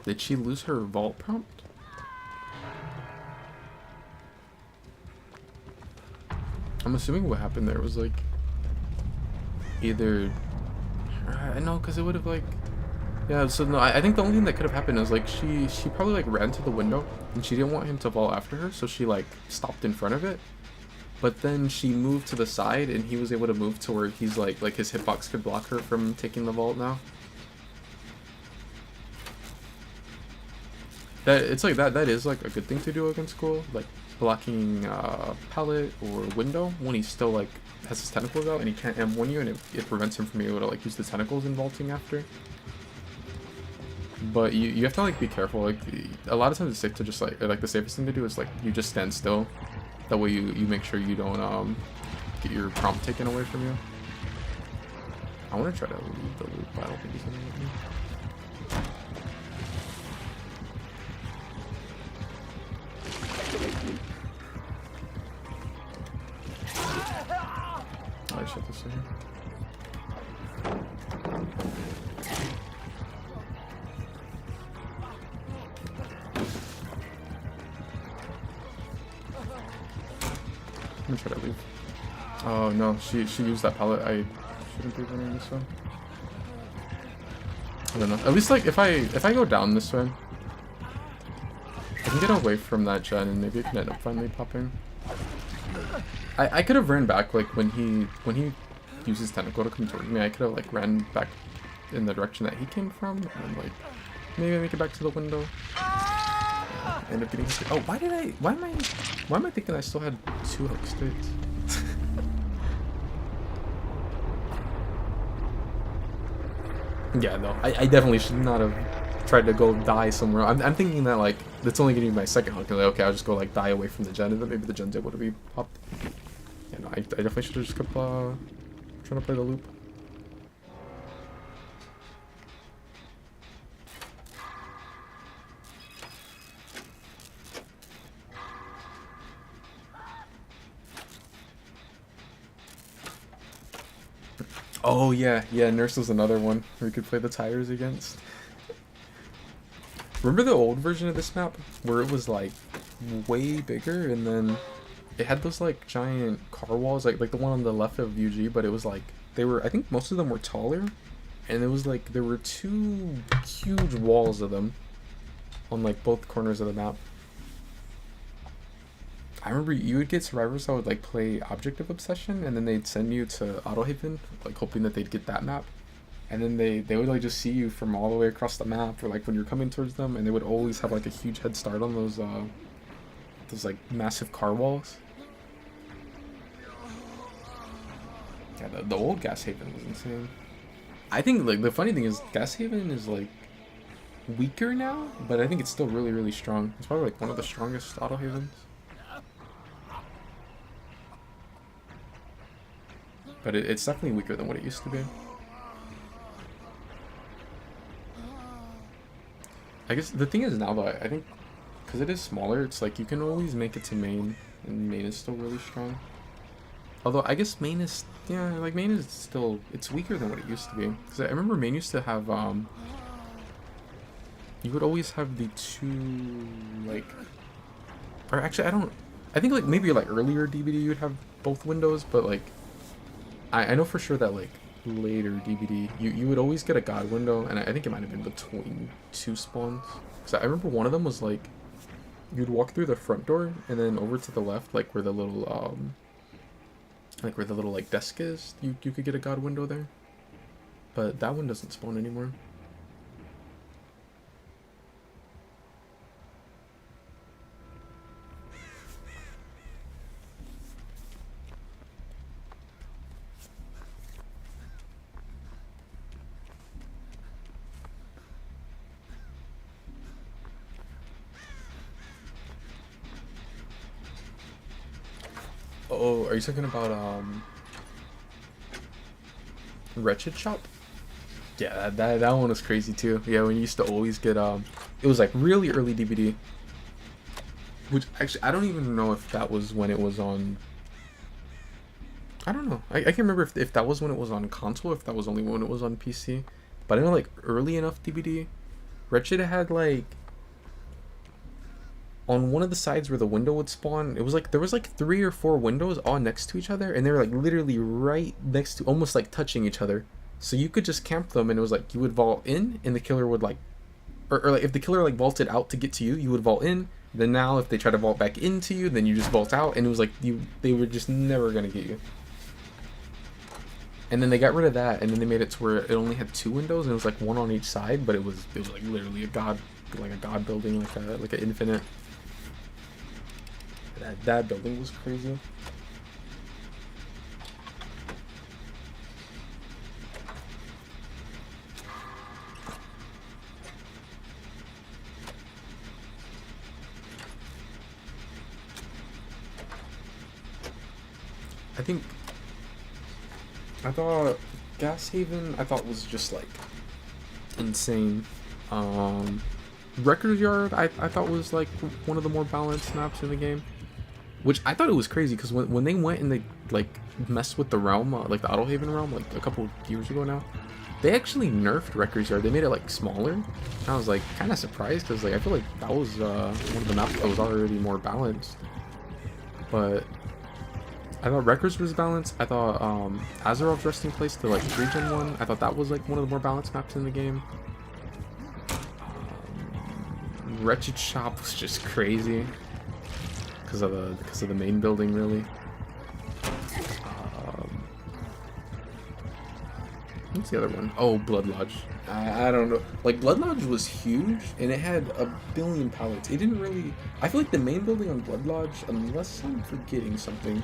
Did she lose her vault prompt? I'm assuming what happened there was like either I know because it would have like yeah, so no, I think the only thing that could have happened is like she probably like ran to the window and she didn't want him to vault after her, so she like stopped in front of it. But then she moved to the side and he was able to move to where he's like his hitbox could block her from taking the vault now. That it's like that is like a good thing to do against Ghoul, like blocking pallet or window when he still like has his tentacles out and he can't M1 you, and it prevents him from being able to like use the tentacles in vaulting after. But you have to like be careful, like a lot of times it's safe to just like the safest thing to do is like you just stand still. That way you make sure you don't get your prompt taken away from you. I want to try to leave the loop, but I don't think he's gonna let me. I shut this in. I'm gonna try to leave. Oh no, she used that pallet. I shouldn't be running this way. I don't know. At least like if I go down this way, I can get away from that gen and maybe it can end up finally popping. I could have ran back like when he used his tentacle to come towards me. I could have like ran back in the direction that he came from and like maybe make it back to the window. End up getting hit. Oh, why am I thinking I still had 2 hook states? Yeah, no, I definitely should not have tried to go die somewhere. I'm thinking that like that's only gonna be my second hook. Like, okay, I'll just go like die away from the gen, and then maybe the gen's able to be popped. Yeah, no, I definitely should have just kept trying to play the loop. Oh yeah, Nurse was another one we could play the tires against. Remember the old version of this map where it was like way bigger and then it had those like giant car walls, like the one on the left of UG, but it was like I think most of them were taller, and it was like there were 2 huge walls of them on like both corners of the map. I remember you would get survivors that would like play Objective Obsession and then they'd send you to Autohaven, like hoping that they'd get that map. And then they would like just see you from all the way across the map, or like when you're coming towards them, and they would always have like a huge head start on those like massive car walls. Yeah, the old Gas Haven was insane. I think like the funny thing is Gas Haven is like weaker now, but I think it's still really, really strong. It's probably like one of the strongest auto havens. But it's definitely weaker than what it used to be. I guess the thing is now though, I think because it is smaller, it's like you can always make it to main, and main is still really strong. Although I guess main is, yeah, like main is still, it's weaker than what it used to be. Because I remember main used to have, you would always have the 2, like, or actually I think like maybe like earlier DBD you'd have both windows, but like, I know for sure that like later DBD, you would always get a god window, and I think it might have been between 2 spawns. Because I remember one of them was like, you'd walk through the front door, and then over to the left, like where the little, like desk is, you could get a god window there. But that one doesn't spawn anymore. Oh, are you talking about Wretched Shop? Yeah, that one was crazy too. Yeah, when you used to always get it was like really early DBD. Which actually I don't even know if that was when it was on. I don't know. I can't remember if that was when it was on console, or if that was only when it was on PC. But I know like early enough DBD, Wretched had like on one of the sides where the window would spawn, it was like there was like 3 or 4 windows all next to each other, and they were like literally right next to, almost like touching each other. So you could just camp them, and it was like you would vault in, and the killer would like, or like if the killer like vaulted out to get to you, you would vault in. Then now if they try to vault back into you, then you just vault out, and it was like they were just never gonna get you. And then they got rid of that, and then they made it to where it only had 2 windows, and it was like 1 on each side, but it was like literally a god building, like an infinite. That building was crazy. I thought Gas Haven, was just like insane. Records Yard, I thought was like one of the more balanced maps in the game, which I thought it was crazy because when they went and they like messed with the realm, like the Autohaven realm, like a couple years ago now, they actually nerfed Records Yard. They made it like smaller. And I was like kind of surprised because like I feel like that was one of the maps that was already more balanced. But I thought Records was balanced. I thought Azeroth's Resting Place, the like 3-gen one, I thought that was like one of the more balanced maps in the game. Wretched Shop was just crazy because of the main building, really. What's the other one? Oh, Blood Lodge. I don't know. Like Blood Lodge was huge and it had a billion pallets. It didn't really. I feel like the main building on Blood Lodge, unless I'm forgetting something,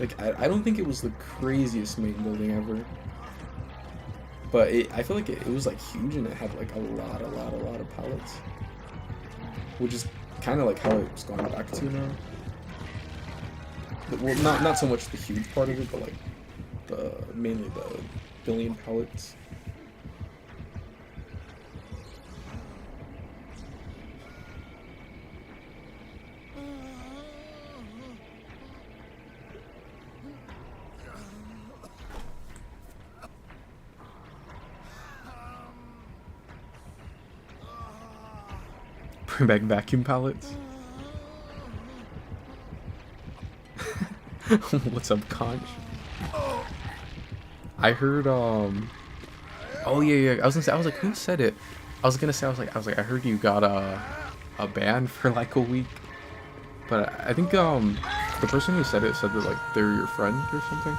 like I don't think it was the craziest main building ever. But I feel like it was like huge and it had like a lot of pallets. Which is kind of like how it's going back to now. But, well, not so much the huge part of it, but like mainly the billion pallets. Bring back vacuum pallets. What's up, Conch? I heard oh yeah, I was like, who said it? I was like, I heard you got a ban for like a week. But I think the person who said it said that like they're your friend or something.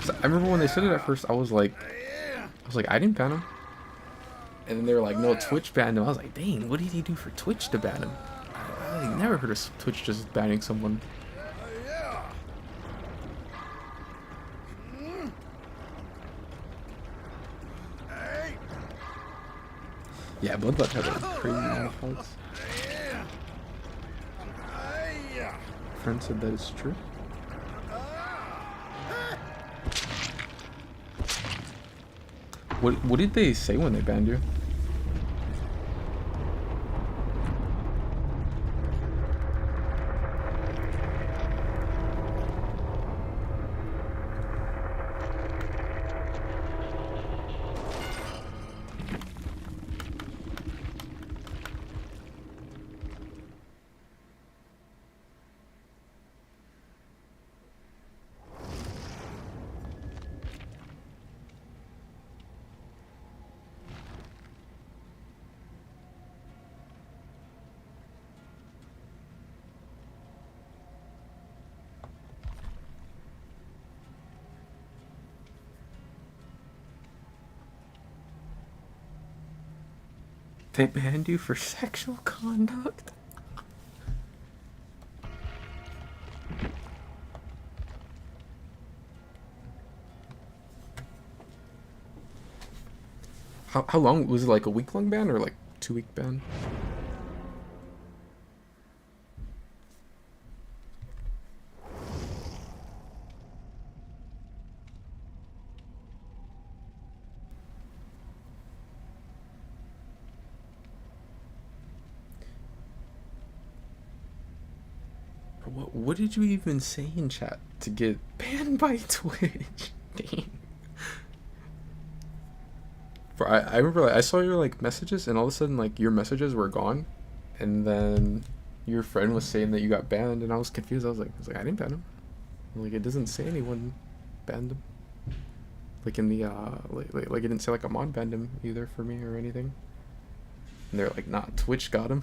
So I remember when they said it at first, I was like I didn't ban him. And then they were like, no, Twitch banned him. I was like, dang, what did he do for Twitch to ban him? I never heard of Twitch just banning someone. Yeah, Bloodbath had a crazy amount of fights. Friend said that is true. What did they say when they banned you? They banned you for sexual conduct? How long was it? Like a week-long ban or like 2-week ban? What did you even say in chat to get banned by Twitch? Dang. Bro, I remember like, I saw your like messages and all of a sudden like your messages were gone, and then your friend was saying that you got banned and I was confused. I was like I didn't ban him. Like it doesn't say anyone banned him. Like in the like it didn't say like a mod banned him either for me or anything. And they're like, nah, Twitch got him.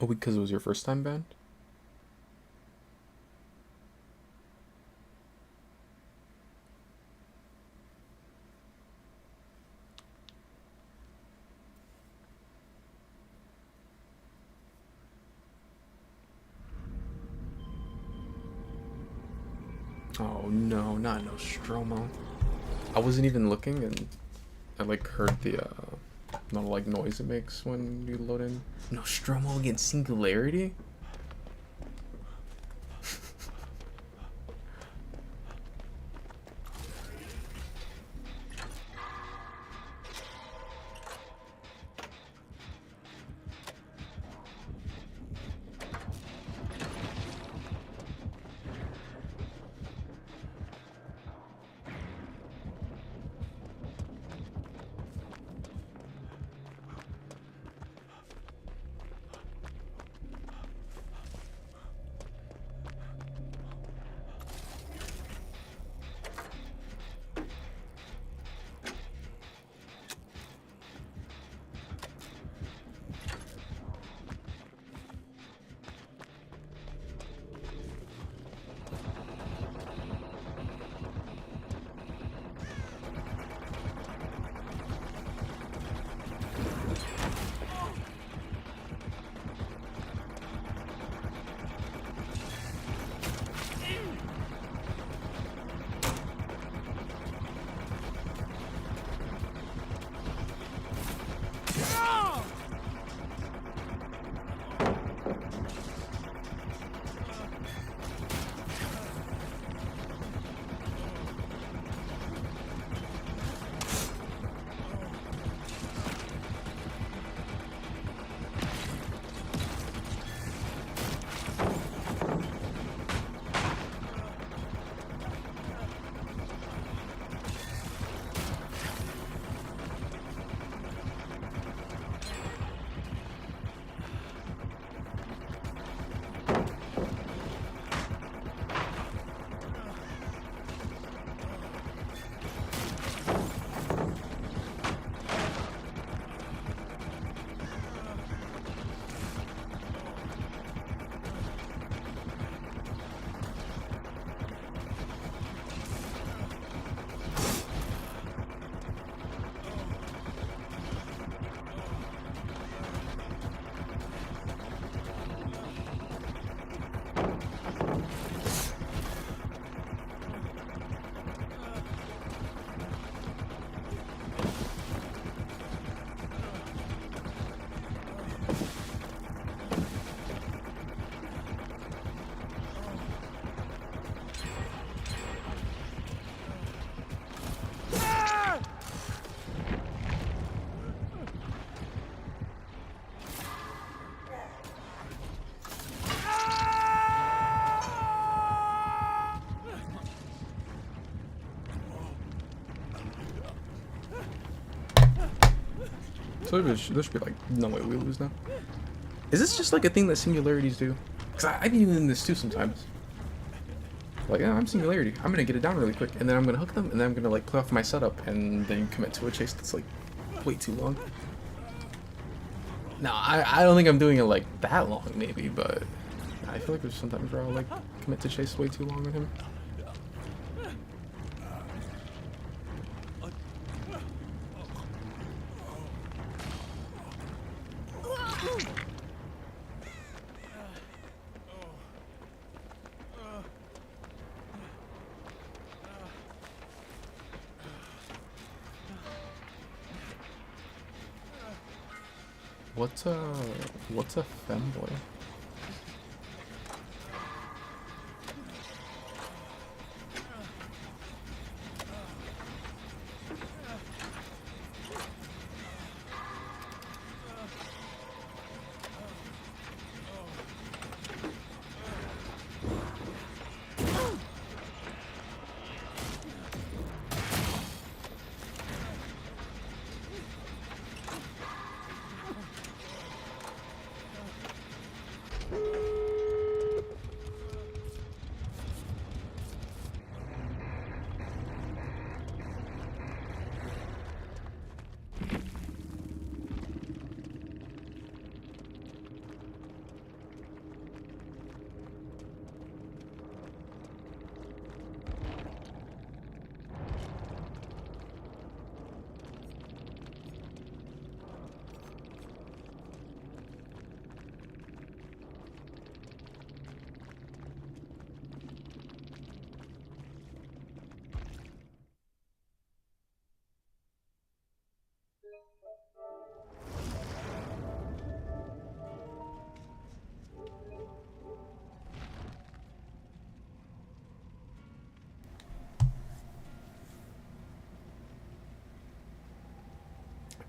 Oh, because it was your first time banned? Oh no, not Nostromo. I wasn't even looking and I like heard the not like noise it makes when you load in. Nostromo against Singularity? So there should be like no way we lose now. Is this just like a thing that Singularities do? Cause I've been doing this too sometimes. Like, yeah, I'm Singularity. I'm gonna get it down really quick, and then I'm gonna hook them, and then I'm gonna like play off my setup, and then commit to a chase that's like way too long. No, I don't think I'm doing it like that long, maybe, but I feel like there's sometimes where I'll like commit to chase way too long with him. What's a femboy?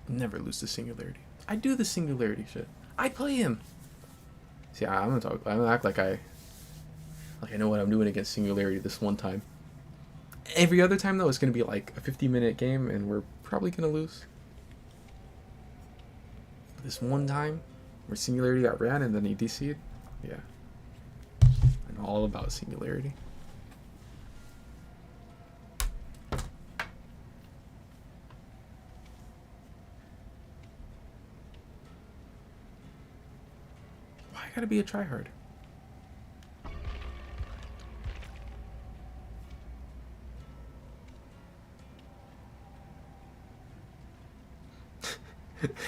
Never lose the singularity. I do the singularity shit. I play him. See, I'm gonna act like I know what I'm doing against singularity this one time. Every other time though, it's gonna be like a 50-minute game, and we're probably gonna lose. But this one time, where singularity got ran and then he DC'd, yeah. I'm all about singularity. Gotta be a tryhard.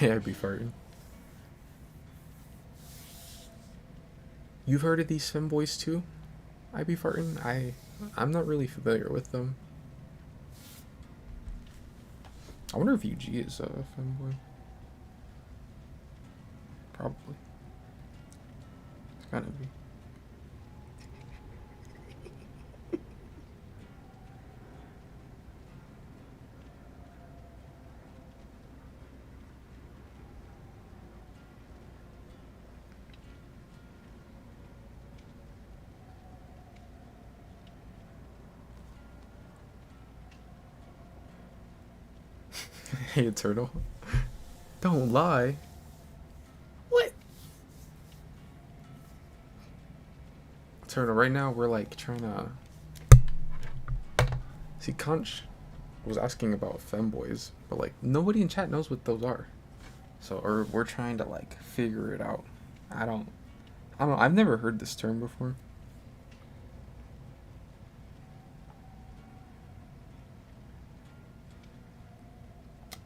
Yeah, I'd be farting. You've heard of these femboys too? I'd be farting. I'm not really familiar with them. I wonder if UG is a femboy. Probably. Gotta be. Hey, turtle. Don't lie. What? Turtle, right now we're like trying to see. Conch was asking about femboys, but like nobody in chat knows what those are. So, or we're trying to like figure it out. I don't know. I've never heard this term before.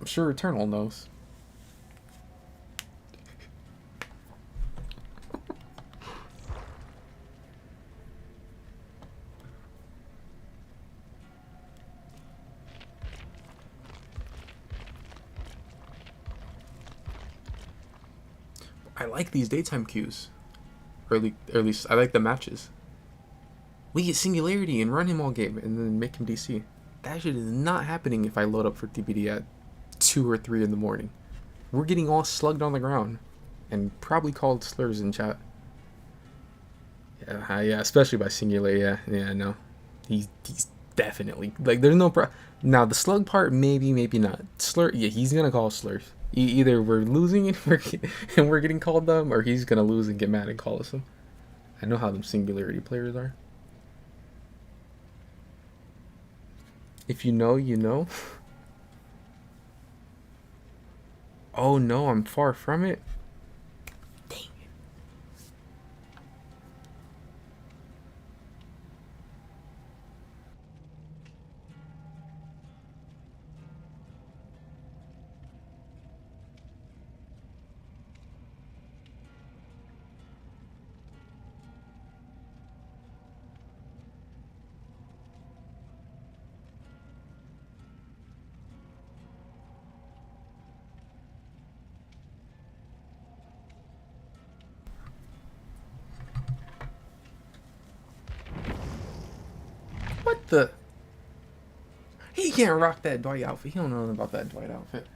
I'm sure Eternal knows. I like these daytime queues. Or at least I like the matches. We get singularity and run him all game and then make him DC. That shit is not happening if I load up for TBD at 2 or 3 in the morning. We're getting all slugged on the ground and probably called slurs in chat. Yeah, especially by singularity. Yeah, no. He's definitely, like, there's no now the slug part, maybe not. Slur, yeah, he's gonna call slurs. Either we're losing and we're getting called them, or he's gonna lose and get mad and call us them. I know how them singularity players are. If you know, you know. Oh no, I'm far from it. Dang it. the? He can't rock that Dwight outfit. He don't know nothing about that Dwight outfit.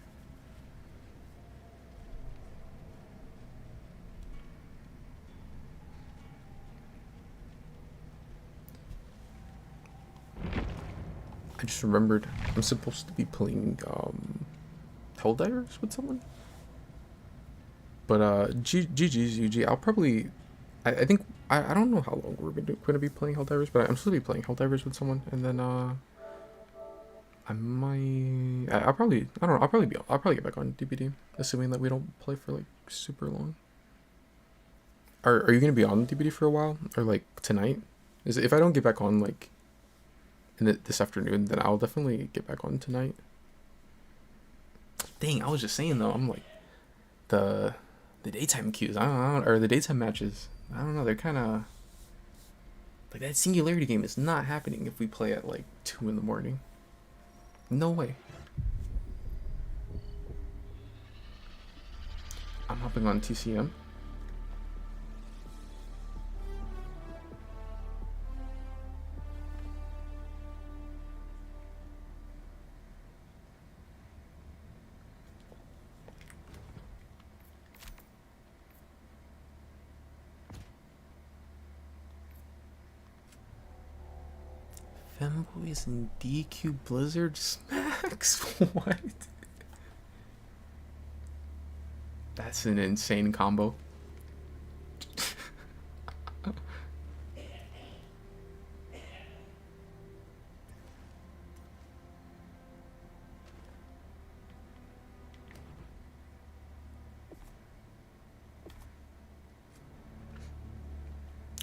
I just remembered I'm supposed to be playing Helldivers with someone. But GG's UG. I'll probably I think I don't know how long we're gonna be playing Helldivers, but I'm supposed to be playing Helldivers with someone, and then I'll probably get back on DBD, assuming that we don't play for like super long. Are you gonna be on DBD for a while, or like tonight? If I don't get back on like this afternoon, then I'll definitely get back on tonight. Dang, I was just saying though, I'm like the daytime queues, I don't or the daytime matches, I don't know, they're kind of like that Singularity game is not happening if we play at like 2 in the morning. No way. I'm hopping on TCM. Femboys and DQ Blizzard smacks? What? That's an insane combo.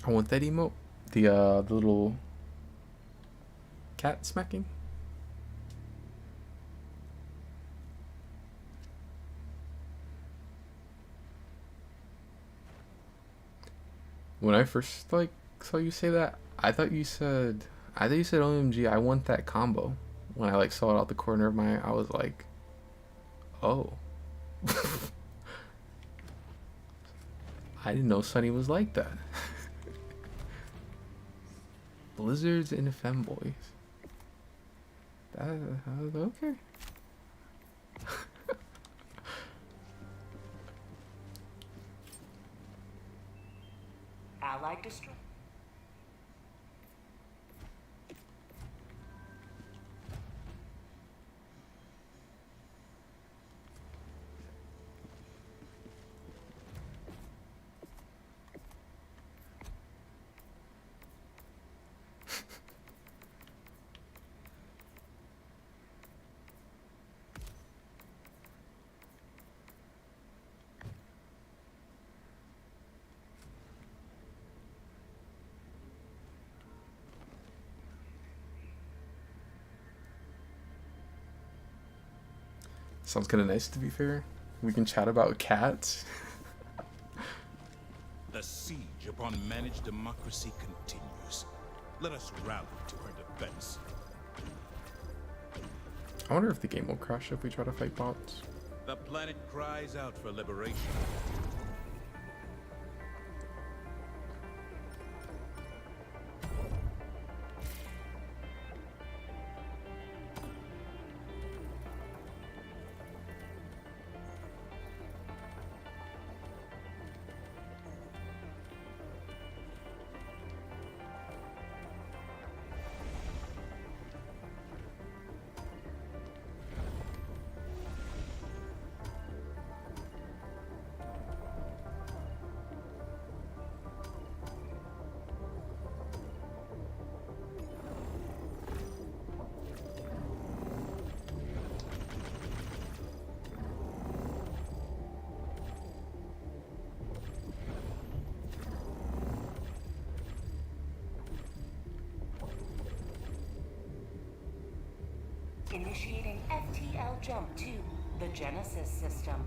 I want that emote. The little cat smacking. When I first like saw you say that, I thought you said OMG, I want that combo. When I like saw it out the corner of my eye, I was like, oh. I didn't know Sunny was like that. Blizzards and Femboys. That okay. Allied destroyed. Sounds kind of nice, to be fair. We can chat about cats. The siege upon managed democracy continues. Let us rally to her defense. I wonder if the game will crash if we try to fight bots. The planet cries out for liberation. Initiating FTL jump to the Genesis system.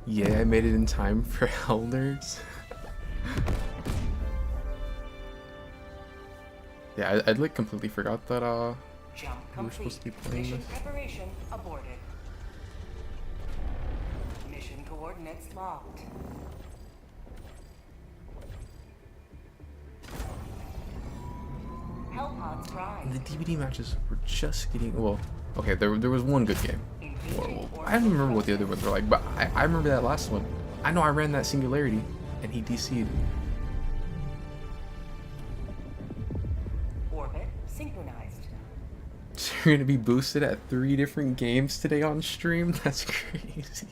Yeah, I made it in time for Hell Nerds. Yeah, I'd like completely forgot that Jump we were supposed to be playing Mission this. preparation aborted. Mission coordinates locked. Hellpod The DVD matches were just getting, well, okay, there was one good game. Well, I don't even remember what the other ones were like, but I remember that last one. I know I ran that Singularity, and he DC'd. Orbit synchronized. So you're gonna be boosted at 3 different games today on stream? That's crazy.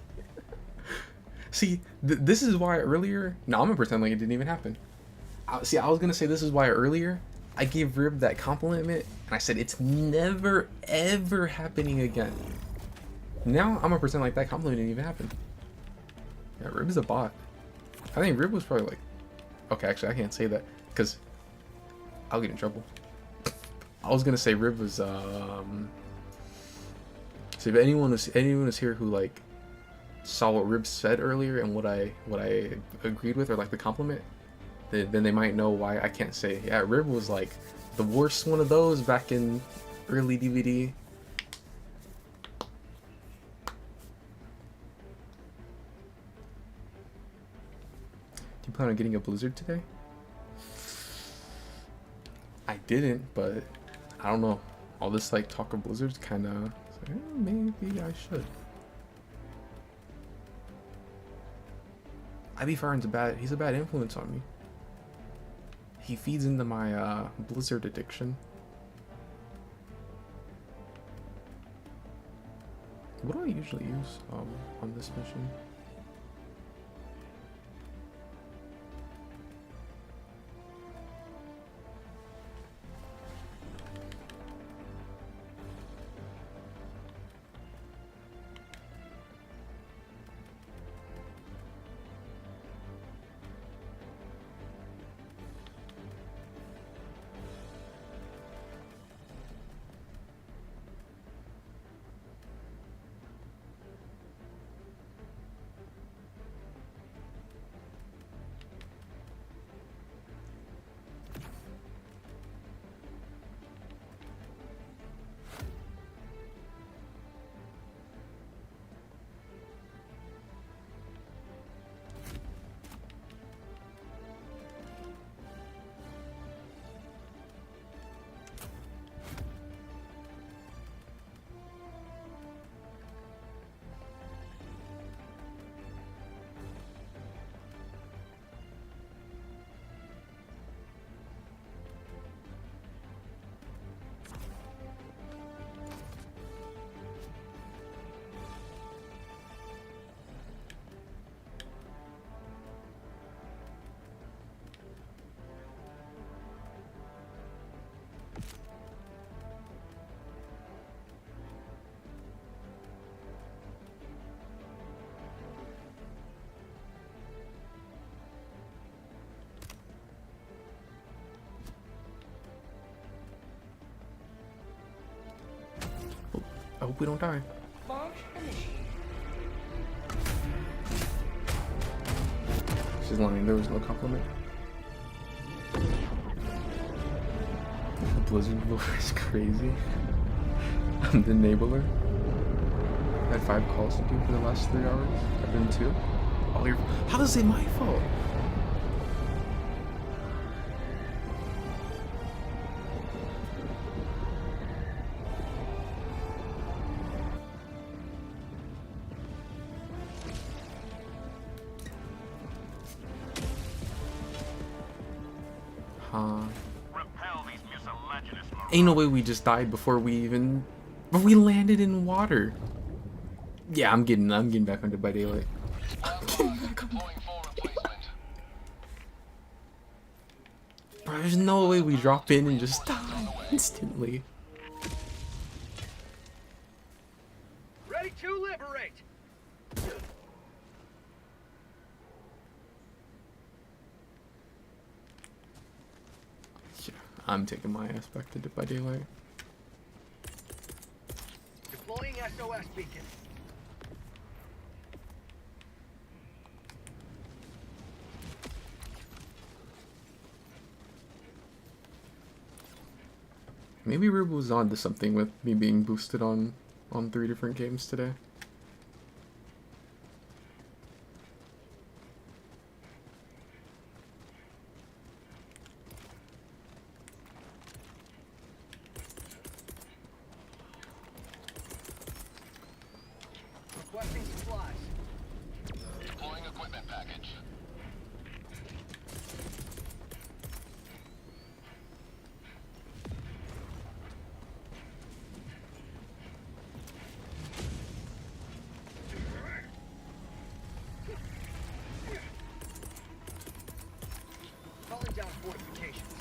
See, this is why earlier, no, I'm gonna pretend like it didn't even happen. See, I was gonna say this is why earlier I gave Rib that compliment, and I said it's never ever happening again. Now I'm gonna pretend like that compliment didn't even happen. Yeah, Rib is a bot. I think Rib was probably like, okay, actually I can't say that because I'll get in trouble. I was gonna say Rib was so if anyone was here who like saw what Rib said earlier and what I agreed with, or like the compliment, then they might know why I can't say. Yeah, Rib was like the worst one of those back in early DVD. Do you plan on getting a Blizzard today? I didn't, but I don't know. All this like talk of Blizzards kind of maybe I should. Ivy Farron's he's a bad influence on me. He feeds into my Blizzard addiction. What do I usually use on this mission? I hope we don't die. Launch initiated. She's lying, there was no compliment. The Blizzard lore is crazy. I'm the enabler. I had 5 calls to do for the last 3 hours. I've been 2. How is it my fault? Ain't no way we just died before we landed in water. Yeah, I'm getting back on Dead by Daylight. Bro, there's no way we drop in and just die instantly. Ready to liberate. I'm taking my ass back to Dead by Daylight. Deploying SOS beacon. Maybe Rube was on to something with me being boosted on 3 different games today. Requesting supplies. Deploying equipment package. Calling down fortifications.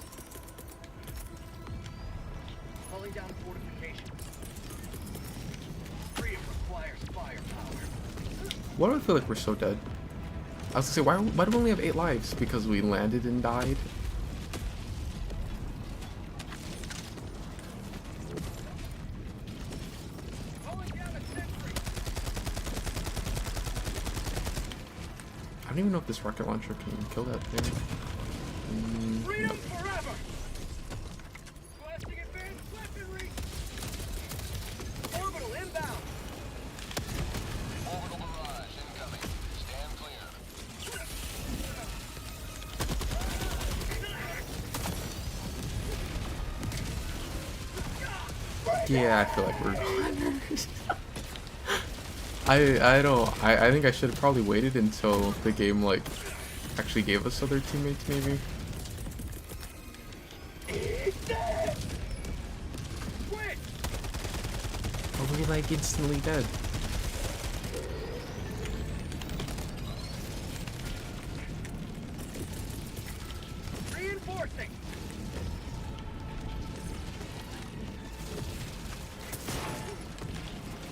Calling down fortifications. Freedom requires firepower. Why do I feel like we're so dead? I was gonna say, why do we only have 8 lives? Because we landed and died? I don't even know if this rocket launcher can kill that thing. Freedom forever! Blasting advanced weaponry! Orbital inbound! Orbital barrage incoming. Stand clear. Yeah, I feel like we're I think I should have probably waited until the game like actually gave us other teammates maybe. Are we like instantly dead? Reinforcing!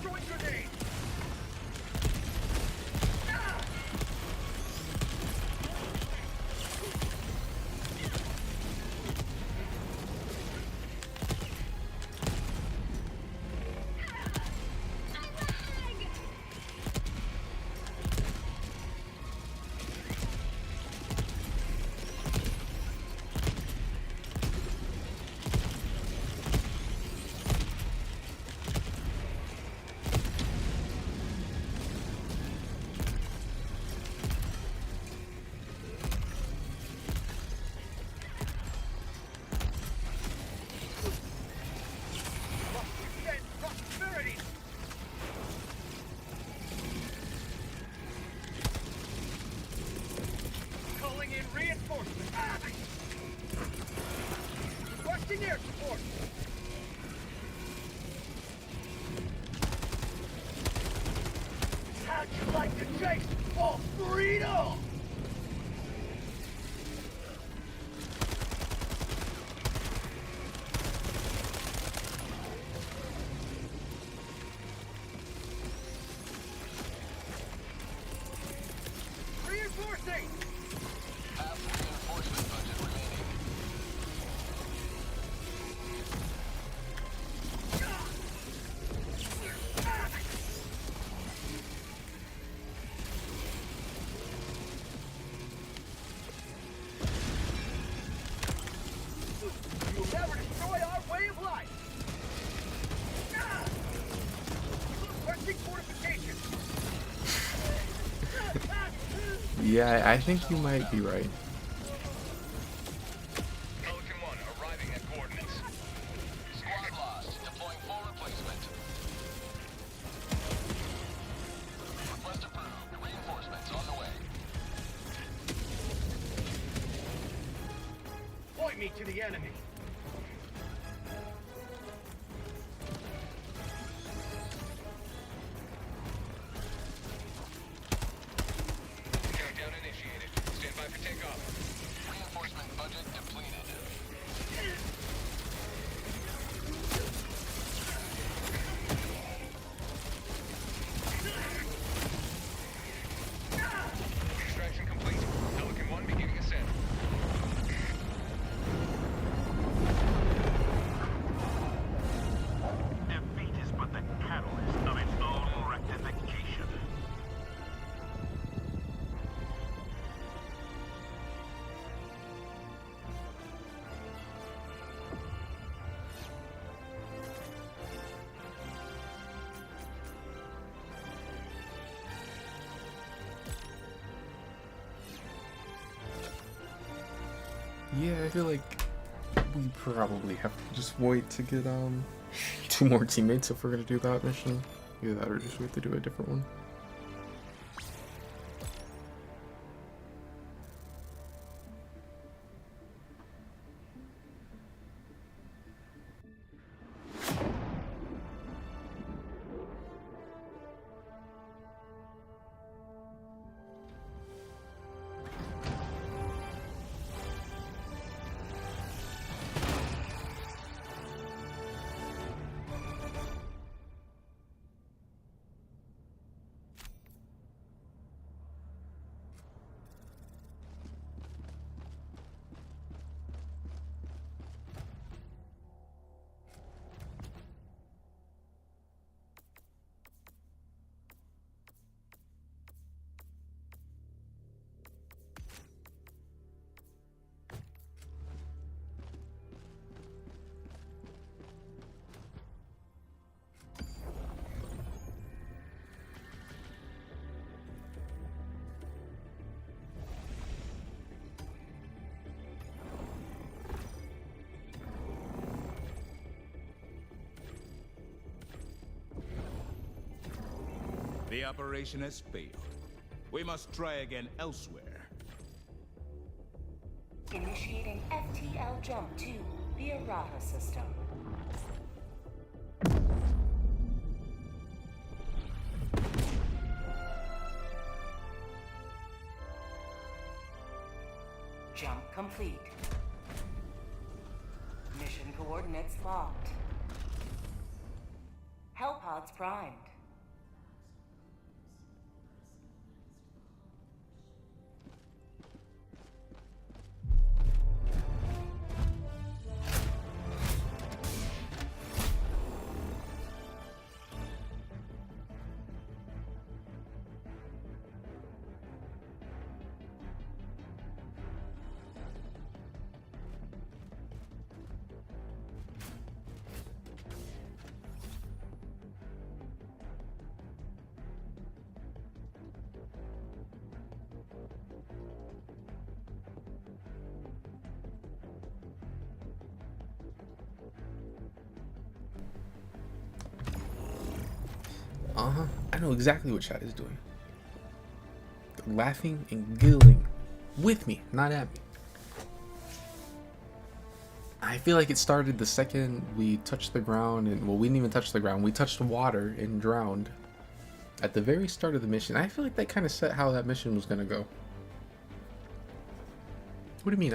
Throwing grenade! Calling in reinforcements. Requesting air support. How'd you like to chase for freedom? Reinforcing! Half the reinforcement budget remaining. You will never destroy our way of life! Requesting fortification! Yeah, I think you might be right. Pelican 1 arriving at coordinates. Squad lost. Deploying full replacement. Request approved. Reinforcements on the way. Point me to the enemy. Countdown initiated. Stand by for takeoff. Reinforcement budget depleted. Extraction complete. Pelican 1 beginning ascent. Defeat is but the catalyst of its own rectification. Yeah, I feel like we probably have to just wait to get 2 more teammates if we're gonna do that mission. Either that or just wait to do a different one. The operation has failed. We must try again elsewhere. Initiating FTL jump to the Errata system. Jump complete. Mission coordinates locked. Hellpods primed. I know exactly what Chad is doing. They're laughing and giggling with me, not at me. I feel like it started the second we touched the ground, and well, we didn't even touch the ground. We touched water and drowned at the very start of the mission. I feel like that kind of set how that mission was gonna go. What do you mean,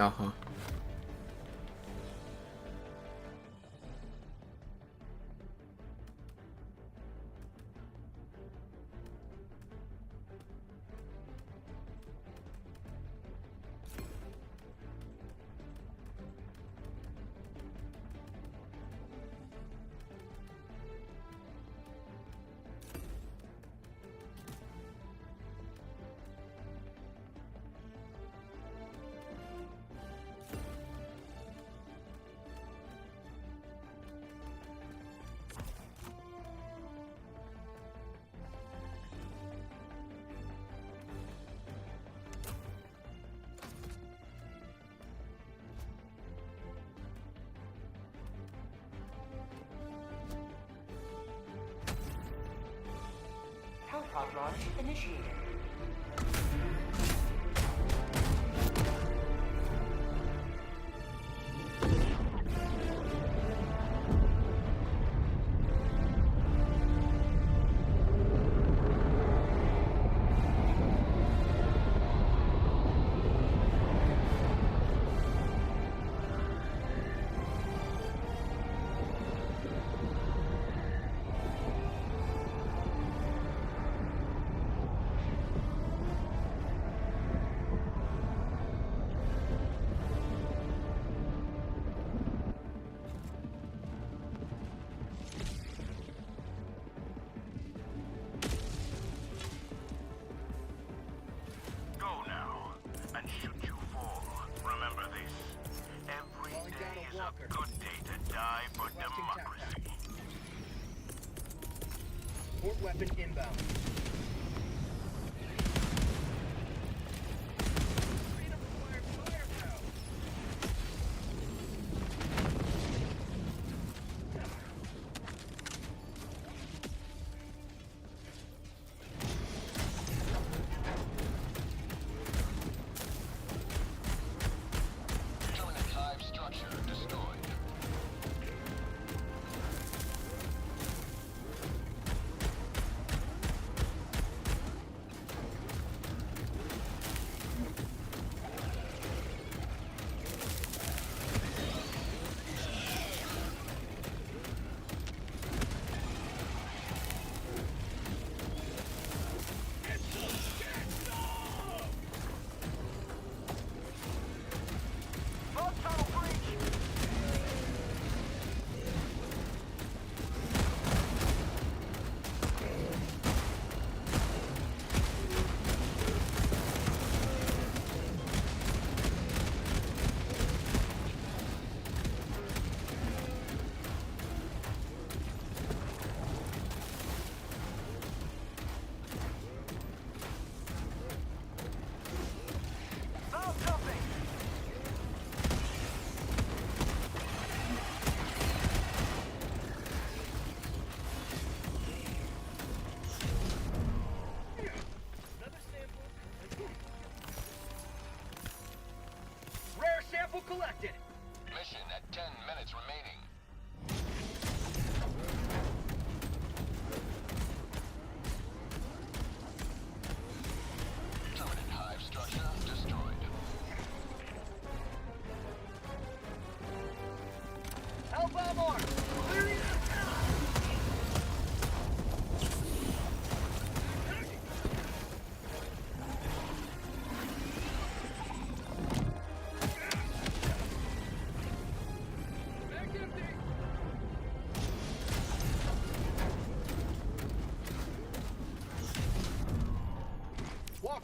Hellpod launch initiated. Weapon inbound.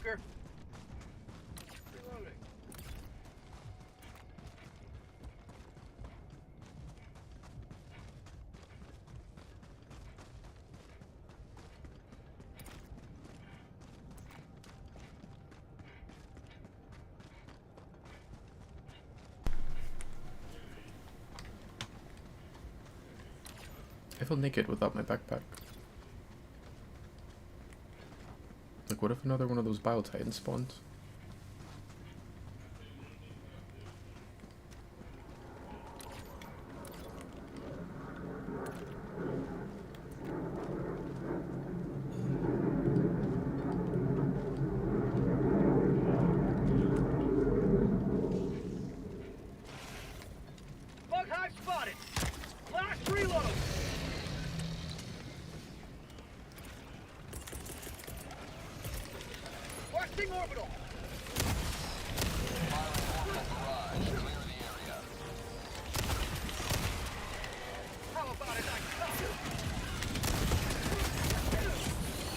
Joker. Reloading. I feel naked without my backpack. Like, what if another one of those Bio-Titans spawns? Bug hive spotted. Last reload. Requesting orbital. How about a nice cover?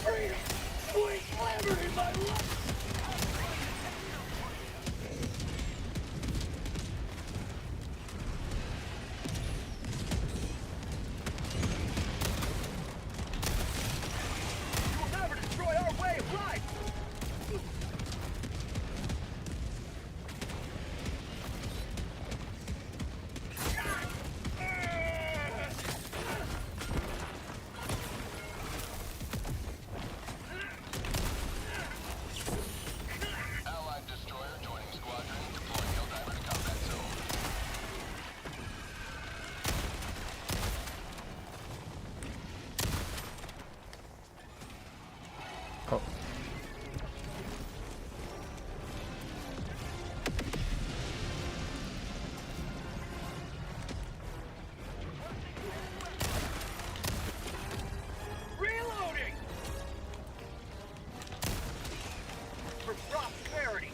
Freedom! Sweet glamour in my life! You will never destroy our way of life! Allied destroyer joining squadron, deploying Helldiver to combat zone. Oh. Reloading! For prosperity!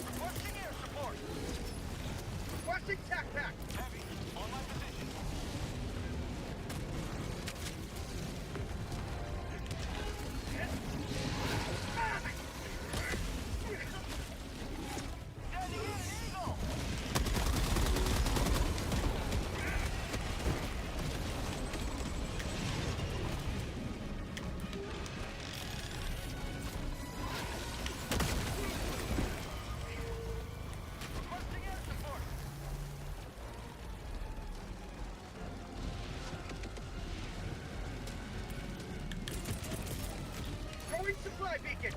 Requesting air support! Requesting tac pack! Heavy, on my position. Standing in, Eagle! Requesting air support! Throwing supply beacon!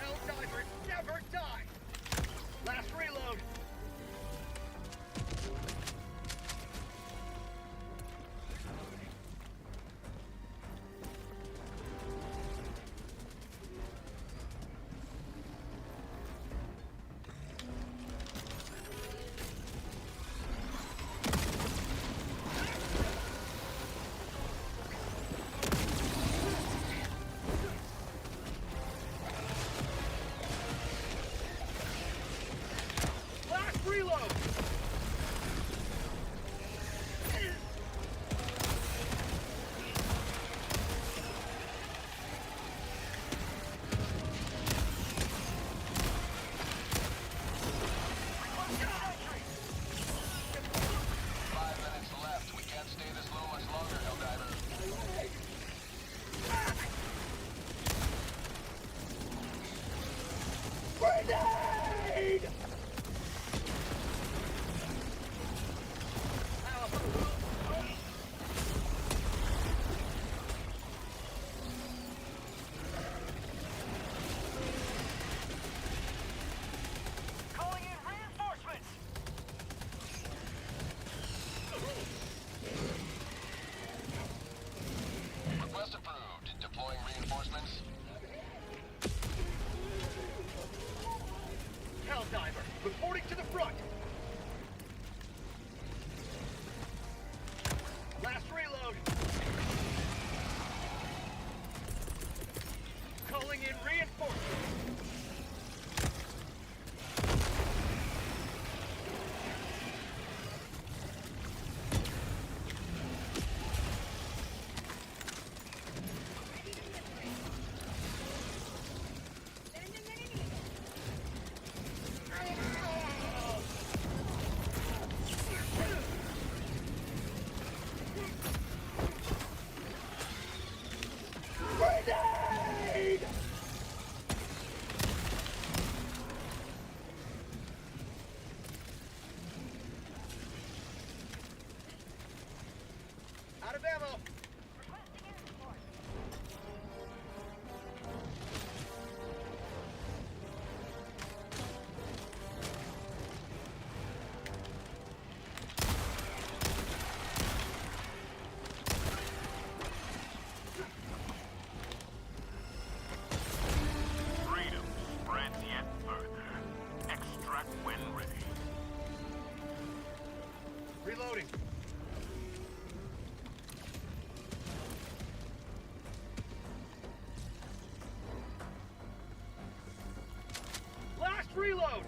Helldivers never die! Last reload! Bring in reinforcements. Out of ammo. Freedom spreads yet further. Extract when ready. Reloading. Last reload.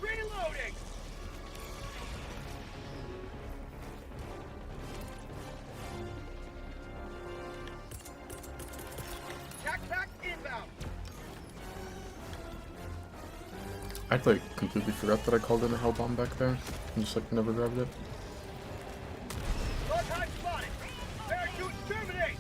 Reloading. Backpack inbound. I like completely forgot that I called in a hell bomb back there. And just like never grabbed it. Bug hive spotted. Parachute terminate.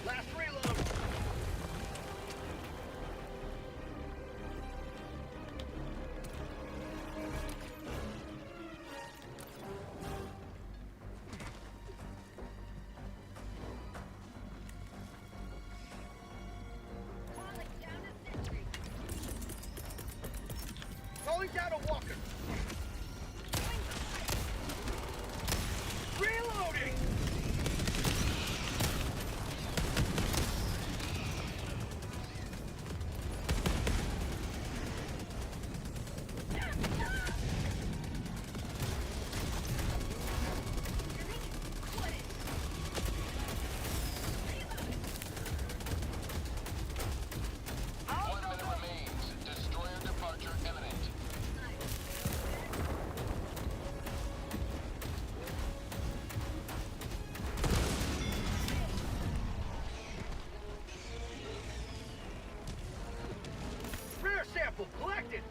Last reload. Calling down a walker. Reloading. Rare sample collected.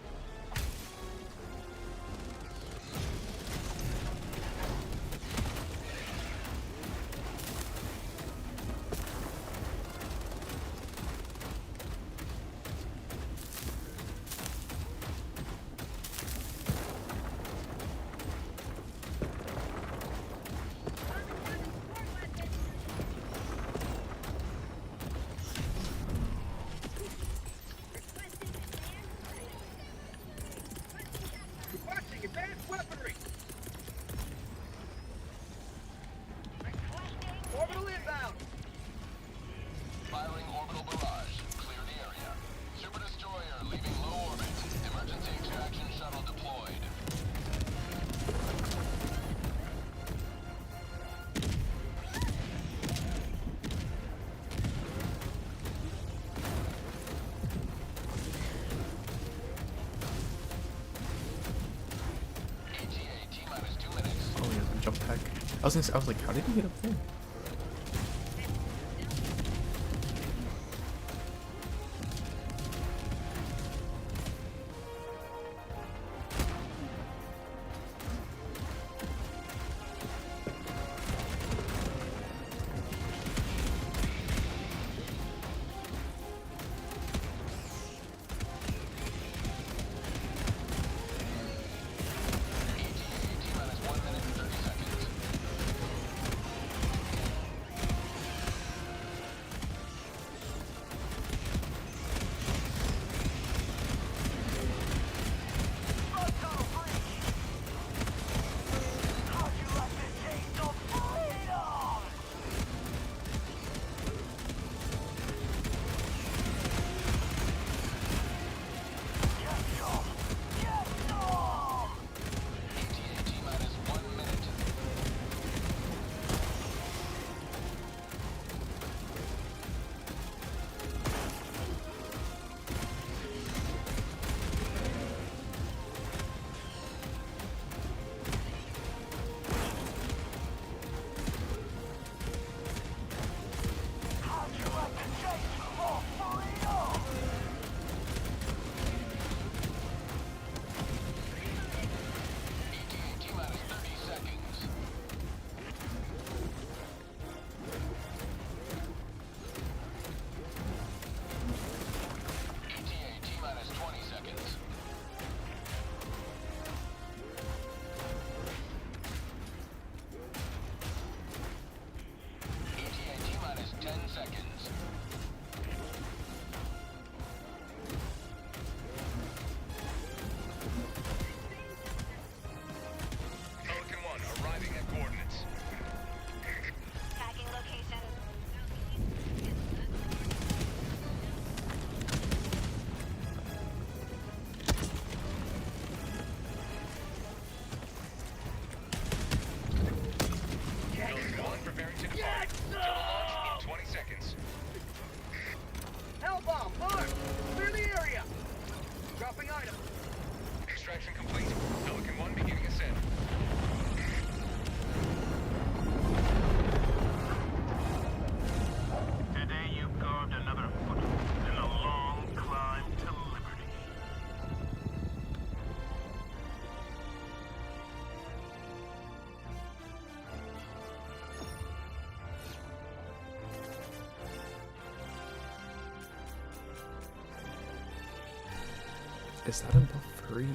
Requesting advanced weaponry. Orbital inbound. Firing orbital barrage. Clear the area. Super destroyer leaving low orbit. Emergency extraction shuttle deployed. ETA T-minus 2 minutes. Oh yeah, the jump pack. I was like, how did he get up there? ETA T-minus 1 minute and 30 seconds. Is that a buff free?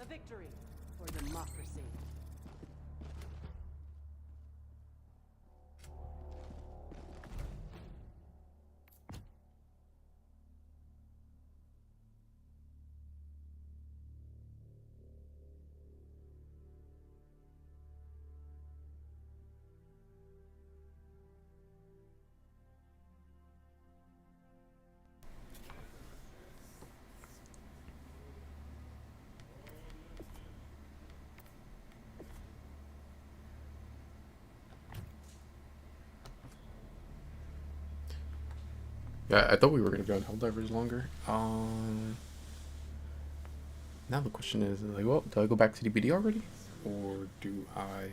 A victory for democracy. Yeah, I thought we were gonna be on Helldivers longer. Now the question is, like, well, do I go back to DBD already? Or do I...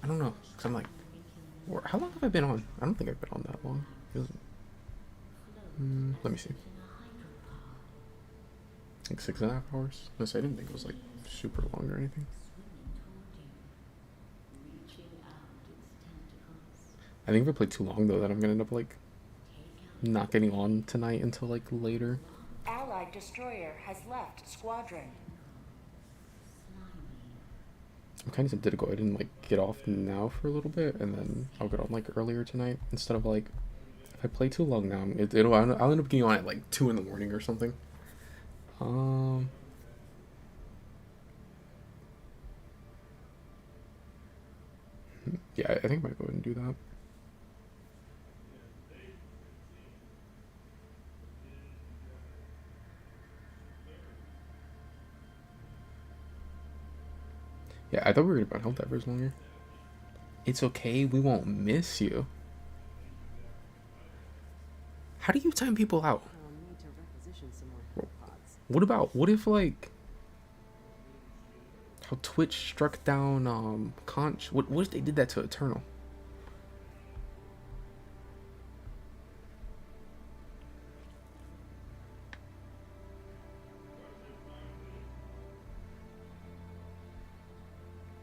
I don't know, because I'm like, how long have I been on? I don't think I've been on that long. Let me see. Like 6.5 hours? I didn't think it was like super long or anything. I think if I play too long though, then I'm gonna end up like not getting on tonight until like later. Allied destroyer has left squadron. I'm kind of tempted to go ahead and like get off now for a little bit, and then I'll get on like earlier tonight instead of like, if I play too long now, I'll end up getting on at like 2 in the morning or something. Yeah, I think I might go ahead and do that. Yeah, I thought we were gonna help Helldivers longer. It's okay, we won't miss you. How do you time people out? What if like how Twitch struck down Conch? What if they did that to Eternal?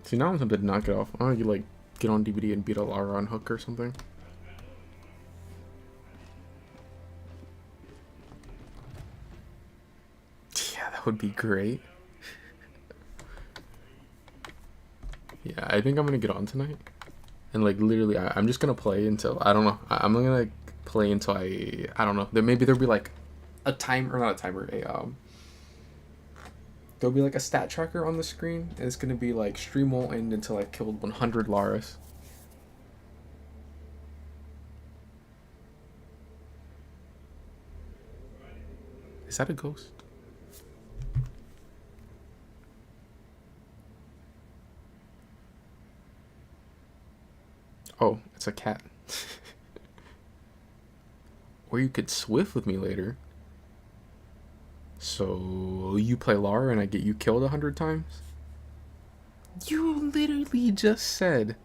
See, now I'm tempted to knock it off. I don't know, you like get on DVD and beat a Lara on Hook or something. Yeah, that would be great. Yeah, I think I'm gonna get on tonight, and like literally, I'm just gonna play until I don't know. I'm gonna like play until I don't know. Maybe there'll be like a timer, or not a timer, there'll be like a stat tracker on the screen, and it's gonna be like stream won't end until I've killed 100 Laras. Is that a ghost? Oh, it's a cat. Or you could Swift with me later. So you play Lara and I get you killed 100 times? You literally just said,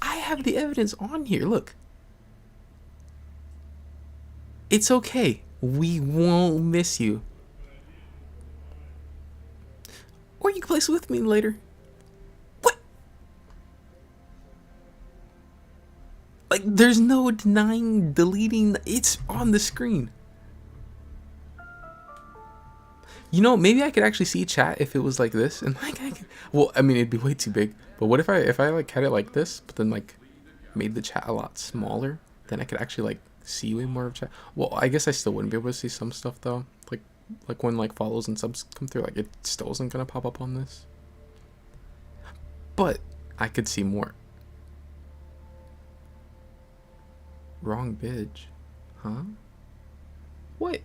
I have the evidence on here, look. It's okay. We won't miss you. Or you can play Swift with me later. Like, there's no denying, deleting, it's on the screen. You know, maybe I could actually see chat if it was like this, and like well, I mean, it'd be way too big. But what if I like had it like this, but then like made the chat a lot smaller? Then I could actually like see way more of chat. Well, I guess I still wouldn't be able to see some stuff though. Like when like follows and subs come through, like it still isn't gonna pop up on this. But I could see more. Wrong bitch. Huh? What?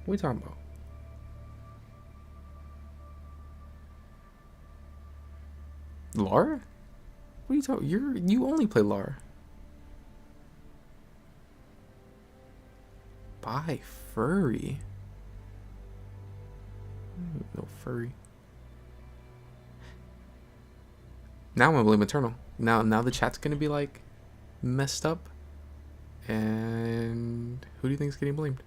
What are you talking about? Lara? What are you talking? You only play Lara. Bye, furry. No furry. Now I'm gonna blame Eternal. Now the chat's gonna be like messed up. And who do you think is getting blamed?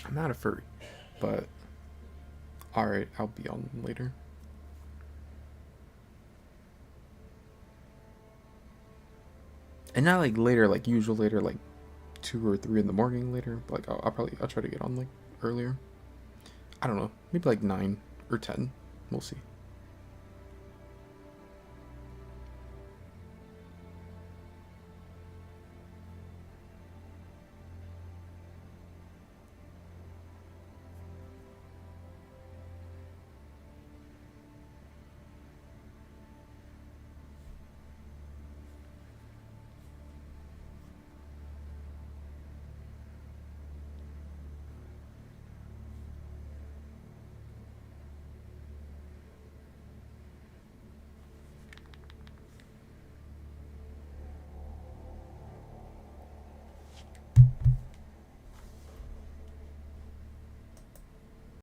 I'm not a furry, but alright, I'll be on later. And not like later, like usual later, like 2 or 3 in the morning later. But like I'll try to get on like earlier. I don't know, maybe like 9 or 10. We'll see.